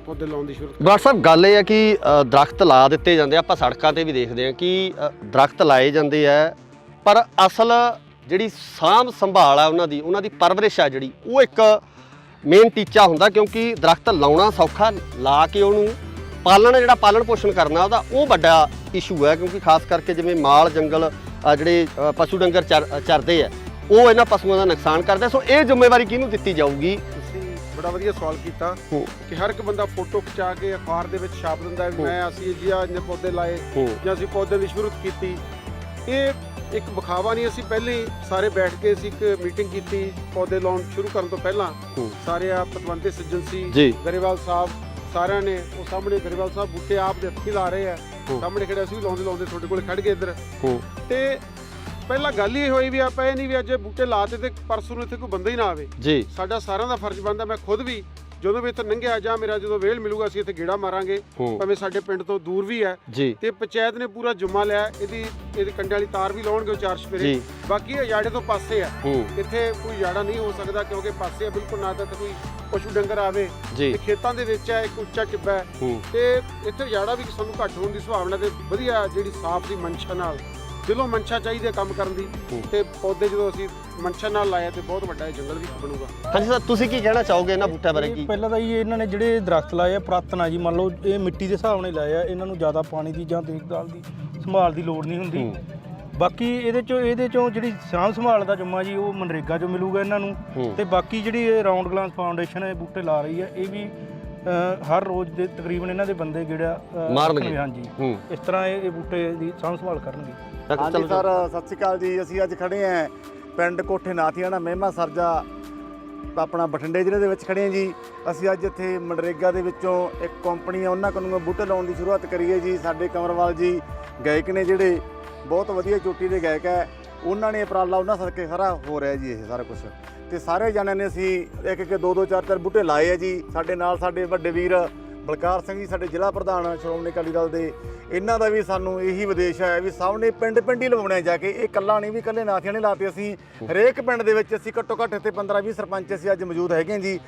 ਪੌਦੇ ਲਾਉਣ ਦੀ ਸ਼ੁਰੂਆਤ। ਡਾਕਟਰ ਸਾਹਿਬ ਗੱਲ ਇਹ ਹੈ ਕਿ ਦਰਖਤ ਲਾ ਦਿੱਤੇ ਜਾਂਦੇ, ਆਪਾਂ ਸੜਕਾਂ ਤੇ ਵੀ ਦੇਖਦੇ ਹਾਂ ਕਿ ਦਰਖਤ ਲਾਏ ਜਾਂਦੇ ਆ, ਪਰ ਅਸਲ ਜਿਹੜੀ ਸਾਂਭ ਸੰਭਾਲ ਆ ਉਹਨਾਂ ਦੀ ਪਰਵਰਿਸ਼ ਆ ਜਿਹੜੀ, ਉਹ ਇੱਕ ਮੇਨ ਟੀਚਾ ਹੁੰਦਾ। ਕਿਉਂਕਿ ਦਰਖਤ ਲਾਉਣਾ ਸੌਖਾ, ਲਾ ਕੇ ਉਹਨੂੰ ਪਾਲਣ ਜਿਹੜਾ ਪਾਲਣ ਪੋਸ਼ਣ ਕਰਨਾ ਉਹਦਾ ਉਹ ਵੱਡਾ ਇਸ਼ੂ ਹੈ। ਕਿਉਂਕਿ ਖਾਸ ਕਰਕੇ ਜਿਵੇਂ ਮਾਲ ਜੰਗਲ ਜਿਹੜੇ ਪਸ਼ੂ ਡੰਗਰ ਚਰਦੇ ਆ, ਉਹ ਇਹਨਾਂ ਪਸ਼ੂਆਂ ਦਾ ਨੁਕਸਾਨ ਕਰਦਾ। ਸੋ ਇਹ ਜ਼ਿੰਮੇਵਾਰੀ ਕਿਹਨੂੰ ਦਿੱਤੀ ਜਾਊਗੀ? ਤੁਸੀਂ ਬੜਾ ਵਧੀਆ ਸਵਾਲ ਕੀਤਾ ਕਿ ਹਰ ਇੱਕ ਬੰਦਾ ਫੋਟੋ ਖਿਚਾ ਕੇ ਅਖਬਾਰ ਦੇ ਵਿੱਚ ਛਾਪ ਦਿੰਦਾ ਵੀ ਅਸੀਂ ਜੀ ਇੰਨੇ ਪੌਦੇ ਲਾਏ ਜਾਂ ਅਸੀਂ ਪੌਦਿਆਂ ਦੀ ਸ਼ੁਰੂਆਤ ਕੀਤੀ, ਇਹ ਇੱਕ ਵਿਖਾਵਾ ਨਹੀਂ, ਅਸੀਂ ਪਹਿਲੇ ਹੀ ਸਾਰੇ ਬੈਠ ਕੇ ਅਸੀਂ ਇੱਕ ਮੀਟਿੰਗ ਕੀਤੀ ਪੌਦੇ ਲਾਉਣ ਸ਼ੁਰੂ ਕਰਨ ਤੋਂ ਪਹਿਲਾਂ। ਸਾਰੇ ਆ ਪਤਵੰਤੇ ਸੱਜਣ ਸੀ, ਗਰੇਵਾਲ ਸਾਹਿਬ ਸਾਰਿਆਂ ਨੇ, ਉਹ ਸਾਹਮਣੇ ਗਰੇਵਾਲ ਸਾਹਿਬ ਬੂਟੇ ਆਪ ਦੇ ਹੱਥੀਂ ਲਾ ਰਹੇ ਆ, ਸਾਹਮਣੇ ਖੜੇ ਅਸੀਂ ਵੀ ਲਾਉਂਦੇ ਤੁਹਾਡੇ ਕੋਲ ਖੜ ਗਏ ਇੱਧਰ। ਤੇ ਪਹਿਲਾਂ ਗੱਲ ਹੀ ਇਹ ਹੋਈ ਵੀ ਆਪਾਂ ਇਹ ਨਹੀਂ ਵੀ ਅੱਜ ਬੂਟੇ ਲਾਤੇ ਤੇ ਪਰਸੋਂ ਨੂੰ ਇੱਥੇ ਕੋਈ ਬੰਦਾ ਹੀ ਨਾ ਆਵੇ ਜੀ। ਸਾਡਾ ਸਾਰਿਆਂ ਦਾ ਫਰਜ਼ ਬਣਦਾ, ਮੈਂ ਖੁਦ ਵੀ ਜਦੋਂ ਵੀ ਇੱਥੇ ਲੰਘਿਆ ਜਾਂ ਮੇਰਾ ਜਦੋਂ ਵੇਲ ਮਿਲੂਗਾ ਅਸੀਂ ਇੱਥੇ ਗੇੜਾ ਮਾਰਾਂਗੇ, ਭਾਵੇਂ ਸਾਡੇ ਪਿੰਡ ਤੋਂ ਦੂਰ ਵੀ ਹੈ। ਤੇ ਪੰਚਾਇਤ ਨੇ ਪੂਰਾ ਜੁਮਾ ਲਿਆ, ਇਹਦੀ ਕੰਡੇ ਵਾਲੀ ਤਾਰ ਵੀ ਲਾਉਣਗੇ ਉਹ 4 ਸਪੇਰੇ। ਬਾਕੀ ਇਹ ਜਾੜੇ ਤੋਂ ਪਾਸੇ ਆ, ਇੱਥੇ ਕੋਈ ਜਾੜਾ ਨਹੀਂ ਹੋ ਸਕਦਾ ਕਿਉਂਕਿ ਪਾਸੇ ਆ ਬਿਲਕੁਲ, ਨਾ ਤਾਂ ਕੋਈ ਪਸ਼ੂ ਡੰਗਰ ਆਵੇ ਤੇ ਖੇਤਾਂ ਦੇ ਵਿੱਚ ਹੈ, ਇੱਕ ਉੱਚਾ ਟਿੱਬਾ ਤੇ ਇੱਥੇ ਜਾੜਾ ਵੀ ਸਾਨੂੰ ਘੱਟ ਹੋਣ ਦੀ ਸੰਭਾਵਨਾ ਤੇ ਵਧੀਆ ਜਿਹੜੀ ਸਾਫ਼ ਦੀ ਮਨਸ਼ਾ ਨਾਲ ਦਿਲੋਂ ਮਨਸ਼ਾ ਚਾਹੀਦੀ ਹੈ ਕੰਮ ਕਰਨ ਦੀ। ਤੇ ਪੌਦੇ ਜਦੋਂ ਅਸੀਂ ਮਨਸ਼ਾ ਨਾਲ ਲਾਇਆ ਤੇ ਬਹੁਤ ਵੱਡਾ ਜੰਗਲ ਵੀ ਬਣੂਗਾ। ਹਾਂਜੀ ਸਰ, ਤੁਸੀਂ ਕੀ ਕਹਿਣਾ ਚਾਹੋਗੇ ਇਹਨਾਂ ਬੂਟਿਆਂ ਬਾਰੇ? ਕੀ ਪਹਿਲਾਂ ਤਾਂ ਇਹਨਾਂ ਨੇ ਜਿਹੜੇ ਦਰਖਤ ਲਾਏ ਆ ਪੁਰਾਤਨ ਆ ਜੀ, ਮੰਨ ਲਓ ਇਹ ਮਿੱਟੀ ਦੇ ਹਿਸਾਬ ਨਾਲ ਲਾਏ ਆ, ਇਹਨਾਂ ਨੂੰ ਜ਼ਿਆਦਾ ਪਾਣੀ ਦੀ ਜਾਂ ਦੇਖਭਾਲ ਦੀ ਸੰਭਾਲ ਦੀ ਲੋੜ ਨਹੀਂ ਹੁੰਦੀ। ਬਾਕੀ ਇਹਦੇ ਚੋਂ ਜਿਹੜੀ ਸਾਂਭ ਸੰਭਾਲ ਦਾ ਜੁਮਾ ਜੀ ਉਹ ਮਨਰੇਗਾ 'ਚੋਂ ਮਿਲੂਗਾ ਇਹਨਾਂ ਨੂੰ। ਤੇ ਬਾਕੀ ਜਿਹੜੀ ਇਹ ਰਾਉਂਡ ਗਲਾਸ ਫਾਊਂਡੇਸ਼ਨ ਇਹ ਬੂਟੇ ਲਾ ਰਹੀ ਹੈ, ਇਹ ਵੀ ਹਰ ਰੋਜ਼ ਦੇ ਤਕਰੀਬਨ ਇਹਨਾਂ ਦੇ ਬੰਦੇ ਜਿਹੜਾ ਮਾਰਨਗੇ। ਹਾਂਜੀ, ਇਸ ਤਰ੍ਹਾਂ ਇਹ ਬੂਟੇ ਦੀ ਸਾਂਭ ਸੰਭਾਲ ਕਰਨਗੇ। ਹਾਂਜੀ ਸਰ, ਸਤਿ ਸ਼੍ਰੀ ਅਕਾਲ ਜੀ। ਅਸੀਂ ਅੱਜ ਖੜੇ ਆਂ ਪਿੰਡ ਕੋਠੇ ਨਾਥੀਆਣਾ ਮਹਿਮਾ ਸਰਜਾ ਆਪਣਾ ਬਠਿੰਡੇ ਜ਼ਿਲ੍ਹੇ ਦੇ ਵਿੱਚ ਖੜੇ ਆਂ ਜੀ। ਅਸੀਂ ਅੱਜ ਇੱਥੇ ਮਨਰੇਗਾ ਦੇ ਵਿੱਚੋਂ ਇੱਕ ਕੰਪਨੀ ਆ, ਉਹਨਾਂ ਕੋਲੋਂ ਬੂਟੇ ਲਾਉਣ ਦੀ ਸ਼ੁਰੂਆਤ ਕਰੀ ਹੈ ਜੀ। ਸਾਡੇ ਕੰਵਰਵਾਲ ਜੀ ਗਾਇਕ ਨੇ ਜਿਹੜੇ ਬਹੁਤ ਵਧੀਆ ਚੋਟੀ ਦੇ ਗਾਇਕ ਹੈ, ਉਹਨਾਂ ਨੇ ਉਪਰਾਲਾ ਉਹਨਾਂ ਸਦਕੇ ਸਾਰਾ ਹੋ ਰਿਹਾ ਜੀ ਇਹ ਸਾਰਾ ਕੁਝ। ਤੇ ਸਾਰੇ ਜਣਿਆਂ ਨੇ ਅਸੀਂ ਇੱਕ 2 4 ਬੂਟੇ ਲਾਏ ਆ ਜੀ। ਸਾਡੇ ਨਾਲ ਸਾਡੇ ਵੱਡੇ ਵੀਰ ਬਲਕਾਰ ਸਿੰਘ ਜੀ, ਸਾਡੇ ਜ਼ਿਲ੍ਹਾ ਪ੍ਰਧਾਨ ਸ਼੍ਰੋਮਣੀ ਅਕਾਲੀ ਦਲ ਦੇ, ਇਹਨਾਂ ਦਾ ਵੀ ਸਾਨੂੰ ਇਹੀ ਵਿਦੇਸ਼ ਹੈ ਵੀ ਸਭ ਨੇ ਪਿੰਡ ਹੀ ਲਵਾਉਣੇ ਜਾ ਕੇ। ਇਹ ਇਕੱਲਾ ਨਹੀਂ ਵੀ ਇਕੱਲੇ ਨਾਥੀਆਂ ਨੇ ਲਾਤੇ, ਅਸੀਂ ਹਰੇਕ ਪਿੰਡ ਦੇ ਵਿੱਚ ਅਸੀਂ ਘੱਟੋ ਘੱਟ ਇੱਥੇ 15-20 ਸਰਪੰਚ ਅਸੀਂ ਅੱਜ ਮੌਜੂਦ ਹੈਗੇ ਜੀ।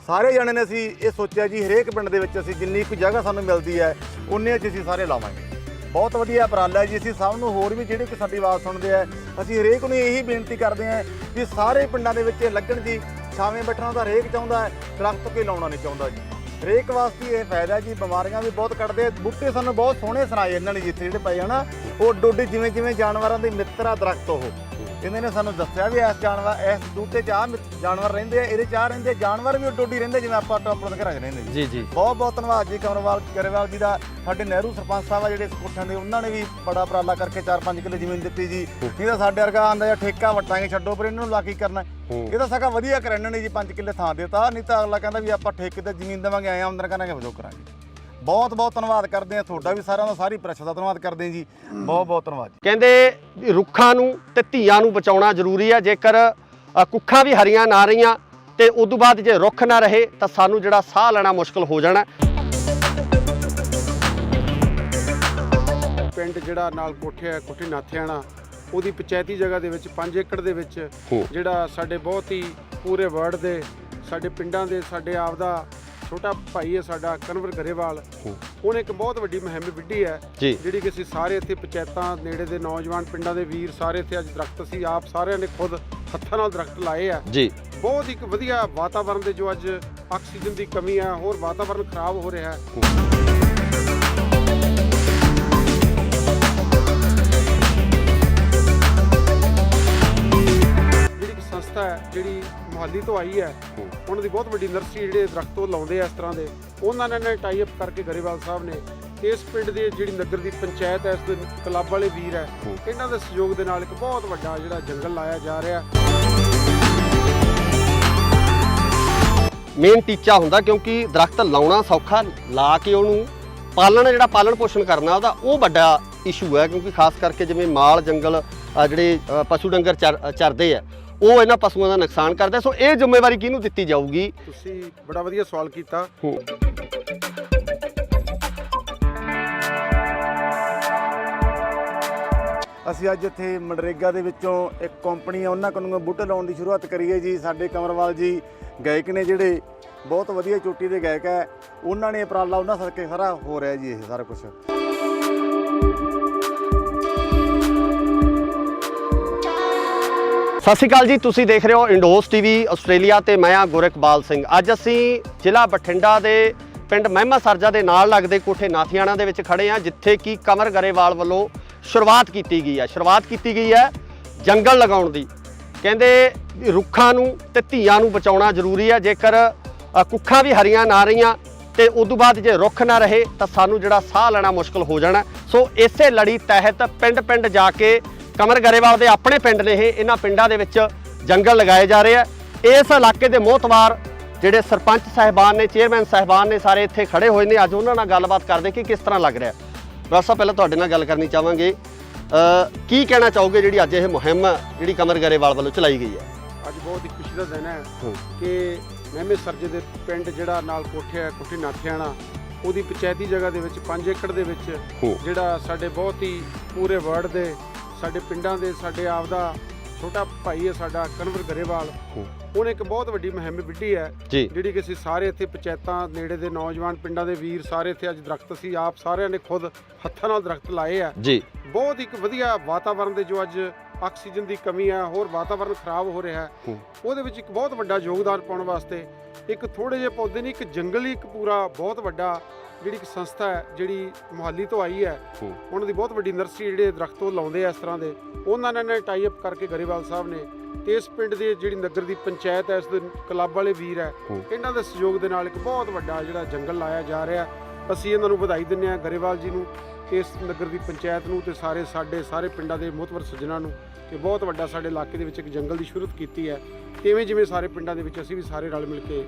ਸਾਰੇ ਜਣੇ ਨੇ ਅਸੀਂ ਇਹ ਸੋਚਿਆ ਜੀ ਹਰੇਕ ਪਿੰਡ ਦੇ ਵਿੱਚ ਅਸੀਂ ਜਿੰਨੀ ਕੁ ਜਗ੍ਹਾ ਸਾਨੂੰ ਮਿਲਦੀ ਹੈ ਉਨੇ 'ਚ ਅਸੀਂ ਸਾਰੇ ਲਾਵਾਂਗੇ। ਬਹੁਤ ਵਧੀਆ ਉਪਰਾਲਾ ਹੈ ਜੀ। ਅਸੀਂ ਸਭ ਨੂੰ ਹੋਰ ਵੀ ਜਿਹੜੇ ਕਿ ਸਾਡੀ ਆਵਾਜ਼ ਸੁਣਦੇ ਆ, ਅਸੀਂ ਹਰੇਕ ਨੂੰ ਇਹੀ ਬੇਨਤੀ ਕਰਦੇ ਹਾਂ ਕਿ ਸਾਰੇ ਪਿੰਡਾਂ ਦੇ ਵਿੱਚ ਲੱਗਣ ਜੀ। ਛਾਵੇਂ ਬੈਠਣਾ ਤਾਂ ਹਰੇਕ ਚਾਹੁੰਦਾ ਹੈ, ਦਰਖਤ ਕੋਈ ਲਾਉਣਾ ਨਹੀਂ ਚਾਹੁੰਦਾ ਜੀ। ਹਰੇਕ ਵਾਸਤੇ ਇਹ ਫਾਇਦਾ ਜੀ। ਬਿਮਾਰੀਆਂ ਵੀ ਬਹੁਤ ਕੱਢਦੇ ਬੂਟੇ, ਸਾਨੂੰ ਬਹੁਤ ਸੋਹਣੇ ਸੁਣਾਏ ਇਹਨਾਂ ਨੇ ਜਿੱਥੇ ਜਿਹੜੇ ਪਏ ਹਨਾ, ਉਹ ਡੋਡੀ ਜਿਵੇਂ ਜਾਨਵਰਾਂ ਦੇ ਮਿੱਤਰ ਆ ਦਰਖਤ। ਉਹ ਇਹਨਾਂ ਨੇ ਸਾਨੂੰ ਦੱਸਿਆ ਵੀ ਇਸ ਬੂਟੇ 'ਚ ਆਹ ਜਾਨਵਰ ਰਹਿੰਦੇ ਆ, ਇਹਦੇ 'ਚ ਆਹ ਰਹਿੰਦੇ, ਜਾਨਵਰ ਵੀ ਡੋਡੀ ਰਹਿੰਦੇ ਜਿਵੇਂ ਆਪਾਂ ਆਪਣੇ ਘਰਾਂ 'ਚ ਰਹਿੰਦੇ ਜੀ। ਬਹੁਤ ਧੰਨਵਾਦ ਜੀ ਗਰੇਵਾਲ ਜੀ ਦਾ। ਸਾਡੇ ਨਹਿਰੂ ਸਰਪੰਚ ਸਾਹਿਬ ਆ ਜਿਹੜੇ ਕੋਠਿਆਂ ਦੇ, ਉਹਨਾਂ ਨੇ ਵੀ ਬੜਾ ਉਪਰਾਲਾ ਕਰਕੇ 4-5 ਕਿੱਲੇ ਜ਼ਮੀਨ ਦਿੱਤੀ ਜੀ। ਨਹੀਂ ਤਾਂ ਸਾਡੇ ਵਰਗਾ ਆਂਦਾ ਜਾਂ ਠੇਕਾ ਵਟਾਂਗੇ ਛੱਡੋ, ਪਰ ਇਹਨਾਂ ਨੂੰ ਲਾ ਕੀ ਕਰਨਾ। ਇਹ ਤਾਂ ਸਗਾ ਵਧੀਆ ਕਰ ਇਹਨਾਂ ਨੇ ਜੀ, 5 ਕਿੱਲੇ ਥਾਂ ਦਿੱਤਾ। ਨਹੀਂ ਤਾਂ ਅਗਲਾ ਕਹਿੰਦਾ ਵੀ ਆਪਾਂ ਠੇਕੇ ਤੇ ਜ਼ਮੀਨ ਦੇਵਾਂਗੇ, ਆਏ ਆਮਦਨ ਕਰਾਂਗੇ, ਵਜੋਂ ਕਰਾਂਗੇ। ਬਹੁਤ ਧੰਨਵਾਦ ਕਰਦੇ ਆ ਤੁਹਾਡਾ ਵੀ, ਸਾਰਿਆਂ ਦਾ, ਸਾਰੀ ਪ੍ਰੈਸ ਦਾ ਧੰਨਵਾਦ ਕਰਦੇ ਆ ਜੀ। ਬਹੁਤ ਧੰਨਵਾਦ। ਕਹਿੰਦੇ ਰੁੱਖਾਂ ਨੂੰ ਤੇ ਧੀਆਂ ਨੂੰ ਬਚਾਉਣਾ ਜ਼ਰੂਰੀ ਹੈ। ਜੇਕਰ ਕੁੱਖਾਂ ਵੀ ਹਰੀਆਂ ਨਾ ਰਹੀਆਂ ਤੇ ਉਦੋਂ ਬਾਅਦ ਜੇ ਰੁੱਖ ਨਾ ਰਹੇ ਤਾਂ ਸਾਨੂੰ ਜਿਹੜਾ ਸਾਹ ਲੈਣਾ ਮੁਸ਼ਕਲ ਹੋ ਜਾਣਾ। ਪਿੰਡ ਜਿਹੜਾ ਨਾਲ ਕੋਠੇ ਨਾਥਿਆਣਾ, ਉਹਦੀ ਪੰਚਾਇਤੀ ਜਗ੍ਹਾ ਦੇ ਵਿੱਚ 5 ਏਕੜ ਦੇ ਵਿੱਚ ਜਿਹੜਾ ਸਾਡੇ ਬਹੁਤ ਹੀ ਪੂਰੇ ਵਰਲਡ ਦੇ ਸਾਡੇ ਪਿੰਡਾਂ ਦੇ ਸਾਡੇ ਆਪ ਦਾ ਛੋਟਾ ਭਾਈ ਹੈ ਸਾਡਾ ਕਨਵਰ ਗਰੇਵਾਲ, ਉਹਨੇ ਇੱਕ ਬਹੁਤ ਵੱਡੀ ਮੁਹਿੰਮ ਵਿੱਢੀ ਹੈ ਜਿਹੜੀ ਕਿ ਅਸੀਂ ਸਾਰੇ ਇੱਥੇ ਪੰਚਾਇਤਾਂ ਨੇੜੇ ਦੇ ਨੌਜਵਾਨ ਪਿੰਡਾਂ ਦੇ ਵੀਰ ਸਾਰੇ ਇੱਥੇ ਅੱਜ ਦਰਖਤ ਅਸੀਂ ਆਪ ਸਾਰਿਆਂ ਨੇ ਖੁਦ ਹੱਥਾਂ ਨਾਲ ਦਰਖਤ ਲਾਏ ਆ ਜੀ। ਬਹੁਤ ਇੱਕ ਵਧੀਆ ਵਾਤਾਵਰਨ ਦੇ ਜੋ ਅੱਜ ਆਕਸੀਜਨ ਦੀ ਕਮੀ ਹੈ, ਹੋਰ ਵਾਤਾਵਰਨ ਖਰਾਬ ਹੋ ਰਿਹਾ ਹੈ। ਸੰਸਥਾ ਹੈ ਜਿਹੜੀ ਮੁਹਾਲੀ ਤੋਂ ਆਈ ਹੈ, ਉਹਨਾਂ ਦੀ ਬਹੁਤ ਵੱਡੀ ਨਰਸਰੀ ਜਿਹੜੇ ਦਰਖਤ ਉਹ ਲਾਉਂਦੇ ਆ ਇਸ ਤਰ੍ਹਾਂ ਦੇ, ਉਹਨਾਂ ਨੇ ਟਾਈ ਅਪ ਕਰਕੇ ਗਰੇਵਾਲ ਸਾਹਿਬ ਨੇ ਇਸ ਪਿੰਡ ਦੇ ਜਿਹੜੀ ਨਗਰ ਦੀ ਪੰਚਾਇਤ ਹੈ, ਇਸ ਦੇ ਕਲੱਬ ਵਾਲੇ ਵੀਰ ਹੈ, ਇਹਨਾਂ ਦੇ ਸਹਿਯੋਗ ਦੇ ਨਾਲ ਇੱਕ ਬਹੁਤ ਵੱਡਾ ਜਿਹੜਾ ਜੰਗਲ ਲਾਇਆ ਜਾ ਰਿਹਾ। ਮੇਨ ਟੀਚਾ ਹੁੰਦਾ ਕਿਉਂਕਿ ਦਰਖਤ ਲਾਉਣਾ ਸੌਖਾ, ਲਾ ਕੇ ਉਹਨੂੰ ਜਿਹੜਾ ਪਾਲਣ ਪੋਸ਼ਣ ਕਰਨਾ ਉਹਦਾ ਉਹ ਵੱਡਾ ਇਸ਼ੂ ਹੈ। ਕਿਉਂਕਿ ਖਾਸ ਕਰਕੇ ਜਿਵੇਂ ਮਾਲ ਜੰਗਲ ਜਿਹੜੇ ਪਸ਼ੂ ਡੰਗਰ ਚਰਦੇ ਆ, ਉਹ ਇਹਨਾਂ ਪਸ਼ੂਆਂ ਦਾ ਨੁਕਸਾਨ ਕਰਦਾ। ਸੋ ਇਹ ਜ਼ਿੰਮੇਵਾਰੀ ਕਿਹਨੂੰ ਦਿੱਤੀ ਜਾਊਗੀ? ਤੁਸੀਂ ਬੜਾ ਵਧੀਆ ਸਵਾਲ ਕੀਤਾ। ਅਸੀਂ ਅੱਜ ਇੱਥੇ ਮਨਰੇਗਾ ਦੇ ਵਿੱਚੋਂ ਇੱਕ ਕੰਪਨੀ ਆ, ਉਹਨਾਂ ਕੋਲੋਂ ਬੂਟੇ ਲਾਉਣ ਦੀ ਸ਼ੁਰੂਆਤ ਕਰੀ ਹੈ ਜੀ। ਸਾਡੇ ਕੰਵਰਵਾਲ ਜੀ ਗਾਇਕ ਨੇ ਜਿਹੜੇ ਬਹੁਤ ਵਧੀਆ ਚੋਟੀ ਦੇ ਗਾਇਕ ਹੈ, ਉਹਨਾਂ ਨੇ ਉਪਰਾਲਾ ਉਹਨਾਂ ਸਦਕੇ ਸਾਰਾ ਹੋ ਰਿਹਾ ਜੀ ਇਹ ਸਾਰਾ ਕੁਝ। ਸਤਿ ਸ਼੍ਰੀ ਅਕਾਲ ਜੀ, ਤੁਸੀਂ ਦੇਖ ਰਹੇ ਹੋ ਇੰਡੋਸ ਟੀਵੀ ਆਸਟ੍ਰੇਲੀਆ ਤੇ ਮੈਂ ਆ ਗੁਰਕਬਾਲ ਸਿੰਘ। ਅੱਜ ਅਸੀਂ ਜ਼ਿਲ੍ਹਾ ਬਠਿੰਡਾ ਦੇ ਪਿੰਡ ਮਹਿਮਾ ਸਰਜਾ ਦੇ ਨਾਲ ਲੱਗਦੇ ਕੋਠੇ ਨਾਥੀਆਣਾ ਦੇ ਵਿੱਚ ਖੜੇ ਆ, ਜਿੱਥੇ ਕਿ ਕਮਰ ਗਰੇਵਾਲ ਵੱਲੋਂ ਸ਼ੁਰੂਆਤ ਕੀਤੀ ਗਈ ਹੈ ਜੰਗਲ ਲਗਾਉਣ ਦੀ। ਕਹਿੰਦੇ ਰੁੱਖਾਂ ਨੂੰ ਤੇ ਧੀਆਂ ਨੂੰ ਬਚਾਉਣਾ ਜ਼ਰੂਰੀ ਹੈ। ਜੇਕਰ ਕੁੱਖਾਂ ਵੀ ਹਰੀਆਂ ਨਾ ਰਹੀਆਂ ਤੇ ਉਦੋਂ ਬਾਅਦ ਜੇ ਰੁੱਖ ਨਾ ਰਹੇ ਤਾਂ ਸਾਨੂੰ ਜਿਹੜਾ ਸਾਹ ਲੈਣਾ ਮੁਸ਼ਕਲ ਹੋ ਜਾਣਾ। ਸੋ ਇਸੇ ਲੜੀ ਤਹਿਤ ਪਿੰਡ ਜਾ ਕੇ ਕਮਰ ਗਰੇਵਾਲ ਦੇ ਆਪਣੇ ਪਿੰਡ ਨੇ ਇਹਨਾਂ ਪਿੰਡਾਂ ਦੇ ਵਿੱਚ ਜੰਗਲ ਲਗਾਏ ਜਾ ਰਹੇ ਆ। ਇਸ ਇਲਾਕੇ ਦੇ ਮੋਹਤਵਾਰ ਜਿਹੜੇ ਸਰਪੰਚ ਸਾਹਿਬਾਨ ਨੇ, ਚੇਅਰਮੈਨ ਸਾਹਿਬਾਨ ਨੇ, ਸਾਰੇ ਇੱਥੇ ਖੜੇ ਹੋਏ ਨੇ। ਅੱਜ ਉਹਨਾਂ ਨਾਲ ਗੱਲਬਾਤ ਕਰਦੇ ਕਿ ਕਿਸ ਤਰ੍ਹਾਂ ਲੱਗ ਰਿਹਾ। ਡਾਕਟਰ ਸਾਹਿਬ, ਪਹਿਲਾਂ ਤੁਹਾਡੇ ਨਾਲ ਗੱਲ ਕਰਨੀ ਚਾਹਾਂਗੇ, ਕੀ ਕਹਿਣਾ ਚਾਹੋਗੇ ਜਿਹੜੀ ਅੱਜ ਇਹ ਮੁਹਿੰਮ ਜਿਹੜੀ ਕਮਰ ਗਰੇਵਾਲ ਵੱਲੋਂ ਚਲਾਈ ਗਈ ਹੈ? ਅੱਜ ਬਹੁਤ ਹੀ ਖੁਸ਼ੀ ਦਾ ਦਿਨ ਹੈ ਕਿ ਮਹਿਮੇ ਸਰਜੇ ਦੇ ਪਿੰਡ ਜਿਹੜਾ ਨਾਲ ਕੋਠੇ ਹੈ, ਕੋਠੀ ਨਾਥਿਆਣਾ, ਉਹਦੀ ਪੰਚਾਇਤੀ ਜਗ੍ਹਾ ਦੇ ਵਿੱਚ 5 ਏਕੜ ਦੇ ਵਿੱਚ ਜਿਹੜਾ ਸਾਡੇ ਬਹੁਤ ਹੀ ਪੂਰੇ ਵਰਡ ਦੇ ਸਾਡੇ ਪਿੰਡਾਂ ਦੇ ਸਾਡੇ ਆਪ ਦਾ ਛੋਟਾ ਭਾਈ ਹੈ ਸਾਡਾ ਕਨਵਰ ਗਰੇਵਾਲ, ਉਹਨੇ ਇੱਕ ਬਹੁਤ ਵੱਡੀ ਮੁਹਿੰਮ ਵਿੱਢੀ ਹੈ ਜਿਹੜੀ ਕਿ ਅਸੀਂ ਸਾਰੇ ਇੱਥੇ ਪੰਚਾਇਤਾਂ ਨੇੜੇ ਦੇ ਨੌਜਵਾਨ ਪਿੰਡਾਂ ਦੇ ਵੀਰ ਸਾਰੇ ਇੱਥੇ ਅੱਜ ਦਰਖਤ ਅਸੀਂ ਆਪ ਸਾਰਿਆਂ ਨੇ ਖੁਦ ਹੱਥਾਂ ਨਾਲ ਦਰਖਤ ਲਾਏ ਆ ਜੀ। ਬਹੁਤ ਇੱਕ ਵਧੀਆ ਵਾਤਾਵਰਣ ਦੇ ਜੋ ਅੱਜ ਆਕਸੀਜਨ ਦੀ ਕਮੀ ਹੈ, ਹੋਰ ਵਾਤਾਵਰਣ ਖਰਾਬ ਹੋ ਰਿਹਾ ਹੈ, ਉਹਦੇ ਵਿੱਚ ਇੱਕ ਬਹੁਤ ਵੱਡਾ ਯੋਗਦਾਨ ਪਾਉਣ ਵਾਸਤੇ ਇੱਕ ਥੋੜੇ ਜਿਹੇ ਪੌਦੇ ਨਹੀਂ, ਇੱਕ ਜੰਗਲੀ ਇੱਕ ਪੂਰਾ ਬਹੁਤ ਵੱਡਾ ਜਿਹੜੀ ਇੱਕ ਸੰਸਥਾ ਹੈ ਜਿਹੜੀ ਮੁਹਾਲੀ ਤੋਂ ਆਈ ਹੈ, ਉਹਨਾਂ ਦੀ ਬਹੁਤ ਵੱਡੀ ਨਰਸਰੀ ਜਿਹੜੇ ਦਰਖਤ ਉਹ ਲਾਉਂਦੇ ਆ ਇਸ ਤਰ੍ਹਾਂ ਦੇ, ਉਹਨਾਂ ਨੇ ਟਾਈ ਅਪ ਕਰਕੇ ਗਰੇਵਾਲ ਸਾਹਿਬ ਨੇ ਤੇ ਇਸ ਪਿੰਡ ਦੇ ਜਿਹੜੀ ਨਗਰ ਦੀ ਪੰਚਾਇਤ ਹੈ, ਇਸ ਦੇ ਕਲੱਬ ਵਾਲੇ ਵੀਰ ਹੈ, ਇਹਨਾਂ ਦੇ ਸਹਿਯੋਗ ਦੇ ਨਾਲ ਇੱਕ ਬਹੁਤ ਵੱਡਾ ਜਿਹੜਾ ਜੰਗਲ ਲਾਇਆ ਜਾ ਰਿਹਾ। ਅਸੀਂ ਇਹਨਾਂ ਨੂੰ ਵਧਾਈ ਦਿੰਦੇ ਹਾਂ ਗਰੇਵਾਲ ਜੀ ਨੂੰ, ਇਸ ਨਗਰ ਦੀ ਪੰਚਾਇਤ ਨੂੰ ਤੇ ਸਾਰੇ ਪਿੰਡਾਂ ਦੇ ਮੁਹਤਵਰ ਸੱਜਣਾਂ ਨੂੰ ਕਿ ਬਹੁਤ ਵੱਡਾ ਸਾਡੇ ਇਲਾਕੇ ਦੇ ਵਿੱਚ ਇੱਕ ਜੰਗਲ ਦੀ ਸ਼ੁਰੂਆਤ ਕੀਤੀ ਹੈ। ਤੇ ਜਿਵੇਂ ਸਾਰੇ ਪਿੰਡਾਂ ਦੇ ਵਿੱਚ ਅਸੀਂ ਵੀ ਸਾਰੇ ਰਲ ਮਿਲ ਕੇ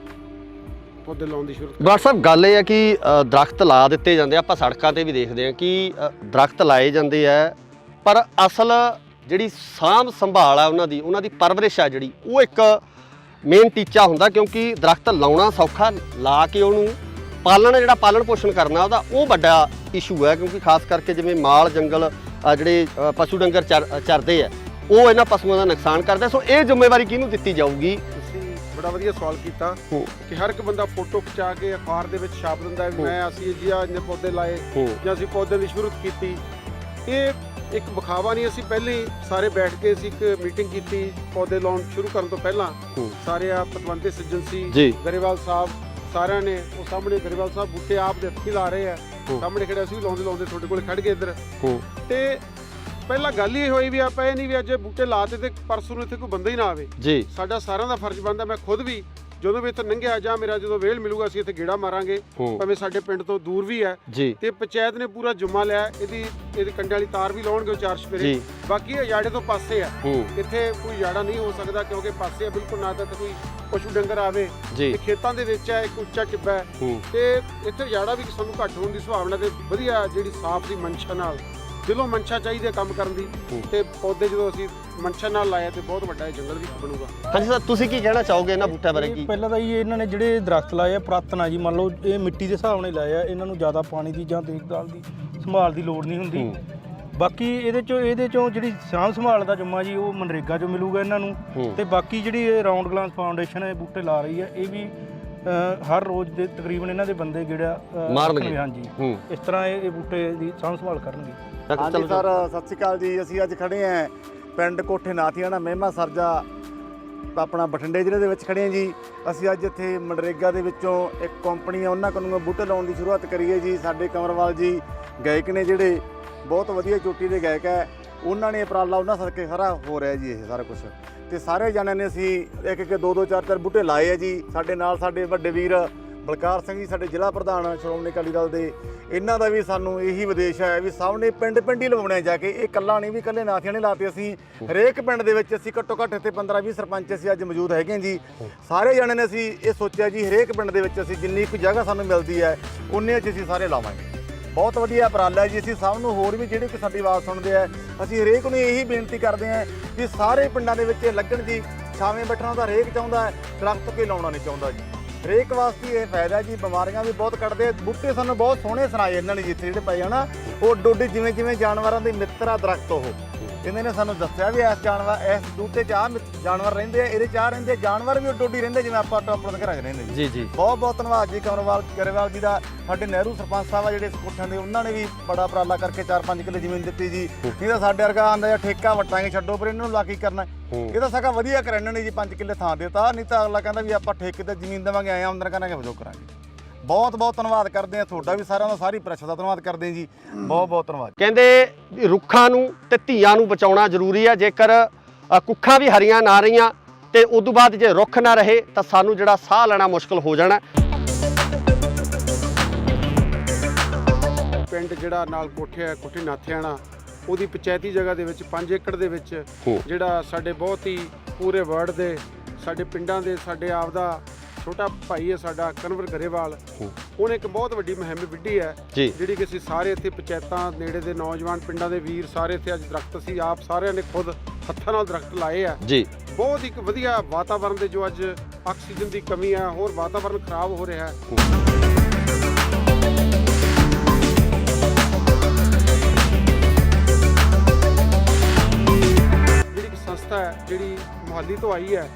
ਪੌਦੇ ਲਾਉਣ ਦੀ ਸ਼ੁਰੂਆਤ। ਡਾਕਟਰ ਸਾਹਿਬ, ਗੱਲ ਇਹ ਹੈ ਕਿ ਦਰਖਤ ਲਾ ਦਿੱਤੇ ਜਾਂਦੇ, ਆਪਾਂ ਸੜਕਾਂ ਤੇ ਵੀ ਦੇਖਦੇ ਹਾਂ ਕਿ ਦਰਖਤ ਲਾਏ ਜਾਂਦੇ ਆ, ਪਰ ਅਸਲ ਜਿਹੜੀ ਸਾਂਭ ਸੰਭਾਲ ਆ ਉਹਨਾਂ ਦੀ ਪਰਵਰਿਸ਼ ਆ ਜਿਹੜੀ, ਉਹ ਇੱਕ ਮੇਨ ਟੀਚਾ ਹੁੰਦਾ, ਕਿਉਂਕਿ ਦਰਖਤ ਲਾਉਣਾ ਸੌਖਾ, ਲਾ ਕੇ ਉਹਨੂੰ ਜਿਹੜਾ ਪਾਲਣ ਪੋਸ਼ਣ ਕਰਨਾ ਉਹਦਾ ਉਹ ਵੱਡਾ ਇਸ਼ੂ ਹੈ। ਕਿਉਂਕਿ ਖਾਸ ਕਰਕੇ ਜਿਵੇਂ ਮਾਲ ਜੰਗਲ ਜਿਹੜੇ ਪਸ਼ੂ ਡੰਗਰ ਚਰਦੇ ਆ, ਉਹ ਇਹਨਾਂ ਪਸ਼ੂਆਂ ਦਾ ਨੁਕਸਾਨ ਕਰਦੇ। ਸੋ ਇਹ ਜ਼ਿੰਮੇਵਾਰੀ ਕਿਹਨੂੰ ਦਿੱਤੀ ਜਾਊਗੀ? ਤੁਸੀਂ ਬੜਾ ਵਧੀਆ ਸਵਾਲ ਕੀਤਾ ਕਿ ਹਰ ਇੱਕ ਬੰਦਾ ਫੋਟੋ ਖਿਚਾ ਕੇ ਅਖਬਾਰ ਦੇ ਵਿੱਚ ਛਾਪ ਦਿੰਦਾ ਵੀ ਅਸੀਂ ਜੀ ਇੰਨੇ ਪੌਦੇ ਲਾਏ ਜਾਂ ਅਸੀਂ ਪੌਦਿਆਂ ਦੀ ਸ਼ੁਰੂਆਤ ਕੀਤੀ। ਇਹ ਇੱਕ ਵਿਖਾਵਾ ਨਹੀਂ, ਅਸੀਂ ਪਹਿਲੇ ਹੀ ਸਾਰੇ ਬੈਠ ਕੇ ਅਸੀਂ ਇੱਕ ਮੀਟਿੰਗ ਕੀਤੀ ਪੌਦੇ ਲਾਉਣ ਸ਼ੁਰੂ ਕਰਨ ਤੋਂ ਪਹਿਲਾਂ। ਸਾਰੇ ਪਤਵੰਤੇ ਸੱਜਣ ਸੀ, ਗਰੇਵਾਲ ਸਾਹਿਬ ਸਾਰਿਆਂ ਨੇ, ਉਹ ਸਾਹਮਣੇ ਗਰੇਵਾਲ ਸਾਹਿਬ ਬੂਟੇ ਆਪ ਦੇ ਹੱਥੀਂ ਲਾ ਰਹੇ ਆ, ਸਾਹਮਣੇ ਖੜੇ ਅਸੀਂ ਵੀ ਲਾਉਂਦੇ ਤੁਹਾਡੇ ਕੋਲ ਖੜ ਗਏ ਇੱਧਰ। ਤੇ ਪਹਿਲਾਂ ਗੱਲ ਹੀ ਹੋਈ ਵੀ ਆਪਾਂ ਇਹ ਨਹੀਂ ਵੀ ਅੱਜ ਬੂਟੇ ਲਾਤੇ ਤੇ ਪਰਸੋਂ ਨੂੰ ਇੱਥੇ ਕੋਈ ਬੰਦਾ ਹੀ ਨਾ ਆਵੇ ਜੀ। ਸਾਡਾ ਸਾਰਿਆਂ ਦਾ ਫਰਜ਼ ਬਣਦਾ, ਮੈਂ ਖੁਦ ਵੀ ਜਦੋਂ ਵੀ ਇੱਥੇ ਲੰਘਿਆ ਜਾਂ ਮੇਰਾ ਜਦੋਂ ਵੇਲ ਮਿਲੂਗਾ ਅਸੀਂ ਇੱਥੇ ਗੇੜਾ ਮਾਰਾਂਗੇ, ਭਾਵੇਂ ਸਾਡੇ ਪਿੰਡ ਤੋਂ ਦੂਰ ਵੀ ਹੈ। ਤੇ ਪੰਚਾਇਤ ਨੇ ਪੂਰਾ ਜੁਮਾ ਲਿਆ, ਇਹਦੀ ਕੰਡੇ ਵਾਲੀ ਤਾਰ ਵੀ ਲਾਉਣਗੇ 4 ਸਪੇਰੇ। ਬਾਕੀ ਇਹ ਜਾੜੇ ਤੋਂ ਪਾਸੇ ਆ, ਇੱਥੇ ਕੋਈ ਜਾੜਾ ਨਹੀਂ ਹੋ ਸਕਦਾ ਕਿਉਂਕਿ ਪਾਸੇ ਆ ਬਿਲਕੁਲ, ਨਾ ਤਾਂ ਕੋਈ ਪਸ਼ੂ ਡੰਗਰ ਆਵੇ, ਤੇ ਖੇਤਾਂ ਦੇ ਵਿੱਚ ਹੈ, ਇੱਕ ਉੱਚਾ ਟਿੱਬਾ ਤੇ ਇੱਥੇ ਜਾੜਾ ਵੀ ਸਾਨੂੰ ਘੱਟ ਹੋਣ ਦੀ ਸੰਭਾਵਨਾ ਤੇ ਵਧੀਆ ਜਿਹੜੀ ਸਾਫ਼ ਦੀ ਮਨਸ਼ਾ ਨਾਲ ਦਿਲੋਂ ਮਨਸ਼ਾ ਚਾਹੀਦੀ ਹੈ ਕੰਮ ਕਰਨ ਦੀ, ਤੇ ਪੌਦੇ ਜਦੋਂ ਅਸੀਂ ਮਨਸ਼ਾ ਨਾਲ ਲਾਇਆ ਤੇ ਬਹੁਤ ਵੱਡਾ ਜੰਗਲ ਵੀ ਬਣੂਗਾ। ਹਾਂਜੀ ਸਰ, ਤੁਸੀਂ ਕੀ ਕਹਿਣਾ ਚਾਹੋਗੇ ਇਹਨਾਂ ਬੂਟਿਆਂ ਬਾਰੇ? ਕੀ ਪਹਿਲਾਂ ਤਾਂ ਇਹਨਾਂ ਨੇ ਜਿਹੜੇ ਦਰਖਤ ਲਾਏ ਆ ਪੁਰਾਤਨ ਆ ਜੀ, ਮੰਨ ਲਓ ਇਹ ਮਿੱਟੀ ਦੇ ਹਿਸਾਬ ਨਾਲ ਲਾਏ ਆ, ਇਹਨਾਂ ਨੂੰ ਜ਼ਿਆਦਾ ਪਾਣੀ ਦੀ ਜਾਂ ਦੇਖਭਾਲ ਦੀ ਸੰਭਾਲ ਦੀ ਲੋੜ ਨਹੀਂ ਹੁੰਦੀ। ਬਾਕੀ ਇਹਦੇ ਚੋਂ ਜਿਹੜੀ ਸਾਂਭ ਸੰਭਾਲ ਦਾ ਜੁਮਾ ਜੀ ਉਹ ਮਨਰੇਗਾ 'ਚੋਂ ਮਿਲੂਗਾ ਇਹਨਾਂ ਨੂੰ। ਤੇ ਬਾਕੀ ਜਿਹੜੀ ਰਾਉਂਡ ਗਲਾਸ ਫਾਊਂਡੇਸ਼ਨ ਹੈ ਬੂਟੇ ਲਾ ਰਹੀ ਹੈ, ਇਹ ਵੀ ਹਰ ਰੋਜ਼ ਦੇ ਤਕਰੀਬਨ ਇਹਨਾਂ ਦੇ ਬੰਦੇ ਜਿਹੜਾ ਮਾਰਨਗੇ। ਹਾਂਜੀ, ਇਸ ਤਰ੍ਹਾਂ ਇਹ ਬੂਟੇ ਦੀ ਸਾਂਭ ਸੰਭਾਲ ਕਰਨਗੇ। ਹਾਂਜੀ ਸਰ, ਸਤਿ ਸ਼੍ਰੀ ਅਕਾਲ ਜੀ। ਅਸੀਂ ਅੱਜ ਖੜੇ ਹਾਂ ਪਿੰਡ ਕੋਠੇ ਨਾਥੀਆਣਾ ਮਹਿਮਾ ਸਰਜਾ ਆਪਣਾ ਬਠਿੰਡੇ ਜ਼ਿਲ੍ਹੇ ਦੇ ਵਿੱਚ ਖੜੇ ਹਾਂ ਜੀ। ਅਸੀਂ ਅੱਜ ਇੱਥੇ ਮਨਰੇਗਾ ਦੇ ਵਿੱਚੋਂ ਇੱਕ ਕੰਪਨੀ ਆ, ਉਹਨਾਂ ਕੋਲੋਂ ਬੂਟੇ ਲਾਉਣ ਦੀ ਸ਼ੁਰੂਆਤ ਕਰੀ ਹੈ ਜੀ। ਸਾਡੇ ਕੰਵਰਵਾਲ ਜੀ ਗਾਇਕ ਨੇ ਜਿਹੜੇ ਬਹੁਤ ਵਧੀਆ ਚੋਟੀ ਦੇ ਗਾਇਕ ਹੈ, ਉਹਨਾਂ ਨੇ ਉਪਰਾਲਾ ਉਹਨਾਂ ਸਦਕੇ ਸਾਰਾ ਹੋ ਰਿਹਾ ਜੀ ਇਹ ਸਾਰਾ ਕੁਝ। ਤੇ ਸਾਰੇ ਜਣਿਆਂ ਨੇ ਅਸੀਂ ਇੱਕ 2-2 4-4 ਬੂਟੇ ਲਾਏ ਆ ਜੀ। ਸਾਡੇ ਨਾਲ ਸਾਡੇ ਵੱਡੇ ਵੀਰ ਬਲਕਾਰ ਸਿੰਘ ਜੀ, ਸਾਡੇ ਜ਼ਿਲ੍ਹਾ ਪ੍ਰਧਾਨ ਸ਼੍ਰੋਮਣੀ ਅਕਾਲੀ ਦਲ ਦੇ, ਇਹਨਾਂ ਦਾ ਵੀ ਸਾਨੂੰ ਇਹੀ ਵਿਦੇਸ਼ ਹੈ ਵੀ ਸਭ ਨੇ ਪਿੰਡ ਹੀ ਲਵਾਉਣੇ ਜਾ ਕੇ। ਇਹ ਇਕੱਲਾ ਨਹੀਂ ਵੀ ਇਕੱਲੇ ਨਾਥੀਆਂ ਨੇ ਲਾਤੇ, ਅਸੀਂ ਹਰੇਕ ਪਿੰਡ ਦੇ ਵਿੱਚ ਅਸੀਂ ਘੱਟੋ ਘੱਟ ਇੱਥੇ 15-20 ਸਰਪੰਚ ਅਸੀਂ ਅੱਜ ਮੌਜੂਦ ਹੈਗੇ ਹਾਂ ਜੀ। ਸਾਰੇ ਜਣੇ ਨੇ ਅਸੀਂ ਇਹ ਸੋਚਿਆ ਜੀ ਹਰੇਕ ਪਿੰਡ ਦੇ ਵਿੱਚ ਅਸੀਂ ਜਿੰਨੀ ਕੁ ਜਗ੍ਹਾ ਸਾਨੂੰ ਮਿਲਦੀ ਹੈ ਉਨੇ 'ਚ ਅਸੀਂ ਸਾਰੇ ਲਾਵਾਂਗੇ। ਬਹੁਤ ਵਧੀਆ ਉਪਰਾਲਾ ਹੈ ਜੀ। ਅਸੀਂ ਸਭ ਨੂੰ ਹੋਰ ਵੀ ਜਿਹੜੇ ਕਿ ਸਾਡੀ ਆਵਾਜ਼ ਸੁਣਦੇ ਆ, ਅਸੀਂ ਹਰੇਕ ਨੂੰ ਇਹੀ ਬੇਨਤੀ ਕਰਦੇ ਹਾਂ ਕਿ ਸਾਰੇ ਪਿੰਡਾਂ ਦੇ ਵਿੱਚ ਲੱਗਣ ਜੀ। ਛਾਵੇਂ ਬੈਠਣਾ ਤਾਂ ਹਰੇਕ ਚਾਹੁੰਦਾ ਹੈ, ਦਰਖਤ ਕੋਈ ਲਾਉਣਾ ਨਹੀਂ ਚਾਹੁੰਦਾ ਜੀ। ਹਰੇਕ ਵਾਸਤੇ ਇਹ ਫਾਇਦਾ ਜੀ। ਬਿਮਾਰੀਆਂ ਵੀ ਬਹੁਤ ਕੱਢਦੇ ਬੂਟੇ, ਸਾਨੂੰ ਬਹੁਤ ਸੋਹਣੇ ਸੁਣਾਏ ਇਹਨਾਂ ਨੇ ਜਿੱਥੇ ਜਿਹੜੇ ਪਏ ਹਨਾ, ਉਹ ਡੋਡੀ ਜਿਵੇਂ ਜਾਨਵਰਾਂ ਦੇ ਮਿੱਤਰ ਆ ਦਰਖਤ। ਉਹ ਇਹਨਾਂ ਨੇ ਸਾਨੂੰ ਦੱਸਿਆ ਵੀ ਇਸ ਬੂਟੇ 'ਚ ਆਹ ਜਾਨਵਰ ਰਹਿੰਦੇ ਆ, ਇਹਦੇ 'ਚ ਆਹ ਰਹਿੰਦੇ, ਜਾਨਵਰ ਵੀ ਉਹ ਡੋਡੀ ਰਹਿੰਦੇ ਜਿਵੇਂ ਆਪਾਂ ਆਪਣੇ ਘਰਾਂ 'ਚ ਰਹਿੰਦੇ ਜੀ। ਬਹੁਤ ਧੰਨਵਾਦ ਜੀ ਗਰੇਵਾਲ ਜੀ ਦਾ। ਸਾਡੇ ਨਹਿਰੂ ਸਰਪੰਚ ਸਾਹਿਬ ਆ ਜਿਹੜੇ ਕੋਠਿਆਂ ਦੇ, ਉਹਨਾਂ ਨੇ ਵੀ ਬੜਾ ਉਪਰਾਲਾ ਕਰਕੇ 4-5 ਕਿੱਲੇ ਜ਼ਮੀਨ ਦਿੱਤੀ ਜੀ। ਨਹੀਂ ਤਾਂ ਸਾਡੇ ਵਰਗਾ ਆਂਦਾ ਜਾਂ ਠੇਕਾ ਵਟਾਂਗੇ ਛੱਡੋ, ਪਰ ਇਹਨਾਂ ਨੂੰ ਲਾ ਕੇ ਕਰਨਾ। ਇਹ ਤਾਂ ਸਗਾ ਵਧੀਆ ਕਰ ਇਹਨਾਂ ਨੇ ਜੀ, 5 ਕਿੱਲੇ ਥਾਂ ਦਿੱਤਾ। ਨਹੀਂ ਤਾਂ ਅਗਲਾ ਕਹਿੰਦਾ ਵੀ ਆਪਾਂ ਠੇਕੇ ਤੇ ਜ਼ਮੀਨ ਦੇਵਾਂਗੇ, ਆਏ ਆਮਦਨ ਕਰਾਂਗੇ, ਵਜੋਂ ਕਰਾਂਗੇ। ਬਹੁਤ ਧੰਨਵਾਦ ਕਰਦੇ ਆ ਤੁਹਾਡਾ ਵੀ, ਸਾਰਿਆਂ ਦਾ, ਸਾਰੀ ਪ੍ਰੈਸ ਦਾ ਧੰਨਵਾਦ ਕਰਦੇ ਜੀ। ਬਹੁਤ ਧੰਨਵਾਦ। ਕਹਿੰਦੇ ਰੁੱਖਾਂ ਨੂੰ ਤੇ ਧੀਆਂ ਨੂੰ ਬਚਾਉਣਾ ਜ਼ਰੂਰੀ ਹੈ। ਜੇਕਰ ਕੁੱਖਾਂ ਵੀ ਹਰੀਆਂ ਨਾ ਰਹੀਆਂ ਤੇ ਉਸ ਤੋਂ ਬਾਅਦ ਜੇ ਰੁੱਖ ਨਾ ਰਹੇ ਤਾਂ ਸਾਨੂੰ ਜਿਹੜਾ ਸਾਹ ਲੈਣਾ ਮੁਸ਼ਕਲ ਹੋ ਜਾਣਾ। ਪਿੰਡ ਜਿਹੜਾ ਨਾਲ ਕੋਠੇ ਹੈ, ਕੋਠੀ ਨਾਥਿਆਣਾ, ਉਹਦੀ ਪੰਚਾਇਤੀ ਜਗ੍ਹਾ ਦੇ ਵਿੱਚ 5 ਏਕੜ ਦੇ ਵਿੱਚ ਜਿਹੜਾ ਸਾਡੇ ਬਹੁਤ ਹੀ ਪੂਰੇ ਵਰਲਡ ਦੇ ਸਾਡੇ ਪਿੰਡਾਂ ਦੇ ਸਾਡੇ ਆਪ ਦਾ ਛੋਟਾ ਭਾਈ ਹੈ ਸਾਡਾ ਕਨਵਰ ਗਰੇਵਾਲ, ਉਹਨੇ ਇੱਕ ਬਹੁਤ ਵੱਡੀ ਮੁਹਿੰਮ ਵਿੱਢੀ ਹੈ ਜਿਹੜੀ ਕਿ ਅਸੀਂ ਸਾਰੇ ਇੱਥੇ ਪੰਚਾਇਤਾਂ ਨੇੜੇ ਦੇ ਨੌਜਵਾਨ ਪਿੰਡਾਂ ਦੇ ਵੀਰ ਸਾਰੇ ਇੱਥੇ ਅੱਜ ਦਰਖਤ ਅਸੀਂ ਆਪ ਸਾਰਿਆਂ ਨੇ ਖੁਦ ਹੱਥਾਂ ਨਾਲ ਦਰਖਤ ਲਾਏ ਆ ਜੀ। ਬਹੁਤ ਇੱਕ ਵਧੀਆ ਵਾਤਾਵਰਣ ਦੇ ਜੋ ਅੱਜ ਆਕਸੀਜਨ ਦੀ ਕਮੀ ਹੈ, ਹੋਰ ਵਾਤਾਵਰਣ ਖਰਾਬ ਹੋ ਰਿਹਾ ਹੈ। ਸੰਸਥਾ ਹੈ ਜਿਹੜੀ ਮੁਹਾਲੀ ਤੋਂ ਆਈ ਹੈ,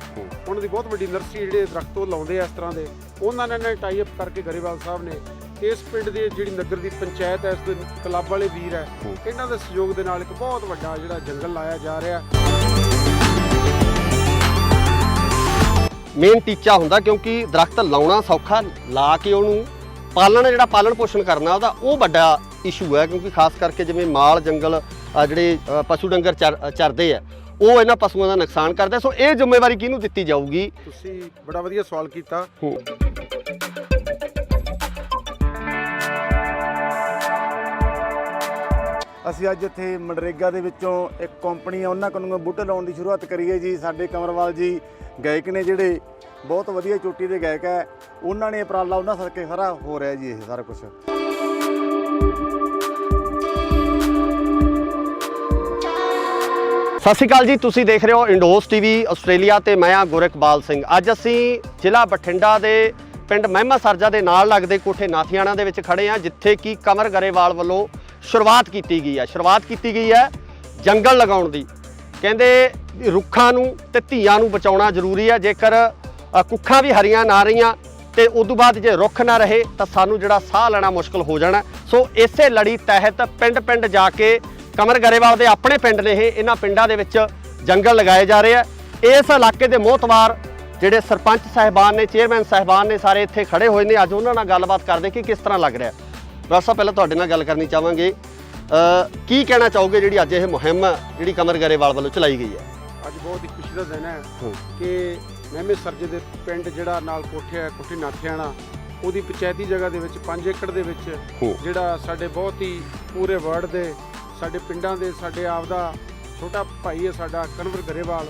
ਉਹਨਾਂ ਦੀ ਬਹੁਤ ਵੱਡੀ ਨਰਸਰੀ ਜਿਹੜੇ ਦਰਖਤ ਉਹ ਲਾਉਂਦੇ ਆ ਇਸ ਤਰ੍ਹਾਂ ਦੇ, ਉਹਨਾਂ ਨੇ ਟਾਈ ਅਪ ਕਰਕੇ ਗਰੇਵਾਲ ਸਾਹਿਬ ਨੇ ਇਸ ਪਿੰਡ ਦੇ ਜਿਹੜੀ ਨਗਰ ਦੀ ਪੰਚਾਇਤ ਹੈ, ਇਸ ਦੇ ਕਲੱਬ ਵਾਲੇ ਵੀਰ ਹੈ, ਇਹਨਾਂ ਦੇ ਸਹਿਯੋਗ ਦੇ ਨਾਲ ਇੱਕ ਬਹੁਤ ਵੱਡਾ ਜਿਹੜਾ ਜੰਗਲ ਲਾਇਆ ਜਾ ਰਿਹਾ। ਮੇਨ ਟੀਚਾ ਹੁੰਦਾ ਕਿਉਂਕਿ ਦਰਖਤ ਲਾਉਣਾ ਸੌਖਾ, ਲਾ ਕੇ ਉਹਨੂੰ ਪਾਲਣਾ ਜਿਹੜਾ ਪਾਲਣ ਪੋਸ਼ਣ ਕਰਨਾ ਉਹਦਾ ਉਹ ਵੱਡਾ ਇਸ਼ੂ ਹੈ, ਕਿਉਂਕਿ ਖਾਸ ਕਰਕੇ ਜਿਵੇਂ ਮਾਲ ਜੰਗਲ ਜਿਹੜੇ ਪਸ਼ੂ ਡੰਗਰ ਚਰਦੇ ਆ ਉਹ ਇਹਨਾਂ ਪਸ਼ੂਆਂ ਦਾ ਨੁਕਸਾਨ ਕਰਦਾ। ਸੋ ਇਹ ਜ਼ਿੰਮੇਵਾਰੀ ਕਿਹਨੂੰ ਦਿੱਤੀ ਜਾਊਗੀ? ਤੁਸੀਂ ਬੜਾ ਵਧੀਆ ਸਵਾਲ ਕੀਤਾ। ਅਸੀਂ ਅੱਜ ਇੱਥੇ ਮਨਰੇਗਾ ਦੇ ਵਿੱਚੋਂ ਇੱਕ ਕੰਪਨੀ ਆ ਉਹਨਾਂ ਕੋਲੋਂ ਬੂਟੇ ਲਾਉਣ ਦੀ ਸ਼ੁਰੂਆਤ ਕਰੀ ਹੈ ਜੀ। ਸਾਡੇ ਕਮਰਵਾਲ ਜੀ ਗਾਇਕ ਨੇ ਜਿਹੜੇ ਬਹੁਤ ਵਧੀਆ ਚੋਟੀ ਦੇ ਗਾਇਕ ਹੈ, ਉਹਨਾਂ ਨੇ ਉਪਰਾਲਾ ਉਹਨਾਂ ਸਦਕੇ ਸਾਰਾ ਹੋ ਰਿਹਾ ਜੀ ਇਹ ਸਾਰਾ ਕੁਝ। ਸਤਿ ਸ਼੍ਰੀ ਅਕਾਲ ਜੀ, ਤੁਸੀਂ ਦੇਖ ਰਹੇ ਹੋ ਇੰਡੋਸ ਟੀਵੀ ਆਸਟ੍ਰੇਲੀਆ ਤੇ ਮੈਂ ਆ ਗੁਰਕਬਾਲ ਸਿੰਘ। ਅੱਜ ਅਸੀਂ ਜ਼ਿਲ੍ਹਾ ਬਠਿੰਡਾ ਦੇ ਪਿੰਡ ਮਹਿਮਾ ਸਰਜਾ ਦੇ ਨਾਲ ਲੱਗਦੇ ਕੋਠੇ ਨਾਥੀਆਣਾ ਦੇ ਵਿੱਚ ਖੜੇ ਆ, ਜਿੱਥੇ ਕਿ ਕਮਰ ਗਰੇਵਾਲ ਵੱਲੋਂ ਸ਼ੁਰੂਆਤ ਕੀਤੀ ਗਈ ਹੈ ਜੰਗਲ ਲਗਾਉਣ ਦੀ। ਕਹਿੰਦੇ ਰੁੱਖਾਂ ਨੂੰ ਤੇ ਧੀਆਂ ਨੂੰ ਬਚਾਉਣਾ ਜ਼ਰੂਰੀ ਹੈ। ਜੇਕਰ ਕੁੱਖਾਂ ਵੀ ਹਰੀਆਂ ਨਾ ਰਹੀਆਂ ਤੇ ਉਦੋਂ ਬਾਅਦ ਜੇ ਰੁੱਖ ਨਾ ਰਹੇ ਤਾਂ ਸਾਨੂੰ ਜਿਹੜਾ ਸਾਹ ਲੈਣਾ ਮੁਸ਼ਕਲ ਹੋ ਜਾਣਾ। ਸੋ ਇਸੇ ਲੜੀ ਤਹਿਤ ਪਿੰਡ ਜਾ ਕੇ ਕਮਰ ਗਰੇਵਾਲ ਦੇ ਆਪਣੇ ਪਿੰਡ ਨੇ ਇਹਨਾਂ ਪਿੰਡਾਂ ਦੇ ਵਿੱਚ ਜੰਗਲ ਲਗਾਏ ਜਾ ਰਹੇ ਆ। ਇਸ ਇਲਾਕੇ ਦੇ ਮੋਹਤਵਾਰ ਜਿਹੜੇ ਸਰਪੰਚ ਸਾਹਿਬਾਨ ਨੇ, ਚੇਅਰਮੈਨ ਸਾਹਿਬਾਨ ਨੇ, ਸਾਰੇ ਇੱਥੇ ਖੜੇ ਹੋਏ ਨੇ। ਅੱਜ ਉਹਨਾਂ ਨਾਲ ਗੱਲਬਾਤ ਕਰਦੇ ਕਿ ਕਿਸ ਤਰ੍ਹਾਂ ਲੱਗ ਰਿਹਾ। ਡਾਕਟਰ ਸਾਹਿਬ, ਪਹਿਲਾਂ ਤੁਹਾਡੇ ਨਾਲ ਗੱਲ ਕਰਨੀ ਚਾਹਾਂਗੇ, ਕੀ ਕਹਿਣਾ ਚਾਹੋਗੇ ਜਿਹੜੀ ਅੱਜ ਇਹ ਮੁਹਿੰਮ ਜਿਹੜੀ ਕਮਰ ਗਰੇਵਾਲ ਵੱਲੋਂ ਚਲਾਈ ਗਈ ਹੈ? ਅੱਜ ਬਹੁਤ ਹੀ ਖੁਸ਼ੀ ਦਾ ਦਿਨ ਹੈ ਕਿ ਮਹਿਮੇ ਸਰਜੇ ਦੇ ਪਿੰਡ ਜਿਹੜਾ ਨਾਲ ਕੋਠੀ ਨਾਥਿਆਣਾ, ਉਹਦੀ ਪੰਚਾਇਤੀ ਜਗ੍ਹਾ ਦੇ ਵਿੱਚ 5 ਏਕੜ ਦੇ ਵਿੱਚ ਜਿਹੜਾ ਸਾਡੇ ਬਹੁਤ ਹੀ ਪੂਰੇ ਵਰਲਡ ਦੇ ਸਾਡੇ ਪਿੰਡਾਂ ਦੇ ਸਾਡੇ ਆਪ ਦਾ ਛੋਟਾ ਭਾਈ ਹੈ ਸਾਡਾ ਕਨਵਰ ਗਰੇਵਾਲ,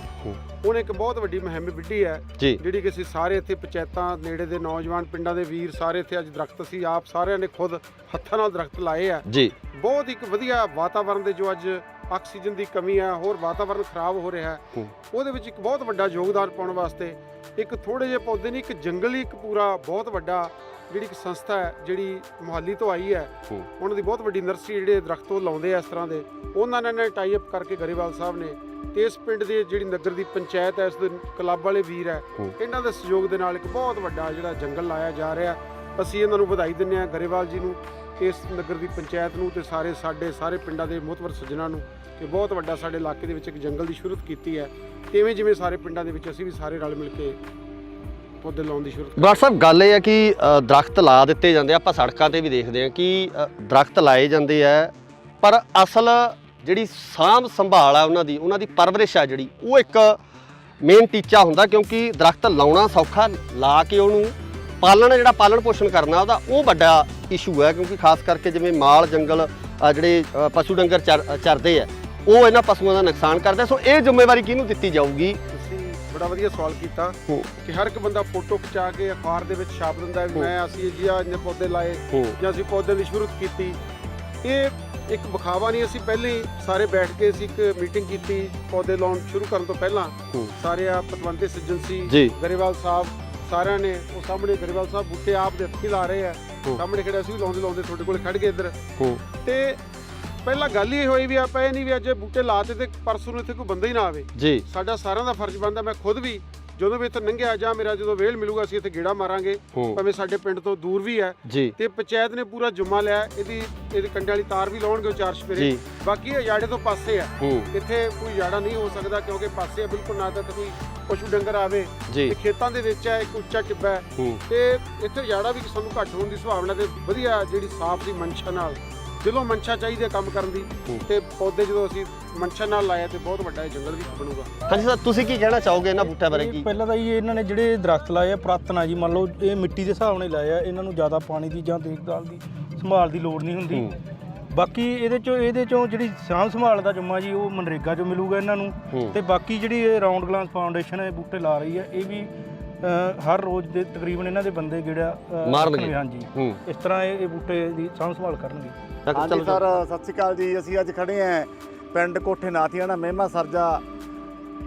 ਉਹਨੇ ਇੱਕ ਬਹੁਤ ਵੱਡੀ ਮੁਹਿੰਮ ਵਿੱਢੀ ਹੈ ਜਿਹੜੀ ਕਿ ਅਸੀਂ ਸਾਰੇ ਇੱਥੇ ਪੰਚਾਇਤਾਂ ਨੇੜੇ ਦੇ ਨੌਜਵਾਨ ਪਿੰਡਾਂ ਦੇ ਵੀਰ ਸਾਰੇ ਇੱਥੇ ਅੱਜ ਦਰਖਤ ਅਸੀਂ ਆਪ ਸਾਰਿਆਂ ਨੇ ਖੁਦ ਹੱਥਾਂ ਨਾਲ ਦਰਖਤ ਲਾਏ ਆ ਜੀ। ਬਹੁਤ ਇੱਕ ਵਧੀਆ ਵਾਤਾਵਰਣ ਦੇ ਜੋ ਅੱਜ ਆਕਸੀਜਨ ਦੀ ਕਮੀ ਹੈ, ਹੋਰ ਵਾਤਾਵਰਣ ਖਰਾਬ ਹੋ ਰਿਹਾ ਹੈ, ਉਹਦੇ ਵਿੱਚ ਇੱਕ ਬਹੁਤ ਵੱਡਾ ਯੋਗਦਾਨ ਪਾਉਣ ਵਾਸਤੇ ਇੱਕ ਥੋੜੇ ਜਿਹੇ ਪੌਦੇ ਨਹੀਂ, ਇੱਕ ਜੰਗਲ ਹੀ ਇੱਕ ਪੂਰਾ ਬਹੁਤ ਵੱਡਾ ਜਿਹੜੀ ਇੱਕ ਸੰਸਥਾ ਹੈ ਜਿਹੜੀ ਮੁਹਾਲੀ ਤੋਂ ਆਈ ਹੈ, ਉਹਨਾਂ ਦੀ ਬਹੁਤ ਵੱਡੀ ਨਰਸਰੀ ਜਿਹੜੇ ਦਰਖਤ ਉਹ ਲਾਉਂਦੇ ਆ ਇਸ ਤਰ੍ਹਾਂ ਦੇ, ਉਹਨਾਂ ਨੇ ਟਾਈ ਅਪ ਕਰਕੇ ਗਰੇਵਾਲ ਸਾਹਿਬ ਨੇ ਤੇ ਇਸ ਪਿੰਡ ਦੇ ਜਿਹੜੀ ਨਗਰ ਦੀ ਪੰਚਾਇਤ ਹੈ, ਇਸ ਦੇ ਕਲੱਬ ਵਾਲੇ ਵੀਰ ਹੈ, ਇਹਨਾਂ ਦੇ ਸਹਿਯੋਗ ਦੇ ਨਾਲ ਇੱਕ ਬਹੁਤ ਵੱਡਾ ਜਿਹੜਾ ਜੰਗਲ ਲਾਇਆ ਜਾ ਰਿਹਾ। ਅਸੀਂ ਇਹਨਾਂ ਨੂੰ ਵਧਾਈ ਦਿੰਦੇ ਹਾਂ ਗਰੇਵਾਲ ਜੀ ਨੂੰ, ਇਸ ਨਗਰ ਦੀ ਪੰਚਾਇਤ ਨੂੰ ਤੇ ਸਾਰੇ ਪਿੰਡਾਂ ਦੇ ਮੁਹਤਬਰ ਸੱਜਣਾਂ ਨੂੰ ਕਿ ਬਹੁਤ ਵੱਡਾ ਸਾਡੇ ਇਲਾਕੇ ਦੇ ਵਿੱਚ ਇੱਕ ਜੰਗਲ ਦੀ ਸ਼ੁਰੂਆਤ ਕੀਤੀ ਹੈ। ਤੇ ਜਿਵੇਂ ਸਾਰੇ ਪਿੰਡਾਂ ਦੇ ਵਿੱਚ ਅਸੀਂ ਵੀ ਸਾਰੇ ਰਲ ਮਿਲ ਕੇ ਪੌਦੇ ਲਾਉਣ ਦੀ ਸ਼ੁਰੂਆਤ। ਡਾਕਟਰ ਸਾਹਿਬ, ਗੱਲ ਇਹ ਹੈ ਕਿ ਦਰਖਤ ਲਾ ਦਿੱਤੇ ਜਾਂਦੇ ਆ, ਆਪਾਂ ਸੜਕਾਂ ਤੇ ਵੀ ਦੇਖਦੇ ਹਾਂ ਕਿ ਦਰਖਤ ਲਾਏ ਜਾਂਦੇ ਆ, ਪਰ ਅਸਲ ਜਿਹੜੀ ਸਾਂਭ ਸੰਭਾਲ ਆ ਉਹਨਾਂ ਦੀ ਪਰਵਰਿਸ਼ ਆ ਜਿਹੜੀ, ਉਹ ਇੱਕ ਮੇਨ ਟੀਚਾ ਹੁੰਦਾ। ਕਿਉਂਕਿ ਦਰਖਤ ਲਾਉਣਾ ਸੌਖਾ, ਲਾ ਕੇ ਉਹਨੂੰ ਪਾਲਣਾ ਜਿਹੜਾ ਪਾਲਣ ਪੋਸ਼ਣ ਕਰਨਾ ਉਹਦਾ ਉਹ ਵੱਡਾ ਇਸ਼ੂ ਹੈ। ਕਿਉਂਕਿ ਖਾਸ ਕਰਕੇ ਜਿਵੇਂ ਮਾਲ ਜੰਗਲ ਜਿਹੜੇ ਪਸ਼ੂ ਡੰਗਰ ਚਰਦੇ ਆ ਉਹ ਇਹਨਾਂ ਪਸ਼ੂਆਂ ਦਾ ਨੁਕਸਾਨ ਕਰਦਾ। ਸੋ ਇਹ ਜ਼ਿੰਮੇਵਾਰੀ ਕਿਹਨੂੰ ਦਿੱਤੀ ਜਾਊਗੀ? ਤੁਸੀਂ ਬੜਾ ਵਧੀਆ ਸਵਾਲ ਕੀਤਾ ਕਿ ਹਰ ਇੱਕ ਬੰਦਾ ਫੋਟੋ ਖਿਚਾ ਕੇ ਅਖਬਾਰ ਦੇ ਵਿੱਚ ਛਾਪ ਦਿੰਦਾ ਵੀ ਅਸੀਂ ਜੀ ਇੰਨੇ ਪੌਦੇ ਲਾਏ ਜਾਂ ਅਸੀਂ ਪੌਦੇ ਦੀ ਸ਼ੁਰੂਆਤ ਕੀਤੀ। ਇਹ ਇੱਕ ਵਿਖਾਵਾ ਨਹੀਂ। ਅਸੀਂ ਪਹਿਲਾਂ ਹੀ ਸਾਰੇ ਬੈਠ ਕੇ ਅਸੀਂ ਇੱਕ ਮੀਟਿੰਗ ਕੀਤੀ ਪੌਦੇ ਲਾਉਣ ਸ਼ੁਰੂ ਕਰਨ ਤੋਂ ਪਹਿਲਾਂ। ਸਾਰੇ ਪਤਵੰਤੇ ਸੱਜਣ ਸੀ, ਗਰੇਵਾਲ ਸਾਹਿਬ ਸਾਰਿਆਂ ਨੇ, ਉਹ ਸਾਹਮਣੇ ਗਰੇਵਾਲ ਸਾਹਿਬ ਬੂਟੇ ਆਪ ਦੇ ਹੱਥੀਂ ਲਾ ਰਹੇ ਆ, ਸਾਹਮਣੇ ਖੜੇ ਅਸੀਂ ਵੀ ਲਾਉਂਦੇ ਤੁਹਾਡੇ ਕੋਲ ਖੜ ਗਏ ਇੱਧਰ। ਤੇ ਪਹਿਲਾਂ ਗੱਲ ਇਹ ਹੋਈ ਵੀ ਆਪਾਂ ਇਹ ਨਹੀਂ ਵੀ ਅੱਜ ਬੂਟੇ ਲਾਤੇ ਤੇ ਪਰਸੋਂ ਨੂੰ ਇੱਥੇ ਕੋਈ ਬੰਦਾ ਹੀ ਨਾ ਆਵੇ। ਸਾਡਾ ਸਾਰਿਆਂ ਦਾ ਫਰਜ਼ ਬਣਦਾ। ਮੈਂ ਖੁਦ ਵੀ ਜਦੋਂ ਵੀ ਇੱਥੇ ਲੰਘਿਆ ਜਾਂ ਮੇਰਾ ਜਦੋਂ ਵੇਲ ਮਿਲੂਗਾ ਅਸੀਂ ਇੱਥੇ ਗੇੜਾ ਮਾਰਾਂਗੇ, ਭਾਵੇਂ ਸਾਡੇ ਪਿੰਡ ਤੋਂ ਦੂਰ ਵੀ ਹੈ। ਤੇ ਪੰਚਾਇਤ ਨੇ ਪੂਰਾ ਜੁਮਾ ਲਿਆ, ਇਹਦੀ ਕੰਡੇ ਵਾਲੀ ਤਾਰ ਵੀ ਲਾਉਣਗੇ ਉਹ 4 ਸਪੇਰੇ। ਬਾਕੀ ਇਹ ਜਾੜੇ ਤੋਂ ਪਾਸੇ ਆ, ਇੱਥੇ ਕੋਈ ਜਾੜਾ ਨਹੀਂ ਹੋ ਸਕਦਾ ਕਿਉਂਕਿ ਪਾਸੇ ਆ ਬਿਲਕੁਲ, ਨਾ ਤਾਂ ਕੋਈ ਪਸ਼ੂ ਡੰਗਰ ਆਵੇ ਤੇ ਖੇਤਾਂ ਦੇ ਵਿੱਚ ਹੈ, ਇੱਕ ਉੱਚਾ ਟਿੱਬਾ ਹੈ ਤੇ ਇੱਥੇ ਜਾੜਾ ਵੀ ਸਾਨੂੰ ਘੱਟ ਹੋਣ ਦੀ ਸੰਭਾਵਨਾ ਤੇ ਵਧੀਆ ਜਿਹੜੀ ਸਾਫ਼ ਦੀ ਮਨਸ਼ਾ ਨਾਲ ਦਿਲੋਂ ਮਨਸ਼ਾ ਚਾਹੀਦੀ ਹੈ ਕੰਮ ਕਰਨ ਦੀ। ਤੇ ਪੌਦੇ ਜਦੋਂ ਅਸੀਂ ਮਨਸ਼ਾ ਨਾਲ ਲਾਇਆ ਤੇ ਬਹੁਤ ਵੱਡਾ ਜੰਗਲ ਵੀ ਬਣੂਗਾ। ਹਾਂਜੀ ਸਰ, ਤੁਸੀਂ ਕੀ ਕਹਿਣਾ ਚਾਹੋਗੇ ਇਹਨਾਂ ਬੂਟਿਆਂ ਬਾਰੇ? ਕੀ ਪਹਿਲਾਂ ਤਾਂ ਜੀ ਇਹਨਾਂ ਨੇ ਜਿਹੜੇ ਦਰਖਤ ਲਾਏ ਆ ਪੁਰਾਤਨ ਆ ਜੀ, ਮੰਨ ਲਓ ਇਹ ਮਿੱਟੀ ਦੇ ਹਿਸਾਬ ਨਾਲ ਲਾਏ ਆ, ਇਹਨਾਂ ਨੂੰ ਜ਼ਿਆਦਾ ਪਾਣੀ ਦੀ ਜਾਂ ਦੇਖਭਾਲ ਦੀ ਸੰਭਾਲ ਦੀ ਲੋੜ ਨਹੀਂ ਹੁੰਦੀ। ਬਾਕੀ ਇਹਦੇ ਚੋਂ ਜਿਹੜੀ ਸਾਂਭ ਸੰਭਾਲ ਦਾ ਜੁਮਾ ਜੀ ਉਹ ਮਨਰੇਗਾ ਚੋਂ ਮਿਲੂਗਾ ਇਹਨਾਂ ਨੂੰ। ਤੇ ਬਾਕੀ ਜਿਹੜੀ ਇਹ ਰਾਉਂਡ ਗਲਾਸ ਫਾਊਂਡੇਸ਼ਨ ਇਹ ਬੂਟੇ ਲਾ ਰਹੀ ਹੈ, ਇਹ ਵੀ ਹਰ ਰੋਜ਼ ਦੇ ਤਕਰੀਬਨ ਇਹਨਾਂ ਦੇ ਬੰਦੇ ਜਿਹੜਾ ਮਾਰਨਗੇ। ਹਾਂਜੀ, ਇਸ ਤਰ੍ਹਾਂ ਇਹ ਬੂਟੇ ਦੀ ਸਾਂਭ ਸੰਭਾਲ ਕਰਨਗੇ। ਹਾਂਜੀ ਸਰ, ਸਤਿ ਸ਼੍ਰੀ ਅਕਾਲ ਜੀ। ਅਸੀਂ ਅੱਜ ਖੜੇ ਹਾਂ ਪਿੰਡ ਕੋਠੇ ਨਾਥੀਆਣਾ ਮਹਿਮਾ ਸਰਜਾ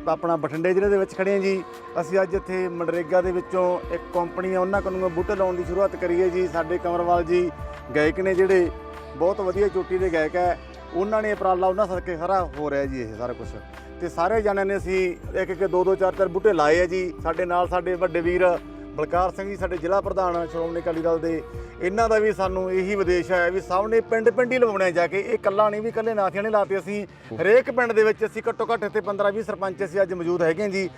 ਆਪਣਾ ਬਠਿੰਡੇ ਜ਼ਿਲ੍ਹੇ ਦੇ ਵਿੱਚ ਖੜੇ ਹਾਂ ਜੀ। ਅਸੀਂ ਅੱਜ ਇੱਥੇ ਮਨਰੇਗਾ ਦੇ ਵਿੱਚੋਂ ਇੱਕ ਕੰਪਨੀ ਆ, ਉਹਨਾਂ ਕੋਲੋਂ ਬੂਟੇ ਲਾਉਣ ਦੀ ਸ਼ੁਰੂਆਤ ਕਰੀ ਹੈ ਜੀ। ਸਾਡੇ ਕੰਵਰਵਾਲ ਜੀ ਗਾਇਕ ਨੇ, ਜਿਹੜੇ ਬਹੁਤ ਵਧੀਆ ਚੋਟੀ ਦੇ ਗਾਇਕ ਹੈ, ਉਹਨਾਂ ਨੇ ਉਪਰਾਲਾ, ਉਹਨਾਂ ਸਦਕੇ ਸਾਰਾ ਹੋ ਰਿਹਾ ਜੀ ਇਹ ਸਾਰਾ ਕੁਝ। ਤੇ ਸਾਰੇ ਜਣਿਆਂ ਨੇ ਅਸੀਂ ਇੱਕ ਇੱਕ ਦੋ ਦੋ ਚਾਰ ਚਾਰ ਬੂਟੇ ਲਾਏ ਆ ਜੀ। ਸਾਡੇ ਨਾਲ ਸਾਡੇ ਵੱਡੇ ਵੀਰ ਬਲਕਾਰ ਸਿੰਘ ਜੀ, ਸਾਡੇ ਜ਼ਿਲ੍ਹਾ ਪ੍ਰਧਾਨ ਸ਼੍ਰੋਮਣੀ ਅਕਾਲੀ ਦਲ ਦੇ, ਇਹਨਾਂ ਦਾ ਵੀ ਸਾਨੂੰ ਇਹੀ ਵਿਦੇਸ਼ ਹੈ ਵੀ ਸਭ ਨੇ ਪਿੰਡ ਪਿੰਡ ਹੀ ਲਵਾਉਣੇ ਜਾ ਕੇ। ਇਹ ਇਕੱਲਾ ਨਹੀਂ ਵੀ ਇਕੱਲੇ ਨਾਥੀਆਂ ਨੇ ਲਾਤੇ, ਅਸੀਂ ਹਰੇਕ ਪਿੰਡ ਦੇ ਵਿੱਚ ਅਸੀਂ ਘੱਟੋ ਘੱਟ ਇੱਥੇ 15-20 ਸਰਪੰਚ ਅਸੀਂ ਅੱਜ ਮੌਜੂਦ ਹੈਗੇ ਜੀ।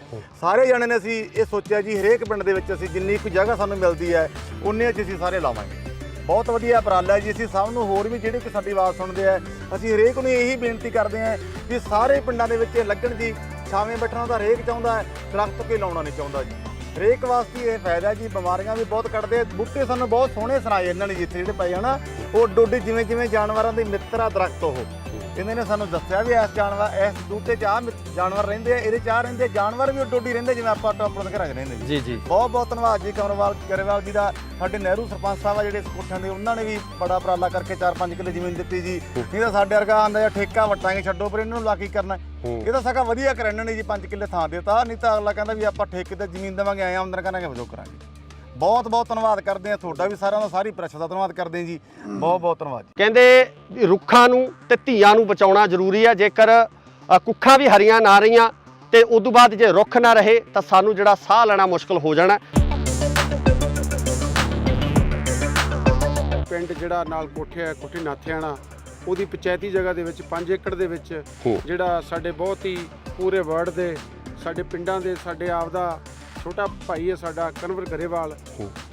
ਸਾਰੇ ਜਣੇ ਨੇ ਅਸੀਂ ਇਹ ਸੋਚਿਆ ਜੀ ਹਰੇਕ ਪਿੰਡ ਦੇ ਵਿੱਚ ਅਸੀਂ ਜਿੰਨੀ ਕੁ ਜਗ੍ਹਾ ਸਾਨੂੰ ਮਿਲਦੀ ਹੈ ਉਨੇ 'ਚ ਅਸੀਂ ਸਾਰੇ ਲਾਵਾਂਗੇ। ਬਹੁਤ ਵਧੀਆ ਉਪਰਾਲਾ ਹੈ ਜੀ। ਅਸੀਂ ਸਭ ਨੂੰ, ਹੋਰ ਵੀ ਜਿਹੜੇ ਕਿ ਸਾਡੀ ਆਵਾਜ਼ ਸੁਣਦੇ ਆ, ਅਸੀਂ ਹਰੇਕ ਨੂੰ ਇਹੀ ਬੇਨਤੀ ਕਰਦੇ ਹਾਂ ਕਿ ਸਾਰੇ ਪਿੰਡਾਂ ਦੇ ਵਿੱਚ ਲੱਗਣ ਜੀ। ਛਾਵੇਂ ਬੈਠਣਾ ਤਾਂ ਹਰੇਕ ਚਾਹੁੰਦਾ ਹੈ, ਦਰਖਤ ਕੋਈ ਲਾਉਣਾ ਨਹੀਂ ਚਾਹੁੰਦਾ ਜੀ। ਹਰੇਕ ਵਾਸਤੇ ਇਹ ਫਾਇਦਾ ਜੀ। ਬਿਮਾਰੀਆਂ ਵੀ ਬਹੁਤ ਕੱਢਦੇ ਬੂਟੇ, ਸਾਨੂੰ ਬਹੁਤ ਸੋਹਣੇ ਸੁਣਾਏ ਇਹਨਾਂ ਨੇ ਜਿੱਥੇ ਜਿਹੜੇ ਪਏ ਹਨਾ, ਉਹ ਡੋਡੀ ਜਿਵੇਂ ਜਿਵੇਂ ਜਾਨਵਰਾਂ ਦੇ ਮਿੱਤਰ ਆ ਦਰਖਤ। ਉਹ ਇਹਨਾਂ ਨੇ ਸਾਨੂੰ ਦੱਸਿਆ ਵੀ ਇਸ ਬੂਟੇ 'ਚ ਆਹ ਜਾਨਵਰ ਰਹਿੰਦੇ ਆ, ਇਹਦੇ 'ਚ ਆਹ ਰਹਿੰਦੇ, ਜਾਨਵਰ ਵੀ ਡੋਡੀ ਰਹਿੰਦੇ ਜਿਵੇਂ ਆਪਾਂ ਆਪਣੇ ਘਰਾਂ 'ਚ ਰਹਿੰਦੇ ਜੀ। ਜੀ ਬਹੁਤ ਬਹੁਤ ਧੰਨਵਾਦ ਜੀ ਗਰੇਵਾਲ ਜੀ ਦਾ। ਸਾਡੇ ਨਹਿਰੂ ਸਰਪੰਚ ਸਾਹਿਬ ਆ ਜਿਹੜੇ ਕੋਠਿਆਂ ਦੇ, ਉਹਨਾਂ ਨੇ ਵੀ ਬੜਾ ਉਪਰਾਲਾ ਕਰਕੇ 4-5 ਕਿੱਲੇ ਜ਼ਮੀਨ ਦਿੱਤੀ ਜੀ। ਨਹੀਂ ਤਾਂ ਸਾਡੇ ਵਰਗਾ ਆਂਦਾ ਜਾਂ ਠੇਕਾ ਵਟਾਂਗੇ, ਛੱਡੋ ਪਰ ਇਹਨਾਂ ਨੂੰ ਲਾ ਕੀ ਕਰਨਾ। ਇਹ ਤਾਂ ਸਗਾ ਵਧੀਆ ਕਰ ਇਹਨਾਂ ਨੇ ਜੀ, 5 ਕਿੱਲੇ ਥਾਂ ਦਿੱਤਾ। ਨਹੀਂ ਤਾਂ ਅਗਲਾ ਕਹਿੰਦਾ ਵੀ ਆਪਾਂ ਠੇਕੇ ਤੇ ਜ਼ਮੀਨ ਦੇਵਾਂਗੇ, ਐਂ ਆਮਦਨ ਕਰਾਂਗੇ, ਵਜੋਂ ਕਰਾਂਗੇ। ਬਹੁਤ ਬਹੁਤ ਧੰਨਵਾਦ ਕਰਦੇ ਆ ਤੁਹਾਡਾ ਵੀ, ਸਾਰਿਆਂ ਦਾ, ਸਾਰੀ ਪ੍ਰੈਸ ਦਾ ਧੰਨਵਾਦ ਕਰਦੇ ਜੀ। ਬਹੁਤ ਬਹੁਤ ਧੰਨਵਾਦ ਜੀ। ਕਹਿੰਦੇ ਵੀ ਰੁੱਖਾਂ ਨੂੰ ਤੇ ਧੀਆਂ ਨੂੰ ਬਚਾਉਣਾ ਜ਼ਰੂਰੀ ਹੈ। ਜੇਕਰ ਕੁੱਖਾਂ ਵੀ ਹਰੀਆਂ ਨਾ ਰਹੀਆਂ ਤੇ ਉਦੋਂ ਬਾਅਦ ਜੇ ਰੁੱਖ ਨਾ ਰਹੇ ਤਾਂ ਸਾਨੂੰ ਜਿਹੜਾ ਸਾਹ ਲੈਣਾ ਮੁਸ਼ਕਲ ਹੋ ਜਾਣਾ। ਪਿੰਡ ਜਿਹੜਾ ਨਾਲ ਕੋਠੇ ਕੋਠੀ ਨਾਥਿਆਣਾ, ਉਹਦੀ ਪੰਚਾਇਤੀ ਜਗ੍ਹਾ ਦੇ ਵਿੱਚ 5 ਏਕੜ ਦੇ ਵਿੱਚ ਜਿਹੜਾ ਸਾਡੇ ਬਹੁਤ ਹੀ ਪੂਰੇ ਵਰਡ ਦੇ, ਸਾਡੇ ਪਿੰਡਾਂ ਦੇ, ਸਾਡੇ ਆਪ ਦਾ ਛੋਟਾ ਭਾਈ ਹੈ ਸਾਡਾ ਕਨਵਰ ਗਰੇਵਾਲ,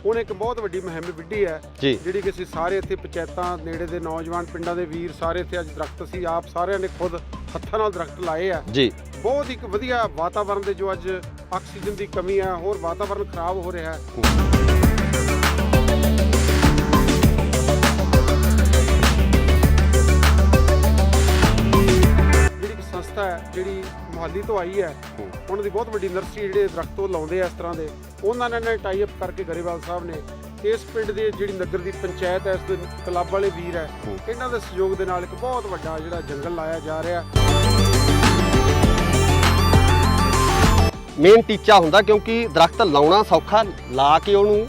ਉਹਨੇ ਇੱਕ ਬਹੁਤ ਵੱਡੀ ਮੁਹਿੰਮ ਵਿੱਢੀ ਹੈ ਜਿਹੜੀ ਕਿ ਅਸੀਂ ਸਾਰੇ ਇੱਥੇ ਪੰਚਾਇਤਾਂ ਨੇੜੇ ਦੇ ਨੌਜਵਾਨ ਪਿੰਡਾਂ ਦੇ ਵੀਰ ਸਾਰੇ ਇੱਥੇ ਅੱਜ ਦਰਖਤ ਅਸੀਂ ਆਪ ਸਾਰਿਆਂ ਨੇ ਖੁਦ ਹੱਥਾਂ ਨਾਲ ਦਰਖਤ ਲਾਏ ਆ ਜੀ। ਬਹੁਤ ਇੱਕ ਵਧੀਆ ਵਾਤਾਵਰਨ ਦੇ, ਜੋ ਅੱਜ ਆਕਸੀਜਨ ਦੀ ਕਮੀ ਹੈ, ਹੋਰ ਵਾਤਾਵਰਨ ਖਰਾਬ ਹੋ ਰਿਹਾ ਹੈ। ਸੰਸਥਾ ਹੈ ਜਿਹੜੀ ਮੁਹੱਲੀ ਤੋਂ ਆਈ ਹੈ, ਉਹਨਾਂ ਦੀ ਬਹੁਤ ਵੱਡੀ ਨਰਸਰੀ ਜਿਹੜੇ ਦਰਖਤ ਉਹ ਲਾਉਂਦੇ ਆ ਇਸ ਤਰ੍ਹਾਂ ਦੇ, ਉਹਨਾਂ ਨੇ ਟਾਈ ਅਪ ਕਰਕੇ ਗਰੇਵਾਲ ਸਾਹਿਬ ਨੇ ਇਸ ਪਿੰਡ ਦੇ ਜਿਹੜੀ ਨਗਰ ਦੀ ਪੰਚਾਇਤ ਹੈ, ਇਸ ਦੇ ਕਲੱਬ ਵਾਲੇ ਵੀਰ ਹੈ, ਇਹਨਾਂ ਦੇ ਸਹਿਯੋਗ ਦੇ ਨਾਲ ਇੱਕ ਬਹੁਤ ਵੱਡਾ ਜਿਹੜਾ ਜੰਗਲ ਲਾਇਆ ਜਾ ਰਿਹਾ। ਮੇਨ ਟੀਚਾ ਹੁੰਦਾ, ਕਿਉਂਕਿ ਦਰਖਤ ਲਾਉਣਾ ਸੌਖਾ, ਲਾ ਕੇ ਉਹਨੂੰ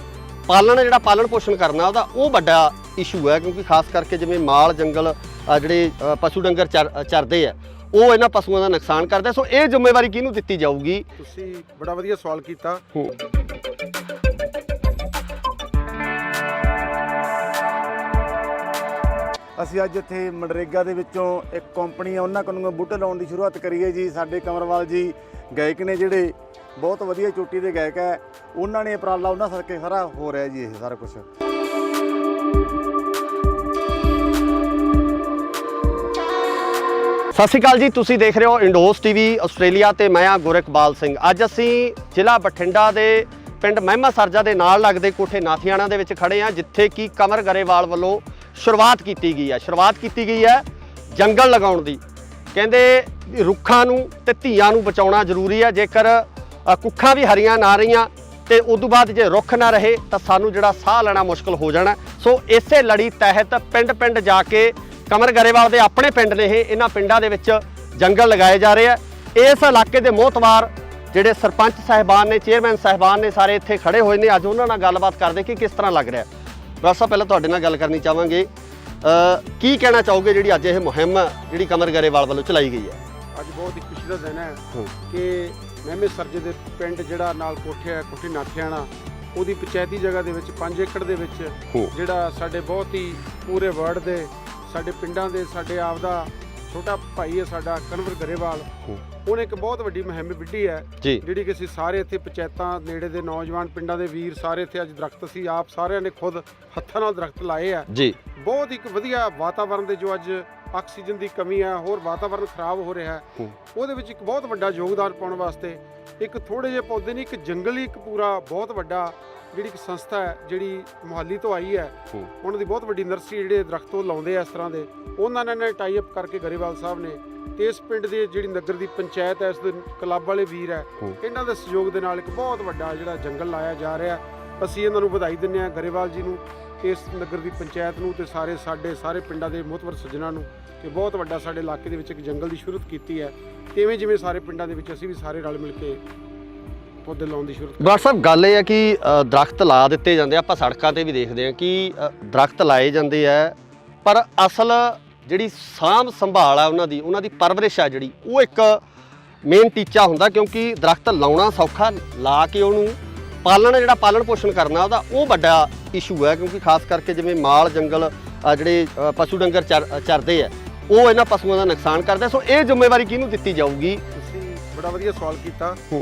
ਪਾਲਣਾ, ਜਿਹੜਾ ਪਾਲਣ ਪੋਸ਼ਣ ਕਰਨਾ ਉਹਦਾ, ਉਹ ਵੱਡਾ ਇਸ਼ੂ ਹੈ। ਕਿਉਂਕਿ ਖਾਸ ਕਰਕੇ ਜਿਵੇਂ ਮਾਲ ਜੰਗਲ ਜਿਹੜੇ ਪਸ਼ੂ ਡੰਗਰ ਚਰਦੇ ਆ, ਉਹ ਇਹਨਾਂ ਪਸ਼ੂਆਂ ਦਾ ਨੁਕਸਾਨ ਕਰਦਾ। ਸੋ ਇਹ ਜ਼ਿੰਮੇਵਾਰੀ ਕਿਹਨੂੰ ਦਿੱਤੀ ਜਾਊਗੀ? ਤੁਸੀਂ ਬੜਾ ਵਧੀਆ ਸਵਾਲ ਕੀਤਾ। ਅਸੀਂ ਅੱਜ ਇੱਥੇ ਮਨਰੇਗਾ ਦੇ ਵਿੱਚੋਂ ਇੱਕ ਕੰਪਨੀ ਆ, ਉਹਨਾਂ ਕੋਲੋਂ ਬੂਟੇ ਲਾਉਣ ਦੀ ਸ਼ੁਰੂਆਤ ਕਰੀ ਹੈ ਜੀ। ਸਾਡੇ ਕੰਵਰਵਾਲ ਜੀ ਗਾਇਕ ਨੇ, ਜਿਹੜੇ ਬਹੁਤ ਵਧੀਆ ਚੋਟੀ ਦੇ ਗਾਇਕ ਹੈ, ਉਹਨਾਂ ਨੇ ਉਪਰਾਲਾ, ਉਹਨਾਂ ਸਦਕੇ ਸਾਰਾ ਹੋ ਰਿਹਾ ਜੀ ਇਹ ਸਾਰਾ ਕੁਝ। ਸਤਿ ਸ਼੍ਰੀ ਅਕਾਲ ਜੀ, ਤੁਸੀਂ ਦੇਖ ਰਹੇ ਹੋ ਇੰਡੋਸ ਟੀਵੀ ਆਸਟ੍ਰੇਲੀਆ ਤੇ ਮੈਂ ਆ ਗੁਰਕਬਾਲ ਸਿੰਘ। ਅੱਜ ਅਸੀਂ ਜ਼ਿਲ੍ਹਾ ਬਠਿੰਡਾ ਦੇ ਪਿੰਡ ਮਹਿਮਾ ਸਰਜਾ ਦੇ ਨਾਲ ਲੱਗਦੇ ਕੋਠੇ ਨਾਥੀਆਣਾ ਦੇ ਵਿੱਚ ਖੜੇ ਆ, ਜਿੱਥੇ ਕਿ ਕਮਰ ਗਰੇਵਾਲ ਵੱਲੋਂ ਸ਼ੁਰੂਆਤ ਕੀਤੀ ਗਈ ਹੈ ਜੰਗਲ ਲਗਾਉਣ ਦੀ। ਕਹਿੰਦੇ ਰੁੱਖਾਂ ਨੂੰ ਤੇ ਧੀਆਂ ਨੂੰ ਬਚਾਉਣਾ ਜ਼ਰੂਰੀ ਹੈ। ਜੇਕਰ ਕੁੱਖਾਂ ਵੀ ਹਰੀਆਂ ਨਾ ਰਹੀਆਂ ਤੇ ਉਦੋਂ ਬਾਅਦ ਜੇ ਰੁੱਖ ਨਾ ਰਹੇ ਤਾਂ ਸਾਨੂੰ ਜਿਹੜਾ ਸਾਹ ਲੈਣਾ ਮੁਸ਼ਕਲ ਹੋ ਜਾਣਾ। ਸੋ ਇਸੇ ਲੜੀ ਤਹਿਤ ਪਿੰਡ ਪਿੰਡ ਜਾ ਕੇ, ਕਮਰ ਗਰੇਵਾਲ ਦੇ ਆਪਣੇ ਪਿੰਡ ਨੇ ਇਹ, ਇਹਨਾਂ ਪਿੰਡਾਂ ਦੇ ਵਿੱਚ ਜੰਗਲ ਲਗਾਏ ਜਾ ਰਹੇ ਆ। ਇਸ ਇਲਾਕੇ ਦੇ ਮੋਹਤਵਾਰ ਜਿਹੜੇ ਸਰਪੰਚ ਸਾਹਿਬਾਨ ਨੇ, ਚੇਅਰਮੈਨ ਸਾਹਿਬਾਨ ਨੇ, ਸਾਰੇ ਇੱਥੇ ਖੜੇ ਹੋਏ ਨੇ। ਅੱਜ ਉਹਨਾਂ ਨਾਲ ਗੱਲਬਾਤ ਕਰਦੇ ਕਿ ਕਿਸ ਤਰ੍ਹਾਂ ਲੱਗ ਰਿਹਾ। ਡਾਕਟਰ ਸਾਹਿਬ, ਪਹਿਲਾਂ ਤੁਹਾਡੇ ਨਾਲ ਗੱਲ ਕਰਨੀ ਚਾਹਾਂਗੇ, ਕੀ ਕਹਿਣਾ ਚਾਹੋਗੇ ਜਿਹੜੀ ਅੱਜ ਇਹ ਮੁਹਿੰਮ ਜਿਹੜੀ ਕਮਰ ਗਰੇਵਾਲ ਵੱਲੋਂ ਚਲਾਈ ਗਈ ਹੈ? ਅੱਜ ਬਹੁਤ ਹੀ ਖੁਸ਼ੀ ਦਾ ਦਿਨ ਹੈ ਕਿ ਮਹਿਮੇ ਸਰਜੇ ਦੇ ਪਿੰਡ ਜਿਹੜਾ ਨਾਲ ਕੋਠੀ ਨਾਥਿਆਣਾ, ਉਹਦੀ ਪੰਚਾਇਤੀ ਜਗ੍ਹਾ ਦੇ ਵਿੱਚ 5 ਏਕੜ ਦੇ ਵਿੱਚ ਜਿਹੜਾ ਸਾਡੇ ਬਹੁਤ ਹੀ ਪੂਰੇ ਵਰਡ ਦੇ, ਸਾਡੇ ਪਿੰਡਾਂ ਦੇ, ਸਾਡੇ ਆਪ ਦਾ ਛੋਟਾ ਭਾਈ ਹੈ ਸਾਡਾ ਕਨਵਰ ਗਰੇਵਾਲ, ਉਹਨੇ ਇੱਕ ਬਹੁਤ ਵੱਡੀ ਮੁਹਿੰਮ ਵਿੱਢੀ ਹੈ ਜਿਹੜੀ ਕਿ ਅਸੀਂ ਸਾਰੇ ਇੱਥੇ ਪੰਚਾਇਤਾਂ ਨੇੜੇ ਦੇ ਨੌਜਵਾਨ ਪਿੰਡਾਂ ਦੇ ਵੀਰ ਸਾਰੇ ਇੱਥੇ ਅੱਜ ਦਰਖਤ ਅਸੀਂ ਆਪ ਸਾਰਿਆਂ ਨੇ ਖੁਦ ਹੱਥਾਂ ਨਾਲ ਦਰਖਤ ਲਾਏ ਆ ਜੀ। ਬਹੁਤ ਇੱਕ ਵਧੀਆ ਵਾਤਾਵਰਨ ਦੇ, ਜੋ ਅੱਜ ਆਕਸੀਜਨ ਦੀ ਕਮੀ ਹੈ, ਹੋਰ ਵਾਤਾਵਰਨ ਖਰਾਬ ਹੋ ਰਿਹਾ ਹੈ, ਉਹਦੇ ਵਿੱਚ ਇੱਕ ਬਹੁਤ ਵੱਡਾ ਯੋਗਦਾਨ ਪਾਉਣ ਵਾਸਤੇ ਇੱਕ ਥੋੜੇ ਜਿਹੇ ਪੌਦੇ ਨਹੀਂ, ਇੱਕ ਜੰਗਲ ਹੀ ਇੱਕ ਪੂਰਾ ਬਹੁਤ ਵੱਡਾ ਜਿਹੜੀ ਇੱਕ ਸੰਸਥਾ ਹੈ ਜਿਹੜੀ ਮੁਹਾਲੀ ਤੋਂ ਆਈ ਹੈ, ਉਹਨਾਂ ਦੀ ਬਹੁਤ ਵੱਡੀ ਨਰਸਰੀ ਜਿਹੜੇ ਦਰਖਤ ਉਹ ਲਾਉਂਦੇ ਆ ਇਸ ਤਰ੍ਹਾਂ ਦੇ, ਉਹਨਾਂ ਨੇ ਟਾਈ ਅਪ ਕਰਕੇ ਗਰੇਵਾਲ ਸਾਹਿਬ ਨੇ ਤੇ ਇਸ ਪਿੰਡ ਦੇ ਜਿਹੜੀ ਨਗਰ ਦੀ ਪੰਚਾਇਤ ਹੈ, ਇਸ ਦੇ ਕਲੱਬ ਵਾਲੇ ਵੀਰ ਹੈ, ਇਹਨਾਂ ਦੇ ਸਹਿਯੋਗ ਦੇ ਨਾਲ ਇੱਕ ਬਹੁਤ ਵੱਡਾ ਜਿਹੜਾ ਜੰਗਲ ਲਾਇਆ ਜਾ ਰਿਹਾ। ਅਸੀਂ ਇਹਨਾਂ ਨੂੰ ਵਧਾਈ ਦਿੰਦੇ ਹਾਂ ਗਰੇਵਾਲ ਜੀ ਨੂੰ, ਇਸ ਨਗਰ ਦੀ ਪੰਚਾਇਤ ਨੂੰ ਤੇ ਸਾਰੇ ਪਿੰਡਾਂ ਦੇ ਮੁਹਤਬਰ ਸੱਜਣਾਂ ਨੂੰ ਕਿ ਬਹੁਤ ਵੱਡਾ ਸਾਡੇ ਇਲਾਕੇ ਦੇ ਵਿੱਚ ਇੱਕ ਜੰਗਲ ਦੀ ਸ਼ੁਰੂਆਤ ਕੀਤੀ ਹੈ। ਤੇ ਜਿਵੇਂ ਸਾਰੇ ਪਿੰਡਾਂ ਦੇ ਵਿੱਚ ਅਸੀਂ ਵੀ ਸਾਰੇ ਰਲ ਮਿਲ ਕੇ ਪੌਦੇ ਲਾਉਣ ਦੀ ਸ਼ੁਰੂਆਤ। ਡਾਕਟਰ ਸਾਹਿਬ ਗੱਲ ਇਹ ਹੈ ਕਿ ਦਰਖਤ ਲਾ ਦਿੱਤੇ ਜਾਂਦੇ ਆ, ਆਪਾਂ ਸੜਕਾਂ ਤੇ ਵੀ ਦੇਖਦੇ ਹਾਂ ਕਿ ਦਰਖਤ ਲਾਏ ਜਾਂਦੇ ਆ, ਪਰ ਅਸਲ ਜਿਹੜੀ ਸਾਂਭ ਸੰਭਾਲ ਆ ਉਹਨਾਂ ਦੀ ਪਰਵਰਿਸ਼ ਆ ਜਿਹੜੀ, ਉਹ ਇੱਕ ਮੇਨ ਟੀਚਾ ਹੁੰਦਾ। ਕਿਉਂਕਿ ਦਰਖਤ ਲਾਉਣਾ ਸੌਖਾ, ਲਾ ਕੇ ਉਹਨੂੰ ਪਾਲਣ ਪੋਸ਼ਣ ਕਰਨਾ ਉਹਦਾ ਉਹ ਵੱਡਾ ਇਸ਼ੂ ਹੈ। ਕਿਉਂਕਿ ਖਾਸ ਕਰਕੇ ਜਿਵੇਂ ਮਾਲ ਜੰਗਲ ਜਿਹੜੇ ਪਸ਼ੂ ਡੰਗਰ ਚਰਦੇ ਆ, ਉਹ ਇਹਨਾਂ ਪਸ਼ੂਆਂ ਦਾ ਨੁਕਸਾਨ ਕਰਦੇ। ਸੋ ਇਹ ਜ਼ਿੰਮੇਵਾਰੀ ਕਿਹਨੂੰ ਦਿੱਤੀ ਜਾਊਗੀ? ਤੁਸੀਂ ਬੜਾ ਵਧੀਆ ਸਵਾਲ ਕੀਤਾ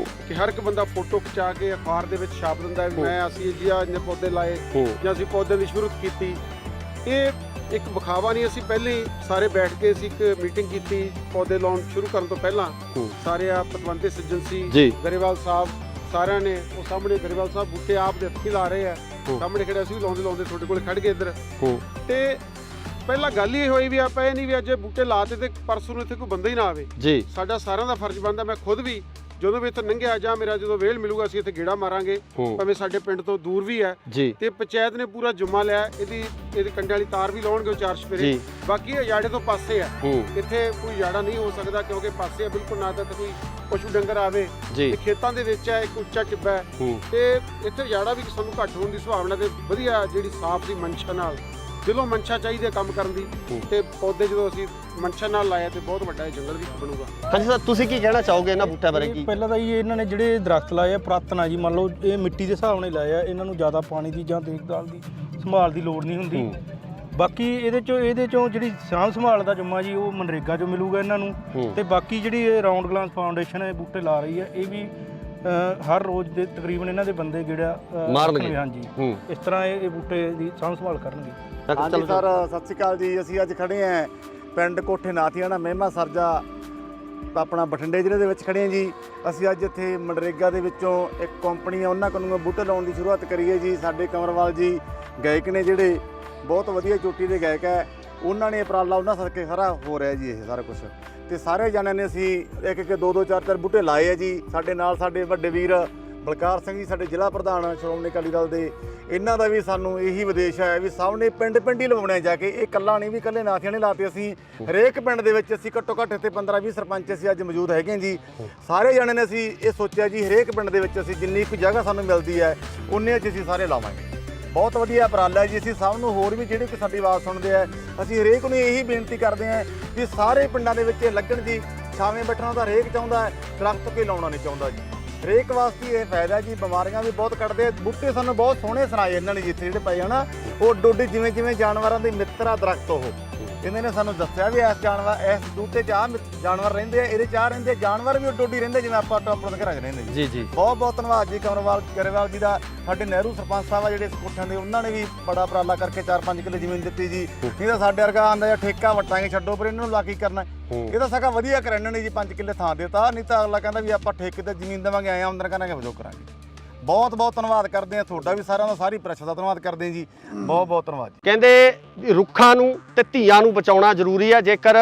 ਕਿ ਹਰ ਇੱਕ ਬੰਦਾ ਫੋਟੋ ਖਿਚਾ ਕੇ ਅਖਬਾਰ ਦੇ ਵਿੱਚ ਛਾਪ ਦਿੰਦਾ ਵੀ ਅਸੀਂ ਜੀ ਇੰਨੇ ਪੌਦੇ ਲਾਏ ਜਾਂ ਅਸੀਂ ਪੌਦੇ ਦੀ ਸ਼ੁਰੂਆਤ ਕੀਤੀ। ਇਹ ਇੱਕ ਵਿਖਾਵਾ ਨਹੀਂ। ਅਸੀਂ ਪਹਿਲੇ ਹੀ ਸਾਰੇ ਬੈਠ ਕੇ ਅਸੀਂ ਇੱਕ ਮੀਟਿੰਗ ਕੀਤੀ ਪੌਦੇ ਲਾਉਣ ਸ਼ੁਰੂ ਕਰਨ ਤੋਂ ਪਹਿਲਾਂ। ਸਾਰੇ ਪਤਵੰਤੇ ਸੱਜਣ ਸੀ, ਗਰੇਵਾਲ ਸਾਹਿਬ ਸਾਰਿਆਂ ਨੇ, ਉਹ ਸਾਹਮਣੇ ਗਰੇਵਾਲ ਸਾਹਿਬ ਬੂਟੇ ਆਪ ਦੇ ਹੱਥੀਂ ਲਾ ਰਹੇ ਆ, ਸਾਹਮਣੇ ਖੜੇ ਅਸੀਂ ਵੀ ਲਾਉਂਦੇ ਤੁਹਾਡੇ ਕੋਲ ਖੜ ਗਏ ਇੱਧਰ। ਤੇ ਪਹਿਲਾਂ ਗੱਲ ਇਹ ਹੋਈ ਵੀ ਆਪਾਂ ਇਹ ਨਹੀਂ ਵੀ ਅੱਜ ਬੂਟੇ ਲਾਤੇ ਤੇ ਪਰਸੋਂ ਨੂੰ ਇੱਥੇ ਕੋਈ ਬੰਦਾ ਹੀ ਨਾ ਆਵੇ। ਸਾਡਾ ਸਾਰਿਆਂ ਦਾ ਫਰਜ਼ ਬਣਦਾ। ਮੈਂ ਖੁਦ ਵੀ ਜਦੋਂ ਵੀ ਇੱਥੇ ਲੰਘਿਆ ਜਾਂ ਮੇਰਾ ਜਦੋਂ ਵੇਲ ਮਿਲੂਗਾ ਅਸੀਂ ਇੱਥੇ ਗੇੜਾ ਮਾਰਾਂਗੇ, ਭਾਵੇਂ ਸਾਡੇ ਪਿੰਡ ਤੋਂ ਦੂਰ ਵੀ ਹੈ। ਤੇ ਪੰਚਾਇਤ ਨੇ ਪੂਰਾ ਜੁਮਾ ਲਿਆ, ਇਹਦੀ ਕੰਡੇ ਵਾਲੀ ਤਾਰ ਵੀ ਲਾਉਣਗੇ ਉਹ 4 ਸਪੇਰੇ। ਬਾਕੀ ਇਹ ਜਾੜੇ ਤੋਂ ਪਾਸੇ ਆ, ਇੱਥੇ ਕੋਈ ਜਾੜਾ ਨਹੀਂ ਹੋ ਸਕਦਾ ਕਿਉਂਕਿ ਪਾਸੇ ਆ ਬਿਲਕੁਲ, ਨਾ ਤਾਂ ਕੋਈ ਪਸ਼ੂ ਡੰਗਰ ਆਵੇ ਤੇ ਖੇਤਾਂ ਦੇ ਵਿੱਚ ਹੈ, ਇੱਕ ਉੱਚਾ ਟਿੱਬਾ ਹੈ ਤੇ ਇੱਥੇ ਜਾੜਾ ਵੀ ਸਾਨੂੰ ਘੱਟ ਹੋਣ ਦੀ ਸੰਭਾਵਨਾ। ਤੇ ਵਧੀਆ ਜਿਹੜੀ ਸਾਫ਼ ਦੀ ਮਨਸ਼ਾ ਨਾਲ, ਦਿਲੋਂ ਮਨਸ਼ਾ ਚਾਹੀਦੀ ਹੈ ਕੰਮ ਕਰਨ ਦੀ, ਤੇ ਪੌਦੇ ਜਦੋਂ ਅਸੀਂ ਮਨਸ਼ਾ ਨਾਲ ਲਾਇਆ ਤੇ ਬਹੁਤ ਵੱਡਾ ਇਹ ਜੰਗਲ ਵੀ ਬਣੂਗਾ। ਹਾਂਜੀ ਸਰ, ਤੁਸੀਂ ਕੀ ਕਹਿਣਾ ਚਾਹੋਗੇ ਇਹਨਾਂ ਬੂਟਿਆਂ ਬਾਰੇ? ਕੀ ਪਹਿਲਾਂ ਤਾਂ ਇਹਨਾਂ ਨੇ ਜਿਹੜੇ ਦਰਖਤ ਲਾਏ ਆ ਪੁਰਾਤਨ ਆ ਜੀ, ਮੰਨ ਲਓ ਇਹ ਮਿੱਟੀ ਦੇ ਹਿਸਾਬ ਨਾਲ ਲਾਏ ਆ, ਇਹਨਾਂ ਨੂੰ ਜ਼ਿਆਦਾ ਪਾਣੀ ਦੀ ਜਾਂ ਦੇਖਭਾਲ ਦੀ ਸੰਭਾਲ ਦੀ ਲੋੜ ਨਹੀਂ ਹੁੰਦੀ। ਬਾਕੀ ਇਹਦੇ ਚੋਂ ਜਿਹੜੀ ਸਾਂਭ ਸੰਭਾਲ ਦਾ ਜੁਮਾ ਜੀ ਉਹ ਮਨਰੇਗਾ 'ਚੋਂ ਮਿਲੂਗਾ ਇਹਨਾਂ ਨੂੰ। ਤੇ ਬਾਕੀ ਜਿਹੜੀ ਰਾਉਂਡ ਗਲਾਸ ਫਾਊਂਡੇਸ਼ਨ ਇਹ ਬੂਟੇ ਲਾ ਰਹੀ ਹੈ, ਇਹ ਵੀ ਹਰ ਰੋਜ਼ ਦੇ ਤਕਰੀਬਨ ਇਹਨਾਂ ਦੇ ਬੰਦੇ ਜਿਹੜਾ ਮਾਰਨਗੇ। ਹਾਂਜੀ, ਇਸ ਤਰ੍ਹਾਂ ਇਹ ਬੂਟੇ ਦੀ ਸਾਂਭ ਸੰਭਾਲ ਕਰਨਗੇ। ਹਾਂਜੀ ਸਰ, ਸਤਿ ਸ਼੍ਰੀ ਅਕਾਲ ਜੀ। ਅਸੀਂ ਅੱਜ ਖੜੇ ਹਾਂ ਪਿੰਡ ਕੋਠੇ ਨਾਥੀਆਣਾ ਮਹਿਮਾ ਸਰਜਾ ਆਪਣਾ ਬਠਿੰਡੇ ਜ਼ਿਲ੍ਹੇ ਦੇ ਵਿੱਚ ਖੜੇ ਹਾਂ ਜੀ। ਅਸੀਂ ਅੱਜ ਇੱਥੇ ਮਨਰੇਗਾ ਦੇ ਵਿੱਚੋਂ ਇੱਕ ਕੰਪਨੀ ਆ, ਉਹਨਾਂ ਕੋਲੋਂ ਬੂਟੇ ਲਾਉਣ ਦੀ ਸ਼ੁਰੂਆਤ ਕਰੀ ਹੈ ਜੀ। ਸਾਡੇ ਕੰਵਰਵਾਲ ਜੀ ਗਾਇਕ ਨੇ ਜਿਹੜੇ ਬਹੁਤ ਵਧੀਆ ਚੋਟੀ ਦੇ ਗਾਇਕ ਹੈ, ਉਹਨਾਂ ਨੇ ਉਪਰਾਲਾ ਉਹਨਾਂ ਸਦਕੇ ਸਾਰਾ ਹੋ ਰਿਹਾ ਜੀ ਇਹ ਸਾਰਾ ਕੁਝ। ਤੇ ਸਾਰੇ ਜਣਿਆਂ ਨੇ ਅਸੀਂ ਇੱਕ 2-2 4-4 ਬੂਟੇ ਲਾਏ ਆ ਜੀ। ਸਾਡੇ ਨਾਲ ਸਾਡੇ ਵੱਡੇ ਵੀਰ ਬਲਕਾਰ ਸਿੰਘ ਜੀ, ਸਾਡੇ ਜ਼ਿਲ੍ਹਾ ਪ੍ਰਧਾਨ ਸ਼੍ਰੋਮਣੀ ਅਕਾਲੀ ਦਲ ਦੇ, ਇਹਨਾਂ ਦਾ ਵੀ ਸਾਨੂੰ ਇਹੀ ਵਿਦੇਸ਼ ਹੈ ਵੀ ਸਭ ਨੇ ਪਿੰਡ ਹੀ ਲਵਾਉਣੇ ਜਾ ਕੇ। ਇਹ ਇਕੱਲਾ ਨਹੀਂ ਵੀ ਇਕੱਲੇ ਨਾਥੀਆਂ ਨੇ ਲਾਤੇ, ਅਸੀਂ ਹਰੇਕ ਪਿੰਡ ਦੇ ਵਿੱਚ ਅਸੀਂ ਘੱਟੋ ਘੱਟ ਇੱਥੇ 15-20 ਸਰਪੰਚ ਅਸੀਂ ਅੱਜ ਮੌਜੂਦ ਹੈਗੇ ਜੀ। ਸਾਰੇ ਜਣੇ ਨੇ ਅਸੀਂ ਇਹ ਸੋਚਿਆ ਜੀ ਹਰੇਕ ਪਿੰਡ ਦੇ ਵਿੱਚ ਅਸੀਂ ਜਿੰਨੀ ਕੁ ਜਗ੍ਹਾ ਸਾਨੂੰ ਮਿਲਦੀ ਹੈ ਉਨੇ 'ਚ ਅਸੀਂ ਸਾਰੇ ਲਾਵਾਂਗੇ। ਬਹੁਤ ਵਧੀਆ ਉਪਰਾਲਾ ਹੈ ਜੀ। ਅਸੀਂ ਸਭ ਨੂੰ ਹੋਰ ਵੀ ਜਿਹੜੇ ਕਿ ਸਾਡੀ ਆਵਾਜ਼ ਸੁਣਦੇ ਆ, ਅਸੀਂ ਹਰੇਕ ਨੂੰ ਇਹੀ ਬੇਨਤੀ ਕਰਦੇ ਹਾਂ ਕਿ ਸਾਰੇ ਪਿੰਡਾਂ ਦੇ ਵਿੱਚ ਲੱਗਣ ਜੀ। ਛਾਵੇਂ ਬੈਠਣਾ ਤਾਂ ਹਰੇਕ ਚਾਹੁੰਦਾ ਹੈ, ਦਰਖਤ ਕੋਈ ਲਾਉਣਾ ਨਹੀਂ ਚਾਹੁੰਦਾ ਜੀ। ਹਰੇਕ ਵਾਸਤੇ ਇਹ ਫਾਇਦਾ ਜੀ। ਬਿਮਾਰੀਆਂ ਵੀ ਬਹੁਤ ਕੱਢਦੇ ਬੂਟੇ, ਸਾਨੂੰ ਬਹੁਤ ਸੋਹਣੇ ਸੁਣਾਏ ਇਹਨਾਂ ਨੇ ਜਿੱਥੇ ਜਿਹੜੇ ਪਏ ਹਨਾ, ਉਹ ਡੋਡੀ ਜਿਵੇਂ ਜਾਨਵਰਾਂ ਦੇ ਮਿੱਤਰ ਆ ਦਰਖਤ। ਉਹ ਇਹਨਾਂ ਨੇ ਸਾਨੂੰ ਦੱਸਿਆ ਵੀ ਇਸ ਬੂਟੇ 'ਚ ਆਹ ਜਾਨਵਰ ਰਹਿੰਦੇ ਆ, ਇਹਦੇ 'ਚ ਆਹ ਰਹਿੰਦੇ ਜਾਨਵਰ ਵੀ ਡੋਡੀ ਰਹਿੰਦੇ ਜਿਵੇਂ ਆਪਾਂ ਆਪਣੇ ਘਰਾਂ 'ਚ ਰਹਿੰਦੇ ਜੀ। ਬਹੁਤ ਧੰਨਵਾਦ ਜੀ ਗਰੇਵਾਲ ਜੀ ਦਾ। ਸਾਡੇ ਨਹਿਰੂ ਸਰਪੰਚ ਸਾਹਿਬ ਆ ਜਿਹੜੇ ਕੋਠਿਆਂ ਦੇ, ਉਹਨਾਂ ਨੇ ਵੀ ਬੜਾ ਉਪਰਾਲਾ ਕਰਕੇ 4-5 ਕਿੱਲੇ ਜ਼ਮੀਨ ਦਿੱਤੀ ਜੀ। ਨਹੀਂ ਤਾਂ ਸਾਡੇ ਵਰਗਾ ਆਂਦਾ ਜਾਂ ਠੇਕਾ ਵਟਾਂਗੇ ਛੱਡੋ, ਪਰ ਇਹਨਾਂ ਨੂੰ ਲਾ ਕੀ ਕਰਨਾ। ਇਹ ਤਾਂ ਸਗਾ ਵਧੀਆ ਕਰਨ ਨੇ ਜੀ, 5 ਕਿੱਲੇ ਥਾਂ ਦੇਤਾ। ਨਹੀਂ ਤਾਂ ਅਗਲਾ ਕਹਿੰਦਾ ਵੀ ਆਪਾਂ ਠੇਕੇ ਤੇ ਜ਼ਮੀਨ ਦੇਵਾਂਗੇ, ਆਏ ਆਮਦਨ ਕਰਾਂਗੇ, ਵਜੋਂ ਕਰਾਂਗੇ। ਬਹੁਤ ਧੰਨਵਾਦ ਕਰਦੇ ਆ ਤੁਹਾਡਾ ਵੀ, ਸਾਰਿਆਂ ਦਾ, ਸਾਰੀ ਪ੍ਰੈਸ ਦਾ ਧੰਨਵਾਦ ਕਰਦੇ ਜੀ। ਬਹੁਤ ਧੰਨਵਾਦ ਜੀ। ਕਹਿੰਦੇ ਰੁੱਖਾਂ ਨੂੰ ਤੇ ਧੀਆਂ ਨੂੰ ਬਚਾਉਣਾ ਜ਼ਰੂਰੀ ਹੈ। ਜੇਕਰ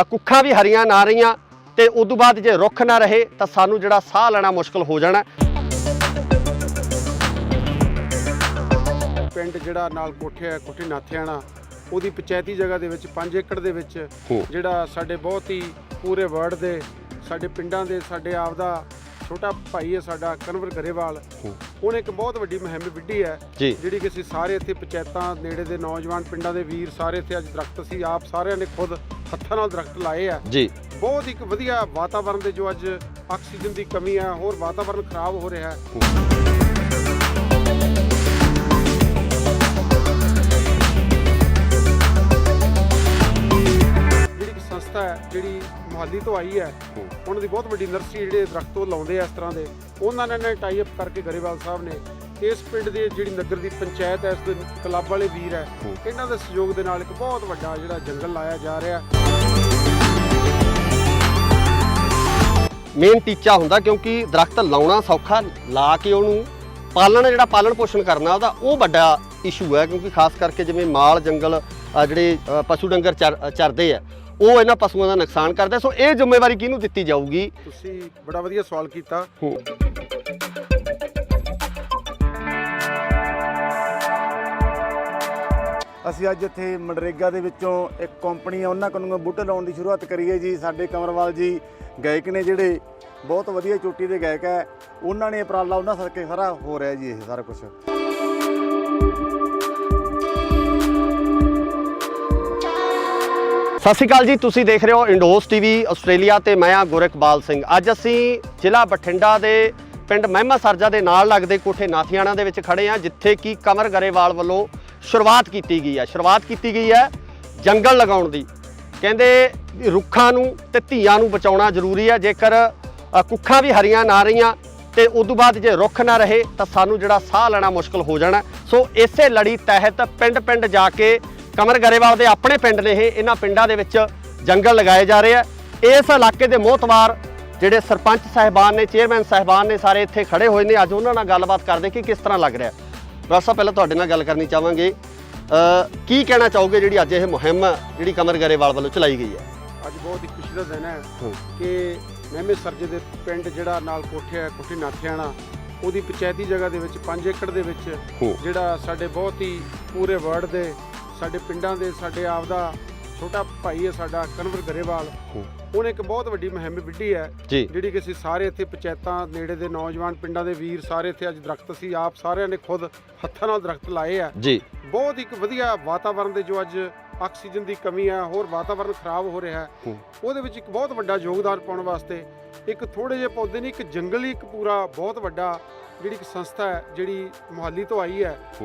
ਕੁੱਖਾਂ ਵੀ ਹਰੀਆਂ ਨਾ ਰਹੀਆਂ ਤੇ ਉਦੋਂ ਬਾਅਦ ਜੇ ਰੁੱਖ ਨਾ ਰਹੇ ਤਾਂ ਸਾਨੂੰ ਜਿਹੜਾ ਸਾਹ ਲੈਣਾ ਮੁਸ਼ਕਲ ਹੋ ਜਾਣਾ। ਪਿੰਡ ਜਿਹੜਾ ਨਾਲ ਕੋਠੇ ਨਾਥਿਆਣਾ, ਉਹਦੀ ਪੰਚਾਇਤੀ ਜਗ੍ਹਾ ਦੇ ਵਿੱਚ 5 ਏਕੜ ਦੇ ਵਿੱਚ ਜਿਹੜਾ ਸਾਡੇ ਬਹੁਤ ਹੀ ਪੂਰੇ ਵਰਡ ਦੇ ਸਾਡੇ ਪਿੰਡਾਂ ਦੇ ਸਾਡੇ ਆਪ ਦਾ ਛੋਟਾ ਭਾਈ ਹੈ ਸਾਡਾ ਕਨਵਰ ਗਰੇਵਾਲ, ਉਹਨੇ ਇੱਕ ਬਹੁਤ ਵੱਡੀ ਮੁਹਿੰਮ ਵਿੱਢੀ ਹੈ ਜਿਹੜੀ ਕਿ ਅਸੀਂ ਸਾਰੇ ਇੱਥੇ ਪੰਚਾਇਤਾਂ ਨੇੜੇ ਦੇ ਨੌਜਵਾਨ ਪਿੰਡਾਂ ਦੇ ਵੀਰ ਸਾਰੇ ਇੱਥੇ ਅੱਜ ਦਰਖਤ ਅਸੀਂ ਆਪ ਸਾਰਿਆਂ ਨੇ ਖੁਦ ਹੱਥਾਂ ਨਾਲ ਦਰਖਤ ਲਾਏ ਆ ਜੀ। ਬਹੁਤ ਇੱਕ ਵਧੀਆ ਵਾਤਾਵਰਨ ਦੇ ਜੋ ਅੱਜ ਆਕਸੀਜਨ ਦੀ ਕਮੀ ਹੈ, ਹੋਰ ਵਾਤਾਵਰਨ ਖਰਾਬ ਹੋ ਰਿਹਾ ਹੈ। ਸੰਸਥਾ ਹੈ ਜਿਹੜੀ ਮੁਹਾਲੀ ਤੋਂ ਆਈ ਹੈ, ਉਹਨਾਂ ਦੀ ਬਹੁਤ ਵੱਡੀ ਨਰਸਰੀ ਜਿਹੜੇ ਦਰਖਤ ਉਹ ਲਾਉਂਦੇ ਆ ਇਸ ਤਰ੍ਹਾਂ ਦੇ, ਉਹਨਾਂ ਨੇ ਟਾਈ ਅਪ ਕਰਕੇ ਗਰੇਵਾਲ ਸਾਹਿਬ ਨੇ ਇਸ ਪਿੰਡ ਦੇ ਜਿਹੜੀ ਨਗਰ ਦੀ ਪੰਚਾਇਤ ਹੈ, ਇਸ ਦੇ ਕਲੱਬ ਵਾਲੇ ਵੀਰ ਹੈ, ਇਹਨਾਂ ਦੇ ਸਹਿਯੋਗ ਦੇ ਨਾਲ ਇੱਕ ਬਹੁਤ ਵੱਡਾ ਜਿਹੜਾ ਜੰਗਲ ਲਾਇਆ ਜਾ ਰਿਹਾ। ਮੇਨ ਟੀਚਾ ਹੁੰਦਾ ਕਿਉਂਕਿ ਦਰਖਤ ਲਾਉਣਾ ਸੌਖਾ, ਲਾ ਕੇ ਉਹਨੂੰ ਪਾਲਣ ਜਿਹੜਾ ਪਾਲਣ ਪੋਸ਼ਣ ਕਰਨਾ ਉਹਦਾ ਉਹ ਵੱਡਾ ਇਸ਼ੂ ਹੈ, ਕਿਉਂਕਿ ਖਾਸ ਕਰਕੇ ਜਿਵੇਂ ਮਾਲ ਜੰਗਲ ਜਿਹੜੇ ਪਸ਼ੂ ਡੰਗਰ ਚਰਦੇ ਆ ਉਹ ਇਹਨਾਂ ਪਸ਼ੂਆਂ ਦਾ ਨੁਕਸਾਨ ਕਰਦੇ। ਸੋ ਇਹ ਜ਼ਿੰਮੇਵਾਰੀ ਕਿਹਨੂੰ ਦਿੱਤੀ ਜਾਊਗੀ? ਤੁਸੀਂ ਬੜਾ ਵਧੀਆ ਸਵਾਲ ਕੀਤਾ। ਅਸੀਂ ਅੱਜ ਇੱਥੇ ਮਨਰੇਗਾ ਦੇ ਵਿੱਚੋਂ ਇੱਕ ਕੰਪਨੀ ਆ ਉਹਨਾਂ ਕੋਲੋਂ ਬੂਟੇ ਲਾਉਣ ਦੀ ਸ਼ੁਰੂਆਤ ਕਰੀ ਹੈ ਜੀ। ਸਾਡੇ ਕਮਰਵਾਲ ਜੀ ਗਾਇਕ ਨੇ ਜਿਹੜੇ ਬਹੁਤ ਵਧੀਆ ਚੋਟੀ ਦੇ ਗਾਇਕ ਹੈ, ਉਹਨਾਂ ਨੇ ਉਪਰਾਲਾ ਉਹਨਾਂ ਸਦਕੇ ਸਾਰਾ ਹੋ ਰਿਹਾ ਜੀ ਇਹ ਸਾਰਾ ਕੁਝ। ਸਤਿ ਸ਼੍ਰੀ ਅਕਾਲ ਜੀ, ਤੁਸੀਂ ਦੇਖ ਰਹੇ ਹੋ ਇੰਡੋਸ ਟੀਵੀ ਆਸਟ੍ਰੇਲੀਆ ਤੇ ਮੈਂ ਆ ਗੁਰਕਬਾਲ ਸਿੰਘ। ਅੱਜ ਅਸੀਂ ਜ਼ਿਲ੍ਹਾ ਬਠਿੰਡਾ ਦੇ ਪਿੰਡ ਮਹਿਮਾ ਸਰਜਾ ਦੇ ਨਾਲ ਲੱਗਦੇ ਕੋਠੇ ਨਾਥੀਆਣਾ ਦੇ ਵਿੱਚ ਖੜੇ ਆ, ਜਿੱਥੇ ਕਿ ਕਮਰ ਗਰੇਵਾਲ ਵੱਲੋਂ ਸ਼ੁਰੂਆਤ ਕੀਤੀ ਗਈ ਹੈ ਜੰਗਲ ਲਗਾਉਣ ਦੀ। ਕਹਿੰਦੇ ਰੁੱਖਾਂ ਨੂੰ ਤੇ ਧੀਆਂ ਨੂੰ ਬਚਾਉਣਾ ਜ਼ਰੂਰੀ ਹੈ। ਜੇਕਰ ਕੁੱਖਾਂ ਵੀ ਹਰੀਆਂ ਨਾ ਰਹੀਆਂ ਤੇ ਉਦੋਂ ਬਾਅਦ ਜੇ ਰੁੱਖ ਨਾ ਰਹੇ ਤਾਂ ਸਾਨੂੰ ਜਿਹੜਾ ਸਾਹ ਲੈਣਾ ਮੁਸ਼ਕਲ ਹੋ ਜਾਣਾ। ਸੋ ਇਸੇ ਲੜੀ ਤਹਿਤ ਪਿੰਡ ਜਾ ਕੇ ਕਮਰ ਗਰੇਵਾਲ ਦੇ ਆਪਣੇ ਪਿੰਡ ਨੇ ਇਹਨਾਂ ਪਿੰਡਾਂ ਦੇ ਵਿੱਚ ਜੰਗਲ ਲਗਾਏ ਜਾ ਰਹੇ ਆ। ਇਸ ਇਲਾਕੇ ਦੇ ਮੋਹਤਵਾਰ ਜਿਹੜੇ ਸਰਪੰਚ ਸਾਹਿਬਾਨ ਨੇ, ਚੇਅਰਮੈਨ ਸਾਹਿਬਾਨ ਨੇ, ਸਾਰੇ ਇੱਥੇ ਖੜੇ ਹੋਏ ਨੇ। ਅੱਜ ਉਹਨਾਂ ਨਾਲ ਗੱਲਬਾਤ ਕਰਦੇ ਕਿ ਕਿਸ ਤਰ੍ਹਾਂ ਲੱਗ ਰਿਹਾ। ਡਾਕਟਰ ਸਾਹਿਬ, ਪਹਿਲਾਂ ਤੁਹਾਡੇ ਨਾਲ ਗੱਲ ਕਰਨੀ ਚਾਹਾਂਗੇ, ਕੀ ਕਹਿਣਾ ਚਾਹੋਗੇ ਜਿਹੜੀ ਅੱਜ ਇਹ ਮੁਹਿੰਮ ਜਿਹੜੀ ਕਮਰ ਗਰੇਵਾਲ ਵੱਲੋਂ ਚਲਾਈ ਗਈ ਹੈ? ਅੱਜ ਬਹੁਤ ਹੀ ਖੁਸ਼ੀ ਦਾ ਦਿਨ ਹੈ ਕਿ ਮਹਿਮੇ ਸਰਜੇ ਦੇ ਪਿੰਡ ਜਿਹੜਾ ਨਾਲ ਕੋਠੀ ਨਾਥਿਆਣਾ, ਉਹਦੀ ਪੰਚਾਇਤੀ ਜਗ੍ਹਾ ਦੇ ਵਿੱਚ 5 ਏਕੜ ਦੇ ਵਿੱਚ ਜਿਹੜਾ ਸਾਡੇ ਬਹੁਤ ਹੀ ਪੂਰੇ ਵਰਲਡ ਦੇ ਸਾਡੇ ਪਿੰਡਾਂ ਦੇ ਸਾਡੇ ਆਪ ਦਾ ਛੋਟਾ ਭਾਈ ਹੈ ਸਾਡਾ ਕਨਵਰ ਗਰੇਵਾਲ, ਉਹਨੇ ਇੱਕ ਬਹੁਤ ਵੱਡੀ ਮੁਹਿੰਮ ਵਿੱਢੀ ਹੈ ਜਿਹੜੀ ਕਿ ਅਸੀਂ ਸਾਰੇ ਇੱਥੇ ਪੰਚਾਇਤਾਂ ਨੇੜੇ ਦੇ ਨੌਜਵਾਨ ਪਿੰਡਾਂ ਦੇ ਵੀਰ ਸਾਰੇ ਇੱਥੇ ਅੱਜ ਦਰਖਤ ਅਸੀਂ ਆਪ ਸਾਰਿਆਂ ਨੇ ਖੁਦ ਹੱਥਾਂ ਨਾਲ ਦਰਖਤ ਲਾਏ ਆ ਜੀ। ਬਹੁਤ ਇੱਕ ਵਧੀਆ ਵਾਤਾਵਰਣ ਦੇ ਜੋ ਅੱਜ ਆਕਸੀਜਨ ਦੀ ਕਮੀ ਹੈ, ਹੋਰ ਵਾਤਾਵਰਣ ਖਰਾਬ ਹੋ ਰਿਹਾ ਹੈ, ਉਹਦੇ ਵਿੱਚ ਇੱਕ ਬਹੁਤ ਵੱਡਾ ਯੋਗਦਾਨ ਪਾਉਣ ਵਾਸਤੇ ਇੱਕ ਥੋੜੇ ਜਿਹੇ ਪੌਦੇ ਨਹੀਂ, ਇੱਕ ਜੰਗਲੀ ਇੱਕ ਪੂਰਾ ਬਹੁਤ ਵੱਡਾ ਜਿਹੜੀ ਇੱਕ ਸੰਸਥਾ ਹੈ ਜਿਹੜੀ ਮੁਹਾਲੀ ਤੋਂ ਆਈ ਹੈ,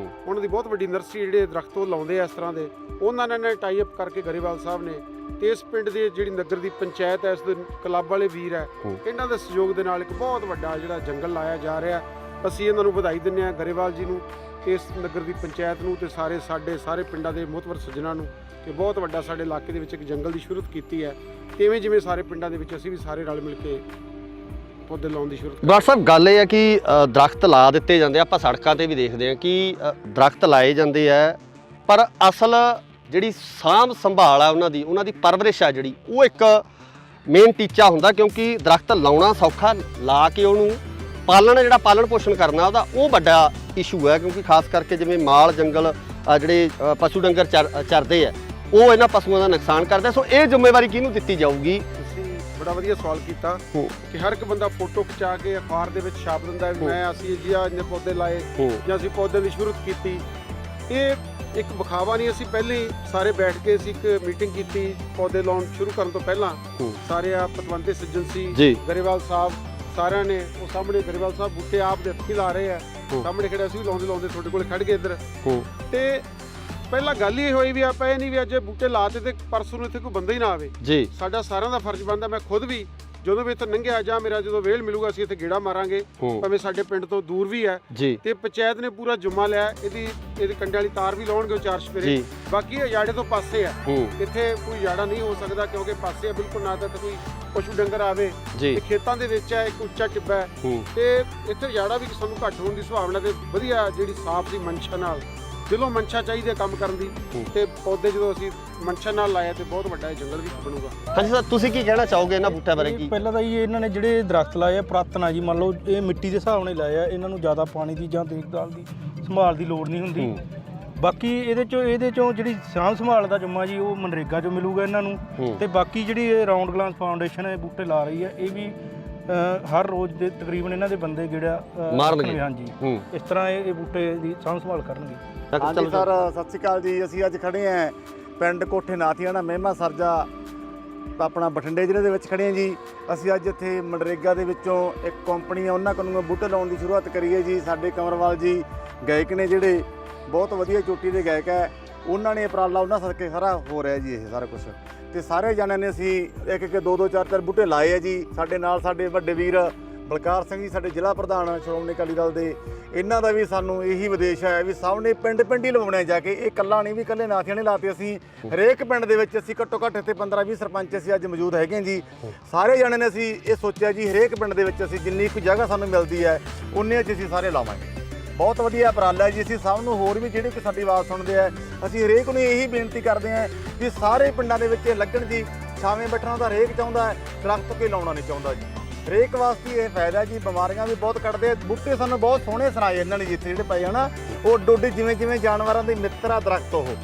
ਉਹਨਾਂ ਦੀ ਬਹੁਤ ਵੱਡੀ ਨਰਸਰੀ ਜਿਹੜੇ ਦਰਖਤ ਉਹ ਲਾਉਂਦੇ ਆ ਇਸ ਤਰ੍ਹਾਂ ਦੇ, ਉਹਨਾਂ ਨੇ ਟਾਈ ਅਪ ਕਰਕੇ ਗਰੇਵਾਲ ਸਾਹਿਬ ਨੇ ਤੇ ਇਸ ਪਿੰਡ ਦੇ ਜਿਹੜੀ ਨਗਰ ਦੀ ਪੰਚਾਇਤ ਹੈ, ਇਸ ਦੇ ਕਲੱਬ ਵਾਲੇ ਵੀਰ ਹੈ, ਇਹਨਾਂ ਦੇ ਸਹਿਯੋਗ ਦੇ ਨਾਲ ਇੱਕ ਬਹੁਤ ਵੱਡਾ ਜਿਹੜਾ ਜੰਗਲ ਲਾਇਆ ਜਾ ਰਿਹਾ। ਅਸੀਂ ਇਹਨਾਂ ਨੂੰ ਵਧਾਈ ਦਿੰਦੇ ਹਾਂ ਗਰੇਵਾਲ ਜੀ ਨੂੰ, ਇਸ ਨਗਰ ਦੀ ਪੰਚਾਇਤ ਨੂੰ ਤੇ ਸਾਰੇ ਪਿੰਡਾਂ ਦੇ ਮੁਹਤਬਰ ਸੱਜਣਾਂ ਨੂੰ ਕਿ ਬਹੁਤ ਵੱਡਾ ਸਾਡੇ ਇਲਾਕੇ ਦੇ ਵਿੱਚ ਇੱਕ ਜੰਗਲ ਦੀ ਸ਼ੁਰੂਆਤ ਕੀਤੀ ਹੈ। ਤੇ ਜਿਵੇਂ ਸਾਰੇ ਪਿੰਡਾਂ ਦੇ ਵਿੱਚ ਅਸੀਂ ਵੀ ਸਾਰੇ ਰਲ ਮਿਲ ਕੇ ਪੌਦੇ ਲਾਉਣ ਦੀ ਸ਼ੁਰੂਆਤ। ਡਾਕਟਰ ਸਾਹਿਬ, ਗੱਲ ਇਹ ਹੈ ਕਿ ਦਰਖਤ ਲਾ ਦਿੱਤੇ ਜਾਂਦੇ ਆ, ਆਪਾਂ ਸੜਕਾਂ ਤੇ ਵੀ ਦੇਖਦੇ ਹਾਂ ਕਿ ਦਰਖਤ ਲਾਏ ਜਾਂਦੇ ਆ, ਪਰ ਅਸਲ ਜਿਹੜੀ ਸਾਂਭ ਸੰਭਾਲ ਆ ਉਹਨਾਂ ਦੀ ਪਰਵਰਿਸ਼ ਆ ਜਿਹੜੀ ਉਹ ਇੱਕ ਮੇਨ ਟੀਚਾ ਹੁੰਦਾ, ਕਿਉਂਕਿ ਦਰਖਤ ਲਾਉਣਾ ਸੌਖਾ, ਲਾ ਕੇ ਉਹਨੂੰ ਜਿਹੜਾ ਪਾਲਣ ਪੋਸ਼ਣ ਕਰਨਾ ਉਹਦਾ ਉਹ ਵੱਡਾ ਇਸ਼ੂ ਹੈ, ਕਿਉਂਕਿ ਖਾਸ ਕਰਕੇ ਜਿਵੇਂ ਮਾਲ ਜੰਗਲ ਜਿਹੜੇ ਪਸ਼ੂ ਡੰਗਰ ਚਰਦੇ ਆ ਉਹ ਇਹਨਾਂ ਪਸ਼ੂਆਂ ਦਾ ਨੁਕਸਾਨ ਕਰਦੇ। ਸੋ ਇਹ ਜ਼ਿੰਮੇਵਾਰੀ ਕਿਹਨੂੰ ਦਿੱਤੀ ਜਾਊਗੀ? ਤੁਸੀਂ ਬੜਾ ਵਧੀਆ ਸਵਾਲ ਕੀਤਾ ਕਿ ਹਰ ਇੱਕ ਬੰਦਾ ਫੋਟੋ ਖਿਚਾ ਕੇ ਅਖਬਾਰ ਦੇ ਵਿੱਚ ਛਾਪ ਦਿੰਦਾ ਵੀ ਅਸੀਂ ਜੀ ਇੰਨੇ ਪੌਦੇ ਲਾਏ ਜਾਂ ਅਸੀਂ ਪੌਦੇ ਦੀ ਸ਼ੁਰੂਆਤ ਕੀਤੀ। ਇਹ ਇੱਕ ਵਿਖਾਵਾ ਨਹੀਂ, ਅਸੀਂ ਪਹਿਲਾਂ ਹੀ ਸਾਰੇ ਬੈਠ ਕੇ ਅਸੀਂ ਇੱਕ ਮੀਟਿੰਗ ਕੀਤੀ ਪੌਦੇ ਲਾਉਣ ਸ਼ੁਰੂ ਕਰਨ ਤੋਂ ਪਹਿਲਾਂ। ਸਾਰੇ ਪਤਵੰਤੇ ਸੱਜਣ ਸੀ, ਗਰੇਵਾਲ ਸਾਹਿਬ ਸਾਰਿਆਂ ਨੇ, ਉਹ ਸਾਹਮਣੇ ਗਰੇਵਾਲ ਸਾਹਿਬ ਬੂਟੇ ਆਪ ਦੇ ਹੱਥੀਂ ਲਾ ਰਹੇ ਆ, ਸਾਹਮਣੇ ਖੜੇ ਅਸੀਂ ਵੀ ਲਾਉਂਦੇ ਤੁਹਾਡੇ ਕੋਲ ਖੜ ਗਏ ਇੱਧਰ। ਤੇ ਪਹਿਲਾਂ ਗੱਲ ਇਹ ਹੋਈ ਵੀ ਆਪਾਂ ਇਹ ਨਹੀਂ ਵੀ ਅੱਜ ਬੂਟੇ ਲਾਤੇ ਤੇ ਪਰਸੋਂ ਨੂੰ ਇੱਥੇ ਕੋਈ ਬੰਦਾ ਹੀ ਨਾ ਆਵੇ। ਸਾਡਾ ਸਾਰਿਆਂ ਦਾ ਫਰਜ਼ ਬਣਦਾ, ਮੈਂ ਖੁਦ ਵੀ ਜਦੋਂ ਵੀ ਇੱਥੇ ਲੰਘਿਆ ਜਾਂ ਮੇਰਾ ਜਦੋਂ ਵੇਲ ਮਿਲੂਗਾ ਅਸੀਂ ਇੱਥੇ ਗੇੜਾ ਮਾਰਾਂਗੇ, ਭਾਵੇਂ ਸਾਡੇ ਪਿੰਡ ਤੋਂ ਦੂਰ ਵੀ ਹੈ। ਤੇ ਪੰਚਾਇਤ ਨੇ ਪੂਰਾ ਜੁਮਾ ਲਿਆ, ਇਹਦੇ ਕੰਡੇ ਵਾਲੀ ਤਾਰ ਵੀ ਲਾਉਣਗੇ ਉਹ 4 ਸਪੇਰੇ। ਬਾਕੀ ਅਜਾੜੇ ਤੋਂ ਪਾਸੇ ਆ, ਇੱਥੇ ਕੋਈ ਜਾੜਾ ਨਹੀਂ ਹੋ ਸਕਦਾ ਕਿਉਂਕਿ ਪਾਸੇ ਆ ਬਿਲਕੁਲ, ਨਾ ਤਾਂ ਕੋਈ ਪਸ਼ੂ ਡੰਗਰ ਆਵੇ ਤੇ ਖੇਤਾਂ ਦੇ ਵਿੱਚ ਹੈ, ਇੱਕ ਉੱਚਾ ਟਿੱਬਾ ਹੈ ਤੇ ਇੱਥੇ ਜਾੜਾ ਵੀ ਸਾਨੂੰ ਘੱਟ ਹੋਣ ਦੀ ਸੰਭਾਵਨਾ ਤੇ ਵਧੀਆ ਜਿਹੜੀ ਸਾਫ਼ ਦੀ ਮਨਸ਼ਾ ਨਾਲ ਦਿਲੋਂ ਮਨਸ਼ਾ ਚਾਹੀਦੀ ਹੈ ਕੰਮ ਕਰਨ ਦੀ, ਤੇ ਪੌਦੇ ਜਦੋਂ ਅਸੀਂ ਮਨਸ਼ਾ ਨਾਲ ਲਾਇਆ ਤੇ ਬਹੁਤ ਵੱਡਾ ਜੰਗਲ ਵੀ ਬਣੂਗਾ। ਹਾਂਜੀ ਸਰ, ਤੁਸੀਂ ਕੀ ਕਹਿਣਾ ਚਾਹੋਗੇ ਇਹਨਾਂ ਬੂਟਿਆਂ ਬਾਰੇ? ਕੀ ਪਹਿਲਾਂ ਤਾਂ ਇਹਨਾਂ ਨੇ ਜਿਹੜੇ ਦਰਖਤ ਲਾਏ ਆ ਪੁਰਾਤਨ ਆ ਜੀ, ਮੰਨ ਲਓ ਇਹ ਮਿੱਟੀ ਦੇ ਹਿਸਾਬ ਨਾਲ ਲਾਏ ਆ, ਇਹਨਾਂ ਨੂੰ ਜ਼ਿਆਦਾ ਪਾਣੀ ਦੀ ਜਾਂ ਦੇਖਭਾਲ ਦੀ ਸੰਭਾਲ ਦੀ ਲੋੜ ਨਹੀਂ ਹੁੰਦੀ। ਬਾਕੀ ਇਹਦੇ ਚੋਂ ਜਿਹੜੀ ਸਾਂਭ ਸੰਭਾਲ ਦਾ ਜੁਮਾ ਜੀ ਉਹ ਮਨਰੇਗਾ 'ਚੋਂ ਮਿਲੂਗਾ ਇਹਨਾਂ ਨੂੰ। ਤੇ ਬਾਕੀ ਜਿਹੜੀ ਰਾਉਂਡ ਗਲਾਸ ਫਾਊਂਡੇਸ਼ਨ ਇਹ ਬੂਟੇ ਲਾ ਰਹੀ ਹੈ, ਇਹ ਵੀ ਹਰ ਰੋਜ਼ ਦੇ ਤਕਰੀਬਨ ਇਹਨਾਂ ਦੇ ਬੰਦੇ ਜਿਹੜਾ ਮਾਰਨਗੇ। ਹਾਂਜੀ, ਇਸ ਤਰ੍ਹਾਂ ਇਹ ਬੂਟੇ ਦੀ ਸਾਂਭ ਸੰਭਾਲ ਕਰਨਗੇ। ਹਾਂਜੀ ਸਰ, ਸਤਿ ਸ਼੍ਰੀ ਅਕਾਲ ਜੀ। ਅਸੀਂ ਅੱਜ ਖੜੇ ਹਾਂ ਪਿੰਡ ਕੋਠੇ ਨਾਥੀਆਣਾ ਮਹਿਮਾ ਸਰਜਾ ਆਪਣਾ ਬਠਿੰਡੇ ਜ਼ਿਲ੍ਹੇ ਦੇ ਵਿੱਚ ਖੜੇ ਹਾਂ ਜੀ। ਅਸੀਂ ਅੱਜ ਇੱਥੇ ਮਨਰੇਗਾ ਦੇ ਵਿੱਚੋਂ ਇੱਕ ਕੰਪਨੀ ਆ ਉਹਨਾਂ ਕੋਲੋਂ ਬੂਟੇ ਲਾਉਣ ਦੀ ਸ਼ੁਰੂਆਤ ਕਰੀ ਹੈ ਜੀ। ਸਾਡੇ ਕਮਰਵਾਲ ਜੀ ਗਾਇਕ ਨੇ ਜਿਹੜੇ ਬਹੁਤ ਵਧੀਆ ਚੋਟੀ ਦੇ ਗਾਇਕ ਹੈ, ਉਹਨਾਂ ਨੇ ਉਪਰਾਲਾ ਉਹਨਾਂ ਸਦਕੇ ਸਾਰਾ ਹੋ ਰਿਹਾ ਜੀ ਇਹ ਸਾਰਾ ਕੁਝ। ਤੇ ਸਾਰੇ ਜਣਿਆਂ ਨੇ ਅਸੀਂ ਇੱਕ 2 4 ਬੂਟੇ ਲਾਏ ਆ ਜੀ। ਸਾਡੇ ਨਾਲ ਸਾਡੇ ਵੱਡੇ ਵੀਰ ਬਲਕਾਰ ਸਿੰਘ ਜੀ, ਸਾਡੇ ਜ਼ਿਲ੍ਹਾ ਪ੍ਰਧਾਨ ਸ਼੍ਰੋਮਣੀ ਅਕਾਲੀ ਦਲ ਦੇ, ਇਹਨਾਂ ਦਾ ਵੀ ਸਾਨੂੰ ਇਹੀ ਵਿਦੇਸ਼ ਹੈ ਵੀ ਸਭ ਨੇ ਪਿੰਡ ਹੀ ਲਵਾਉਣੇ ਜਾ ਕੇ। ਇਹ ਇਕੱਲਾ ਨਹੀਂ ਵੀ ਇਕੱਲੇ ਨਾਥੀਆਂ ਨੇ ਲਾਤੇ, ਅਸੀਂ ਹਰੇਕ ਪਿੰਡ ਦੇ ਵਿੱਚ ਅਸੀਂ ਘੱਟੋ ਘੱਟ ਇੱਥੇ 15-20 ਸਰਪੰਚ ਅਸੀਂ ਅੱਜ ਮੌਜੂਦ ਹੈਗੇ ਜੀ। ਸਾਰੇ ਜਣੇ ਨੇ ਅਸੀਂ ਇਹ ਸੋਚਿਆ ਜੀ ਹਰੇਕ ਪਿੰਡ ਦੇ ਵਿੱਚ ਅਸੀਂ ਜਿੰਨੀ ਕੁ ਜਗ੍ਹਾ ਸਾਨੂੰ ਮਿਲਦੀ ਹੈ ਉਨੇ 'ਚ ਅਸੀਂ ਸਾਰੇ ਲਾਵਾਂਗੇ। ਬਹੁਤ ਵਧੀਆ ਉਪਰਾਲਾ ਹੈ ਜੀ। ਅਸੀਂ ਸਭ ਨੂੰ ਹੋਰ ਵੀ ਜਿਹੜੇ ਕਿ ਸਾਡੀ ਆਵਾਜ਼ ਸੁਣਦੇ ਆ, ਅਸੀਂ ਹਰੇਕ ਨੂੰ ਇਹੀ ਬੇਨਤੀ ਕਰਦੇ ਹਾਂ ਕਿ ਸਾਰੇ ਪਿੰਡਾਂ ਦੇ ਵਿੱਚ ਇਹ ਲੱਗਣ ਜੀ। ਛਾਵੇਂ ਬੈਠਣਾ ਤਾਂ ਹਰੇਕ ਚਾਹੁੰਦਾ ਹੈ, ਦਰਖਤ ਕੋਈ ਲਾਉਣਾ ਨਹੀਂ ਚਾਹੁੰਦਾ ਜੀ। ਹਰੇਕ ਵਾਸਤੇ ਇਹ ਫਾਇਦਾ ਜੀ। ਬਿਮਾਰੀਆਂ ਵੀ ਬਹੁਤ ਕੱਢਦੇ ਆ ਬੂਟੇ। ਸਾਨੂੰ ਬਹੁਤ ਸੋਹਣੇ ਸੁਣਾਏ ਇਹਨਾਂ ਨੇ ਜਿੱਥੇ ਜਿਹੜੇ ਪਏ ਹਨਾ, ਉਹ ਡੋਡੀ ਜਿਵੇਂ ਜਿਵੇਂ ਜਾਨਵਰਾਂ ਦੇ ਮਿੱਤਰ ਆ ਦਰਖਤ। ਉਹ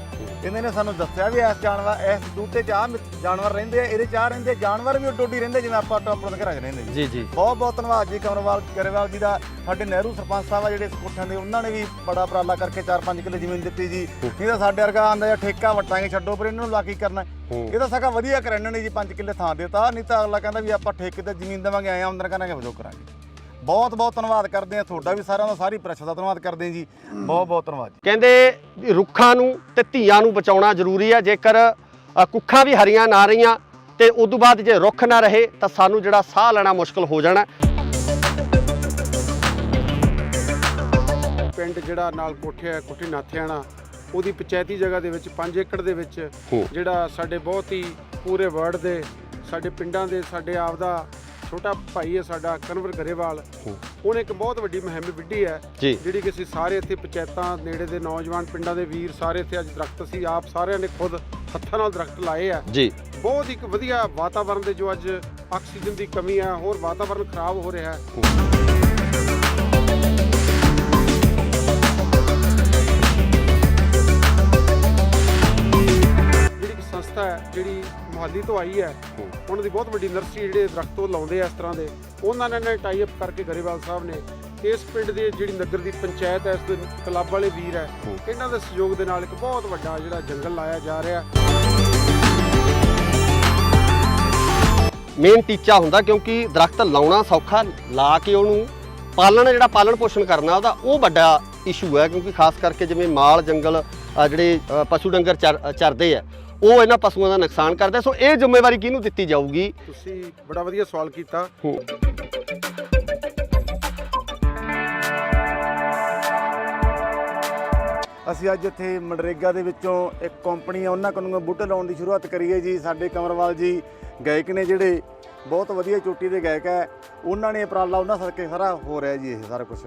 ਇਹਨਾਂ ਨੇ ਸਾਨੂੰ ਦੱਸਿਆ ਵੀ ਇਸ ਬੂਟੇ 'ਚ ਆਹ ਜਾਨਵਰ ਰਹਿੰਦੇ ਆ, ਇਹਦੇ 'ਚ ਆਹ ਰਹਿੰਦੇ। ਜਾਨਵਰ ਵੀ ਡੋਡੀ ਰਹਿੰਦੇ ਜਿਵੇਂ ਆਪਾਂ ਆਪਣੇ ਘਰਾਂ 'ਚ ਰਹਿੰਦੇ ਜੀ ਜੀ। ਬਹੁਤ ਬਹੁਤ ਧੰਨਵਾਦ ਜੀ ਗਰੇਵਾਲ ਜੀ ਦਾ। ਸਾਡੇ ਨਹਿਰੂ ਸਰਪੰਚ ਸਾਹਿਬ ਆ ਜਿਹੜੇ ਕੋਠਿਆਂ ਦੇ, ਉਹਨਾਂ ਨੇ ਵੀ ਬੜਾ ਉਪਰਾਲਾ ਕਰਕੇ 4-5 ਕਿੱਲੇ ਜ਼ਮੀਨ ਦਿੱਤੀ ਜੀ। ਨਹੀਂ ਤਾਂ ਸਾਡੇ ਵਰਗਾ ਆਂਦਾ ਜਾਂ ਠੇਕਾ ਵਟਾਂਗੇ ਛੱਡੋ, ਪਰ ਇਹਨਾਂ ਨੂੰ ਲਾ ਕੀ ਕਰਨਾ। ਇਹ ਤਾਂ ਸਗਾ ਵਧੀਆ ਕਰਨ ਨੇ ਜੀ, 5 ਕਿੱਲੇ ਥਾਂ ਦਿੱਤਾ। ਨਹੀਂ ਤਾਂ ਅਗਲਾ ਕਹਿੰਦਾ ਵੀ ਆਪਾਂ ਠੇਕੇ ਤੇ ਜ਼ਮੀਨ ਦੇਵਾਂਗੇ, ਐਂ ਆਮਦਨ ਕਰਾਂਗੇ, ਵਜੋਂ ਕਰਾਂਗੇ। ਬਹੁਤ ਬਹੁਤ ਧੰਨਵਾਦ ਕਰਦੇ ਆ ਤੁਹਾਡਾ ਵੀ, ਸਾਰਿਆਂ ਦਾ, ਸਾਰੀ ਪ੍ਰੈਸ ਦਾ ਧੰਨਵਾਦ ਕਰਦੇ ਆ ਜੀ। ਬਹੁਤ ਬਹੁਤ ਧੰਨਵਾਦ ਜੀ। ਕਹਿੰਦੇ ਵੀ ਰੁੱਖਾਂ ਨੂੰ ਤੇ ਧੀਆਂ ਨੂੰ ਬਚਾਉਣਾ ਜ਼ਰੂਰੀ ਹੈ। ਜੇਕਰ ਕੁੱਖਾਂ ਵੀ ਹਰੀਆਂ ਨਾ ਰਹੀਆਂ ਤੇ ਉਦੋਂ ਬਾਅਦ ਜੇ ਰੁੱਖ ਨਾ ਰਹੇ ਤਾਂ ਸਾਨੂੰ ਜਿਹੜਾ ਸਾਹ ਲੈਣਾ ਮੁਸ਼ਕਲ ਹੋ ਜਾਣਾ। ਪਿੰਡ ਜਿਹੜਾ ਨਾਲ ਕੋਠੇ ਕੋਠੀ ਨਾਥਿਆਣਾ, ਉਹਦੀ ਪੰਚਾਇਤੀ ਜਗ੍ਹਾ ਦੇ ਵਿੱਚ 5 ਏਕੜ ਦੇ ਵਿੱਚ ਜਿਹੜਾ ਸਾਡੇ ਬਹੁਤ ਹੀ ਪੂਰੇ ਵਰਡ ਦੇ ਸਾਡੇ ਪਿੰਡਾਂ ਦੇ ਸਾਡੇ ਆਪ ਦਾ ਛੋਟਾ ਭਾਈ ਹੈ ਸਾਡਾ ਕਨਵਰ ਗਰੇਵਾਲ, ਉਹਨੇ ਇੱਕ ਬਹੁਤ ਵੱਡੀ ਮੁਹਿੰਮ ਵਿੱਢੀ ਹੈ ਜਿਹੜੀ ਕਿ ਅਸੀਂ ਸਾਰੇ ਇੱਥੇ ਪੰਚਾਇਤਾਂ ਨੇੜੇ ਦੇ ਨੌਜਵਾਨ ਪਿੰਡਾਂ ਦੇ ਵੀਰ ਸਾਰੇ ਇੱਥੇ ਅੱਜ ਦਰਖਤ ਅਸੀਂ ਆਪ ਸਾਰਿਆਂ ਨੇ ਖੁਦ ਹੱਥਾਂ ਨਾਲ ਦਰਖਤ ਲਾਏ ਆ ਜੀ। ਬਹੁਤ ਇੱਕ ਵਧੀਆ ਵਾਤਾਵਰਣ ਦੇ ਜੋ ਅੱਜ ਆਕਸੀਜਨ ਦੀ ਕਮੀ ਹੈ, ਹੋਰ ਵਾਤਾਵਰਣ ਖਰਾਬ ਹੋ ਰਿਹਾ ਹੈ। ਸੰਸਥਾ ਹੈ ਜਿਹੜੀ ਮੁਹਾਲੀ ਤੋਂ ਆਈ ਹੈ, ਉਹਨਾਂ ਦੀ ਬਹੁਤ ਵੱਡੀ ਨਰਸਰੀ ਜਿਹੜੇ ਦਰਖਤ ਉਹ ਲਾਉਂਦੇ ਆ ਇਸ ਤਰ੍ਹਾਂ ਦੇ, ਉਹਨਾਂ ਨੇ ਟਾਈ ਅਪ ਕਰਕੇ ਗਰੇਵਾਲ ਸਾਹਿਬ ਨੇ ਇਸ ਪਿੰਡ ਦੇ ਜਿਹੜੀ ਨਗਰ ਦੀ ਪੰਚਾਇਤ ਹੈ, ਇਸ ਦੇ ਕਲੱਬ ਵਾਲੇ ਵੀਰ ਹੈ, ਇਹਨਾਂ ਦੇ ਸਹਿਯੋਗ ਦੇ ਨਾਲ ਇੱਕ ਬਹੁਤ ਵੱਡਾ ਜਿਹੜਾ ਜੰਗਲ ਲਾਇਆ ਜਾ ਰਿਹਾ। ਮੇਨ ਟੀਚਾ ਹੁੰਦਾ ਕਿਉਂਕਿ ਦਰਖਤ ਲਾਉਣਾ ਸੌਖਾ, ਲਾ ਕੇ ਉਹਨੂੰ ਪਾਲਣਾ ਜਿਹੜਾ ਪਾਲਣ ਪੋਸ਼ਣ ਕਰਨਾ ਉਹਦਾ ਉਹ ਵੱਡਾ ਇਸ਼ੂ ਹੈ। ਕਿਉਂਕਿ ਖਾਸ ਕਰਕੇ ਜਿਵੇਂ ਮਾਲ ਜੰਗਲ ਜਿਹੜੇ ਪਸ਼ੂ ਡੰਗਰ ਚਰਦੇ ਆ ਉਹ ਇਹਨਾਂ ਪਸ਼ੂਆਂ ਦਾ ਨੁਕਸਾਨ ਕਰਦੇ। ਸੋ ਇਹ ਜ਼ਿੰਮੇਵਾਰੀ ਕਿਹਨੂੰ ਦਿੱਤੀ ਜਾਊਗੀ? ਤੁਸੀਂ ਬੜਾ ਵਧੀਆ ਸਵਾਲ ਕੀਤਾ। ਅਸੀਂ ਅੱਜ ਇੱਥੇ ਮਨਰੇਗਾ ਦੇ ਵਿੱਚੋਂ ਇੱਕ ਕੰਪਨੀ ਆ, ਉਹਨਾਂ ਕੋਲੋਂ ਬੂਟੇ ਲਾਉਣ ਦੀ ਸ਼ੁਰੂਆਤ ਕਰੀ ਹੈ ਜੀ। ਸਾਡੇ ਕੰਵਰਵਾਲ ਜੀ ਗਾਇਕ ਨੇ ਜਿਹੜੇ ਬਹੁਤ ਵਧੀਆ ਚੋਟੀ ਦੇ ਗਾਇਕ ਹੈ, ਉਹਨਾਂ ਨੇ ਉਪਰਾਲਾ, ਉਹਨਾਂ ਸਦਕੇ ਸਾਰਾ ਹੋ ਰਿਹਾ ਜੀ ਇਹ ਸਾਰਾ ਕੁਝ।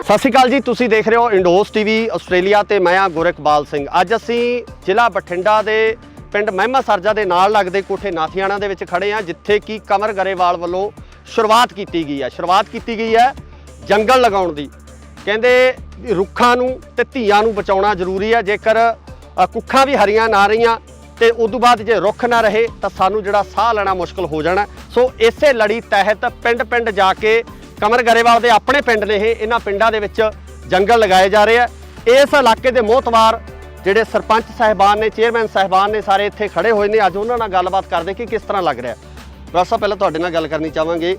ਸਤਿ ਸ਼੍ਰੀ ਅਕਾਲ ਜੀ, ਤੁਸੀਂ ਦੇਖ ਰਹੇ ਹੋ ਇੰਡੋਸ ਟੀਵੀ ਆਸਟ੍ਰੇਲੀਆ ਤੇ ਮੈਂ ਆ ਗੁਰਕਬਾਲ ਸਿੰਘ। ਅੱਜ ਅਸੀਂ ਜ਼ਿਲ੍ਹਾ ਬਠਿੰਡਾ ਦੇ ਪਿੰਡ ਮਹਿਮਾ ਸਰਜਾ ਦੇ ਨਾਲ ਲੱਗਦੇ ਕੋਠੇ ਨਾਥਿਆਣਾ ਦੇ ਵਿੱਚ ਖੜੇ ਆ, ਜਿੱਥੇ ਕਿ ਕਮਰ ਗਰੇਵਾਲ ਵੱਲੋਂ ਸ਼ੁਰੂਆਤ ਕੀਤੀ ਗਈ ਹੈ ਜੰਗਲ ਲਗਾਉਣ ਦੀ। ਕਹਿੰਦੇ ਰੁੱਖਾਂ ਨੂੰ ਤੇ ਧੀਆਂ ਨੂੰ ਬਚਾਉਣਾ ਜ਼ਰੂਰੀ ਹੈ। ਜੇਕਰ ਕੁੱਖਾਂ ਵੀ ਹਰੀਆਂ ਨਾ ਰਹੀਆਂ ਤੇ ਉਦੋਂ ਬਾਅਦ ਜੇ ਰੁੱਖ ਨਾ ਰਹੇ ਤਾਂ ਸਾਨੂੰ ਜਿਹੜਾ ਸਾਹ ਲੈਣਾ ਮੁਸ਼ਕਲ ਹੋ ਜਾਣਾ। ਸੋ ਇਸੇ ਲੜੀ ਤਹਿਤ ਪਿੰਡ ਜਾ ਕੇ ਕਮਰ ਗਰੇਵਾਲ ਦੇ ਆਪਣੇ ਪਿੰਡ ਨੇ ਇਹਨਾਂ ਪਿੰਡਾਂ ਦੇ ਵਿੱਚ ਜੰਗਲ ਲਗਾਏ ਜਾ ਰਹੇ ਆ। ਇਸ ਇਲਾਕੇ ਦੇ ਮੋਹਤਵਾਰ ਜਿਹੜੇ ਸਰਪੰਚ ਸਾਹਿਬਾਨ ਨੇ, ਚੇਅਰਮੈਨ ਸਾਹਿਬਾਨ ਨੇ, ਸਾਰੇ ਇੱਥੇ ਖੜੇ ਹੋਏ ਨੇ। ਅੱਜ ਉਹਨਾਂ ਨਾਲ ਗੱਲਬਾਤ ਕਰਦੇ ਕਿ ਕਿਸ ਤਰ੍ਹਾਂ ਲੱਗ ਰਿਹਾ। ਡਾਕਟਰ ਸਾਹਿਬ, ਪਹਿਲਾਂ ਤੁਹਾਡੇ ਨਾਲ ਗੱਲ ਕਰਨੀ ਚਾਹਾਂਗੇ,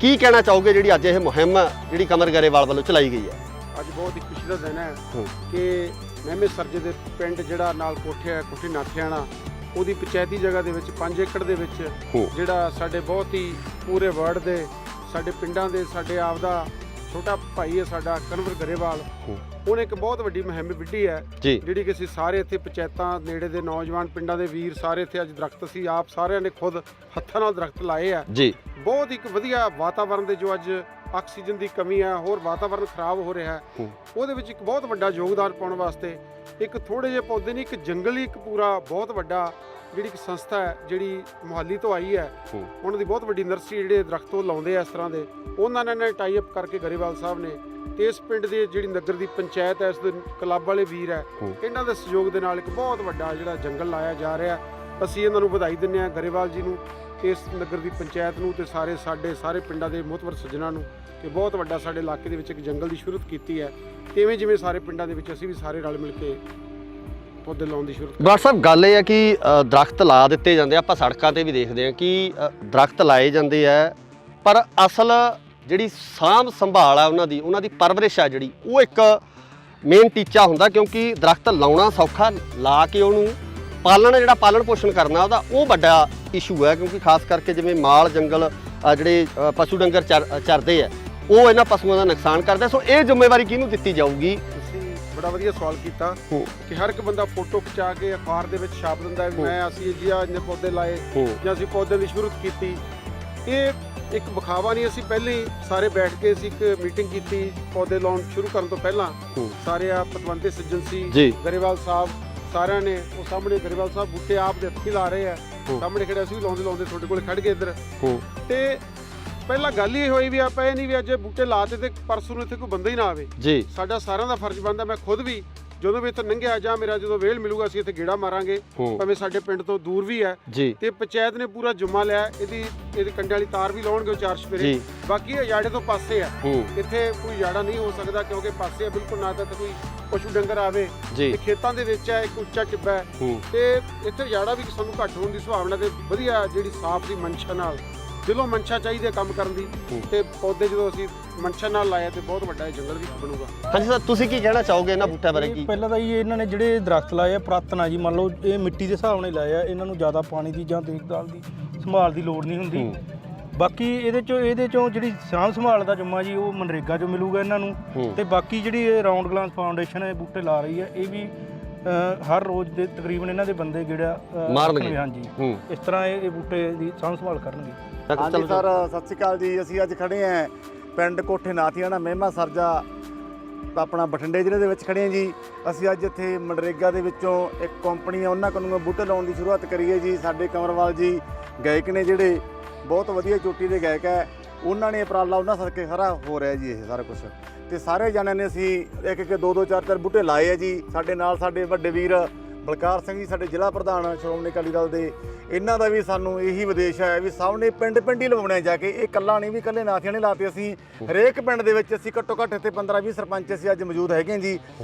ਕੀ ਕਹਿਣਾ ਚਾਹੋਗੇ ਜਿਹੜੀ ਅੱਜ ਇਹ ਮੁਹਿੰਮ ਜਿਹੜੀ ਕਮਰ ਗਰੇਵਾਲ ਵੱਲੋਂ ਚਲਾਈ ਗਈ ਹੈ? ਅੱਜ ਬਹੁਤ ਹੀ ਖੁਸ਼ੀ ਦਾ ਦਿਨ ਹੈ ਕਿ ਮਹਿਮੇ ਸਰਜੇ ਦੇ ਪਿੰਡ ਜਿਹੜਾ ਨਾਲ ਕੋਠੀ ਨਾਥਿਆਣਾ, ਉਹਦੀ ਪੰਚਾਇਤੀ ਜਗ੍ਹਾ ਦੇ ਵਿੱਚ 5 ਏਕੜ ਦੇ ਵਿੱਚ ਜਿਹੜਾ ਸਾਡੇ ਬਹੁਤ ਹੀ ਪੂਰੇ ਵਰਡ ਦੇ ਸਾਡੇ ਪਿੰਡਾਂ ਦੇ ਸਾਡੇ ਆਪ ਦਾ ਛੋਟਾ ਭਾਈ ਹੈ ਸਾਡਾ ਕਨਵਰ ਗਰੇਵਾਲ, ਉਹਨੇ ਇੱਕ ਬਹੁਤ ਵੱਡੀ ਮੁਹਿੰਮ ਵਿੱਢੀ ਹੈ ਜਿਹੜੀ ਕਿ ਅਸੀਂ ਸਾਰੇ ਇੱਥੇ ਪੰਚਾਇਤਾਂ ਨੇੜੇ ਦੇ ਨੌਜਵਾਨ ਪਿੰਡਾਂ ਦੇ ਵੀਰ ਸਾਰੇ ਇੱਥੇ ਅੱਜ ਦਰਖਤ ਅਸੀਂ ਆਪ ਸਾਰਿਆਂ ਨੇ ਖੁਦ ਹੱਥਾਂ ਨਾਲ ਦਰਖਤ ਲਾਏ ਆ ਜੀ। ਬਹੁਤ ਇੱਕ ਵਧੀਆ ਵਾਤਾਵਰਣ ਦੇ ਜੋ ਅੱਜ ਆਕਸੀਜਨ ਦੀ ਕਮੀ ਹੈ, ਹੋਰ ਵਾਤਾਵਰਣ ਖਰਾਬ ਹੋ ਰਿਹਾ ਹੈ, ਉਹਦੇ ਵਿੱਚ ਇੱਕ ਬਹੁਤ ਵੱਡਾ ਯੋਗਦਾਨ ਪਾਉਣ ਵਾਸਤੇ ਇੱਕ ਥੋੜੇ ਜਿਹੇ ਪੌਦੇ ਨਹੀਂ, ਇੱਕ ਜੰਗਲ ਹੀ ਇੱਕ ਪੂਰਾ ਬਹੁਤ ਵੱਡਾ ਜਿਹੜੀ ਇੱਕ ਸੰਸਥਾ ਹੈ ਜਿਹੜੀ ਮੁਹਾਲੀ ਤੋਂ ਆਈ ਹੈ, ਉਹਨਾਂ ਦੀ ਬਹੁਤ ਵੱਡੀ ਨਰਸਰੀ ਜਿਹੜੇ ਦਰਖਤ ਉਹ ਲਾਉਂਦੇ ਆ ਇਸ ਤਰ੍ਹਾਂ ਦੇ, ਉਹਨਾਂ ਨੇ ਟਾਈ ਅਪ ਕਰਕੇ ਗਰੇਵਾਲ ਸਾਹਿਬ ਨੇ ਤੇ ਇਸ ਪਿੰਡ ਦੇ ਜਿਹੜੀ ਨਗਰ ਦੀ ਪੰਚਾਇਤ ਹੈ, ਇਸ ਦੇ ਕਲੱਬ ਵਾਲੇ ਵੀਰ ਹੈ, ਇਹਨਾਂ ਦੇ ਸਹਿਯੋਗ ਦੇ ਨਾਲ ਇੱਕ ਬਹੁਤ ਵੱਡਾ ਜਿਹੜਾ ਜੰਗਲ ਲਾਇਆ ਜਾ ਰਿਹਾ। ਅਸੀਂ ਇਹਨਾਂ ਨੂੰ ਵਧਾਈ ਦਿੰਦੇ ਹਾਂ ਗਰੇਵਾਲ ਜੀ ਨੂੰ, ਇਸ ਨਗਰ ਦੀ ਪੰਚਾਇਤ ਨੂੰ ਤੇ ਸਾਰੇ ਪਿੰਡਾਂ ਦੇ ਮੁਹਤਬਰ ਸੱਜਣਾਂ ਨੂੰ ਕਿ ਬਹੁਤ ਵੱਡਾ ਸਾਡੇ ਇਲਾਕੇ ਦੇ ਵਿੱਚ ਇੱਕ ਜੰਗਲ ਦੀ ਸ਼ੁਰੂਆਤ ਕੀਤੀ ਹੈ। ਇਵੇਂ ਜਿਵੇਂ ਸਾਰੇ ਪਿੰਡਾਂ ਦੇ ਵਿੱਚ ਅਸੀਂ ਵੀ ਸਾਰੇ ਰਲ ਮਿਲ ਕੇ ਪੌਦੇ ਲਾਉਣ ਦੀ ਸ਼ੁਰੂਆਤ। ਡਾਕਟਰ ਸਾਹਿਬ, ਗੱਲ ਇਹ ਹੈ ਕਿ ਦਰਖਤ ਲਾ ਦਿੱਤੇ ਜਾਂਦੇ, ਆਪਾਂ ਸੜਕਾਂ ਤੇ ਵੀ ਦੇਖਦੇ ਹਾਂ ਕਿ ਦਰਖਤ ਲਾਏ ਜਾਂਦੇ ਆ, ਪਰ ਅਸਲ ਜਿਹੜੀ ਸਾਂਭ ਸੰਭਾਲ ਆ ਉਹਨਾਂ ਦੀ ਪਰਵਰਿਸ਼ ਆ ਜਿਹੜੀ, ਉਹ ਇੱਕ ਮੇਨ ਟੀਚਾ ਹੁੰਦਾ। ਕਿਉਂਕਿ ਦਰਖਤ ਲਾਉਣਾ ਸੌਖਾ, ਲਾ ਕੇ ਉਹਨੂੰ ਪਾਲਣਾ ਜਿਹੜਾ ਪਾਲਣ ਪੋਸ਼ਣ ਕਰਨਾ ਉਹਦਾ ਉਹ ਵੱਡਾ ਇਸ਼ੂ ਹੈ। ਕਿਉਂਕਿ ਖਾਸ ਕਰਕੇ ਜਿਵੇਂ ਮਾਲ ਜੰਗਲ ਜਿਹੜੇ ਪਸ਼ੂ ਡੰਗਰ ਚਰਦੇ ਆ ਉਹ ਇਹਨਾਂ ਪਸ਼ੂਆਂ ਦਾ ਨੁਕਸਾਨ ਕਰਦੇ। ਸੋ ਇਹ ਜ਼ਿੰਮੇਵਾਰੀ ਕਿਹਨੂੰ ਦਿੱਤੀ ਜਾਊਗੀ? ਬੜਾ ਵਧੀਆ ਸਵਾਲ ਕੀਤਾ ਕਿ ਹਰ ਇੱਕ ਬੰਦਾ ਫੋਟੋ ਖਿਚਾ ਕੇ ਅਖਬਾਰ ਦੇ ਵਿੱਚ ਛਾਪ ਦਿੰਦਾ ਹੈ, ਮੈਂ ਅਸੀਂ ਜੀ ਇੰਨੇ ਪੌਦੇ ਲਾਏ ਜਾਂ ਅਸੀਂ ਪੌਦੇ ਦੀ ਸ਼ੁਰੂਆਤ ਕੀਤੀ, ਇਹ ਇੱਕ ਵਿਖਾਵਾ ਨਹੀਂ, ਅਸੀਂ ਪਹਿਲਾਂ ਹੀ ਸਾਰੇ ਬੈਠ ਕੇ ਅਸੀਂ ਇੱਕ ਮੀਟਿੰਗ ਕੀਤੀ ਪੌਦੇ ਲਾਉਣ ਸ਼ੁਰੂ ਕਰਨ ਤੋਂ ਪਹਿਲਾਂ। ਸਾਰੇ ਆ ਪਤਵੰਤੇ ਸੱਜਣ ਸੀ, ਗਰੇਵਾਲ ਸਾਹਿਬ, ਸਾਰਿਆਂ ਨੇ ਉਹ ਸਾਹਮਣੇ ਗਰੇਵਾਲ ਸਾਹਿਬ ਬੂਟੇ ਆਪ ਦੇ ਹੱਥੀਂ ਲਾ ਰਹੇ ਆ, ਸਾਹਮਣੇ ਖੜੇ ਅਸੀਂ ਵੀ ਲਾਉਂਦੇ ਤੁਹਾਡੇ ਕੋਲ ਖੜ ਗਏ ਇੱਧਰ। ਤੇ ਪਹਿਲਾਂ ਗੱਲ ਇਹ ਹੋਈ ਵੀ ਆਪਾਂ ਇਹ ਨਹੀਂ ਵੀ ਅੱਜ ਬੂਟੇ ਲਾਤੇ ਤੇ ਪਰਸੋਂ ਨੂੰ ਇੱਥੇ ਕੋਈ ਬੰਦਾ ਹੀ ਨਾ ਆਵੇ ਜੀ। ਸਾਡਾ ਸਾਰਿਆਂ ਦਾ ਫਰਜ਼ ਬਣਦਾ, ਮੈਂ ਖੁਦ ਵੀ ਜਦੋਂ ਵੀ ਇੱਥੇ ਲੰਘਿਆ ਜਾਂ ਮੇਰਾ ਜਦੋਂ ਵੇਲ ਮਿਲੂਗਾ ਅਸੀਂ ਇੱਥੇ ਗੇੜਾ ਮਾਰਾਂਗੇ, ਭਾਵੇਂ ਸਾਡੇ ਪਿੰਡ ਤੋਂ ਦੂਰ ਵੀ ਹੈ। ਤੇ ਪੰਚਾਇਤ ਨੇ ਪੂਰਾ ਜੁਮਾ ਲਿਆ, ਇਹਦੀ ਕੰਡੇ ਵਾਲੀ ਤਾਰ ਵੀ ਲਾਉਣਗੇ ਉਹ 4 ਸਪੇਰੇ। ਬਾਕੀ ਇਹ ਜਾੜੇ ਤੋਂ ਪਾਸੇ ਆ, ਇੱਥੇ ਕੋਈ ਜਾੜਾ ਨਹੀਂ ਹੋ ਸਕਦਾ ਕਿਉਂਕਿ ਪਾਸੇ ਆ ਬਿਲਕੁਲ, ਨਾ ਤਾਂ ਕੋਈ ਪਸ਼ੂ ਡੰਗਰ ਆਵੇ ਤੇ ਖੇਤਾਂ ਦੇ ਵਿੱਚ ਹੈ, ਇੱਕ ਉੱਚਾ ਟਿੱਬਾ ਹੈ ਤੇ ਇੱਥੇ ਜਾੜਾ ਵੀ ਸਾਨੂੰ ਘੱਟ ਹੋਣ ਦੀ ਸੰਭਾਵਨਾ ਤੇ ਵਧੀਆ ਜਿਹੜੀ ਸਾਫ਼ ਦੀ ਮਨਸ਼ਾ ਨਾਲ ਦਿਲੋਂ ਮਨਸ਼ਾ ਚਾਹੀਦੀ ਹੈ ਕੰਮ ਕਰਨ ਦੀ। ਤੇ ਪੌਦੇ ਜਦੋਂ ਅਸੀਂ ਮਨਸ਼ਾ ਨਾਲ ਲਾਇਆ ਤੇ ਬਹੁਤ ਵੱਡਾ ਜੰਗਲ ਵੀ ਬਣੂਗਾ। ਹਾਂਜੀ ਸਰ, ਤੁਸੀਂ ਕੀ ਕਹਿਣਾ ਚਾਹੋਗੇ ਇਹਨਾਂ ਬੂਟਿਆਂ ਬਾਰੇ? ਕੀ ਪਹਿਲਾਂ ਤਾਂ ਇਹਨਾਂ ਨੇ ਜਿਹੜੇ ਦਰਖਤ ਲਾਏ ਆ ਪੁਰਾਤਨ ਆ ਜੀ, ਮੰਨ ਲਓ ਇਹ ਮਿੱਟੀ ਦੇ ਹਿਸਾਬ ਨਾਲ ਲਾਏ ਆ, ਇਹਨਾਂ ਨੂੰ ਜ਼ਿਆਦਾ ਪਾਣੀ ਦੀ ਜਾਂ ਦੇਖਭਾਲ ਦੀ ਸੰਭਾਲ ਦੀ ਲੋੜ ਨਹੀਂ ਹੁੰਦੀ। ਬਾਕੀ ਇਹਦੇ ਚੋਂ ਜਿਹੜੀ ਸਾਂਭ ਸੰਭਾਲ ਦਾ ਜੁਮਾ ਜੀ ਉਹ ਮਨਰੇਗਾ 'ਚੋਂ ਮਿਲੂਗਾ ਇਹਨਾਂ ਨੂੰ। ਤੇ ਬਾਕੀ ਜਿਹੜੀ ਰਾਉਂਡ ਗਲਾਸ ਫਾਊਂਡੇਸ਼ਨ ਇਹ ਬੂਟੇ ਲਾ ਰਹੀ ਹੈ, ਇਹ ਵੀ ਹਰ ਰੋਜ਼ ਦੇ ਤਕਰੀਬਨ ਇਹਨਾਂ ਦੇ ਬੰਦੇ ਜਿਹੜਾ ਮਾਰਨਗੇ। ਹਾਂਜੀ, ਇਸ ਤਰ੍ਹਾਂ ਇਹ ਬੂਟੇ ਦੀ ਸਾਂਭ ਸੰਭਾਲ ਕਰਨਗੇ। ਹਾਂਜੀ ਸਰ, ਸਤਿ ਸ਼੍ਰੀ ਅਕਾਲ ਜੀ। ਅਸੀਂ ਅੱਜ ਖੜੇ ਹਾਂ ਪਿੰਡ ਕੋਠੇ ਨਾਥੀਆਣਾ ਮਹਿਮਾ ਸਰਜਾ ਆਪਣਾ ਬਠਿੰਡੇ ਜ਼ਿਲ੍ਹੇ ਦੇ ਵਿੱਚ ਖੜੇ ਹਾਂ ਜੀ। ਅਸੀਂ ਅੱਜ ਇੱਥੇ ਮਨਰੇਗਾ ਦੇ ਵਿੱਚੋਂ ਇੱਕ ਕੰਪਨੀ ਆ ਉਹਨਾਂ ਕੋਲੋਂ ਬੂਟੇ ਲਾਉਣ ਦੀ ਸ਼ੁਰੂਆਤ ਕਰੀ ਹੈ ਜੀ। ਸਾਡੇ ਕੰਵਰਵਾਲ ਜੀ ਗਾਇਕ ਨੇ ਜਿਹੜੇ ਬਹੁਤ ਵਧੀਆ ਚੋਟੀ ਦੇ ਗਾਇਕ ਹੈ, ਉਹਨਾਂ ਨੇ ਉਪਰਾਲਾ ਉਹਨਾਂ ਸਦਕੇ ਸਾਰਾ ਹੋ ਰਿਹਾ ਜੀ ਇਹ ਸਾਰਾ ਕੁਝ। ਤੇ ਸਾਰੇ ਜਣਿਆਂ ਨੇ ਅਸੀਂ ਇੱਕ 2 4 ਬੂਟੇ ਲਾਏ ਆ ਜੀ। ਸਾਡੇ ਨਾਲ ਸਾਡੇ ਵੱਡੇ ਵੀਰ ਬਲਕਾਰ ਸਿੰਘ ਜੀ, ਸਾਡੇ ਜ਼ਿਲ੍ਹਾ ਪ੍ਰਧਾਨ ਸ਼੍ਰੋਮਣੀ ਅਕਾਲੀ ਦਲ ਦੇ, ਇਹਨਾਂ ਦਾ ਵੀ ਸਾਨੂੰ ਇਹੀ ਵਿਦੇਸ਼ ਹੈ ਵੀ ਸਭ ਨੇ ਪਿੰਡ ਹੀ ਲਵਾਉਣੇ ਜਾ ਕੇ। ਇਹ ਇਕੱਲਾ ਨਹੀਂ ਵੀ ਇਕੱਲੇ ਨਾਥੀਆਂ ਨੇ ਲਾਤੇ, ਅਸੀਂ ਹਰੇਕ ਪਿੰਡ ਦੇ ਵਿੱਚ ਅਸੀਂ ਘੱਟੋ ਘੱਟ ਇੱਥੇ 15-20 ਸਰਪੰਚ ਅਸੀਂ ਅੱਜ ਮੌਜੂਦ ਹੈਗੇ ਜੀ।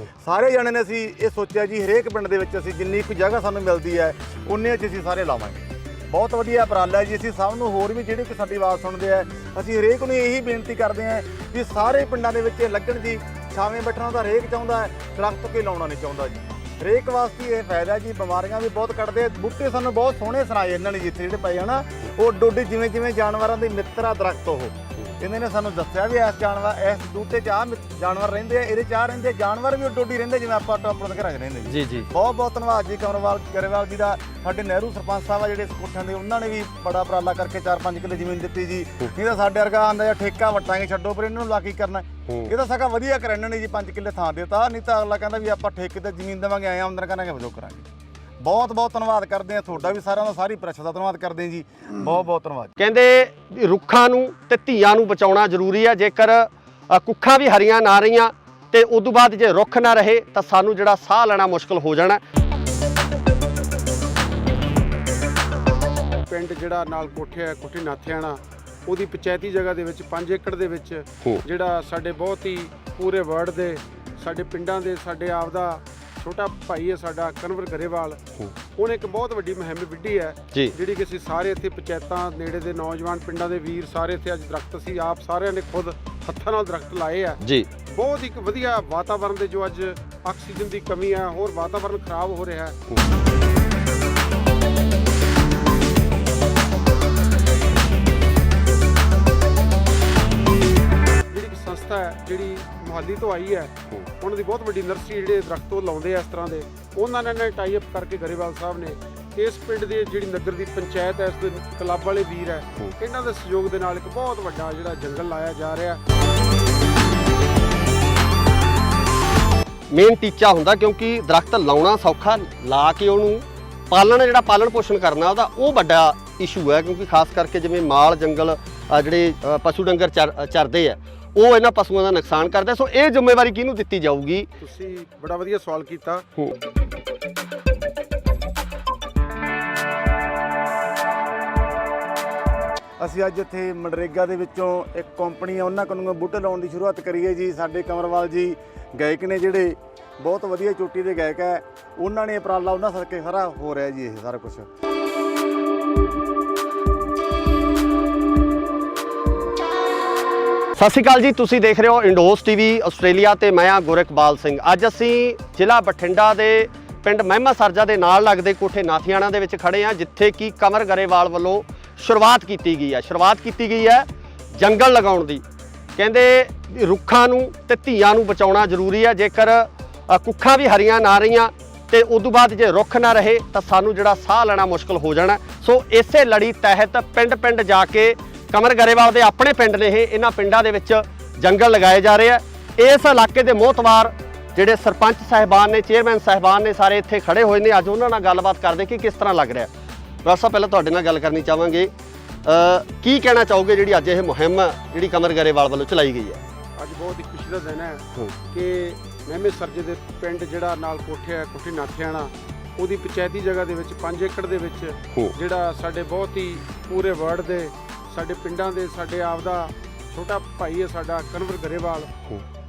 ਸਾਰੇ ਜਣੇ ਨੇ ਅਸੀਂ ਇਹ ਸੋਚਿਆ ਜੀ ਹਰੇਕ ਪਿੰਡ ਦੇ ਵਿੱਚ ਅਸੀਂ ਜਿੰਨੀ ਕੁ ਜਗ੍ਹਾ ਸਾਨੂੰ ਮਿਲਦੀ ਹੈ ਉਨੇ 'ਚ ਅਸੀਂ ਸਾਰੇ ਲਾਵਾਂਗੇ। ਬਹੁਤ ਵਧੀਆ ਉਪਰਾਲਾ ਹੈ ਜੀ। ਅਸੀਂ ਸਭ ਨੂੰ ਹੋਰ ਵੀ ਜਿਹੜੇ ਕੋਈ ਸਾਡੀ ਆਵਾਜ਼ ਸੁਣਦੇ ਆ, ਅਸੀਂ ਹਰੇਕ ਨੂੰ ਇਹੀ ਬੇਨਤੀ ਕਰਦੇ ਹਾਂ ਵੀ ਸਾਰੇ ਪਿੰਡਾਂ ਦੇ ਵਿੱਚ ਲੱਗਣ ਜੀ। ਛਾਵੇਂ ਬੈਠਣਾ ਤਾਂ ਹਰੇਕ ਚਾਹੁੰਦਾ ਹੈ, ਦਰਖਤ ਕੋਈ ਲਾਉਣਾ ਨਹੀਂ ਚਾਹੁੰਦਾ ਜੀ। ਹਰੇਕ ਵਾਸਤੇ ਇਹ ਫਾਇਦਾ ਜੀ। ਬਿਮਾਰੀਆਂ ਵੀ ਬਹੁਤ ਕੱਢਦੇ ਬੂਟੇ, ਸਾਨੂੰ ਬਹੁਤ ਸੋਹਣੇ ਸੁਣਾਏ ਇਹਨਾਂ ਨੇ ਜਿੱਥੇ ਜਿਹੜੇ ਪਏ ਹਨਾ, ਉਹ ਡੋਡੀ ਜਿਵੇਂ ਜਾਨਵਰਾਂ ਦੇ ਮਿੱਤਰ ਆ ਦਰਖਤ। ਉਹ ਇਹਨਾਂ ਨੇ ਸਾਨੂੰ ਦੱਸਿਆ ਵੀ ਇਸ ਬੂਟੇ 'ਚ ਆਹ ਜਾਨਵਰ ਰਹਿੰਦੇ ਆ, ਇਹਦੇ 'ਚ ਆਹ ਰਹਿੰਦੇ, ਜਾਨਵਰ ਵੀ ਡੋਡੀ ਰਹਿੰਦੇ ਜਿਵੇਂ ਆਪਾਂ ਆਪਣੇ ਘਰਾਂ 'ਚ ਰਹਿੰਦੇ ਜੀ। ਜੀ ਬਹੁਤ ਬਹੁਤ ਧੰਨਵਾਦ ਜੀ ਗਰੇਵਾਲ ਜੀ ਦਾ। ਸਾਡੇ ਨਹਿਰੂ ਸਰਪੰਚ ਸਾਹਿਬ ਆ ਜਿਹੜੇ ਕੋਠਿਆਂ ਦੇ, ਉਹਨਾਂ ਨੇ ਵੀ ਬੜਾ ਉਪਰਾਲਾ ਕਰਕੇ 4-5 ਕਿੱਲੇ ਜ਼ਮੀਨ ਦਿੱਤੀ ਜੀ। ਨਹੀਂ ਤਾਂ ਸਾਡੇ ਵਰਗਾ ਆਂਦਾ ਜਾਂ ਠੇਕਾ ਵਟਾਂਗੇ ਛੱਡੋ ਪਰ ਇਹਨਾਂ ਨੂੰ ਲਾ ਕੀ ਕਰਨਾ। ਇਹ ਤਾਂ ਸਗਾ ਵਧੀਆ ਕਰਨ ਨੇ ਜੀ, 5 ਕਿੱਲੇ ਥਾਂ ਦਿੱਤਾ। ਨਹੀਂ ਤਾਂ ਅਗਲਾ ਕਹਿੰਦਾ ਵੀ ਆਪਾਂ ਠੇਕੇ ਤੇ ਜ਼ਮੀਨ ਦੇਵਾਂਗੇ, ਆਏ ਆਮਦਨ ਕਰਾਂਗੇ, ਵਜੋਂ ਕਰਾਂਗੇ। ਬਹੁਤ ਬਹੁਤ ਧੰਨਵਾਦ ਕਰਦੇ ਆ ਤੁਹਾਡਾ ਵੀ, ਸਾਰਿਆਂ ਦਾ, ਸਾਰੀ ਪ੍ਰੈਸ ਦਾ ਧੰਨਵਾਦ ਕਰਦੇ ਜੀ। ਬਹੁਤ ਬਹੁਤ ਧੰਨਵਾਦ। ਕਹਿੰਦੇ ਰੁੱਖਾਂ ਨੂੰ ਤੇ ਧੀਆਂ ਨੂੰ ਬਚਾਉਣਾ ਜ਼ਰੂਰੀ ਹੈ। ਜੇਕਰ ਕੁੱਖਾਂ ਵੀ ਹਰੀਆਂ ਨਾ ਰਹੀਆਂ ਤੇ ਉਸ ਤੋਂ ਬਾਅਦ ਜੇ ਰੁੱਖ ਨਾ ਰਹੇ ਤਾਂ ਸਾਨੂੰ ਜਿਹੜਾ ਸਾਹ ਲੈਣਾ ਮੁਸ਼ਕਲ ਹੋ ਜਾਣਾ। ਪਿੰਡ ਜਿਹੜਾ ਨਾਲ ਕੋਠੇ ਨਾਥਿਆਣਾ, ਉਹਦੀ ਪੰਚਾਇਤੀ ਜਗ੍ਹਾ ਦੇ ਵਿੱਚ 5 ਏਕੜ ਦੇ ਵਿੱਚ ਜਿਹੜਾ ਸਾਡੇ ਬਹੁਤ ਹੀ ਪੂਰੇ ਵਰਡ ਦੇ ਸਾਡੇ ਪਿੰਡਾਂ ਦੇ ਸਾਡੇ ਆਪ ਦਾ ਛੋਟਾ ਭਾਈ ਹੈ ਸਾਡਾ ਕਨਵਰ ਗਰੇਵਾਲ, ਉਹਨੇ ਇੱਕ ਬਹੁਤ ਵੱਡੀ ਮੁਹਿੰਮ ਵਿੱਢੀ ਹੈ ਜਿਹੜੀ ਕਿ ਅਸੀਂ ਸਾਰੇ ਇੱਥੇ ਪੰਚਾਇਤਾਂ ਨੇੜੇ ਦੇ ਨੌਜਵਾਨ ਪਿੰਡਾਂ ਦੇ ਵੀਰ ਸਾਰੇ ਇੱਥੇ ਅੱਜ ਦਰਖਤ ਅਸੀਂ ਆਪ ਸਾਰਿਆਂ ਨੇ ਖੁਦ ਹੱਥਾਂ ਨਾਲ ਦਰਖਤ ਲਾਏ ਆ ਜੀ। ਬਹੁਤ ਇੱਕ ਵਧੀਆ ਵਾਤਾਵਰਨ ਦੇ ਜੋ ਅੱਜ ਆਕਸੀਜਨ ਦੀ ਕਮੀ ਹੈ, ਹੋਰ ਵਾਤਾਵਰਨ ਖਰਾਬ ਹੋ ਰਿਹਾ ਹੈ। ਸੰਸਥਾ ਹੈ ਜਿਹੜੀ ਮੁਹਾਲੀ ਤੋਂ ਆਈ ਹੈ, ਉਹਨਾਂ ਦੀ ਬਹੁਤ ਵੱਡੀ ਨਰਸਰੀ ਜਿਹੜੇ ਦਰਖਤ ਉਹ ਲਾਉਂਦੇ ਆ ਇਸ ਤਰ੍ਹਾਂ ਦੇ, ਉਹਨਾਂ ਨੇ ਟਾਈ ਅਪ ਕਰਕੇ ਗਰੇਵਾਲ ਸਾਹਿਬ ਨੇ ਇਸ ਪਿੰਡ ਦੀ ਜਿਹੜੀ ਨਗਰ ਦੀ ਪੰਚਾਇਤ ਹੈ, ਇਸ ਦੇ ਕਲੱਬ ਵਾਲੇ ਵੀਰ ਹੈ, ਇਹਨਾਂ ਦੇ ਸਹਿਯੋਗ ਦੇ ਨਾਲ ਇੱਕ ਬਹੁਤ ਵੱਡਾ ਜਿਹੜਾ ਜੰਗਲ ਲਾਇਆ ਜਾ ਰਿਹਾ। ਮੇਨ ਟੀਚਾ ਹੁੰਦਾ ਕਿਉਂਕਿ ਦਰਖਤ ਲਾਉਣਾ ਸੌਖਾ, ਲਾ ਕੇ ਉਹਨੂੰ ਜਿਹੜਾ ਪਾਲਣ ਪੋਸ਼ਣ ਕਰਨਾ ਉਹਦਾ ਉਹ ਵੱਡਾ ਇਸ਼ੂ ਹੈ। ਕਿਉਂਕਿ ਖਾਸ ਕਰਕੇ ਜਿਵੇਂ ਮਾਲ ਜੰਗਲ ਜਿਹੜੇ ਪਸ਼ੂ ਡੰਗਰ ਚਰਦੇ ਆ ਉਹ ਇਹਨਾਂ ਪਸ਼ੂਆਂ ਦਾ ਨੁਕਸਾਨ ਕਰਦੇ। ਸੋ ਇਹ ਜ਼ਿੰਮੇਵਾਰੀ ਕਿਹਨੂੰ ਦਿੱਤੀ ਜਾਊਗੀ? ਤੁਸੀਂ ਬੜਾ ਵਧੀਆ ਸਵਾਲ ਕੀਤਾ। ਅਸੀਂ ਅੱਜ ਇੱਥੇ ਮਨਰੇਗਾ ਦੇ ਵਿੱਚੋਂ ਇੱਕ ਕੰਪਨੀ ਆ ਉਹਨਾਂ ਕੋਲੋਂ ਬੂਟੇ ਲਾਉਣ ਦੀ ਸ਼ੁਰੂਆਤ ਕਰੀ ਹੈ ਜੀ। ਸਾਡੇ ਕੰਵਰਵਾਲ ਜੀ ਗਾਇਕ ਨੇ ਜਿਹੜੇ ਬਹੁਤ ਵਧੀਆ ਚੋਟੀ ਦੇ ਗਾਇਕ ਹੈ, ਉਹਨਾਂ ਨੇ ਉਪਰਾਲਾ ਉਹਨਾਂ ਸਦਕੇ ਸਾਰਾ ਹੋ ਰਿਹਾ ਜੀ ਇਹ ਸਾਰਾ ਕੁਝ। ਸਤਿ ਸ਼੍ਰੀ ਅਕਾਲ ਜੀ, ਤੁਸੀਂ ਦੇਖ ਰਹੇ ਹੋ ਇੰਡੋਸ ਟੀਵੀ ਆਸਟ੍ਰੇਲੀਆ ਤੇ ਮੈਂ ਆ ਗੁਰਕਬਾਲ ਸਿੰਘ। ਅੱਜ ਅਸੀਂ ਜ਼ਿਲ੍ਹਾ ਬਠਿੰਡਾ ਦੇ ਪਿੰਡ ਮਹਿਮਾ ਸਰਜਾ ਦੇ ਨਾਲ ਲੱਗਦੇ ਕੋਠੇ ਨਾਥੀਆਣਾ ਦੇ ਵਿੱਚ ਖੜੇ ਆ, ਜਿੱਥੇ ਕਿ ਕਮਰ ਗਰੇਵਾਲ ਵੱਲੋਂ ਸ਼ੁਰੂਆਤ ਕੀਤੀ ਗਈ ਹੈ ਜੰਗਲ ਲਗਾਉਣ ਦੀ। ਕਹਿੰਦੇ ਰੁੱਖਾਂ ਨੂੰ ਤੇ ਧੀਆਂ ਨੂੰ ਬਚਾਉਣਾ ਜ਼ਰੂਰੀ ਹੈ। ਜੇਕਰ ਕੁੱਖਾਂ ਵੀ ਹਰੀਆਂ ਨਾ ਰਹੀਆਂ ਤੇ ਉਸ ਤੋਂ ਬਾਅਦ ਜੇ ਰੁੱਖ ਨਾ ਰਹੇ ਤਾਂ ਸਾਨੂੰ ਜਿਹੜਾ ਸਾਹ ਲੈਣਾ ਮੁਸ਼ਕਲ ਹੋ ਜਾਣਾ। ਸੋ ਇਸੇ ਲੜੀ ਤਹਿਤ ਪਿੰਡ ਜਾ ਕੇ ਕਮਰ ਗਰੇਵਾਲ ਦੇ ਆਪਣੇ ਪਿੰਡ ਨੇ ਇਹਨਾਂ ਪਿੰਡਾਂ ਦੇ ਵਿੱਚ ਜੰਗਲ ਲਗਾਏ ਜਾ ਰਹੇ ਆ। ਇਸ ਇਲਾਕੇ ਦੇ ਮੋਹਤਵਾਰ ਜਿਹੜੇ ਸਰਪੰਚ ਸਾਹਿਬਾਨ ਨੇ, ਚੇਅਰਮੈਨ ਸਾਹਿਬਾਨ ਨੇ, ਸਾਰੇ ਇੱਥੇ ਖੜੇ ਹੋਏ ਨੇ। ਅੱਜ ਉਹਨਾਂ ਨਾਲ ਗੱਲਬਾਤ ਕਰਦੇ ਕਿ ਕਿਸ ਤਰ੍ਹਾਂ ਲੱਗ ਰਿਹਾ। ਡਾਕਟਰ ਸਾਹਿਬ, ਪਹਿਲਾਂ ਤੁਹਾਡੇ ਨਾਲ ਗੱਲ ਕਰਨੀ ਚਾਹਾਂਗੇ, ਕੀ ਕਹਿਣਾ ਚਾਹੋਗੇ ਜਿਹੜੀ ਅੱਜ ਇਹ ਮੁਹਿੰਮ ਜਿਹੜੀ ਕਮਰ ਗਰੇਵਾਲ ਵੱਲੋਂ ਚਲਾਈ ਗਈ ਹੈ? ਅੱਜ ਬਹੁਤ ਹੀ ਖੁਸ਼ੀ ਦਾ ਦਿਨ ਹੈ ਕਿ ਮਹਿਮੇ ਸਰਜੇ ਦੇ ਪਿੰਡ ਜਿਹੜਾ ਨਾਲ ਕੋਠੇ ਹੈ, ਕੋਠੀ ਨਾਥਿਆਣਾ, ਉਹਦੀ ਪੰਚਾਇਤੀ ਜਗ੍ਹਾ ਦੇ ਵਿੱਚ 5 ਏਕੜ ਦੇ ਵਿੱਚ ਜਿਹੜਾ ਸਾਡੇ ਬਹੁਤ ਹੀ ਪੂਰੇ ਵਰਲਡ ਦੇ ਸਾਡੇ ਪਿੰਡਾਂ ਦੇ ਸਾਡੇ ਆਪ ਦਾ ਛੋਟਾ ਭਾਈ ਹੈ ਸਾਡਾ ਕਨਵਰ ਗਰੇਵਾਲ,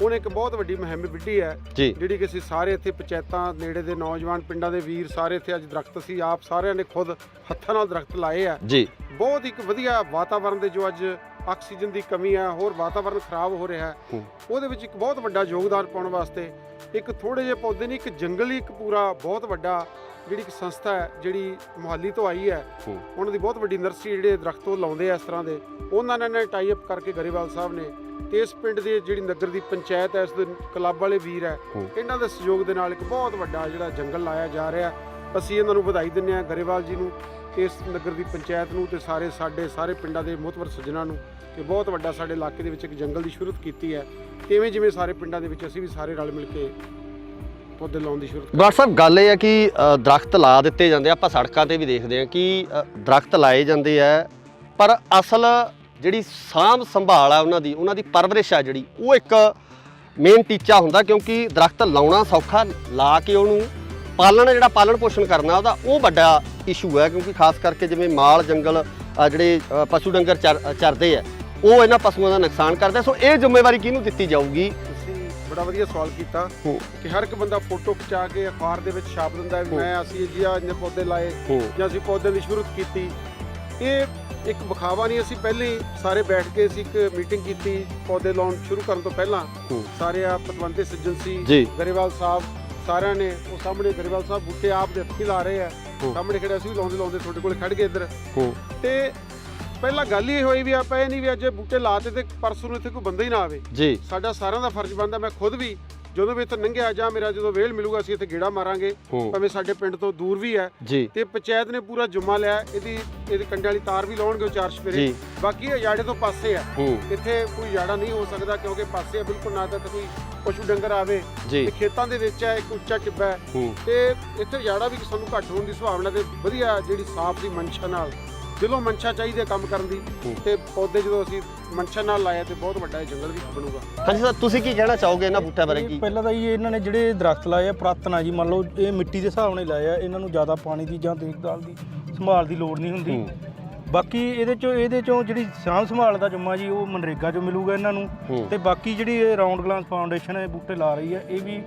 ਉਹਨੇ ਇੱਕ ਬਹੁਤ ਵੱਡੀ ਮੁਹਿੰਮ ਵਿੱਢੀ ਹੈ ਜਿਹੜੀ ਕਿ ਅਸੀਂ ਸਾਰੇ ਇੱਥੇ ਪੰਚਾਇਤਾਂ ਨੇੜੇ ਦੇ ਨੌਜਵਾਨ ਪਿੰਡਾਂ ਦੇ ਵੀਰ ਸਾਰੇ ਇੱਥੇ ਅੱਜ ਦਰਖਤ ਸੀ ਆਪ ਸਾਰਿਆਂ ਨੇ ਖੁਦ ਹੱਥਾਂ ਨਾਲ ਦਰਖਤ ਲਾਏ ਆ ਜੀ। ਬਹੁਤ ਇੱਕ ਵਧੀਆ ਵਾਤਾਵਰਣ ਦੇ ਜੋ ਅੱਜ ਆਕਸੀਜਨ ਦੀ ਕਮੀ ਹੈ, ਹੋਰ ਵਾਤਾਵਰਣ ਖਰਾਬ ਹੋ ਰਿਹਾ ਹੈ, ਉਹਦੇ ਵਿੱਚ ਇੱਕ ਬਹੁਤ ਵੱਡਾ ਯੋਗਦਾਨ ਪਾਉਣ ਵਾਸਤੇ ਇੱਕ ਥੋੜੇ ਜਿਹੇ ਪੌਦੇ ਨਹੀਂ, ਇੱਕ ਜੰਗਲ ਹੀ ਇੱਕ ਪੂਰਾ ਬਹੁਤ ਵੱਡਾ ਜਿਹੜੀ ਇੱਕ ਸੰਸਥਾ ਹੈ ਜਿਹੜੀ ਮੁਹਾਲੀ ਤੋਂ ਆਈ ਹੈ, ਉਹਨਾਂ ਦੀ ਬਹੁਤ ਵੱਡੀ ਨਰਸਰੀ ਜਿਹੜੇ ਦਰਖਤ ਉਹ ਲਾਉਂਦੇ ਆ ਇਸ ਤਰ੍ਹਾਂ ਦੇ, ਉਹਨਾਂ ਨੇ ਟਾਈ ਅਪ ਕਰਕੇ ਗਰੇਵਾਲ ਸਾਹਿਬ ਨੇ ਤੇ ਇਸ ਪਿੰਡ ਦੇ ਜਿਹੜੀ ਨਗਰ ਦੀ ਪੰਚਾਇਤ ਹੈ, ਇਸ ਦੇ ਕਲੱਬ ਵਾਲੇ ਵੀਰ ਹੈ, ਇਹਨਾਂ ਦੇ ਸਹਿਯੋਗ ਦੇ ਨਾਲ ਇੱਕ ਬਹੁਤ ਵੱਡਾ ਜਿਹੜਾ ਜੰਗਲ ਲਾਇਆ ਜਾ ਰਿਹਾ। ਅਸੀਂ ਇਹਨਾਂ ਨੂੰ ਵਧਾਈ ਦਿੰਦੇ ਹਾਂ ਗਰੇਵਾਲ ਜੀ ਨੂੰ, ਇਸ ਨਗਰ ਦੀ ਪੰਚਾਇਤ ਨੂੰ ਤੇ ਸਾਰੇ ਪਿੰਡਾਂ ਦੇ ਮੁਹਤਵਰ ਸੱਜਣਾਂ ਨੂੰ ਕਿ ਬਹੁਤ ਵੱਡਾ ਸਾਡੇ ਇਲਾਕੇ ਦੇ ਵਿੱਚ ਇੱਕ ਜੰਗਲ ਦੀ ਸ਼ੁਰੂਆਤ ਕੀਤੀ ਹੈ। ਤੇ ਜਿਵੇਂ ਸਾਰੇ ਪਿੰਡਾਂ ਦੇ ਵਿੱਚ ਅਸੀਂ ਵੀ ਸਾਰੇ ਰਲ ਮਿਲ ਕੇ ਪੌਦੇ ਲਾਉਣ ਦੀ ਸ਼ੁਰੂਆਤ। ਡਾਕਟਰ ਸਾਹਿਬ, ਗੱਲ ਇਹ ਹੈ ਕਿ ਦਰਖਤ ਲਾ ਦਿੱਤੇ ਜਾਂਦੇ, ਆਪਾਂ ਸੜਕਾਂ ਤੇ ਵੀ ਦੇਖਦੇ ਹਾਂ ਕਿ ਦਰਖਤ ਲਾਏ ਜਾਂਦੇ ਆ, ਪਰ ਅਸਲ ਜਿਹੜੀ ਸਾਂਭ ਸੰਭਾਲ ਆ ਉਹਨਾਂ ਦੀ ਪਰਵਰਿਸ਼ ਆ ਜਿਹੜੀ, ਉਹ ਇੱਕ ਮੇਨ ਟੀਚਾ ਹੁੰਦਾ, ਕਿਉਂਕਿ ਦਰਖਤ ਲਾਉਣਾ ਸੌਖਾ, ਲਾ ਕੇ ਉਹਨੂੰ ਪਾਲਣ ਪੋਸ਼ਣ ਕਰਨਾ ਉਹਦਾ ਉਹ ਵੱਡਾ ਇਸ਼ੂ ਹੈ। ਕਿਉਂਕਿ ਖਾਸ ਕਰਕੇ ਜਿਵੇਂ ਮਾਲ ਜੰਗਲ ਜਿਹੜੇ ਪਸ਼ੂ ਡੰਗਰ ਚਰਦੇ ਆ, ਉਹ ਇਹਨਾਂ ਪਸ਼ੂਆਂ ਦਾ ਨੁਕਸਾਨ ਕਰਦੇ। ਸੋ ਇਹ ਜ਼ਿੰਮੇਵਾਰੀ ਕਿਹਨੂੰ ਦਿੱਤੀ ਜਾਊਗੀ? ਤੁਸੀਂ ਬੜਾ ਵਧੀਆ ਸਵਾਲ ਕੀਤਾ ਕਿ ਹਰ ਇੱਕ ਬੰਦਾ ਫੋਟੋ ਖਿਚਾ ਕੇ ਅਖਬਾਰ ਦੇ ਵਿੱਚ ਛਾਪ ਦਿੰਦਾ ਵੀ ਅਸੀਂ ਜੀ ਇੰਨੇ ਪੌਦੇ ਲਾਏ ਜਾਂ ਅਸੀਂ ਪੌਦਿਆਂ ਦੀ ਸ਼ੁਰੂਆਤ ਕੀਤੀ। ਇਹ ਇੱਕ ਵਿਖਾਵਾ ਨਹੀਂ, ਅਸੀਂ ਪਹਿਲੇ ਹੀ ਸਾਰੇ ਬੈਠ ਕੇ ਅਸੀਂ ਇੱਕ ਮੀਟਿੰਗ ਕੀਤੀ ਪੌਦੇ ਲਾਉਣ ਸ਼ੁਰੂ ਕਰਨ ਤੋਂ ਪਹਿਲਾਂ। ਸਾਰੇ ਆ ਪਤਵੰਤੇ ਸੱਜਣ ਸੀ, ਗਰੇਵਾਲ ਸਾਹਿਬ, ਸਾਰਿਆਂ ਨੇ ਉਹ ਸਾਹਮਣੇ ਗਰੇਵਾਲ ਸਾਹਿਬ ਬੂਟੇ ਆਪ ਦੇ ਹੱਥੀਂ ਲਾ ਰਹੇ ਆ, ਸਾਹਮਣੇ ਖੜੇ ਅਸੀਂ ਵੀ ਲਾਉਂਦੇ ਤੁਹਾਡੇ ਕੋਲ ਖੜ ਗਏ ਇੱਧਰ। ਤੇ ਪਹਿਲਾਂ ਗੱਲ ਹੀ ਹੋਈ ਵੀ ਆਪਾਂ ਇਹ ਨਹੀਂ ਵੀ ਅੱਜ ਬੂਟੇ ਲਾਤੇ ਤੇ ਪਰਸੋਂ ਨੂੰ ਇੱਥੇ ਕੋਈ ਬੰਦਾ ਹੀ ਨਾ ਆਵੇ ਜੀ। ਸਾਡਾ ਸਾਰਿਆਂ ਦਾ ਫਰਜ਼ ਬਣਦਾ, ਮੈਂ ਖੁਦ ਵੀ ਜਦੋਂ ਵੀ ਇੱਥੇ ਲੰਘਿਆ ਜਾਂ ਮੇਰਾ ਜਦੋਂ ਵੇਲ ਮਿਲੂਗਾ ਅਸੀਂ ਇੱਥੇ ਗੇੜਾ ਮਾਰਾਂਗੇ, ਭਾਵੇਂ ਸਾਡੇ ਪਿੰਡ ਤੋਂ ਦੂਰ ਵੀ ਹੈ। ਤੇ ਪੰਚਾਇਤ ਨੇ ਪੂਰਾ ਜੁਮਾ ਲਿਆ, ਇਹਦੀ ਕੰਡੇ ਵਾਲੀ ਤਾਰ ਵੀ ਲਾਉਣਗੇ 4 ਸਪੇਰੇ। ਬਾਕੀ ਇਹ ਯਾੜੇ ਤੋਂ ਪਾਸੇ ਆ, ਇੱਥੇ ਕੋਈ ਯਾੜਾ ਨਹੀਂ ਹੋ ਸਕਦਾ ਕਿਉਂਕਿ ਪਾਸੇ ਆ ਬਿਲਕੁਲ, ਨਾ ਤਾਂ ਕੋਈ ਪਸ਼ੂ ਡੰਗਰ ਆਵੇ, ਖੇਤਾਂ ਦੇ ਵਿੱਚ ਹੈ, ਇੱਕ ਉੱਚਾ ਟਿੱਬਾ ਹੈ ਤੇ ਇੱਥੇ ਯਾੜਾ ਵੀ ਸਾਨੂੰ ਘੱਟ ਹੋਣ ਦੀ ਸੰਭਾਵਨਾ ਤੇ ਵਧੀਆ ਜਿਹੜੀ ਸਾਫ਼ ਦੀ ਮਨਸ਼ਾ ਨਾਲ ਦਿਲੋਂ ਮਨਸ਼ਾ ਚਾਹੀਦੀ ਹੈ ਕੰਮ ਕਰਨ ਦੀ, ਤੇ ਪੌਦੇ ਜਦੋਂ ਅਸੀਂ ਮਨਸ਼ਾ ਨਾਲ ਲਾਇਆ ਤੇ ਬਹੁਤ ਵੱਡਾ ਜੰਗਲ ਵੀ ਬਣੂਗਾ। ਹਾਂਜੀ ਸਰ, ਤੁਸੀਂ ਕੀ ਕਹਿਣਾ ਚਾਹੋਗੇ ਇਹਨਾਂ ਬੂਟਿਆਂ ਬਾਰੇ? ਕੀ ਪਹਿਲਾਂ ਤਾਂ ਇਹਨਾਂ ਨੇ ਜਿਹੜੇ ਦਰਖਤ ਲਾਏ ਆ ਪੁਰਾਤਨ ਆ ਜੀ, ਮੰਨ ਲਓ ਇਹ ਮਿੱਟੀ ਦੇ ਹਿਸਾਬ ਨਾਲ ਲਾਏ ਆ, ਇਹਨਾਂ ਨੂੰ ਜ਼ਿਆਦਾ ਪਾਣੀ ਦੀ ਜਾਂ ਦੇਖਭਾਲ ਦੀ ਸੰਭਾਲ ਦੀ ਲੋੜ ਨਹੀਂ ਹੁੰਦੀ। ਬਾਕੀ ਇਹਦੇ ਚੋਂ ਜਿਹੜੀ ਸਾਂਭ ਸੰਭਾਲ ਦਾ ਜੁਮਾ ਜੀ ਉਹ ਮਨਰੇਗਾ 'ਚੋਂ ਮਿਲੂਗਾ ਇਹਨਾਂ ਨੂੰ। ਤੇ ਬਾਕੀ ਜਿਹੜੀ ਇਹ ਰਾਉਂਡ ਗਲਾਸ ਫਾਊਂਡੇਸ਼ਨ ਹੈ ਬੂਟੇ ਲਾ ਰਹੀ ਹੈ, ਇਹ ਵੀ